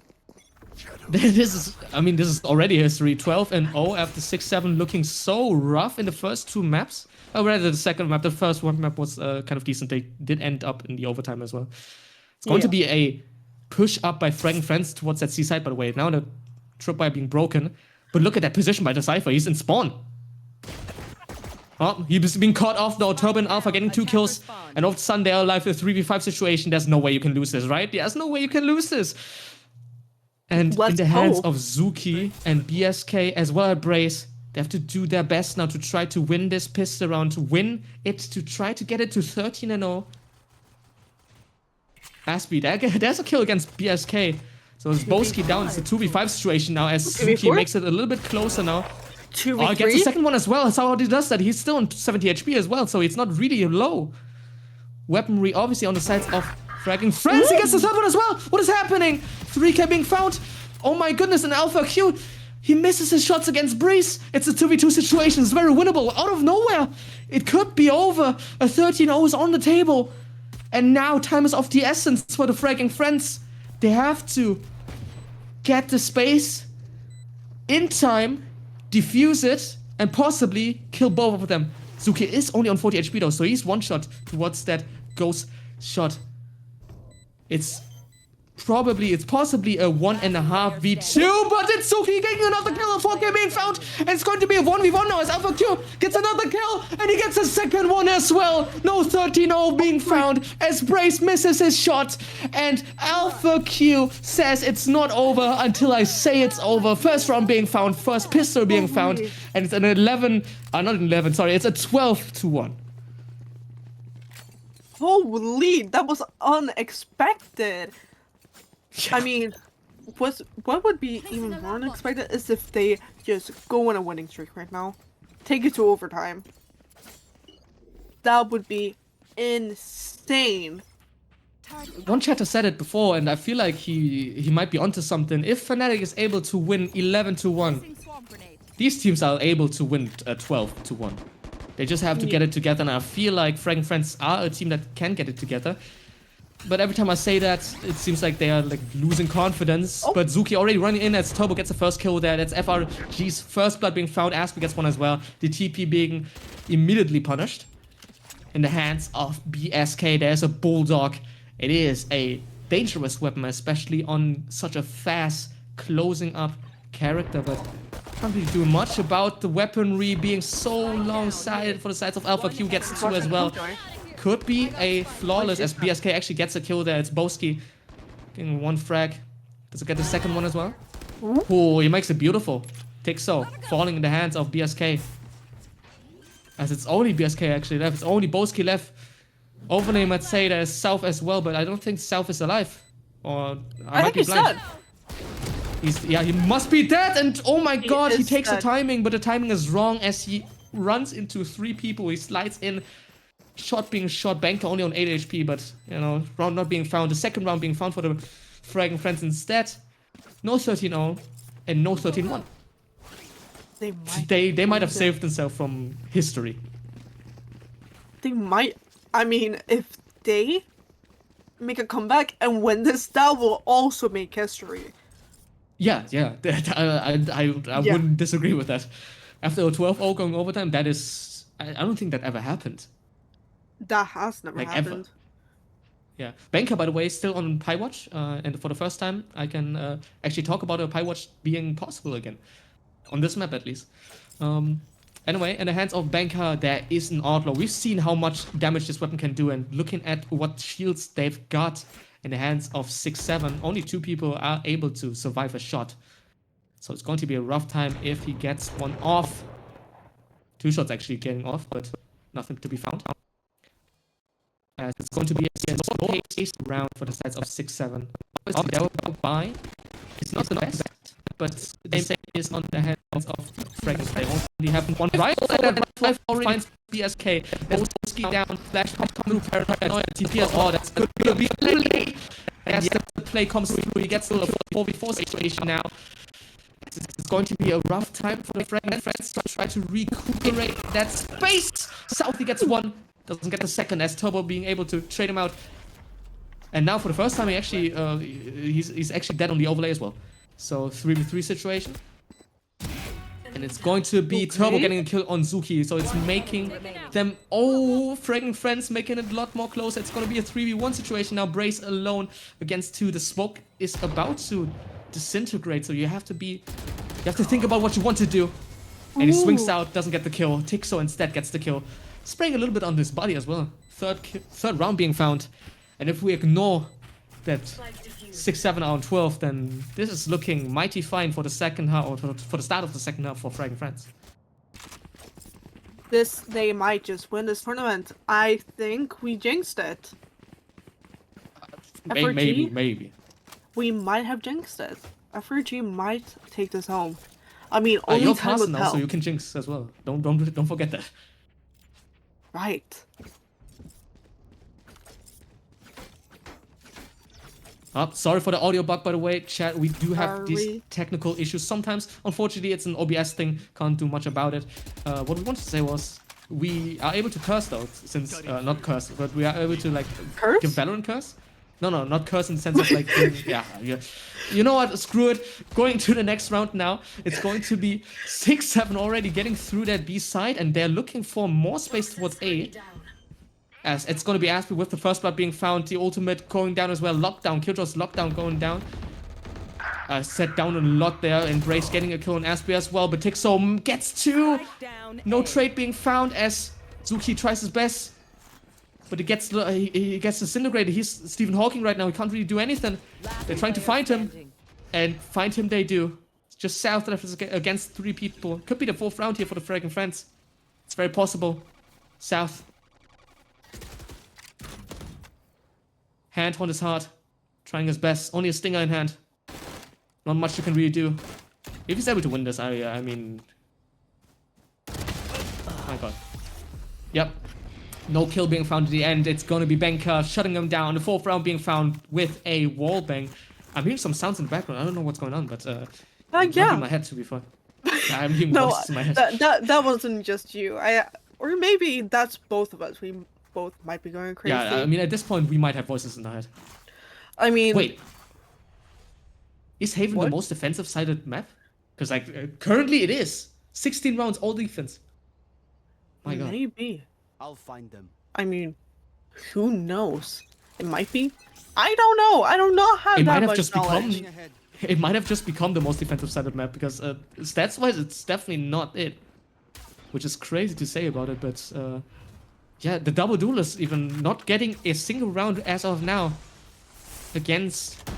Speaker 2: This is already history. 12-0 after 6-7, looking so rough in the first 2 maps. Or rather, the second map. The first one map was kind of decent. They did end up in the overtime as well. It's going to be a push up by FraggingFriends towards that C side, by the way. Now the tripwire being broken. But look at that position by the Cypher. He's in spawn. Oh, he's being caught off though. Turbo and Alpha getting 2 kills. And all of a sudden they are alive with a 3v5 situation. There's no way you can lose this, right? There's no way you can lose this. And in the hands of Zuki and BSK as well as Brace, they have to do their best now to try to win this pistol round, to win it, to try to get it to 13-0. Aspie, there's a kill against BSK. So it's Boski down. It's a 2v5 situation now as Zuki makes it a little bit closer now.
Speaker 7: 2v3?
Speaker 2: Oh, he gets the second one as well. That's how he does that. He's still on 70 HP as well, so it's not really low. Weaponry obviously on the sides of FraggingFriends. He gets the third one as well. What is happening? 3k being found. Oh my goodness, and Alpha Q. He misses his shots against Breeze. It's a 2v2 situation. It's very winnable. Out of nowhere. It could be over. A 13-0 is on the table. And now time is of the essence for the FraggingFriends. They have to get the space in time, defuse it, and possibly kill both of them. Zuki is only on 40 HP though, so he's one shot towards that ghost shot. It's possibly a 1.5v2, but it's Zuki getting another kill, a 4k being found, and it's going to be a 1v1 now as Alpha Q gets another kill, and he gets a second one as well. No 13-0 being found as Brace misses his shot, and Alpha Q says it's not over until I say it's over. First round being found, first pistol being found, and it's an 12-1.
Speaker 7: Holy, that was unexpected. I mean, what would be even more unexpected is if they just go on a winning streak right now. Take it to overtime. That would be insane.
Speaker 2: One chatter said it before, and I feel like he might be onto something. If Fnatic is able to win 11-1, these teams are able to win 12-1. They just have to get it together, and I feel like FraggingFriends are a team that can get it together. But every time I say that, it seems like they are like losing confidence. But Zuki already running in as Turbo gets the first kill there. That's FRG's first blood being found. Aspie gets one as well. The TP being immediately punished. In the hands of BSK, there's a Bulldog. It is a dangerous weapon, especially on such a fast closing up character. But can't really do much about the weaponry being so long-sighted for the sides of Alpha Q. Gets 2 as well. Could be a flawless as BSK actually gets a kill there. It's Boski getting 1 frag. Does it get the second one as well? Oh, he makes it beautiful. Tixo falling in the hands of BSK. As it's only BSK actually left. It's only Boski left. Overlay might say there's South as well, but I don't think South is alive. Or I might
Speaker 7: think
Speaker 2: be blind.
Speaker 7: He's dead.
Speaker 2: Yeah, he must be dead. And oh my god, he
Speaker 7: is
Speaker 2: takes the
Speaker 7: dead.
Speaker 2: timing, but the timing is wrong as he runs into 3 people. He slides in. Shot being shot. Banker only on 8 HP, but you know, round not being found. The second round being found for the FraggingFriends instead. No 13-0 and no 13-1. They might have saved themselves from history.
Speaker 7: They might. I mean, if they make a comeback and win this, that will also make history.
Speaker 2: Yeah. I wouldn't disagree with that. After a 12-0 going overtime, that is... I don't think that ever happened.
Speaker 7: That has never happened.
Speaker 2: Ever. Yeah. Banker, by the way, is still on Pi Watch. And for the first time, I can actually talk about a Pi Watch being possible again. On this map, at least. Anyway, in the hands of Banker, there is an Outlaw. We've seen how much damage this weapon can do, and looking at what shields they've got in the hands of SixSeven, only 2 people are able to survive a shot. So it's going to be a rough time if he gets one off. 2 shots actually getting off, but nothing to be found. As it's going to be a slow-paced round for the sides of SixSeven. Obviously, their buy is not the best, but the same is on the hands of FragFriends. They only have one rifle, and that rifle already finds BSK. There's ski down, flash comes through, paranoia, TPS. Oh, that's going to be a play. As the play comes through, he gets to a 4v4 situation now. It's going to be a rough time for the FragFriends to try to recuperate that space. Southie gets 1, doesn't get the second, as Turbo being able to trade him out. And now for the first time, he actually he's actually dead on the overlay as well. So 3v3 situation. And it's going to be Turbo getting a kill on Zuki. So it's making them, FragingFriends making it a lot more closer. It's going to be a 3v1 situation now. Brace alone against 2. The smoke is about to disintegrate. So you have to think about what you want to do. And he swings out, doesn't get the kill. Tixo instead gets the kill. Spraying a little bit on his body as well. Third round being found. And if we ignore that 6-7 out of 12, then this is looking mighty fine for the second half, or for the start of the second half for FraggingFriends.
Speaker 7: They might just win this tournament. I think we jinxed it. FRG,
Speaker 2: Maybe.
Speaker 7: We might have jinxed it. FRG might take this home. I mean, only
Speaker 2: you're
Speaker 7: time will
Speaker 2: now,
Speaker 7: tell.
Speaker 2: so you can jinx as well. Don't forget that.
Speaker 7: Right.
Speaker 2: Sorry for the audio bug, by the way, chat. We do have these technical issues sometimes. Unfortunately, it's an OBS thing. Can't do much about it. What we wanted to say was we are able to curse though, since not curse, but we are able to like
Speaker 7: Curse?
Speaker 2: give Valorant curse. No, not curse in the sense of like yeah. You know what? Screw it. Going to the next round now. It's going to be 6-7 already getting through that B side, and they're looking for more space towards A. As it's going to be Aspie with the first blood being found, the ultimate going down as well. Lockdown, Killjoy's lockdown going down. Set down a lot there. Embrace getting a kill on Aspie as well, but Tixo gets 2. No trade being found as Zuki tries his best. But he gets disintegrated. He's Stephen Hawking right now. He can't really do anything. They're trying to find him. And find him they do. It's just South left against 3 people. Could be the 4th round here for the FraggingFriends. It's very possible. South. Hand on his heart. Trying his best. Only a stinger in hand. Not much you can really do. If he's able to win this, I mean... Oh my god. Yep. No kill being found at the end. It's gonna be Banker shutting him down. The 4th round being found with a wall bang. I'm hearing some sounds in the background. I don't know what's going on, but
Speaker 7: yeah.
Speaker 2: in my head to be fair. I'm hearing
Speaker 7: No,
Speaker 2: voices in my head.
Speaker 7: that wasn't just you. Or maybe that's both of us. We both might be going crazy.
Speaker 2: Yeah, I mean at this point we might have voices in our head.
Speaker 7: I mean,
Speaker 2: wait. Is Haven the most defensive-sided map? Because like currently it is. 16 rounds, all defense. My god.
Speaker 7: Maybe.
Speaker 8: I'll find them.
Speaker 7: I mean, who knows? It might be. I don't know. I do not have that much knowledge.
Speaker 2: It might have just become the most defensive-sided map because stats-wise, it's definitely not it, which is crazy to say about it. But yeah, the double duelist even not getting a single round as of now against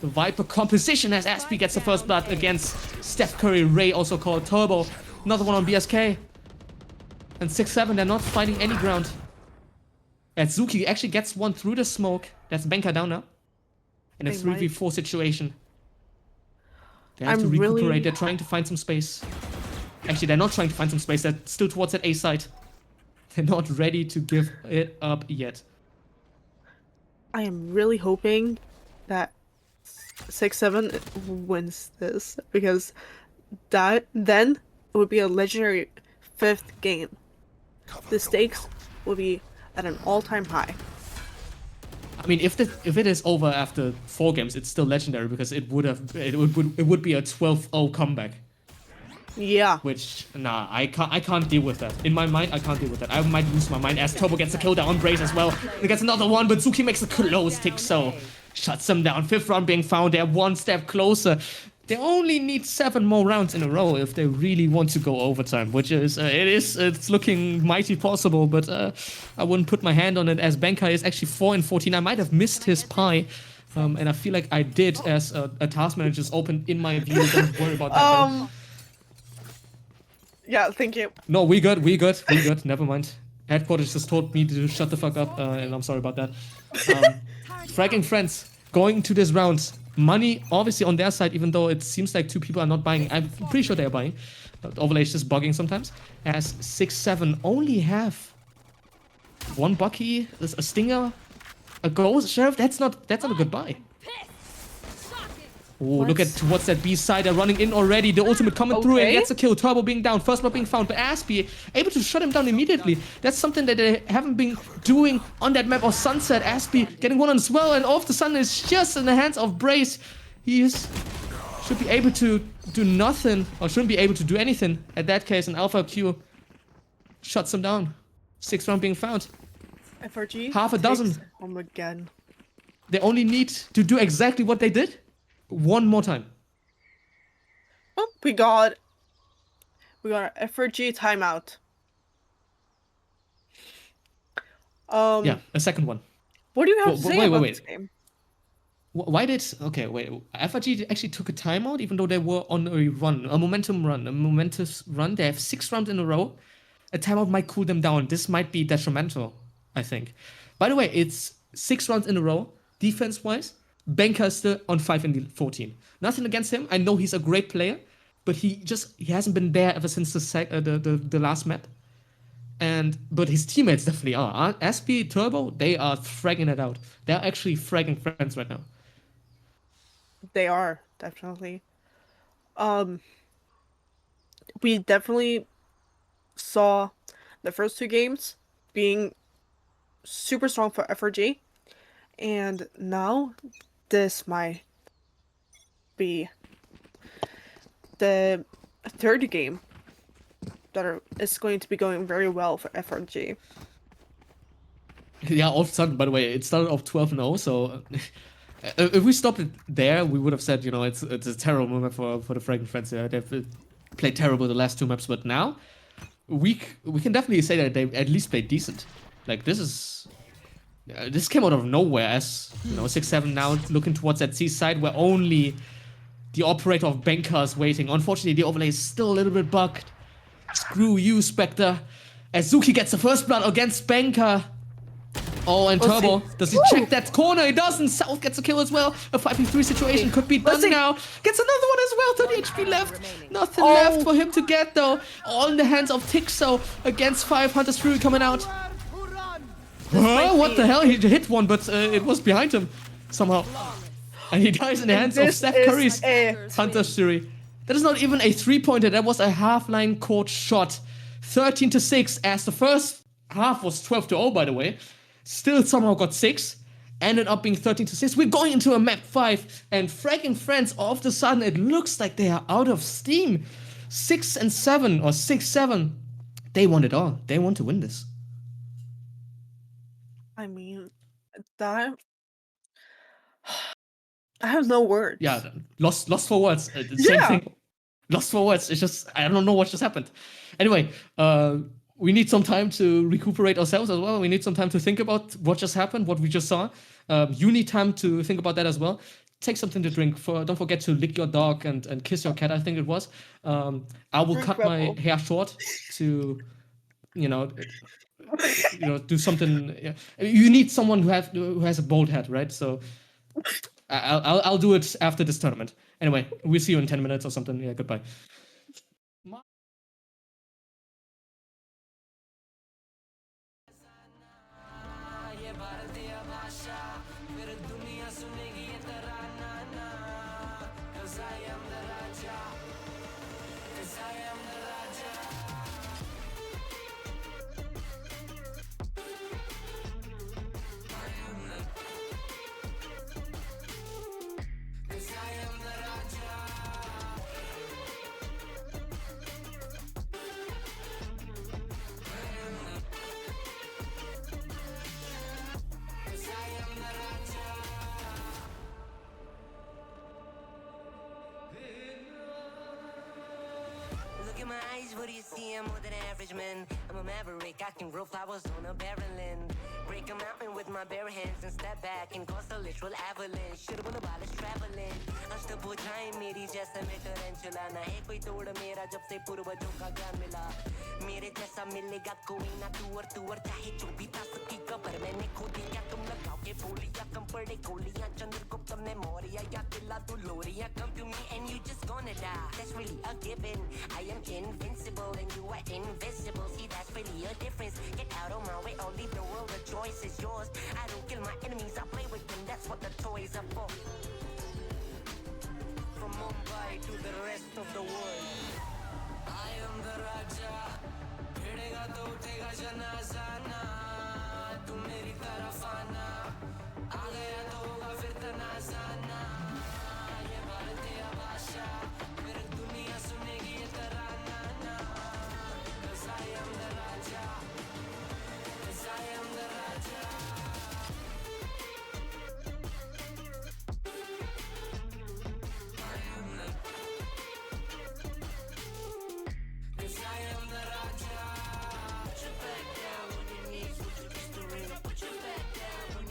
Speaker 2: The Viper composition as Aspie gets the first blood against Steph Curry. Ray, also called Turbo. Another one on BSK. And SixSeven, they're not fighting any ground. And Zuki actually gets one through the smoke. That's Benka down now. In a 3v4 situation. They have to recuperate. They're trying to find some space. Actually, they're not trying to find some space. They're still towards that A side. They're not ready to give it up yet.
Speaker 7: I am really hoping that SixSeven wins this, because then it would be a legendary 5th game. The stakes will be at an all-time high.
Speaker 2: I mean, if it is over after 4 games, it's still legendary because it would be a 12-0 comeback.
Speaker 7: Yeah.
Speaker 2: Which I can't deal with that. In my mind, I can't deal with that. I might lose my mind as Turbo gets a kill down on Brace as well. He gets another one, but Zuki makes a close tick, so shuts them down. 5th round being found. They're one step closer. They only need 7 more rounds in a row if they really want to go overtime, which is it's looking mighty possible, but I wouldn't put my hand on it as Benka is actually 4-14. I might have missed his pie, and I feel like I did as a task manager just opened in my view. Don't worry about that.
Speaker 7: Yeah, thank you.
Speaker 2: No, we good. Never mind. Headquarters just told me to shut the fuck up, and I'm sorry about that. FraggingFriends going to this round. Money obviously on their side, even though it seems like 2 people are not buying. I'm pretty sure they are buying. Overlay is just bugging sometimes. As SixSeven only have 1 Bucky, a Stinger, a Ghost Sheriff. That's not a good buy. Oh, look at towards that B side. They're running in already. The ultimate coming through and gets a kill. Turbo being down. First blood being found. But Aspie able to shut him down immediately. That's something that they haven't been doing on that map of Sunset. Aspie getting one on as well. And all of the sudden is just in the hands of Brace. He should be able to do nothing. Or shouldn't be able to do anything. At that case, an Alpha Q shuts him down. 6th round being found.
Speaker 7: FRG.
Speaker 2: Half a dozen.
Speaker 7: Again.
Speaker 2: They only need to do exactly what they did. 1 more time.
Speaker 7: Oh, we got an FRG timeout.
Speaker 2: Yeah, a second one.
Speaker 7: What do you have to say about this game?
Speaker 2: Why did... Okay, wait. FRG actually took a timeout even though they were on a run. A momentous run. They have 6 rounds in a row. A timeout might cool them down. This might be detrimental, I think. By the way, it's 6 rounds in a row, defense-wise. Benka is still on 5-14. Nothing against him. I know he's a great player, but he hasn't been there ever since the last map. But his teammates definitely are. Aspie, Turbo, they are fragging it out. They're actually fragging friends right now.
Speaker 7: They are, definitely. We definitely saw the first 2 games being super strong for FRG, and now this might be the 3rd game that is going to be going very well for FRG.
Speaker 2: Yeah, all of a sudden, by the way, it started off 12-0, so if we stopped it there, we would have said, it's a terrible moment for the FraggingFriends. Yeah, they've played terrible the last 2 maps, but now we can definitely say that they at least played decent. Like, this came out of nowhere as, SixSeven now looking towards that C side where only the operator of Benka is waiting. Unfortunately, the overlay is still a little bit bugged. Screw you, Spectre. As Zuki gets the first blood against Benka. Oh, and Turbo. Does he check that corner? He doesn't. South gets a kill as well. A 5v3 situation could be done now. Gets another one as well. 30 HP left. Nothing left for him to get, though. All in the hands of Tixo against 5. Hunter's Fury coming out. What the hell? He hit one, but it was behind him somehow. And he dies in the hands of Steph Curry's Hunter's Fury. That is not even a 3-pointer. That was a half-line court shot. 13-6, as the first half was 12-0, by the way. Still somehow got 6. Ended up being 13-6. We're going into a map 5. And FraggingFriends, all of a sudden, it looks like they are out of steam. 6-7 or 6-7. They want it all. They want to win this.
Speaker 7: I mean, that... I have no words.
Speaker 2: Yeah, lost for words. Same thing. Lost for words. It's just, I don't know what just happened. Anyway, we need some time to recuperate ourselves as well. We need some time to think about what just happened, what we just saw. You need time to think about that as well. take something to drink. Don't forget to lick your dog and kiss your cat. I think it was. I will cut my hair short to, you know, do something. Yeah. You need someone who has a bald head, right? So I'll do it after this tournament. Anyway, we'll see you in 10 minutes or something. Yeah, goodbye.
Speaker 8: Look in my eyes, what do you see? I'm more than average, man. I'm a maverick, I can grow flowers on a barren land. Break a mountain with my bare hands and step back and cause a literal avalanche. Should've won a while is traveling. अष्टभुजाएं मेरी जैसे मैं टरेंचुला ना है कोई तोड़ मेरा जब से पूर्वजों का ज्ञान मिला मेरे जैसा मिलेगा कोई ना तू और चाहे जो भी था सबकी कबर मैंने खो दिया तुम लगाओगे बोलियां कम पड़े गोलियां चंद्रगुप्त ने मौर्य या किला तू लोरिया come to me and you just gonna die that's really a given I am invincible and you are invisible see that's really a difference get out of my way I'll leave the world the choice is yours I don't kill my enemies I play with them that's what the toys are for from Mumbai to the rest of the world I am the Raja भिड़ेगा तो उठेगा जनाजा ना तू मेरी तरफ आना आ गया तो होगा फिर तनाजा ना ये भारतीय भाषा फिर दुनिया सुनेगी ये तराना ना 'Cause I am the Raja 'Cause I am the Raja Put your back down on your knees, would you kiss the ring? Put your back down on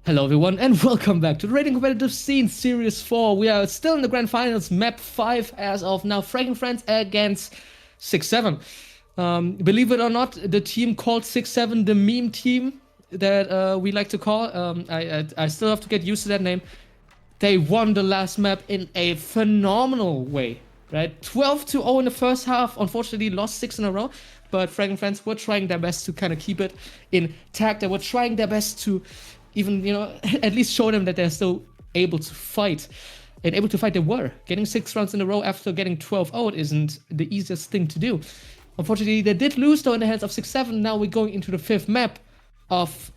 Speaker 2: Hello everyone and welcome back to the Rating Competitive Scene Series 4. We are still in the Grand Finals, Map 5 as of now. FraggingFriends against SixSeven. Believe it or not, the team called SixSeven the meme team that we like to call. I still have to get used to that name. They won the last map in a phenomenal way, right? 12-0 in the first half. Unfortunately, lost 6 in a row. But FraggingFriends were trying their best to kind of keep it intact. They were trying their best to even, at least show them that they're still able to fight. And able to fight they were. Getting 6 rounds in a row after getting 12-0 isn't the easiest thing to do. Unfortunately, they did lose though in the hands of SixSeven. Now we're going into the 5th map of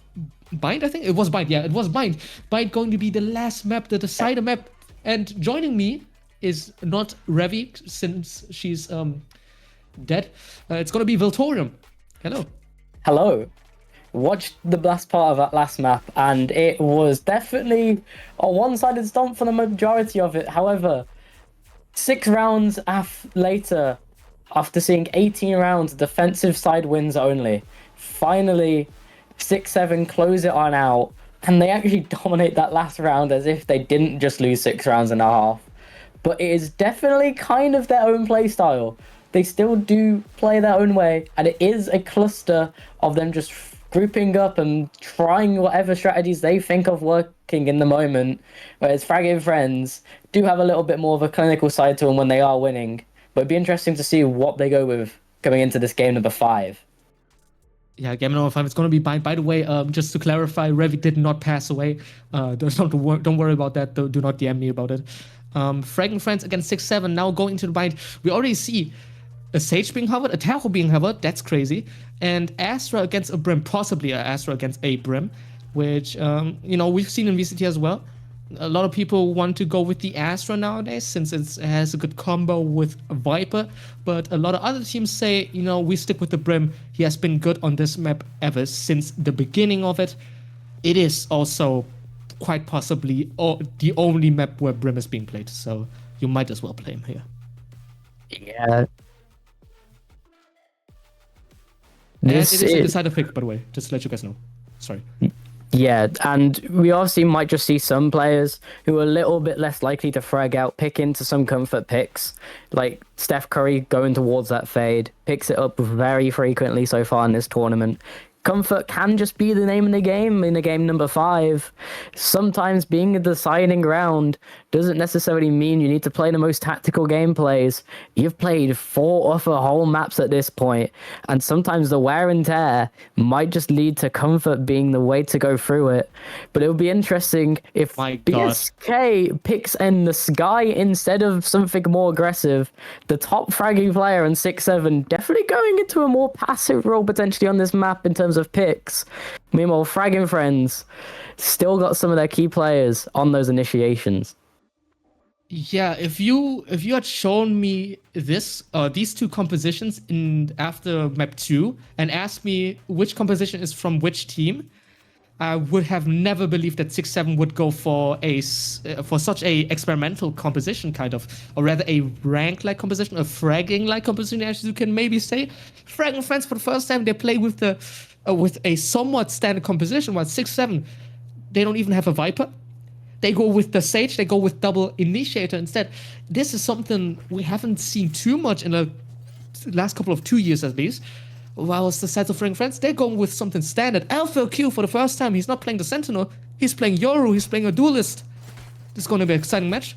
Speaker 2: Bind, I think? It was Bind, yeah, it was Bind. Bind going to be the last map, the decider map. And joining me is not Revi, since she's dead. It's gonna be Welltorium. Hello.
Speaker 4: Hello. Watched the last part of that last map, and it was definitely a one-sided stomp for the majority of it. However, 6 rounds later, after seeing 18 rounds, defensive side wins only. Finally, SixSeven close it on out, and they actually dominate that last round as if they didn't just lose 6 rounds and a half. But it is definitely kind of their own play style. They still do play their own way, and it is a cluster of them just grouping up and trying whatever strategies they think of working in the moment, whereas FraggingFriends do have a little bit more of a clinical side to them when they are winning. But it'd be interesting to see what they go with coming into this game number 5.
Speaker 2: Yeah, game number 5. It's going to be Bind. By the way, just to clarify, Revi did not pass away. Don't worry about that. Do not DM me about it. FraggingFriends against SixSeven now going into the Bind. We already see a Sage being hovered, a Tahoe being hovered, that's crazy, and Astra against a Brim, possibly a Astra against a Brim, which, we've seen in VCT as well. A lot of people want to go with the Astra nowadays, since it has a good combo with Viper, but a lot of other teams say, we stick with the Brim. He has been good on this map ever since the beginning of it. It is also quite possibly the only map where Brim is being played, so you might as well play him here.
Speaker 4: Yeah.
Speaker 2: And it is a decider pick, by the way, just to let you guys know. Sorry.
Speaker 4: Yeah, and we obviously might just see some players who are a little bit less likely to frag out, pick into some comfort picks, like Steph Curry going towards that fade, picks it up very frequently so far in this tournament. Comfort can just be the name of the game in a game number 5. Sometimes being a deciding round doesn't necessarily mean you need to play the most tactical gameplays. You've played 4 other whole maps at this point, and sometimes the wear and tear might just lead to comfort being the way to go through it. But it would be interesting if BSK picks in the sky instead of something more aggressive. The top fragging player in SixSeven definitely going into a more passive role potentially on this map in terms of picks. Meanwhile, FraggingFriends still got some of their key players on those initiations.
Speaker 2: Yeah, if you had shown me these 2 compositions after map 2 and asked me which composition is from which team, I would have never believed that SixSeven would go for such a experimental composition, kind of, or rather a rank-like composition, a fragging-like composition, as you can maybe say. FraggingFriends for the first time they play with a somewhat standard composition, while SixSeven, they don't even have a Viper. They go with the Sage, they go with double initiator instead. This is something we haven't seen too much in the last couple of 2 years at least. Whilst the sets of FraggingFriends, they're going with something standard. FRG for the first time, he's not playing the Sentinel, he's playing Yoru, he's playing a Duelist. This is going to be an exciting match.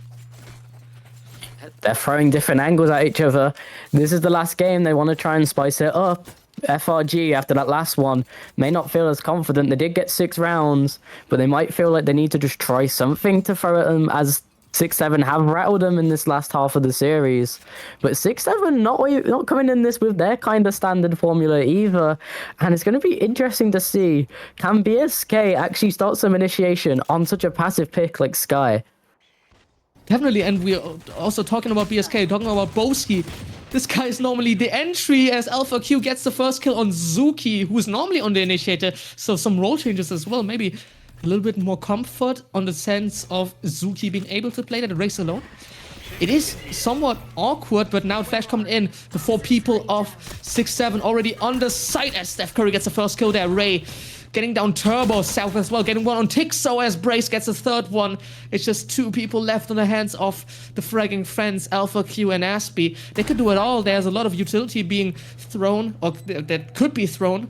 Speaker 4: They're throwing different angles at each other. This is the last game, they want to try and spice it up. FRG, after that last one, may not feel as confident. They did get 6 rounds, but they might feel like they need to just try something to throw at them, as SixSeven have rattled them in this last half of the series. But SixSeven not coming in this with their kind of standard formula either. And it's going to be interesting to see, can BSK actually start some initiation on such a passive pick like Sky?
Speaker 2: Definitely, and we're also talking about BSK, talking about Boski. This guy is normally the entry, as FRG gets the first kill on Zuki, who is normally on the initiator. So some role changes as well. Maybe a little bit more comfort on the sense of Zuki being able to play that race alone. It is somewhat awkward, but now Flash coming in. The 4 people of SixSeven already on the site as Steph Curry gets the first kill there. Ray getting down Turbo South as well, getting one on Tixo as Brace gets a third one. It's just 2 people left on the hands of the Fragging Friends, Alpha Q and Aspie. They could do it all. There's a lot of utility being thrown, or that could be thrown,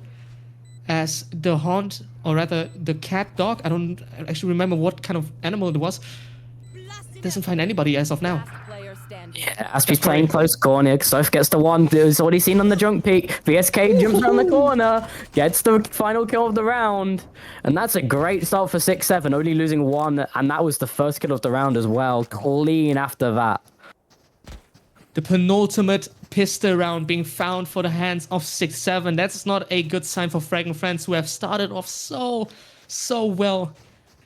Speaker 2: as the Haunt, or rather the Cat Dog, I don't actually remember what kind of animal it was, doesn't find anybody as of now.
Speaker 6: Last player standing.
Speaker 4: Yeah, Aspie's playing close corner. Soph gets the one. He's already seen on the junk peak. VSK jumps around the corner, gets the final kill of the round. And that's a great start for SixSeven, only losing 1. And that was the first kill of the round as well. Clean after that.
Speaker 2: The penultimate pistol round being found for the hands of SixSeven. That's not a good sign for FraggingFriends, who have started off so well.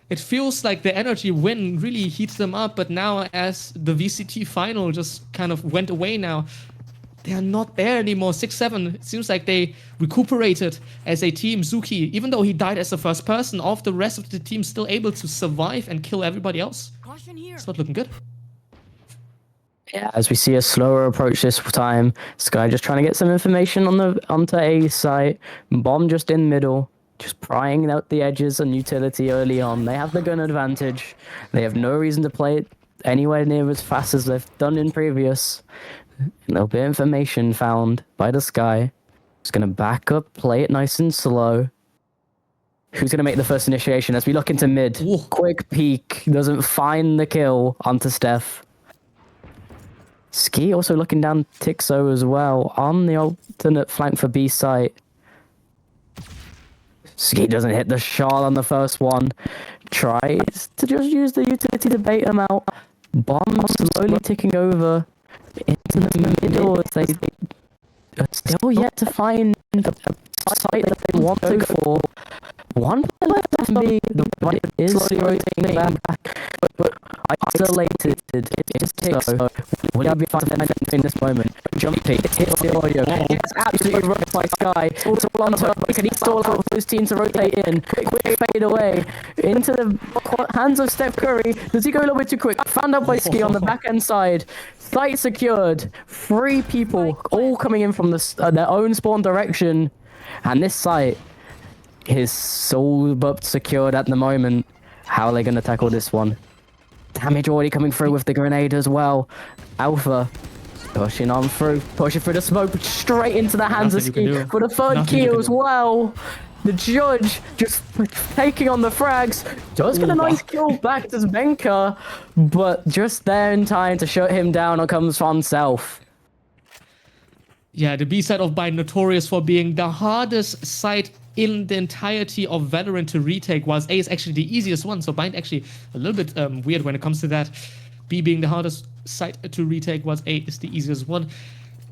Speaker 2: It feels like the energy win really heats them up, but now as the VCT final just kind of went away now, they are not there anymore. SixSeven, it seems like they recuperated as a team. Zuki, even though he died as the first person, all of the rest of the team still able to survive and kill everybody else.
Speaker 6: Caution here.
Speaker 2: It's not looking good.
Speaker 4: Yeah, as we see a slower approach this time. Sky just trying to get some information onto A site. Bomb just in middle. Just prying out the edges and utility early on. They have the gun advantage. They have no reason to play it anywhere near as fast as they've done in previous. A little bit of information found by the Sky. Just going to back up, play it nice and slow. Who's going to make the first initiation as we look into mid?
Speaker 2: Ooh.
Speaker 4: Quick peek. Doesn't find the kill onto Steph. Ski also looking down Tixo as well on the alternate flank for B site. Ski doesn't hit the shot on the first one. Tries to just use the utility to bait him out. Bomb slowly ticking over into the middle as they are still yet to find a site that they want to go for. One player left of me. The right is slowly rotating back, but isolated. It's Tixo. Will he be fine in this moment? Jump peek, hit the audio. It's absolutely rocked by Sky. It's all on Turbo. Can he stall out for his team to rotate in? Quick fade away. Into the hands of Steph Curry. Does he go a little bit too quick? Found out by Ski on the back end side. Site secured. 3 people all coming in from their own spawn direction. And this site is so but secured at the moment. How are they going to tackle this one? Damage already coming through with the grenade as well. Alpha pushing on through, pushing through the smoke straight into the hands of Ski for the third kill as well. The judge just taking on the frags. Does get a nice kill back to Zbenka, but just there in time to shut him down comes from Self.
Speaker 2: Yeah, the B side of Bind, notorious for being the hardest site in the entirety of Valorant to retake, whilst A is actually the easiest one. So Bind actually a little bit weird when it comes to that. B being the hardest site to retake, whilst A is the easiest one.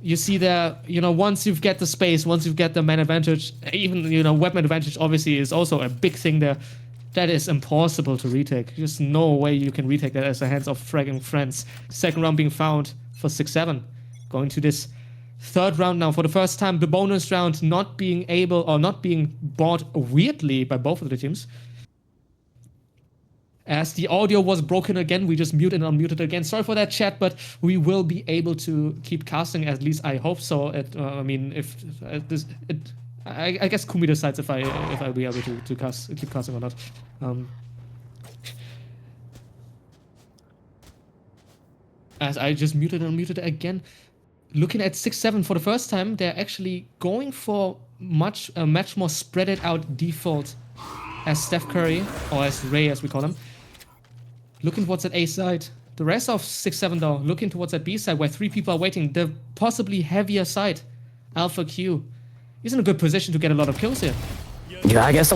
Speaker 2: You see there, once you've get the space, once you've get the man advantage, even, weapon advantage obviously is also a big thing there. That is impossible to retake. Just no way you can retake that as the hands of FraggingFriends. Second round being found for SixSeven. Going to this third round now. For the first time, the bonus round not being bought weirdly by both of the teams. As the audio was broken again, we just muted and unmuted again. Sorry for that, chat, but we will be able to keep casting. At least I hope so. I guess Kumii decides if I'll be able to keep casting or not. As I just muted and unmuted again. Looking at SixSeven for the first time, they're actually going for a much more spread it out default as Steph Curry, or as Ray as we call him. Looking towards that A side. The rest of SixSeven though, looking towards that B side where 3 people are waiting. The possibly heavier side, Alpha Q, is in a good position to get a lot of kills here.
Speaker 4: Yeah, I guess the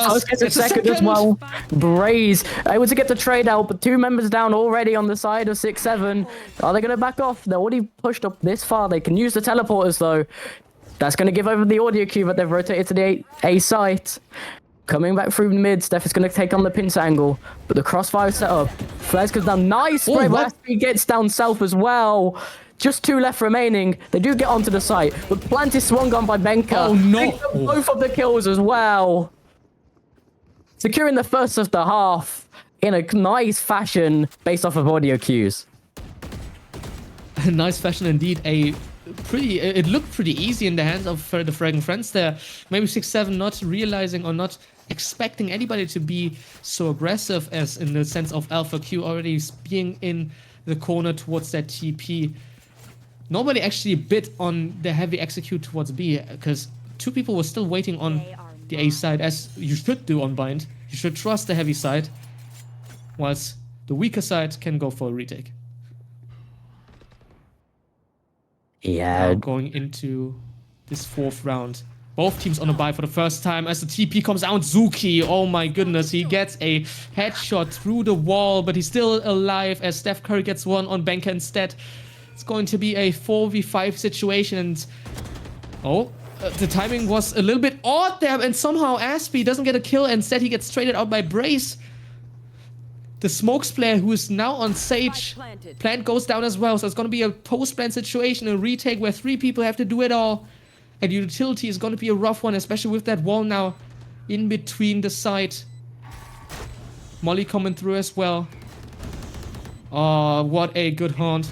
Speaker 4: first gets a second as well. Braze able to get the trade out, but 2 members down already on the side of SixSeven. Are they going to back off? They're already pushed up this far. They can use the teleporters though. That's going to give over the audio cue that they've rotated to the A site. Coming back through mid, Steph is going to take on the pincer angle, but the crossfire set up. Flares goes down, nice spray, but he gets down south as well. Just 2 left remaining. They do get onto the site, but Plant is swung on by Benka.
Speaker 2: Oh no!
Speaker 4: Both of the kills as well. Securing the first of the half in a nice fashion based off of audio cues.
Speaker 2: Nice fashion indeed. A it looked pretty easy in the hands of the FraggingFriends there. Maybe SixSeven not realizing or not expecting anybody to be so aggressive, as in the sense of FRG already being in the corner towards that TP. Nobody actually bid on the heavy execute towards B, because 2 people were still waiting on the A side, as you should do on bind. You should trust the heavy side, whilst the weaker side can go for a retake.
Speaker 4: Yeah.
Speaker 2: Now going into this 4th round. Both teams on a buy for the first time as the TP comes out. Zuki, oh my goodness, he gets a headshot through the wall, but he's still alive as Steph Curry gets one on Banker instead. It's going to be a 4v5 situation, and the timing was a little bit odd there, and somehow Aspie doesn't get a kill, and instead he gets traded out by Brace. The Smokes player, who is now on Sage, plant goes down as well, so it's going to be a post-plant situation, a retake where 3 people have to do it all. And utility is going to be a rough one, especially with that wall now in between the site. Molly coming through as well. Oh, what a good haunt.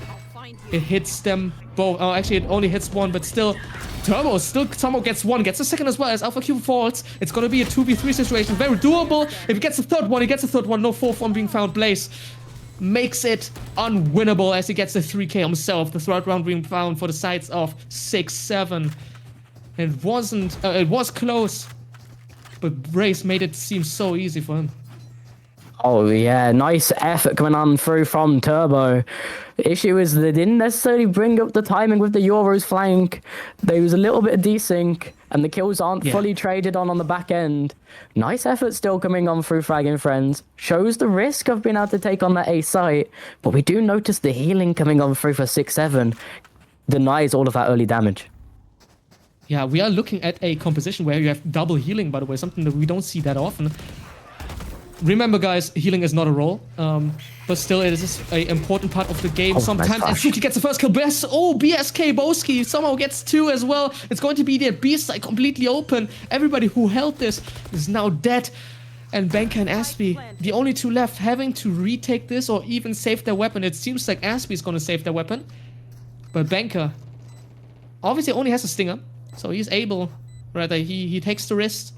Speaker 2: It hits them both. Oh, actually, it only hits one, but still. Turbo still somehow gets one, gets a second as well as FRG falls. It's going to be a 2v3 situation. Very doable. If he gets a third one, he gets a third one. No 4th one being found. Blaze makes it unwinnable as he gets a 3k himself. The 3rd round being found for the sides of 6-7. It wasn't, it was close, but Brace made it seem so easy for him.
Speaker 4: Oh yeah, nice effort coming on through from Turbo. The issue is they didn't necessarily bring up the timing with the Euros flank. There was a little bit of desync, and the kills aren't fully traded on the back end. Nice effort still coming on through FraggingFriends. Shows the risk of being able to take on that A site, but we do notice the healing coming on through for 6-7. Denies all of that early damage.
Speaker 2: Yeah, we are looking at a composition where you have double healing, by the way, something that we don't see that often. Remember, guys, healing is not a role, but still it is an important part of the game sometimes. And Suki gets the first kill. BSK Boski somehow gets 2 as well. It's going to be the B side completely open. Everybody who held this is now dead. And Banker and Aspie, the only 2 left, having to retake this or even save their weapon. It seems like Aspie is going to save their weapon. But Banker obviously only has a stinger. So he's able, rather, he takes the risk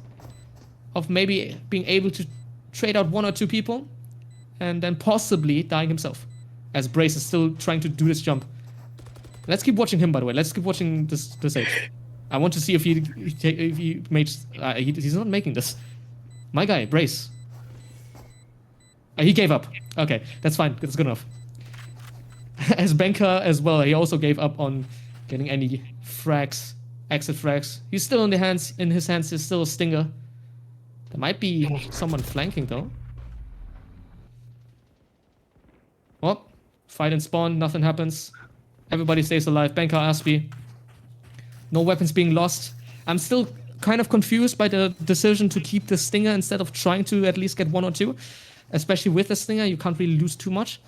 Speaker 2: of maybe being able to trade out 1 or 2 people and then possibly dying himself, as Brace is still trying to do this jump. Let's keep watching him, by the way. Let's keep watching this Sage. I want to see if he makes... he's not making this. My guy, Brace. He gave up. Okay, that's fine. That's good enough. As Banker as well, he also gave up on getting any frags. Exit frags. He's still in his hands is still a stinger. There might be someone flanking though. Well, fight and spawn, nothing happens. Everybody stays alive. Banker, Aspie. No weapons being lost. I'm still kind of confused by the decision to keep the stinger instead of trying to at least get 1 or 2. Especially with the stinger, you can't really lose too much.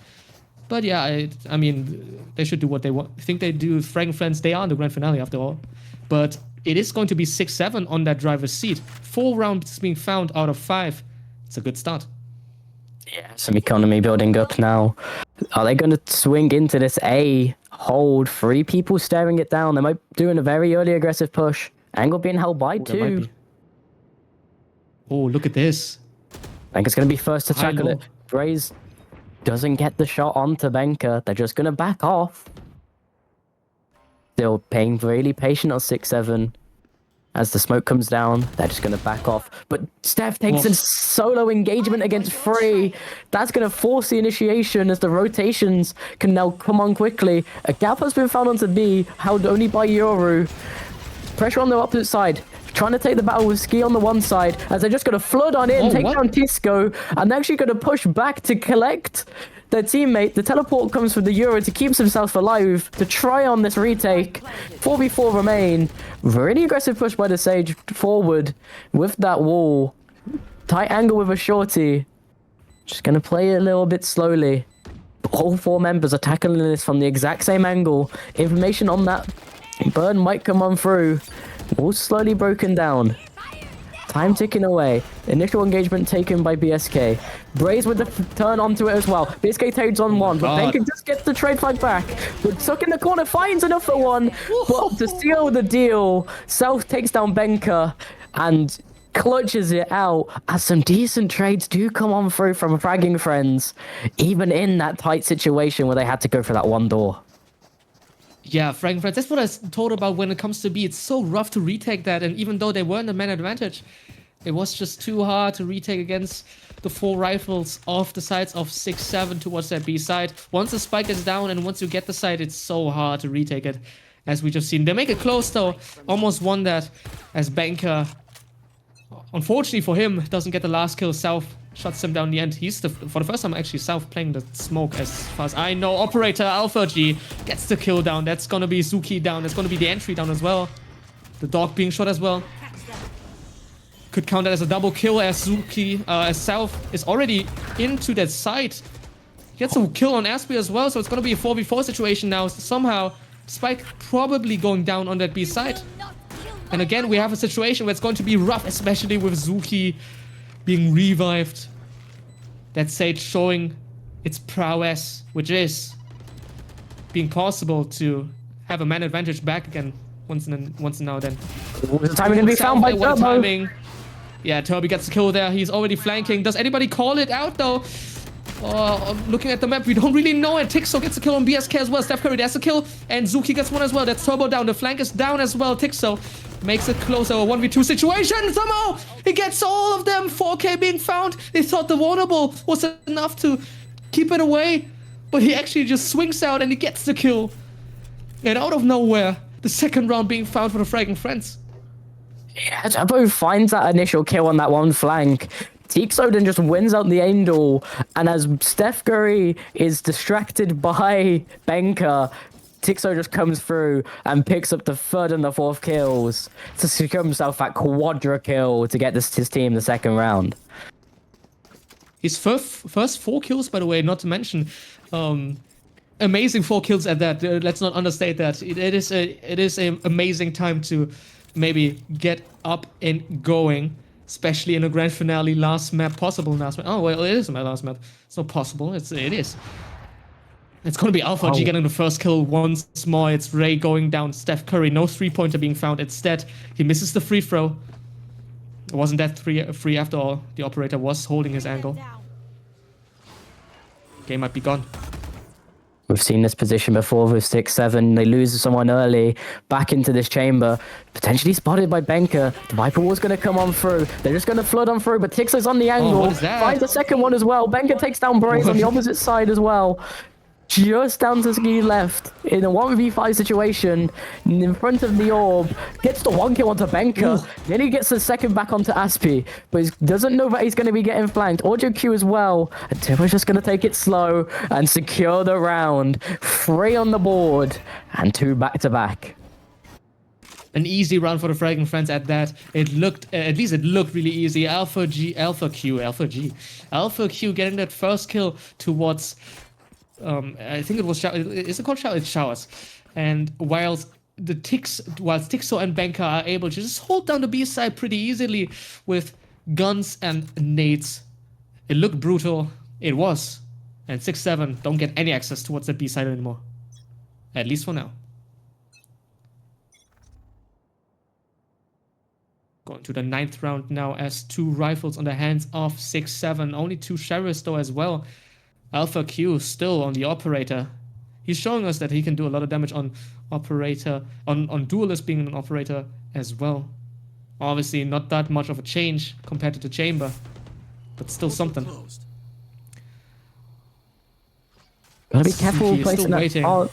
Speaker 2: But yeah, I mean, they should do what they want. I think they do FraggingFriends. They are in the grand finale after all. But it is going to be 6-7 on that driver's seat. 4 rounds being found out of 5. It's a good start.
Speaker 4: Yeah, some economy building up now. Are they going to swing into this A? Hold 3 people staring it down. They might be doing a very early aggressive push. Angle being held by 2.
Speaker 2: Oh, look at this.
Speaker 4: I think it's going to be first to tackle it. Braze doesn't get the shot onto Banker. They're just going to back off. Still being really patient on 6-7. As the smoke comes down, they're just going to back off. But Steph takes a solo engagement against Free. That's going to force the initiation as the rotations can now come on quickly. A gap has been found onto B, held only by Yoru. Pressure on the opposite side. Trying to take the battle with Ski on the one side, as they're just going to flood on in, take down Tisco, and they're actually going to push back to collect their teammate. The teleport comes from the Euro to keep himself alive, to try on this retake. 4v4 remain. Really aggressive push by the Sage forward with that wall. Tight angle with a shorty. Just going to play it a little bit slowly. All 4 members are tackling this from the exact same angle. Information on that burn might come on through. All slowly broken down. Time ticking away. Initial engagement taken by BSK. Braze with the turn onto it as well. BSK trades on one, but
Speaker 2: God.
Speaker 4: Benka just gets the trade flag back. But stuck in the corner, finds enough for one. But to seal the deal, Self takes down Benka and clutches it out as some decent trades do come on through from FraggingFriends, even in that tight situation where they had to go for that one door.
Speaker 2: Yeah, FraggingFriends, that's what I told about when it comes to B. It's so rough to retake that, and even though they were in the man advantage, it was just too hard to retake against the 4 rifles off the sides of 6-7 towards that B side. Once the spike is down and once you get the side, it's so hard to retake it, as we just seen. They make it close though, almost won that, as Banker, unfortunately for him, doesn't get the last kill. South shuts him down in the end. He's for the first time actually South playing the smoke as far as I know. Operator FRG gets the kill down. That's gonna be Zuki down. That's gonna be the entry down as well. The dog being shot as well. Could count that as a double kill as Zuki, as South is already into that side. Gets a kill on Aspie as well, so it's gonna be a 4v4 situation now. Somehow, Spike probably going down on that B side. And again, we have a situation where it's going to be rough, especially with Zuki being revived. That Sage showing its prowess, which is being possible to have a man advantage back again once and now then.
Speaker 4: Was the timing going to be found by
Speaker 2: What
Speaker 4: Turbo?
Speaker 2: timing. Yeah, Turbo gets the kill there. He's already flanking. Does anybody call it out though? Looking at the map, we don't really know it. Tixo gets a kill on BSK as well. Steph Curry, that's a kill. And Zuki gets one as well. That's Turbo down. The flank is down as well. Tixo makes it closer. A 1v2 situation. Somehow, he gets all of them. 4K being found. They thought the vulnerable was enough to keep it away. But he actually just swings out and he gets the kill. And out of nowhere, the second round being found for the FraggingFriends.
Speaker 4: Yeah, Turbo finds that initial kill on that one flank. Tixo then just wins out the Angel, and as Steph Curry is distracted by Benka, Tixo just comes through and picks up the 3rd and the 4th kills to secure himself that quadra kill to get his team the second round.
Speaker 2: His first 4 kills, by the way, not to mention, amazing 4 kills at that. Let's not understate that. It is an amazing time to maybe get up and going. Especially in a grand finale, last map, possible last map. Oh, well, it is my last map. It's not possible. It is. It's going to be Alpha G getting the first kill once more. It's Ray going down. Steph Curry, no 3-pointer being found. Instead, he misses the free throw. It wasn't that free after all. The operator was holding his angle. Game might be gone.
Speaker 4: We've seen this position before with 6-7. They lose someone early, back into this chamber, potentially spotted by Benka. The Viper Wall's going to come on through. They're just going to flood on through, but Tixo's on the angle.
Speaker 2: What is that?
Speaker 4: Finds the second one as well. Benka takes down Braze on the opposite side as well. Just down to ski left in a 1v5 situation in front of the orb. Gets the 1 kill onto Benka. Then he gets the second back onto Aspie, but he doesn't know that he's going to be getting flanked. Audio Q as well. And Turbo's just going to take it slow and secure the round. 3 on the board and 2 back-to-back.
Speaker 2: An easy round for the FraggingFriends at that. It looked, at least it looked really easy. Alpha Q getting that first kill towards... I think it was is it called Showers? It's Showers. And whilst Tixo and Benka are able to just hold down the B side pretty easily with guns and nades. It looked brutal. It was. And 6-7 don't get any access towards that B side anymore. At least for now. Going to the 9th round now as 2 rifles on the hands of 6-7. Only 2 sheriffs though as well. Alpha Q still on the operator. He's showing us that he can do a lot of damage on operator, on duelist being an operator as well. Obviously not that much of a change compared to the chamber, but still something.
Speaker 4: Gotta be careful placing that.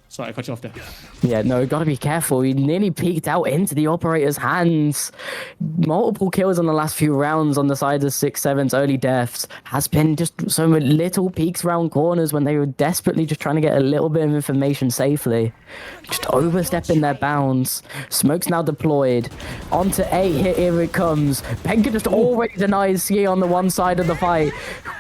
Speaker 2: Sorry, I cut you off there.
Speaker 4: Yeah, no, gotta be careful. He nearly peeked out into the operator's hands. Multiple kills on the last few rounds on the side of 6-7's early deaths. Has been just some little peeks round corners when they were desperately just trying to get a little bit of information safely. Just overstepping their bounds. Smoke's now deployed. Onto 8, here it comes. Benka just already denies Ski on the one side of the fight.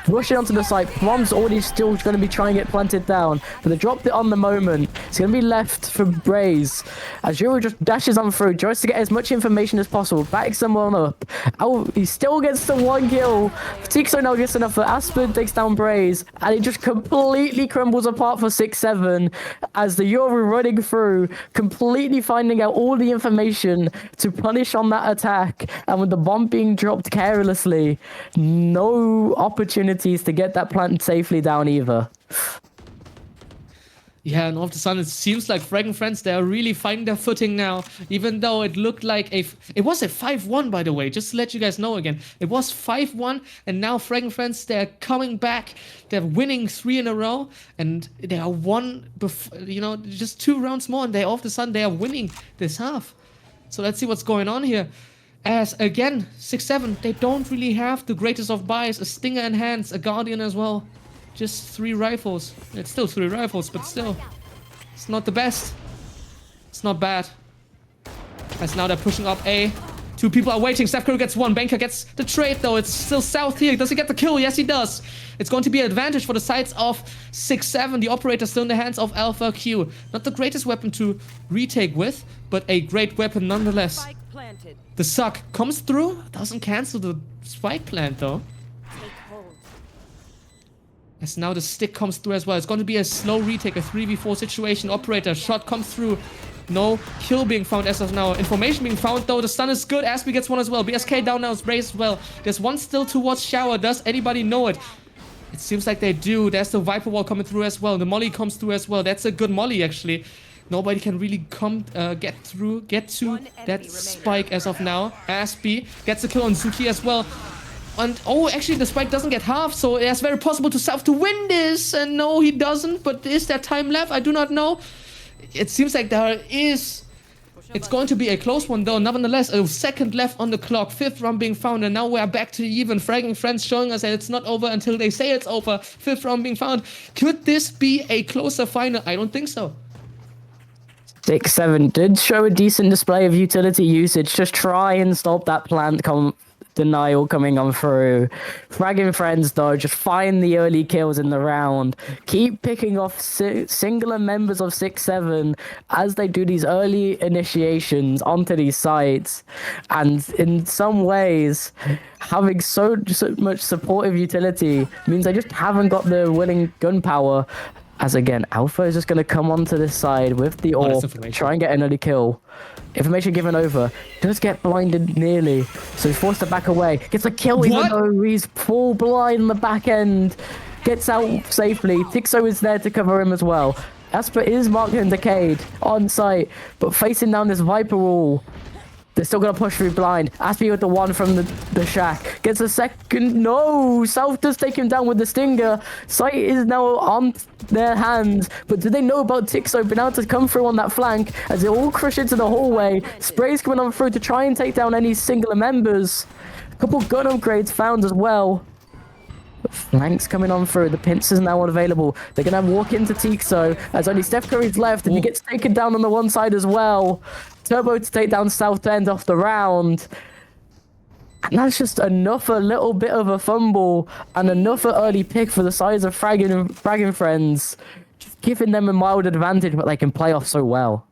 Speaker 4: Rushing onto the site. Prom's already still going to be trying to get planted down, but they dropped it on the moment. It's going to be left for Braze. As Xyla just dashes on through, tries to get as much information as possible, backs someone up. Oh, he still gets the 1 kill. Tixo now gets enough for Aspen, takes down Braze, and it just completely crumbles apart for SixSeven as the Euro running through, completely finding out all the information to punish on that attack, and with the bomb being dropped carelessly, no opportunities to get that plant safely down either.
Speaker 2: Yeah, and all of a sudden it seems like FraggingFriends, they are really finding their footing now, even though it looked like it was a 5-1, by the way, just to let you guys know again. It was 5-1, and now FraggingFriends, they're coming back, they're winning 3 in a row, and they are just 2 rounds more, and they all of a sudden, they are winning this half. So let's see what's going on here. As, again, SixSeven, they don't really have the greatest of buys, a Stinger in hands, a Guardian as well. Just 3 rifles. It's still 3 rifles, but still. It's not the best. It's not bad. As now they're pushing up A. 2 people are waiting. Steph Curry gets 1. Banker gets the trade, though. It's still south here. Does he get the kill? Yes, he does. It's going to be an advantage for the sides of SixSeven. The operator still in the hands of Alpha Q. Not the greatest weapon to retake with, but a great weapon nonetheless.
Speaker 6: Spike planted.
Speaker 2: The suck comes through. Doesn't cancel the spike plant, though.
Speaker 6: Take hold.
Speaker 2: As now the stick comes through as well. It's going to be a slow retake, a 3v4 situation. Operator, shot comes through. No kill being found as of now. Information being found, though. The stun is good. Aspie gets 1 as well. BSK down now is Braze as well. There's 1 still towards Shower. Does anybody know it? It seems like they do. There's the Viper Wall coming through as well. The Molly comes through as well. That's a good Molly, actually. Nobody can really get to that spike as of now. Aspie gets a kill on Zuki as well. And, oh, actually, the spike doesn't get half, so it's very possible to win this. And no, he doesn't. But is there time left? I do not know. It seems like there is. It's going to be a close one, though. Nonetheless, a second left on the clock. 5th round being found, and now we're back to even. FraggingFriends showing us that it's not over until they say it's over. 5th round being found. Could this be a closer final? I don't think so.
Speaker 4: SixSeven did show a decent display of utility usage. Just try and stop that plant denial coming on through. FraggingFriends, though, just find the early kills in the round. Keep picking off singular members of SixSeven as they do these early initiations onto these sites. And in some ways, having so much supportive utility means they just haven't got the winning gun power. As again, Alpha is just going to come onto this side with the AWP, try and get an early kill. Information given over. Does get blinded nearly, so he's forced to back away. Gets a kill even though he's full blind in the back end. Gets out safely. Tixo is there to cover him as well. Asper is marked in Decade on site, but facing down this Viper wall. They're still going to push through blind. Aspie with the 1 from the shack. Gets a second. No! South does take him down with the Stinger. Sight is now on their hands. But do they know about Tixo being able to come through on that flank as they all crush into the hallway? Spray's coming on through to try and take down any singular members. A couple gun upgrades found as well. Flanks coming on through. The pincers now unavailable. They're going to walk into Tixo as only Steph Curry's left, and he gets taken down on the one side as well. Turbo to take down South End off the round. And that's just enough, a little bit of a fumble and enough early pick for the size of FraggingFriends. Just giving them a mild advantage, but they can play off so well.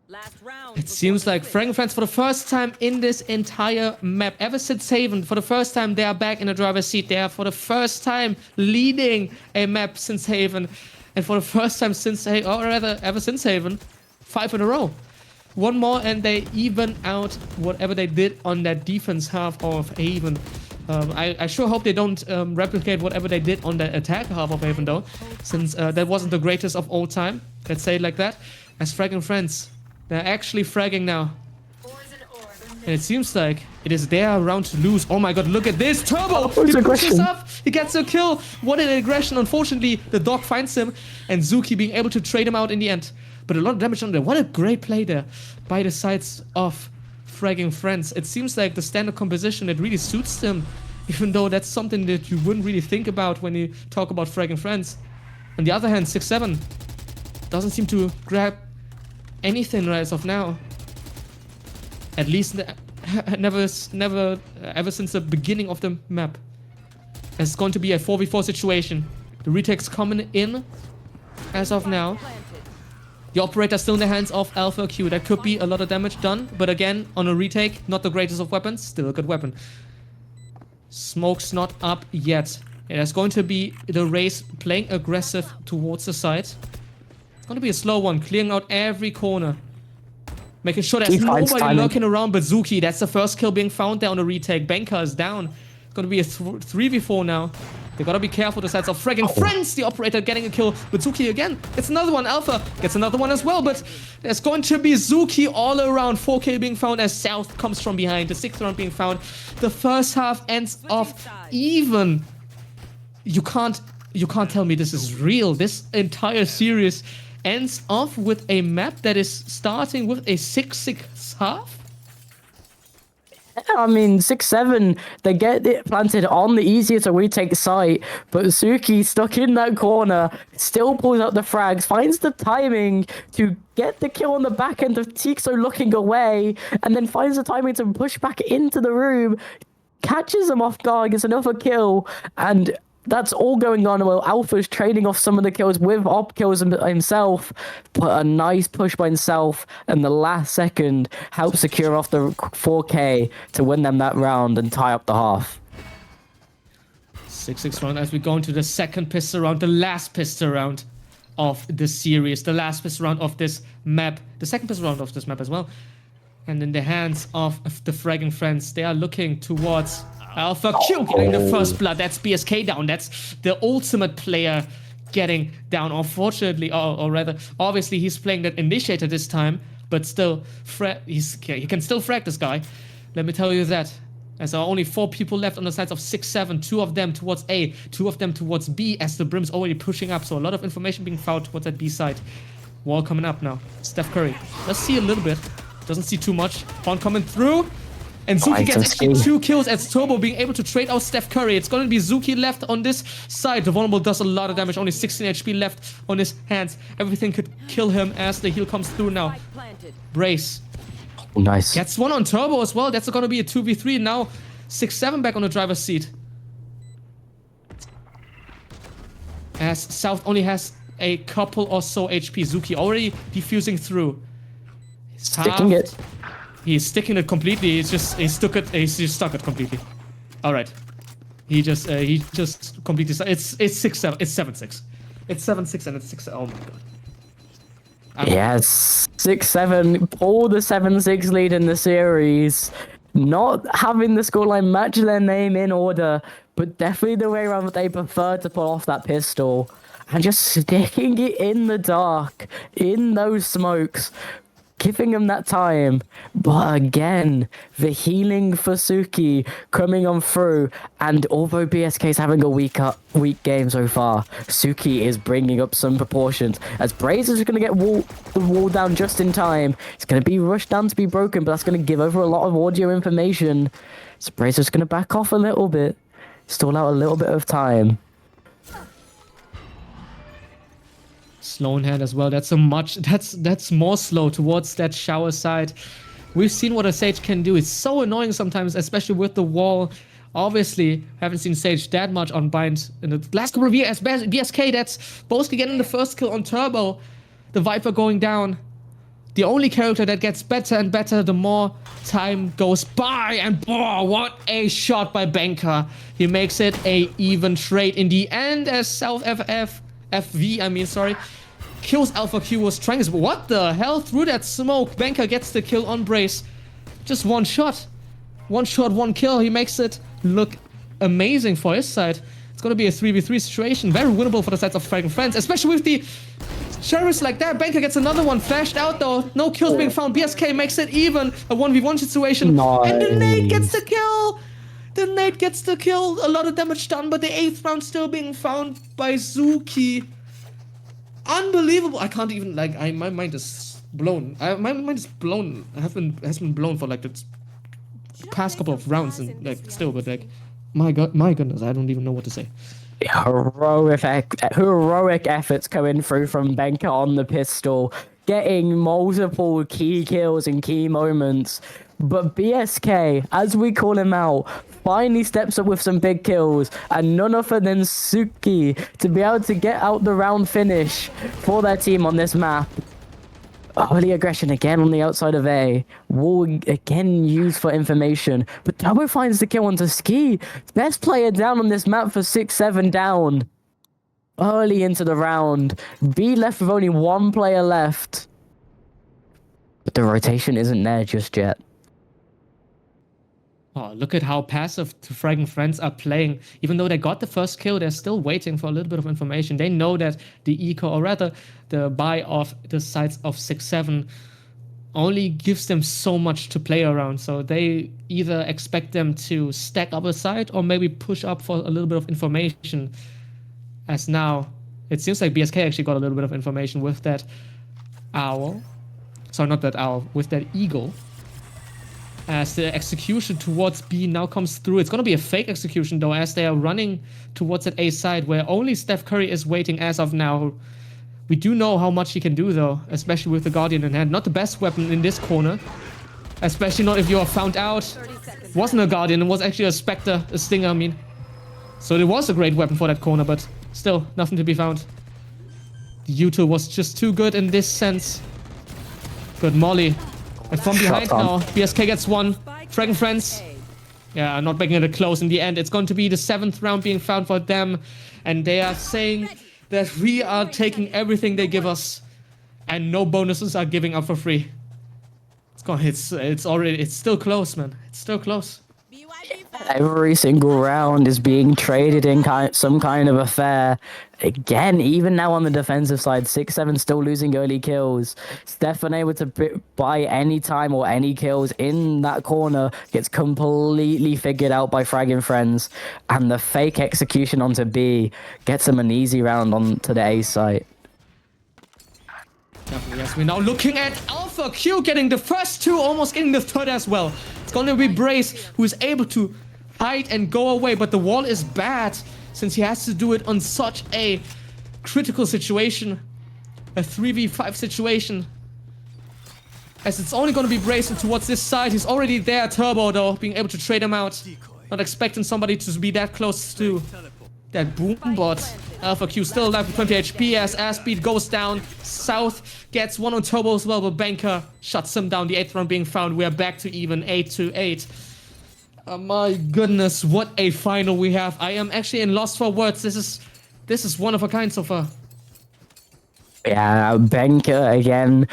Speaker 6: Last round.
Speaker 2: It seems like FraggingFriends, for the first time in this entire map, ever since Haven, for the first time they are back in the driver's seat. They are for the first time leading a map since Haven. And for the first time since, or rather, ever since Haven, 5 in a row. 1 more and they even out whatever they did on that defense half of Haven. I sure hope they don't replicate whatever they did on the attack half of Haven, though, since that wasn't the greatest of all time. Let's say it like that. As FraggingFriends, they're actually fragging now. And it seems like it is their round to lose. Oh my god, look at this. Turbo! He pushes up. He gets a kill. What an aggression. Unfortunately, the dog finds him. And Zuki being able to trade him out in the end. But a lot of damage on there. What a great play there by the sides of FraggingFriends. It seems like the standard composition that really suits them. Even though that's something that you wouldn't really think about when you talk about FraggingFriends. On the other hand, SixSeven doesn't seem to grab anything as of now. At least never ever since the beginning of the map. It's going to be a 4v4 situation. The retake's coming in as of now. The operator still in the hands of Alpha Q. That could be a lot of damage done, but again, on a retake, not the greatest of weapons, still a good weapon. Smoke's not up yet. There's going to be the Race playing aggressive towards the side. It's going to be a slow one, clearing out every corner. Making sure there's nobody lurking around but Zuki. That's the first kill being found there on the retake. Banker is down. It's going to be a 3v4 now. They gotta be careful the sides of FraggingFriends. The operator getting a kill. But Zuki again gets another one. Alpha gets another one as well. But there's going to be Zuki all around. 4K being found as South comes from behind. The 6th round being found. The first half ends off even. You can't tell me this is real. This entire series ends off with a map that is starting with a 6-6 half.
Speaker 4: I mean, 6-7, they get it planted on the easier to retake site, but Suki stuck in that corner, still pulls out the frags, finds the timing to get the kill on the back end of Tixo looking away, and then finds the timing to push back into the room, catches him off guard, gets another kill, and that's all going on while Alpha's trading off some of the kills with op kills himself. But a nice push by himself in the last second helps secure off the 4K to win them that round and tie up the half.
Speaker 2: 6-6 round as we go into the second pistol round, the last pistol round of the series, the last pistol round of this map, the second pistol round of this map as well. And in the hands of the FraggingFriends, they are looking towards Alpha Q getting the first blood. That's BSK down. That's the ultimate player getting down. Unfortunately, or rather, obviously he's playing that initiator this time, but still, he can still frag this guy. Let me tell you that. As there are only 4 people left on the sides of 6-7, 2 of them towards A, 2 of them towards B, as the Brim's already pushing up. So a lot of information being found towards that B side. Wall coming up now. Steph Curry. Let's see a little bit. Doesn't see too much. Pawn coming through. And Zuki gets actually 2 kills as Turbo being able to trade out Steph Curry. It's going to be Zuki left on this side. The Vulnerable does a lot of damage. Only 16 HP left on his hands. Everything could kill him as the heal comes through now. Brace.
Speaker 4: Nice.
Speaker 2: Gets one on Turbo as well. That's going to be a 2v3. Now 6-7 back on the driver's seat. As South only has a couple or so HP. Zuki already defusing through.
Speaker 4: Sticking it.
Speaker 2: He's sticking it completely. He's just stuck it completely. All right. He just completely. It's 6-7. It's 7-6. It's 7-6 and it's 6. Oh my god.
Speaker 4: Yes, 6-7. Pull the 7-6 lead in the series. Not having the scoreline match their name in order, but definitely the way around that they prefer to pull off that pistol and just sticking it in the dark, in those smokes. Giving him that time, but again, the healing for Suki coming on through, and although BSK is having a weak game so far, Suki is bringing up some proportions, as Braze is going to get the wall down just in time. It's going to be rushed down to be broken, but that's going to give over a lot of audio information, so Braze is going to back off a little bit, stall out a little bit of time.
Speaker 2: Slow in hand as well. That's that's more slow towards that shower side. We've seen what a Sage can do. It's so annoying sometimes, especially with the wall. Obviously, haven't seen Sage that much on bind in the last couple of years. BSK, that's Boski getting the first kill on Turbo. The Viper going down. The only character that gets better and better the more time goes by. And boah, what a shot by Banker. He makes it a even trade in the end as South FV, kills Alpha Q. Was trying his... What the hell? Through that smoke, Banker gets the kill on Brace. Just one shot. One shot, one kill. He makes it look amazing for his side. It's going to be a 3v3 situation. Very winnable for the sides of FraggingFriends, especially with the sheriffs like that. Banker gets another one. Flashed out though. No kills being found. BSK makes it even. A 1v1 situation.
Speaker 4: Nice.
Speaker 2: And the nade gets the kill. The nade gets the kill. A lot of damage done, but the 8th round still being found by Zuki. Unbelievable. I can't even, like, my mind is blown. My mind is blown. Has been blown for like the past couple of rounds and like still, but like, my goodness, I don't even know what to say.
Speaker 4: Heroic efforts coming through from Banker on the pistol, getting multiple key kills in key moments. But BSK, as we call him out, finally steps up with some big kills, and none other than Suki to be able to get out the round finish for their team on this map. Early aggression again on the outside of A. Wall again used for information. But Turbo finds the kill onto Ski. Best player down on this map for 6-7 down. Early into the round. B left with only one player left. But the rotation isn't there just yet.
Speaker 2: Oh, look at how passive the FraggingFriends are playing. Even though they got the first kill, they're still waiting for a little bit of information. They know that the eco, or rather the buy of the sides of 6-7 only gives them so much to play around. So they either expect them to stack up a side or maybe push up for a little bit of information. As now, it seems like BSK actually got a little bit of information with that owl. Sorry, not that owl, with that eagle. As the execution towards B now comes through. It's going to be a fake execution, though, as they are running towards that A side, where only Steph Curry is waiting as of now. We do know how much he can do, though, especially with the Guardian in hand. Not the best weapon in this corner, especially not if you are found out. It wasn't a Guardian, it was actually a Spectre, a Stinger, I mean. So it was a great weapon for that corner, but still, nothing to be found. The util was just too good in this sense. Good molly. And from behind now, BSK gets one. FraggingFriends, yeah, not making it close in the end. It's going to be the 7th round being found for them. And they are saying that we are taking everything they give us. And no bonuses are giving up for free. It's still close, man. It's still close.
Speaker 4: Every single round is being traded in some kind of affair. Again, even now on the defensive side, 6-7 still losing early kills. Steph unable to buy any time or any kills in that corner gets completely figured out by FraggingFriends. And the fake execution onto B gets him an easy round onto the A site.
Speaker 2: Definitely, yes. We're now looking at Alpha Q getting the first 2, almost getting the 3rd as well. It's going to be Brace, who is able to hide and go away, but the wall is bad since he has to do it on such a critical situation. A 3v5 situation. As it's only going to be Brace towards this side. He's already there, Turbo, though, being able to trade him out. Not expecting somebody to be that close to that boom bot. Alpha Q still alive with 20 HP as Airspeed goes down. South gets one on Turbo as well, but Banker shuts him down. The 8th round being found. We are back to even 8-8. Oh my goodness, what a final we have. I am actually in lost for words. This is one of a kind so far.
Speaker 4: Yeah, Banker again,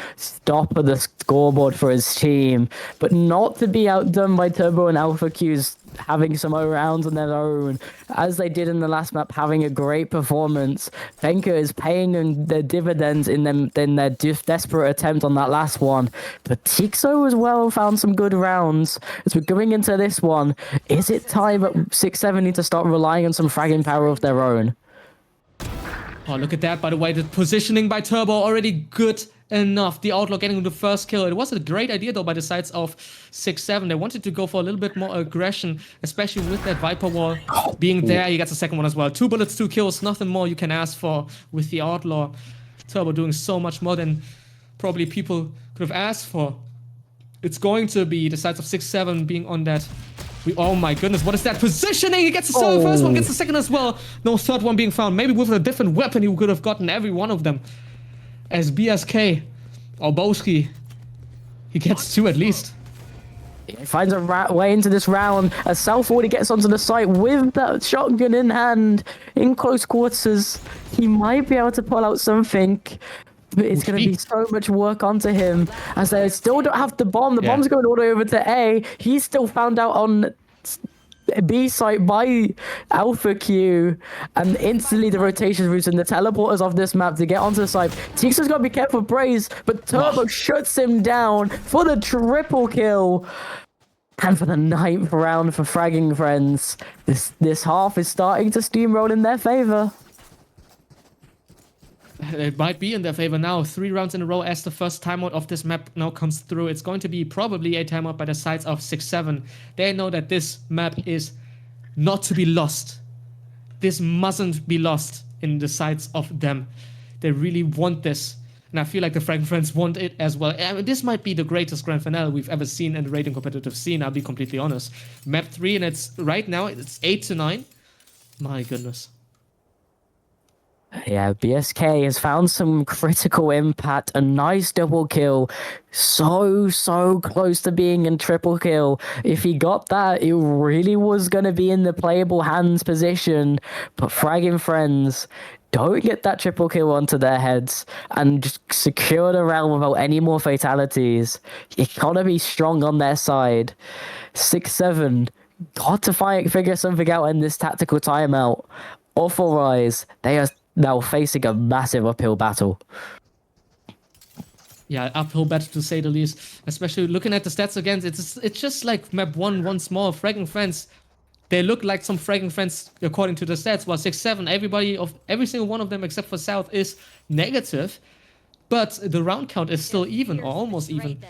Speaker 4: top of the scoreboard for his team, but not to be outdone by Turbo and Alpha Q's having some rounds on their own, as they did in the last map, having a great performance. Banker is paying them their dividends in their desperate attempt on that last one. But Tixo as well found some good rounds. As we're going into this one, is it time that 6-7 need to start relying on some fragging power of their own?
Speaker 2: Oh, look at that, by the way. The positioning by Turbo already good enough. The Outlaw getting the first kill. It was a great idea, though, by the sides of 6-7. They wanted to go for a little bit more aggression, especially with that Viper wall being there. He gets a second one as well. 2 bullets, 2 kills. Nothing more you can ask for with the Outlaw. Turbo doing so much more than probably people could have asked for. It's going to be the sides of 6-7 being on that. Oh my goodness, what is that positioning? He gets the first one, gets the second as well. No 3rd one being found. Maybe with a different weapon he could have gotten every one of them. As BSK, or Boski, he gets 2 at least.
Speaker 4: He finds a way into this round as South already gets onto the site with that shotgun in hand. In close quarters, he might be able to pull out something. But it's going to be so much work onto him, as they still don't have the bomb. The bomb's going all the way over to A. He's still found out on B site by Alpha Q, and instantly the rotation routes and the teleporters off this map to get onto the site. Tixo's got to be careful of Braze, but Turbo shuts him down for the triple kill. And for the 9th round for FraggingFriends, this half is starting to steamroll in their favor.
Speaker 2: It might be in their favor now. 3 rounds in a row as the first timeout of this map now comes through. It's going to be probably a timeout by the sides of 6-7. They know that this map is not to be lost. This mustn't be lost in the sides of them. They really want this. And I feel like the FraggingFriends want it as well. I mean, this might be the greatest grand finale we've ever seen in the rating competitive scene, I'll be completely honest. Map 3, and it's right now, it's 8-9. My goodness.
Speaker 4: Yeah, BSK has found some critical impact, a nice double kill. So close to being a triple kill. If he got that, it really was going to be in the playable hands position. But FraggingFriends don't get that triple kill onto their heads and just secure the round without any more fatalities. Economy strong on their side. 6-7 got to figure something out in this tactical timeout. Authorize, they are now facing a massive uphill battle.
Speaker 2: Yeah, uphill battle to say the least. Especially looking at the stats again, it's just like map 1 once more. FraggingFriends, they look like some FraggingFriends according to the stats. While 6-7, every single one of them except for South is negative, but the round count is still even or almost even.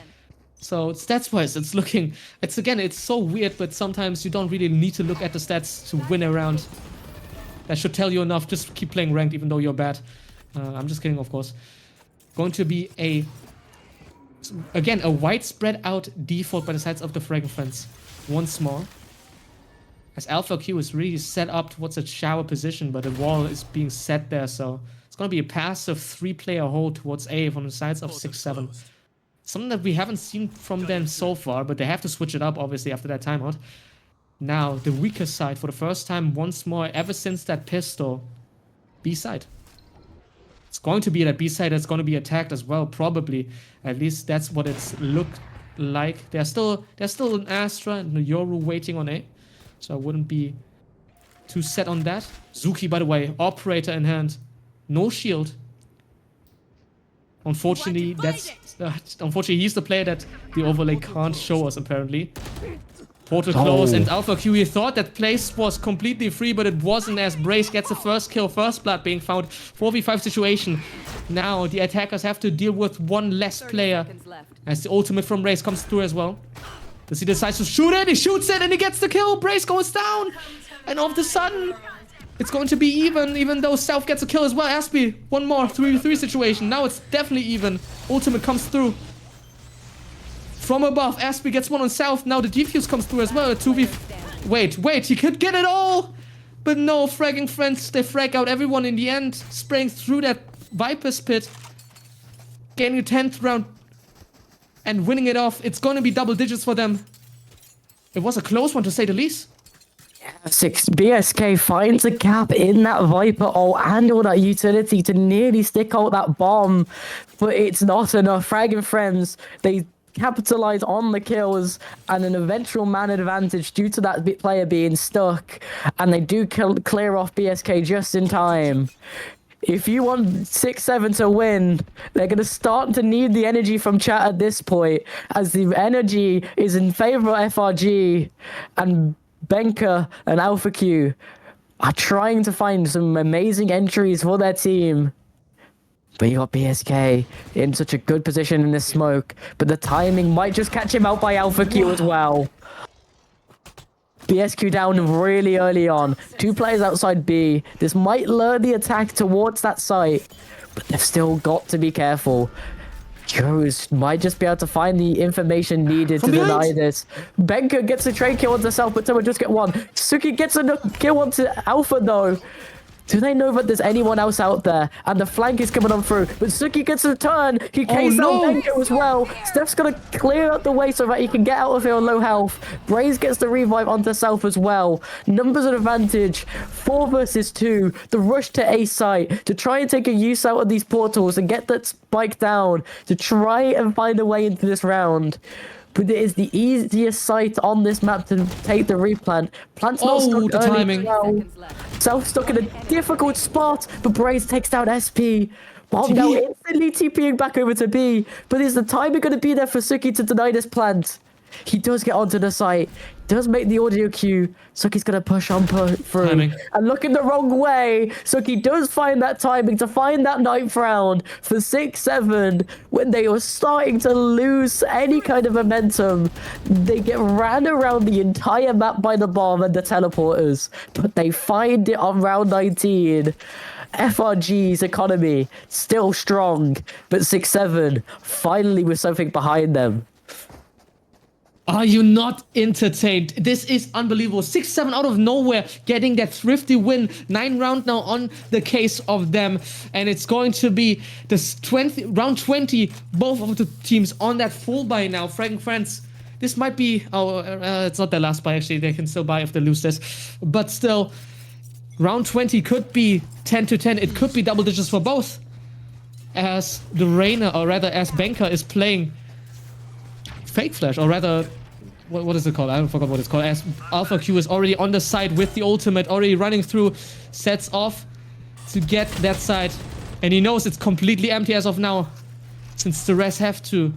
Speaker 2: So stats-wise, it's so weird, but sometimes you don't really need to look at the stats to win a round. That should tell you enough. Just keep playing ranked even though you're bad. I'm just kidding, of course. Going to be a wide spread out default by the sides of the FraggingFriends once more. As Alpha Q is really set up towards a shower position, but the wall is being set there, so it's going to be a passive 3-player hold towards A from the sides of 6-7. Something that we haven't seen from them so far, but they have to switch it up, obviously, after that timeout. Now, the weaker side, for the first time once more, ever since that pistol, B side. It's going to be that B side that's going to be attacked as well, probably. At least that's what it's looked like. There's still an Astra and a Yoru waiting on A, so I wouldn't be too set on that. Zuki, by the way, operator in hand, no shield. Unfortunately, unfortunately, he's the player that the overlay can't show us, apparently. Portal close, and Alpha Q, he thought that place was completely free, but it wasn't, as Brace gets the first kill, first blood being found. 4v5 situation. Now the attackers have to deal with one less player, as the ultimate from Brace comes through as well. Does he decide to shoot it? He shoots it and he gets the kill. Brace goes down, and all of a sudden it's going to be even though South gets a kill as well. Aspie, one more 3v3 situation. Now it's definitely even. Ultimate comes through from above. Aspie gets one on South. Now the defuse comes through as well. 2v... Wait, he could get it all! But no, FraggingFriends, they frag out everyone in the end. Spraying through that Viper's pit. Getting a 10th round. And winning it off. It's gonna be double digits for them. It was a close one, to say the least.
Speaker 4: BSK finds a gap in that Viper ult and all that utility to nearly stick out that bomb. But it's not enough. FraggingFriends, they capitalize on the kills and an eventual man advantage due to that player being stuck, and they do clear off BSK just in time. If you want 6-7 to win, they're going to start to need the energy from chat at this point, as the energy is in favor of FRG, and Benka and Alpha Q are trying to find some amazing entries for their team. But you got BSK in such a good position in this smoke, but the timing might just catch him out by Alpha Q as well. BSQ down really early on. 2 players outside B. This might lure the attack towards that site, but they've still got to be careful. Joes might just be able to find the information needed to deny this. Benka gets a trade kill onto South, but someone just get one. Suki gets a kill onto Alpha though. Do they know that there's anyone else out there? And the flank is coming on through. But Suki gets a turn. He cased out Benko as well. Steph's going to clear out the way so that he can get out of here on low health. Braze gets the revive onto South as well. Numbers of advantage. 4 versus 2. The rush to A site to try and take a use out of these portals and get that spike down to try and find a way into this round. But it is the easiest site on this map to take the replant. Plant's not stuck
Speaker 2: the timing.
Speaker 4: Well. South stuck in a difficult spot, but Braze takes down SP. Bomb now instantly TPing back over to B. But is the timing going to be there for Suki to deny this plant? He does get onto the site. Does make the audio cue. Suki's going to push on through.
Speaker 2: Timing.
Speaker 4: And looking the wrong way. Suki does find that timing to find that 9th round for 6-7. When they were starting to lose any kind of momentum, they get ran around the entire map by the bomb and the teleporters. But they find it on round 19. FRG's economy still strong, but 6-7 finally with something behind them.
Speaker 2: Are you not entertained? This is unbelievable. 6-7 out of nowhere, getting that thrifty win. 9 round now on the case of them. And it's going to be this round 20. Both of the teams on that full buy now. FraggingFriends. This might be... it's not their last buy, actually. They can still buy if they lose this. But still, round 20 could be 10-10. It could be double digits for both. As the Reina, or rather as Banker, is playing Fake Flash, or rather, what is it called? I forgot what it's called. As Alpha Q is already on the side with the ultimate, already running through, sets off to get that side. And he knows it's completely empty as of now, since the rest have to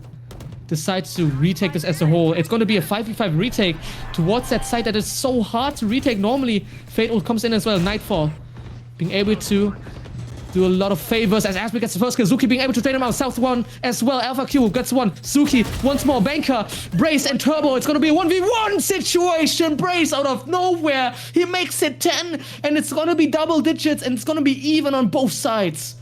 Speaker 2: decide to retake this as a whole. It's going to be a 5v5 retake towards that side that is so hard to retake normally. Fate ult comes in as well. Nightfall being able to do a lot of favors as Asby gets the first kill. Zuki being able to trade him out. South one as well. Alpha Q gets one. Zuki once more. Banker, Brace, and Turbo. It's going to be a 1v1 situation. Brace out of nowhere. He makes it 10, and it's going to be double digits, and it's going to be even on both sides.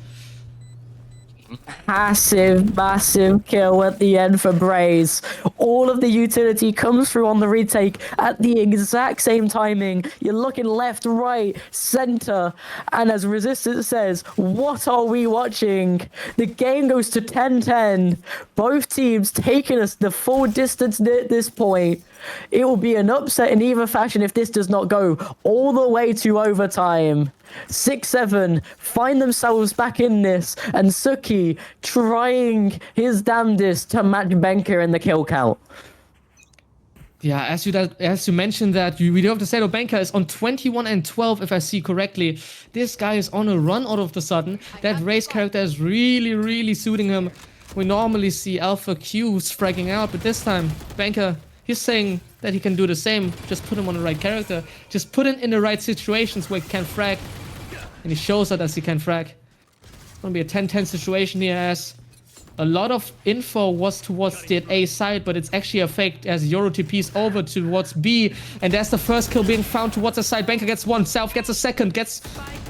Speaker 4: Massive kill at the end for Braze. All of the utility comes through on the retake at the exact same timing. You're looking left, right, center, and as Resistance says, what are we watching? The game goes to 10-10. Both teams taking us the full distance at this point. It will be an upset in either fashion if this does not go all the way to overtime. 6-7 find themselves back in this, and Suki trying his damnedest to match Banker in the kill count.
Speaker 2: Yeah, as you mentioned that, we do have to say that Banker is on 21-12 if I see correctly. This guy is on a run all of a sudden. That race character is really suiting him. We normally see Alpha Q's fragging out, but this time Banker, he's saying that he can do the same. Just put him on the right character. Just put him in the right situations where he can frag. And he shows that he can frag. It's going to be a 10-10 situation here as a lot of info was towards the A side, but it's actually a fake as Yoro TP's over towards B. And there's the first kill being found towards the side. Banker gets one. South gets a second.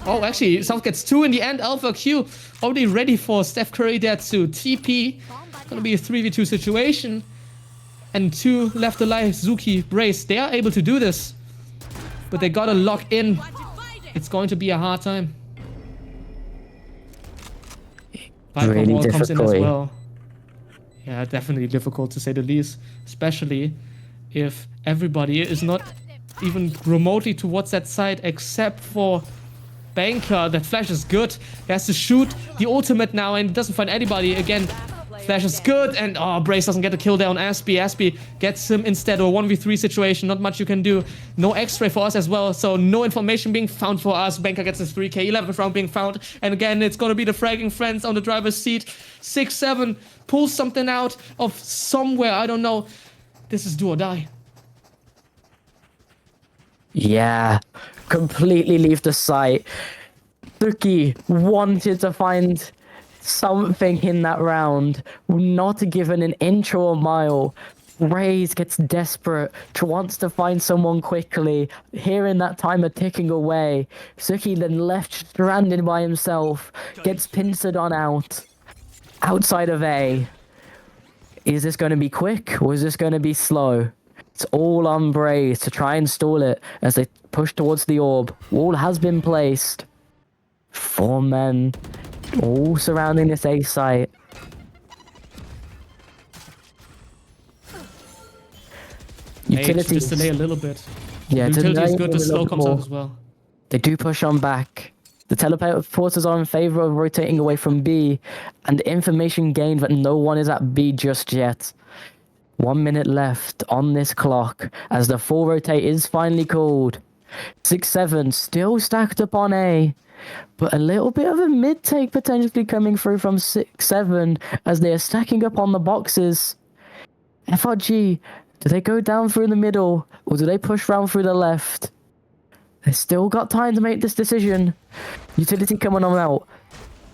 Speaker 2: Oh, actually, South gets two in the end. Alpha Q already ready for Steph Curry there to TP. Going to be a 3v2 situation. And 2 left alive. Zuki, Brace, they are able to do this. But they gotta lock in. It's going to be a hard time.
Speaker 4: Really
Speaker 2: Wall comes in as
Speaker 4: difficult.
Speaker 2: well. Yeah, definitely difficult to say the least. Especially if everybody is not even remotely towards that side except for Banker. That flash is good. He has to shoot the ultimate now and doesn't find anybody. Again, flash is good, and Brace doesn't get a kill there on Aspie. Aspie gets him instead of a 1v3 situation. Not much you can do. No X-ray for us as well, so no information being found for us. Banker gets his 3k, 11th round being found, and again, it's gonna be the FraggingFriends on the driver's seat. 6-7 pulls something out of somewhere, I don't know. This is do or die.
Speaker 4: Yeah, completely leave the site. Suki wanted to find something in that round, not given an inch or a mile. Raze gets desperate, wants to find someone quickly, hearing that timer ticking away. Suki then left stranded by himself, gets pincered on out, outside of A. Is this going to be quick, or is this going to be slow? It's all on Braze to try and stall it as they push towards the orb. Wall has been placed. 4 men all surrounding this A site. Utility
Speaker 2: Just delay a little bit.
Speaker 4: Yeah,
Speaker 2: Utility is good, the
Speaker 4: a
Speaker 2: slow
Speaker 4: little
Speaker 2: comes
Speaker 4: more.
Speaker 2: out as well.
Speaker 4: They do push on back. The teleporters are in favor of rotating away from B, and information gained that no one is at B just yet. 1 minute left on this clock as the full rotate is finally called. 6-7 still stacked up on A, but a little bit of a mid take potentially coming through from 6-7 as they are stacking up on the boxes. FRG, do they go down through the middle or do they push round through the left? They still got time to make this decision. Utility coming on out.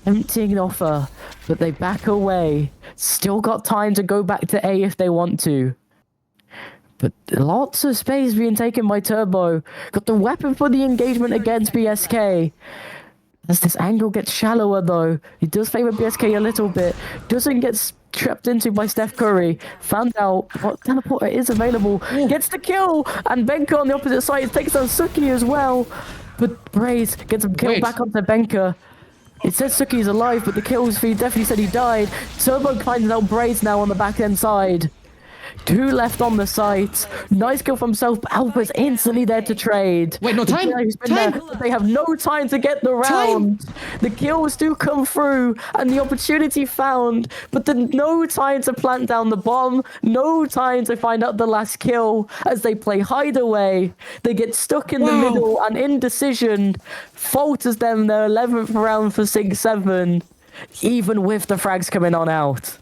Speaker 4: Emptying offer, but they back away. Still got time to go back to A if they want to. But lots of space being taken by Turbo. Got the weapon for the engagement against BSK. As this angle gets shallower though, he does favor BSK a little bit. Doesn't get trapped into by Steph Curry. Found out what teleporter is available. Gets the kill. And Benka on the opposite side takes down Suki as well. But Braze gets a kill back onto Benka. It says Suki's alive, but the kills feed definitely said he died. Turbo finds out Braze now on the back end side. 2 left on the site. Nice kill from himself, but Alpha's instantly there to trade.
Speaker 2: Wait, no time.
Speaker 4: They have no time to get the round. The kills do come through, and the opportunity found, but no time to plant down the bomb. No time to find out the last kill as they play hideaway. They get stuck in the middle, and indecision falters them their 11th round for 6-7, even with the frags coming on out.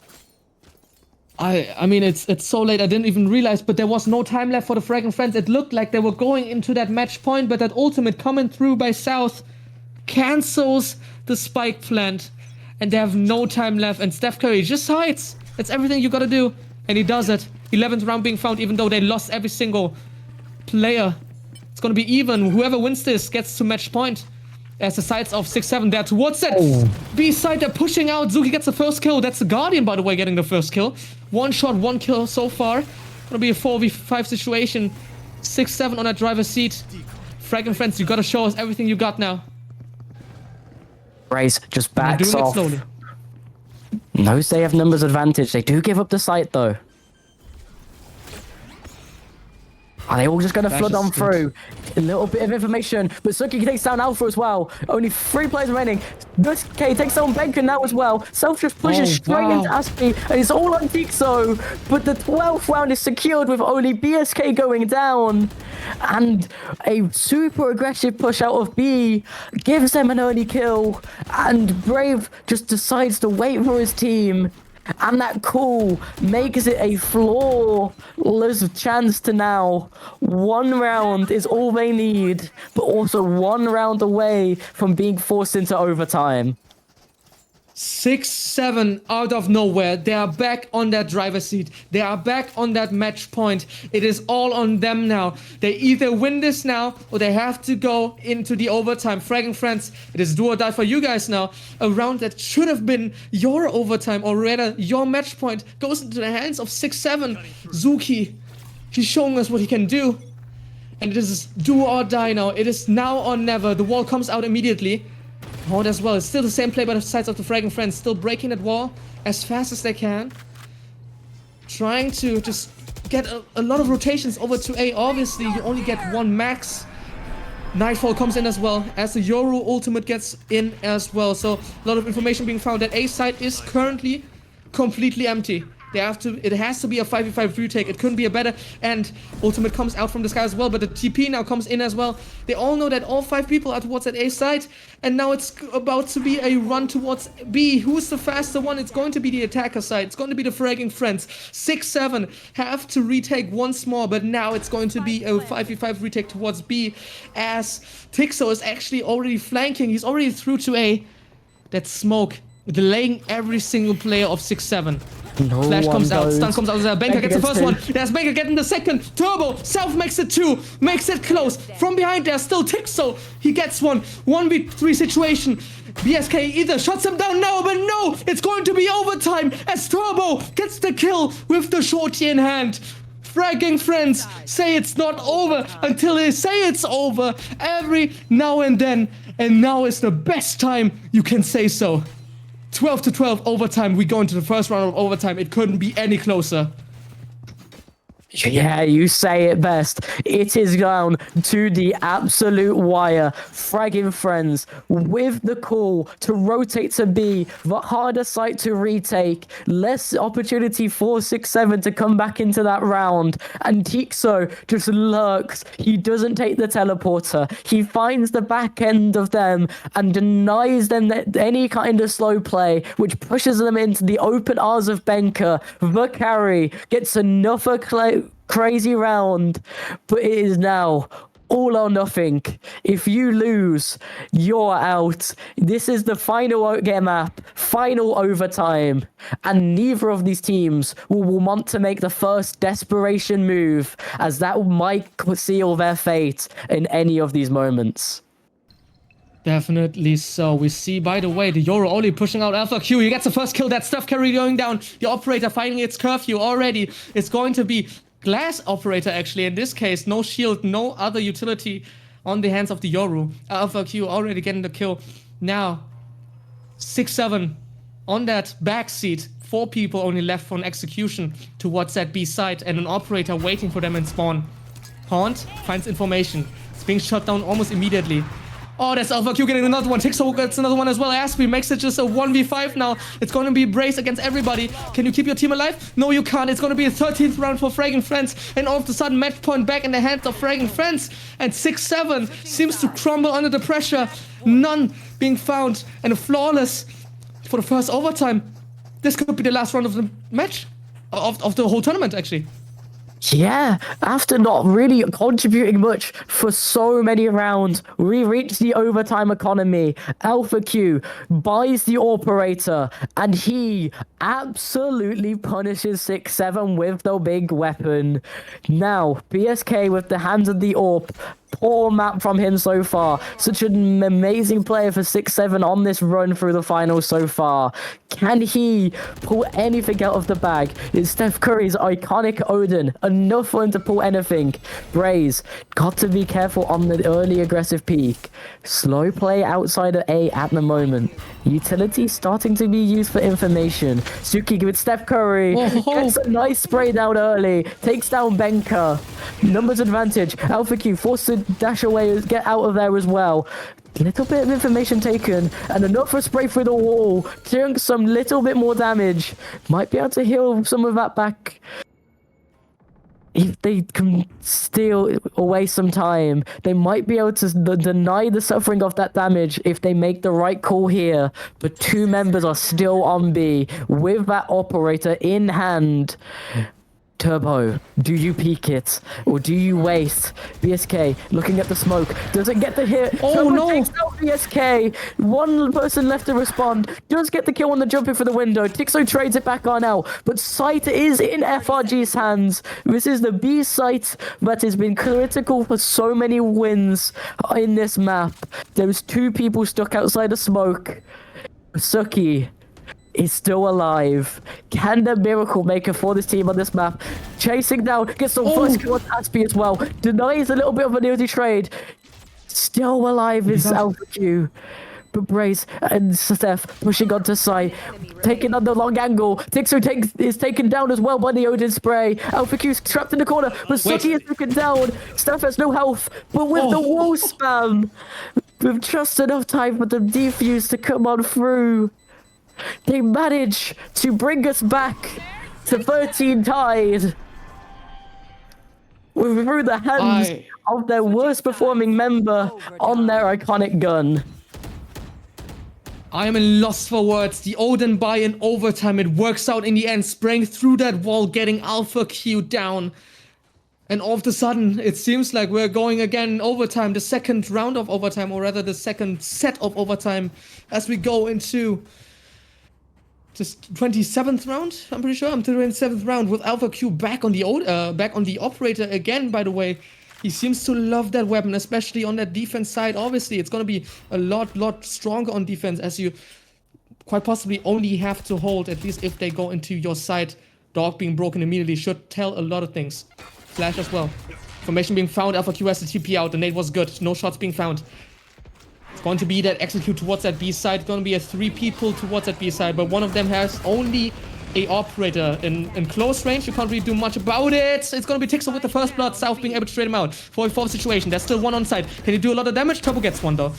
Speaker 2: I mean, it's so late, I didn't even realize, but there was no time left for the FraggingFriends. It looked like they were going into that match point, but that ultimate coming through by South cancels the spike plant, and they have no time left, and Steph Curry just hides. That's everything you gotta do, and he does it. 11th round being found, even though they lost every single player. It's gonna be even. Whoever wins this gets to match point. As the sides of 6-7 there towards it. B side, they're pushing out. Zuki gets the first kill. That's the Guardian, by the way, getting the first kill. 1 shot, 1 kill so far. Gonna be a 4v5 situation. 6-7 on that driver's seat. FraggingFriends, you gotta show us everything you got now.
Speaker 4: Braze just backs off.
Speaker 2: Doing it slowly.
Speaker 4: Knows they have numbers advantage. They do give up the site though. Are they all just going to flood on through? A little bit of information, but Suki takes down Alpha as well. Only 3 players remaining. This K takes down Benka now as well. Self just pushes straight into Aspie, and it's all on Tixo. But the 12th round is secured with only BSK going down. And a super aggressive push out of B gives them an early kill. And Brave just decides to wait for his team. And that call makes it a flawless chance to now. 1 round is all they need, but also 1 round away from being forced into overtime.
Speaker 2: 6-7 out of nowhere. They are back on that driver's seat. They are back on that match point. It is all on them now. They either win this now or they have to go into the overtime. FraggingFriends, it is do or die for you guys now. A round that should have been your overtime, or rather your match point, goes into the hands of 6-7. Zuki, he's showing us what he can do. And it is do or die now. It is now or never. The wall comes out immediately. Hold as well. It's still the same play by the sides of the FraggingFriends. Still breaking that wall as fast as they can. Trying to just get a lot of rotations over to A. Obviously, you only get 1 max. Nightfall comes in as well, as the Yoru ultimate gets in as well. So, a lot of information being found. That A side is currently completely empty. They have to. It has to be a 5v5 retake. It couldn't be a better. And ultimate comes out from the sky as well. But the TP now comes in as well. They all know that all 5 people are towards that A side. And now it's about to be a run towards B. Who's the faster one? It's going to be the attacker side. It's going to be the FraggingFriends. 6-7 have to retake once more. But now it's going to be a 5v5 retake towards B. As Tixo is actually already flanking. He's already through to A. That smoke delaying every single player of 6-7.
Speaker 4: No
Speaker 2: Flash comes out,
Speaker 4: knows.
Speaker 2: stun comes out. Benka gets the first one. There's Benka getting the second. Turbo, Self makes it 2, makes it close. From behind there's still Tixo. He gets one. 1v3 situation. BSK either shuts him down now, but no, it's going to be overtime as Turbo gets the kill with the shorty in hand. FraggingFriends say it's not over until they say it's over every now and then. And now is the best time you can say so. 12-12 overtime. We go into the first round of overtime. It couldn't be any closer.
Speaker 4: Yeah, you say it best. It is down to the absolute wire. FraggingFriends with the call to rotate to B, the harder site to retake, less opportunity for 6-7 to come back into that round. And Tixo just lurks. He doesn't take the teleporter. He finds the back end of them and denies them any kind of slow play, which pushes them into the open R's of Benka. The carry gets another crazy round, but it is now all or nothing. If you lose, you're out. This is the final game map, final overtime, and neither of these teams will want to make the first desperation move, as that might seal their fate in any of these moments.
Speaker 2: Definitely so. We see, by the way, the Yoru only pushing out Alpha Q. He gets the first kill. That stuff carry going down. The operator finding its curfew already. It's going to be glass operator, actually. In this case, no shield, no other utility on the hands of the Yoru. Alpha Q already getting the kill. Now, 6-7 on that back seat. 4 people only left for an execution towards that B side, and an operator waiting for them in spawn. Haunt finds information. It's being shot down almost immediately. Oh, there's Alpha Q getting another one. Tixo gets another one as well. Aspie makes it just a 1v5 now. It's going to be Brace against everybody. Can you keep your team alive? No, you can't. It's going to be a 13th round for FraggingFriends. And all of a sudden, match point back in the hands of FraggingFriends. And 6-7 seems to crumble under the pressure. None being found. And a flawless for the first overtime. This could be the last round of the match. Of the whole tournament, actually.
Speaker 4: Yeah, after not really contributing much for so many rounds, we reach the overtime economy. Alpha Q buys the operator, and he absolutely punishes 6-7 with the big weapon. Now, BSK with the hands of the AWP. Poor map from him so far. Such an amazing player for 6-7 on this run through the finals so far. Can he pull anything out of the bag? It's Steph Curry's iconic Odin. Enough for him to pull anything. Braze, got to be careful on the early aggressive peak. Slow play outside of A at the moment. Utility starting to be used for information. Suki with Steph Curry. Gets a nice spray down early. Takes down Benka. Numbers advantage. Alpha Q forced to dash away, get out of there as well. Little bit of information taken, and enough for a spray through the wall. Doing some little bit more damage. Might be able to heal some of that back. If they can steal away some time, they might be able to deny the suffering of that damage if they make the right call here. But 2 members are still on B with that operator in hand. Turbo, do you peek it or do you waste? BSK looking at the smoke, doesn't get the hit.
Speaker 2: Oh,
Speaker 4: Turbo
Speaker 2: no.
Speaker 4: takes out BSK. 1 person left to respond. Does get the kill on the jumping for the window. Tixo trades it back on out, but sight is in FRG's hands. This is the B site that has been critical for so many wins in this map. There's 2 people stuck outside the smoke. Suki is still alive. Can the miracle maker for this team on this map? Chasing down, gets the first kill on Aspie as well. Denies a little bit of an easy trade. Still alive is Alpha Q. But Brace and Steph pushing onto site, taking on the long angle. Tixo is taken down as well by the Odin spray. Alpha Q's trapped in the corner, but Suki is taken down. Steph has no health, but with the wall spam, with just enough time for the defuse to come on through, they manage to bring us back to 13 tied. We're through the hands of their worst performing member on their iconic gun.
Speaker 2: I am lost for words. The Odin buy in overtime. It works out in the end. Spraying through that wall, getting Alpha Q down. And all of a sudden, it seems like we're going again overtime. The second round of overtime, or rather the second set of overtime, as we go into just 27th round. I'm pretty sure I'm 27th round with Alpha Q back on the operator again. By the way, he seems to love that weapon, especially on that defense side. Obviously, it's going to be a lot stronger on defense, as you quite possibly only have to hold, at least if they go into your side. Dog being broken immediately should tell a lot of things. Flash as well. Formation being found. Alpha Q has the TP out. The nade was good. No shots being found. It's going to be that execute towards that B side. It's going to be a 3 people towards that B side, but one of them has only a operator in close range. You can't really do much about it. It's going to be Tixo with the first blood. South being able to trade him out. 4v4 situation. There's still 1 on side. Can he do a lot of damage? Turbo gets 1 though.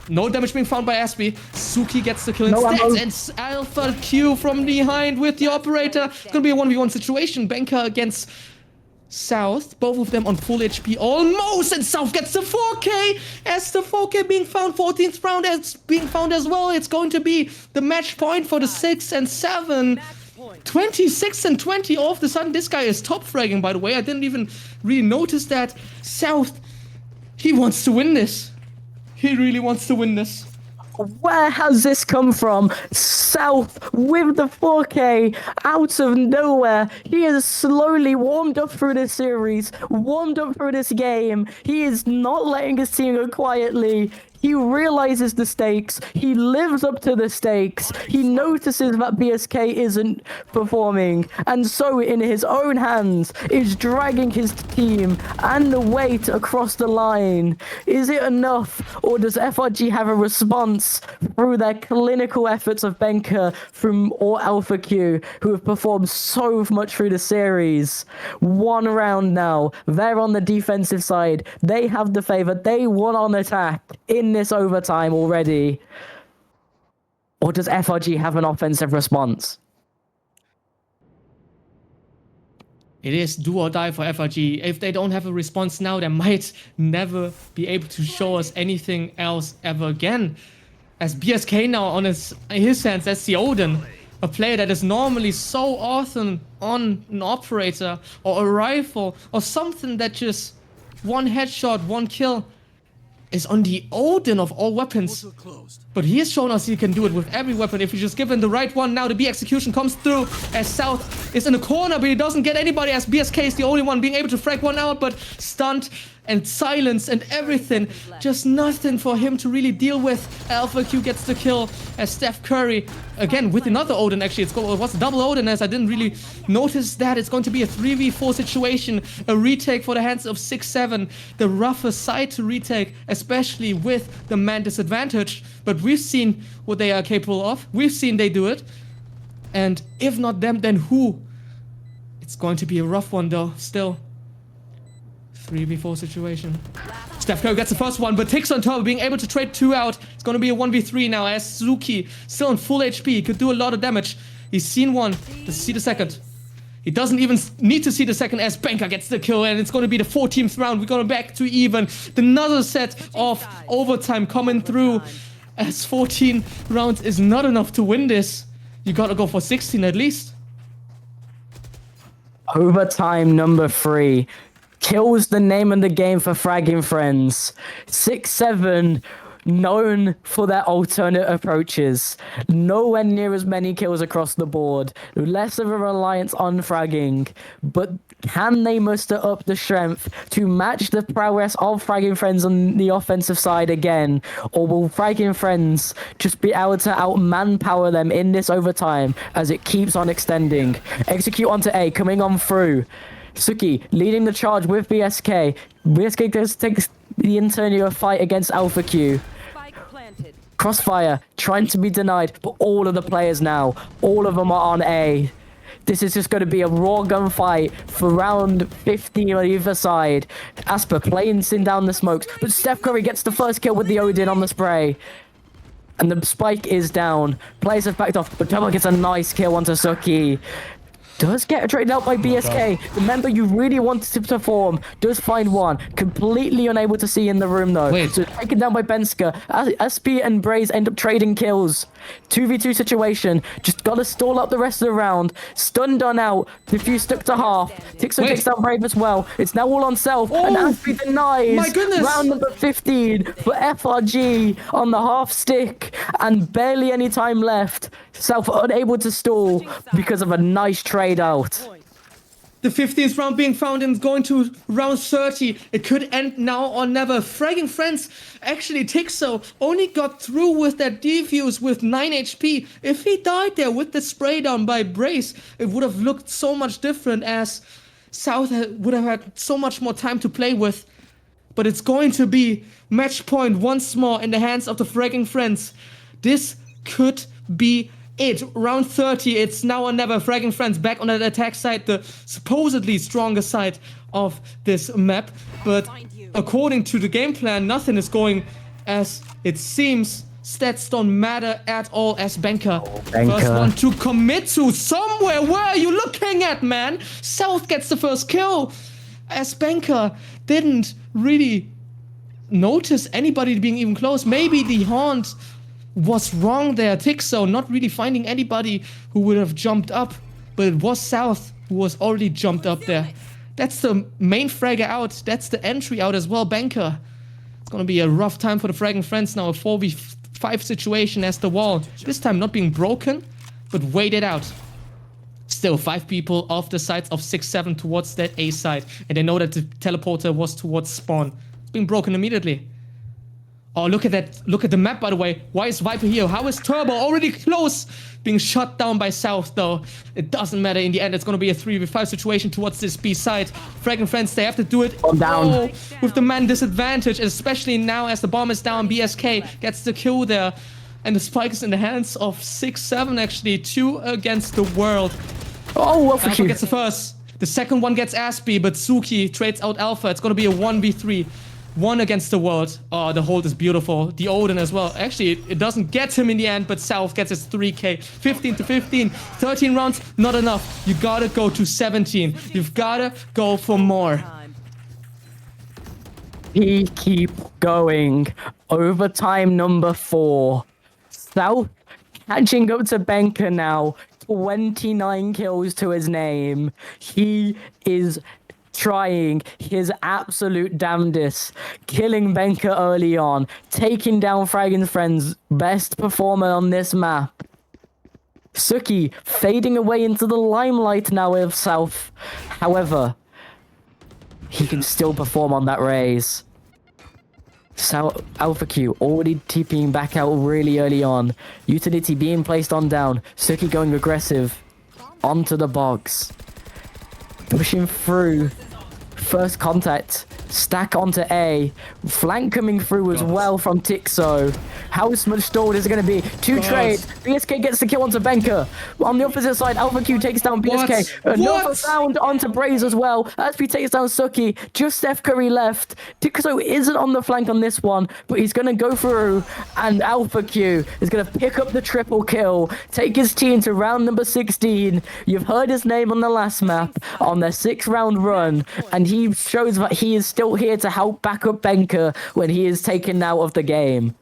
Speaker 2: No damage being found by Aspie. Suki gets the kill instead. And Alpha Q from behind with the operator. It's going to be a 1v1 situation. Benka against South, both of them on full HP almost, and South gets the 4K as the 4K being found. 14th round as being found as well. It's going to be the match point for the 6 and 7. 26 and 20. All of a sudden, this guy is top fragging, by the way. I didn't even really notice that. South, he wants to win this. He really wants to win this.
Speaker 4: Where has this come from? South with the 4K out of nowhere. He has slowly warmed up through this series, warmed up through this game. He is not letting his team go quietly. He realizes the stakes. He lives up to the stakes. He notices that BSK isn't performing, and so in his own hands is dragging his team and the weight across the line. Is it enough, or does FRG have a response through their clinical efforts of Benka or Alpha Q, who have performed so much through the series? One round now. They're on the defensive side. They have the favor. They won on attack in this overtime already. Or does FRG have an offensive response?
Speaker 2: It is do or die for FRG. If they don't have a response now, they might never be able to show us anything else ever again. As BSK now on his hands, that's the Odin. A player that is normally so often on an operator or a rifle or something that just one headshot, one kill is on the Odin of all weapons. But he has shown us he can do it with every weapon if you just give him the right one. Now the B execution comes through as South is in the corner, but he doesn't get anybody as BSK is the only one being able to frag one out, but stunned and silence and everything. Just nothing for him to really deal with. Alpha Q gets the kill as Steph Curry, again with another Odin actually. It was a double Odin as I didn't really notice that. It's going to be a 3v4 situation. A retake for the hands of SixSeven. The roughest side to retake, especially with the man disadvantage. But we've seen what they are capable of. We've seen they do it. And if not them, then who? It's going to be a rough one though, still. 3v4 situation. Steph Curry gets the first one, but Tix on top, being able to trade 2 out. It's going to be a 1v3 now as Suzuki still on full HP. He could do a lot of damage. He's seen one. Does he see the second? He doesn't even need to see the second as Benka gets the kill, and it's going to be the 14th round. We're going back to even. Another set of overtime coming through as 14 rounds is not enough to win this. You got to go for 16 at least.
Speaker 4: Overtime number 3. Kills the name of the game for FraggingFriends. SixSeven, known for their alternate approaches. Nowhere near as many kills across the board. Less of a reliance on fragging. But can they muster up the strength to match the prowess of FraggingFriends on the offensive side again? Or will FraggingFriends just be able to out-manpower them in this overtime as it keeps on extending? Execute onto A, coming on through. Suki leading the charge with BSK. BSK does take the interior fight against Alpha Q. Crossfire trying to be denied, but all of the players now, all of them are on A. This is just going to be a raw gunfight for round 15 on either side. Asper placing down the smokes, but Steph Curry gets the first kill with the Odin on the spray. And the spike is down. Players have backed off, but Double gets a nice kill onto Suki. Does get traded out by BSK. The member you really wanted to perform does find one. Completely unable to see in the room though.
Speaker 2: Wait.
Speaker 4: So taken down by Benska. SP and Braze end up trading kills. 2v2 situation. Just gotta stall up the rest of the round. Stunned on out. Diffuse stuck to half. Tixo takes down Brave as well. It's now all on Self. And Aspi denies.
Speaker 2: My goodness.
Speaker 4: Round number 15 for FRG on the half stick. And barely any time left. Self unable to stall because of a nice trade out.
Speaker 2: The 15th round being found and going to round 30. It could end now or never. FraggingFriends, actually Tixo only got through with that defuse with 9 HP. If he died there with the spray down by Brace, it would have looked so much different as South would have had so much more time to play with. But it's going to be match point once more in the hands of the FraggingFriends. This could be it. Round 30, it's now or never. FraggingFriends back on the attack side, the supposedly stronger side of this map. But according to the game plan, nothing is going as it seems. Stats don't matter at all as Benka. First one to commit to somewhere. Where are you looking at, man? South gets the first kill as Benka didn't really notice anybody being even close. Maybe the Haunt was wrong there. Tixo not really finding anybody who would have jumped up, but it was South who was already jumped up there. That's the main fragger out. That's the entry out as well, Benka. It's gonna be a rough time for the FraggingFriends now. A 4v5 situation as the wall. This time not being broken, but waited out. Still 5 people off the sides of 6-7 towards that A side. And they know that the teleporter was towards spawn. It's being broken immediately. Oh, look at that. Look at the map, by the way. Why is Viper here? How is Turbo already close? Being shot down by South, though. It doesn't matter. In the end, it's going to be a 3v5 situation towards this B side. FraggingFriends, they have to do it
Speaker 4: down.
Speaker 2: With the man disadvantage, especially now as the bomb is down. BSK gets the kill there. And the spike is in the hands of SixSeven, actually. 2 against the world.
Speaker 4: Oh, well,
Speaker 2: Alpha gets the first. The second one gets Aspie, but Suki trades out Alpha. It's going to be a 1v3. 1 against the world. Oh, the hold is beautiful. The Odin as well. Actually, it doesn't get him in the end, but South gets his 3k. 15 to 15. 13 rounds, not enough. You gotta go to 17. You've gotta go for more.
Speaker 4: He keep going. Overtime number 4. South catching up to Benka now. 29 kills to his name. He is trying his absolute damnedest, killing Benka early on, taking down FraggingFriends, best performer on this map. Suki fading away into the limelight now of South. However, he can still perform on that raise. South Alpha Q already TPing back out really early on. Utility being placed on down. Suki going aggressive onto the box. Pushing through. First contact. Stack onto A. Flank coming through as well from Tixo. How much stalled is it going to be? 2 trades. BSK gets the kill onto Benka. On the opposite side, Alpha Q takes down BSK. Another round onto Braze as well. Aspie takes down Suki. Just Steph Curry left. Tixo isn't on the flank on this one, but he's going to go through. And Alpha Q is going to pick up the triple kill. Take his team to round number 16. You've heard his name on the last map on their 6-round run. And he shows that he is still here to help back up Benka when he is taken out of the game.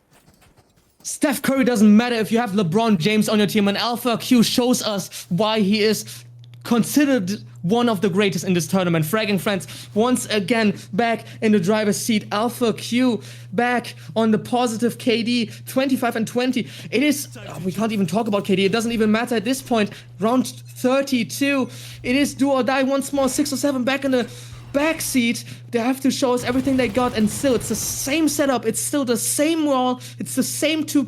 Speaker 2: Steph Curry doesn't matter if you have LeBron James on your team, and Alpha Q shows us why he is considered one of the greatest in this tournament. FraggingFriends once again back in the driver's seat. Alpha Q back on the positive KD, 25 and 20. It is, we can't even talk about KD. It doesn't even matter at this point. Round 32. It is do or die once more. 6 or 7 back in the backseat. They have to show us everything they got, and still it's the same setup. It's still the same wall. It's the same 3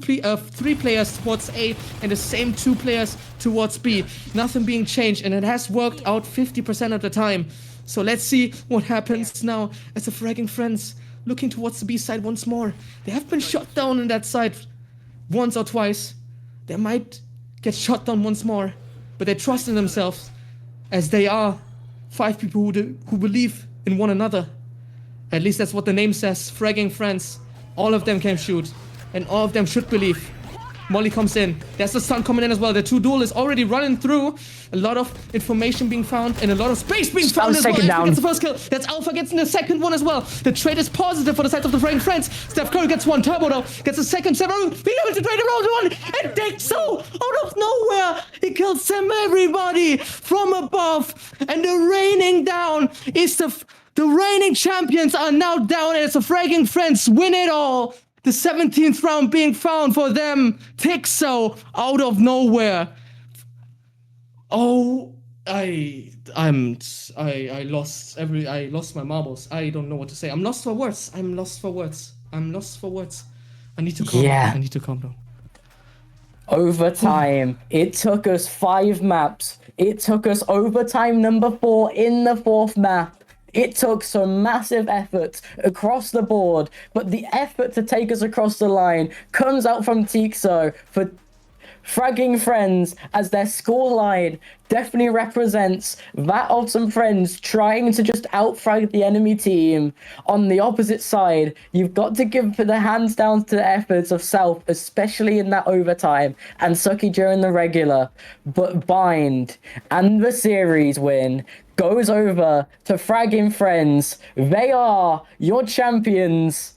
Speaker 2: players towards A and the same 2 players towards B. Nothing being changed, and it has worked out 50% of the time. So let's see what happens now as the FraggingFriends looking towards the B side once more. They have been shot down on that side once or twice. They might get shot down once more, but they trust in themselves, as they are 5 people who believe in one another. At least that's what the name says. FraggingFriends. All of them can shoot, and all of them should believe. Molly comes in. There's the stun coming in as well. The 2 duelists already running through. A lot of information being found and a lot of space being found as well. Aspie gets the first kill. That's Alpha gets in the second one as well. The trade is positive for the side of the FraggingFriends. Steph Curry gets 1. Turbo though gets a second. Being able to trade around 1. And Dexo out of nowhere. He kills everybody from above. And the raining down is the reigning champions are now down as the FraggingFriends win it all. The 17th round being found for them. Tixo out of nowhere. Oh, I lost my marbles. I don't know what to say. I'm lost for words. I need to calm down. I need to calm down.
Speaker 4: Overtime. It took us 5 maps. It took us overtime number 4 in the 4th map. It took some massive effort across the board, but the effort to take us across the line comes out from Tixo for FraggingFriends, as their scoreline definitely represents that of some friends trying to just outfrag the enemy team. On the opposite side, you've got to give the hands down to the efforts of South, especially in that overtime, and Suki during the regular. But Bind and the series win goes over to FraggingFriends. They are your champions.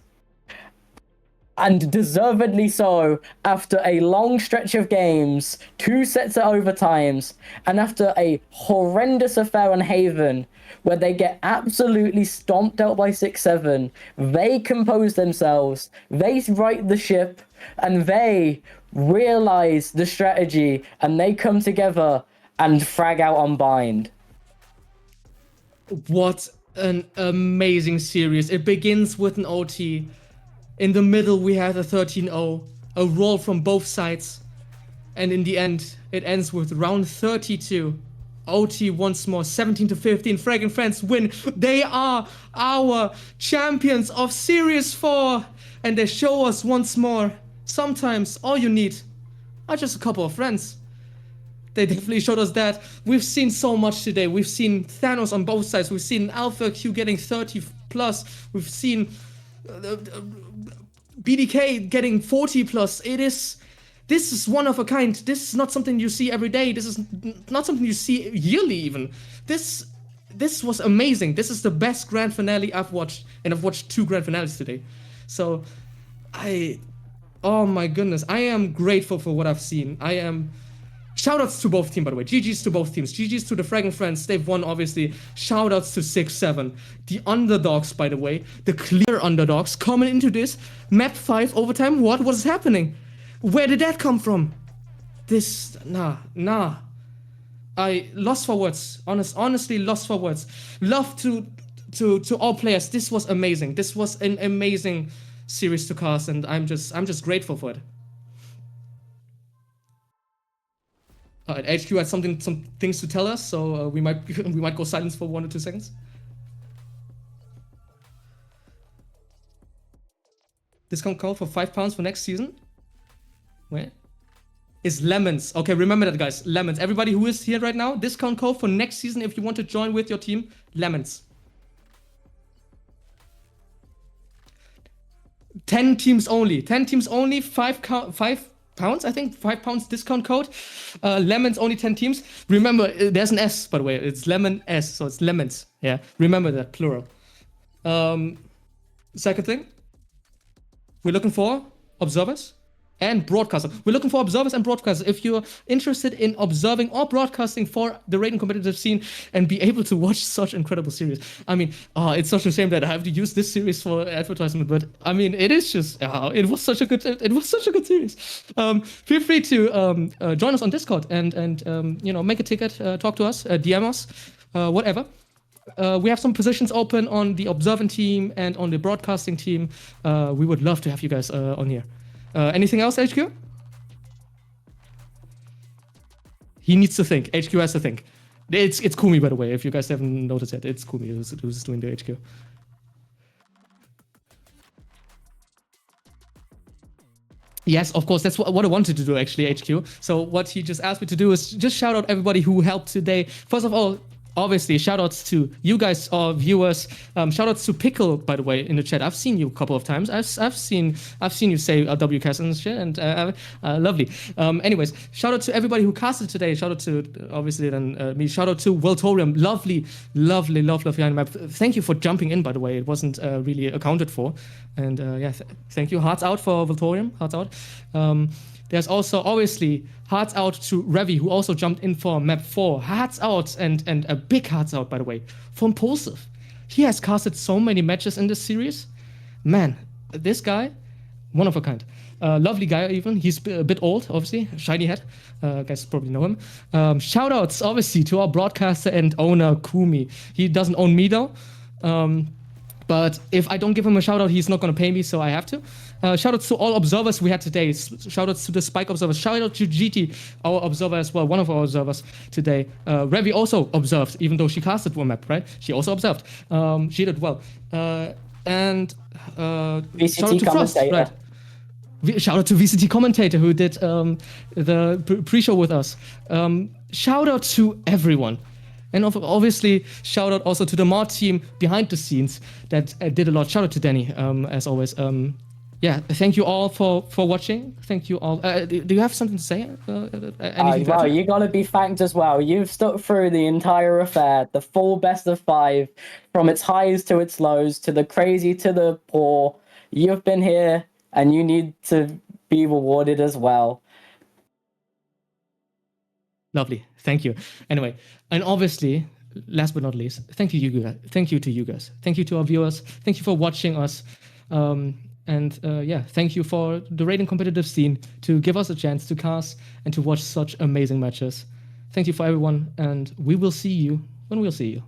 Speaker 4: And deservedly so, after a long stretch of games, 2 sets of overtimes, and after a horrendous affair on Haven, where they get absolutely stomped out by 6-7, they compose themselves, they right the ship, and they realize the strategy, and they come together and frag out on Bind.
Speaker 2: What an amazing series. It begins with an OT. In the middle, we had a 13-0, a roll from both sides. And in the end, it ends with round 32. OT once more, 17-15. FraggingFriends win. They are our champions of Series 4. And they show us once more, sometimes all you need are just a couple of friends. They definitely showed us that. We've seen so much today. We've seen Thanos on both sides. We've seen Alpha Q getting 30 plus. We've seen BDK getting 40 plus. This is one of a kind. This is not something you see every day. This is not something you see yearly even. This was amazing. This is the best grand finale I've watched, and I've watched 2 grand finales today. So oh my goodness, I am grateful for what I've seen. Shoutouts to both teams, by the way. GG's to both teams. GG's to the FraggingFriends. They've won, obviously. Shoutouts to SixSeven. The underdogs, by the way. The clear underdogs coming into this. Map 5 overtime. What was happening? Where did that come from? Nah. I lost for words. Honestly, lost for words. Love to all players. This was amazing. This was an amazing series to cast, and I'm just grateful for it. HQ had some things to tell us, so we might go silent for 1 or 2 seconds. Discount code for £5 for next season. Wait. Is lemons. Okay, remember that, guys. Lemons. Everybody who is here right now, discount code for next season if you want to join with your team. Lemons. 10 teams only. 10 teams only. £5, I think. £5 discount code. Lemons only 10 teams. Remember, there's an S, by the way. It's lemon S, so it's lemons. Yeah, remember that, plural. Second thing, we're looking for observers and broadcasters. We're looking for observers and broadcasters. If you're interested in observing or broadcasting for the rating competitive scene and be able to watch such incredible series. I mean, it's such a shame that I have to use this series for advertisement, but I mean, it is just, it was such a good series. Feel free to join us on Discord and make a ticket, talk to us, DM us, whatever. We have some positions open on the observing team and on the broadcasting team. We would love to have you guys on here. Anything else, HQ? He needs to think. HQ has to think. It's Kumii, by the way, if you guys haven't noticed yet. It's Kumii who's doing the HQ. Yes, of course, that's what I wanted to do, actually, HQ. So what he just asked me to do is just shout out everybody who helped today. First of all, obviously, shoutouts to you guys, our viewers. Shoutouts to Pickle, by the way, in the chat. I've seen you a couple of times. I've seen you say WCast and shit, and lovely. Anyways, shout out to everybody who casted today. Shout out to obviously then me. Shout out to Welltorium. Lovely behind the map. Thank you for jumping in, by the way. It wasn't really accounted for, and thank you. Hearts out for Welltorium. Hearts out. There's also, obviously, hearts out to Revi, who also jumped in for map 4. Hearts out, and a big hearts out, by the way, for Impulsive. He has casted so many matches in this series. Man, this guy, one of a kind. Lovely guy, even. He's a bit old, obviously. Shiny head. Guys probably know him. Shout outs, obviously, to our broadcaster and owner, Kumii. He doesn't own me, though. But if I don't give him a shout out, he's not going to pay me, so I have to. Shout outs to all observers we had today. Shout outs to the Spike observers. Shout out to Gigi, our observer as well, one of our observers today. Revi also observed, even though she casted one map, right? She also observed. She did well. And shout out to Frost, right? Shout out to VCTCommentator, who did the pre-show with us. Shout out to everyone. And obviously, shout out also to the mod team behind the scenes that did a lot. Shout out to Danny, as always. Thank you all for watching. Thank you all. Do you have something to say?
Speaker 4: Well, you gotta be thanked as well. You've stuck through the entire affair, the full best of 5, from its highs to its lows, to the crazy to the poor. You've been here, and you need to be rewarded as well.
Speaker 2: Lovely. Thank you. Anyway, and obviously, last but not least, thank you to you guys. Thank you to our viewers. Thank you for watching us. Thank you for the rating competitive scene to give us a chance to cast and to watch such amazing matches. Thank you for everyone, and we will see you when we'll see you.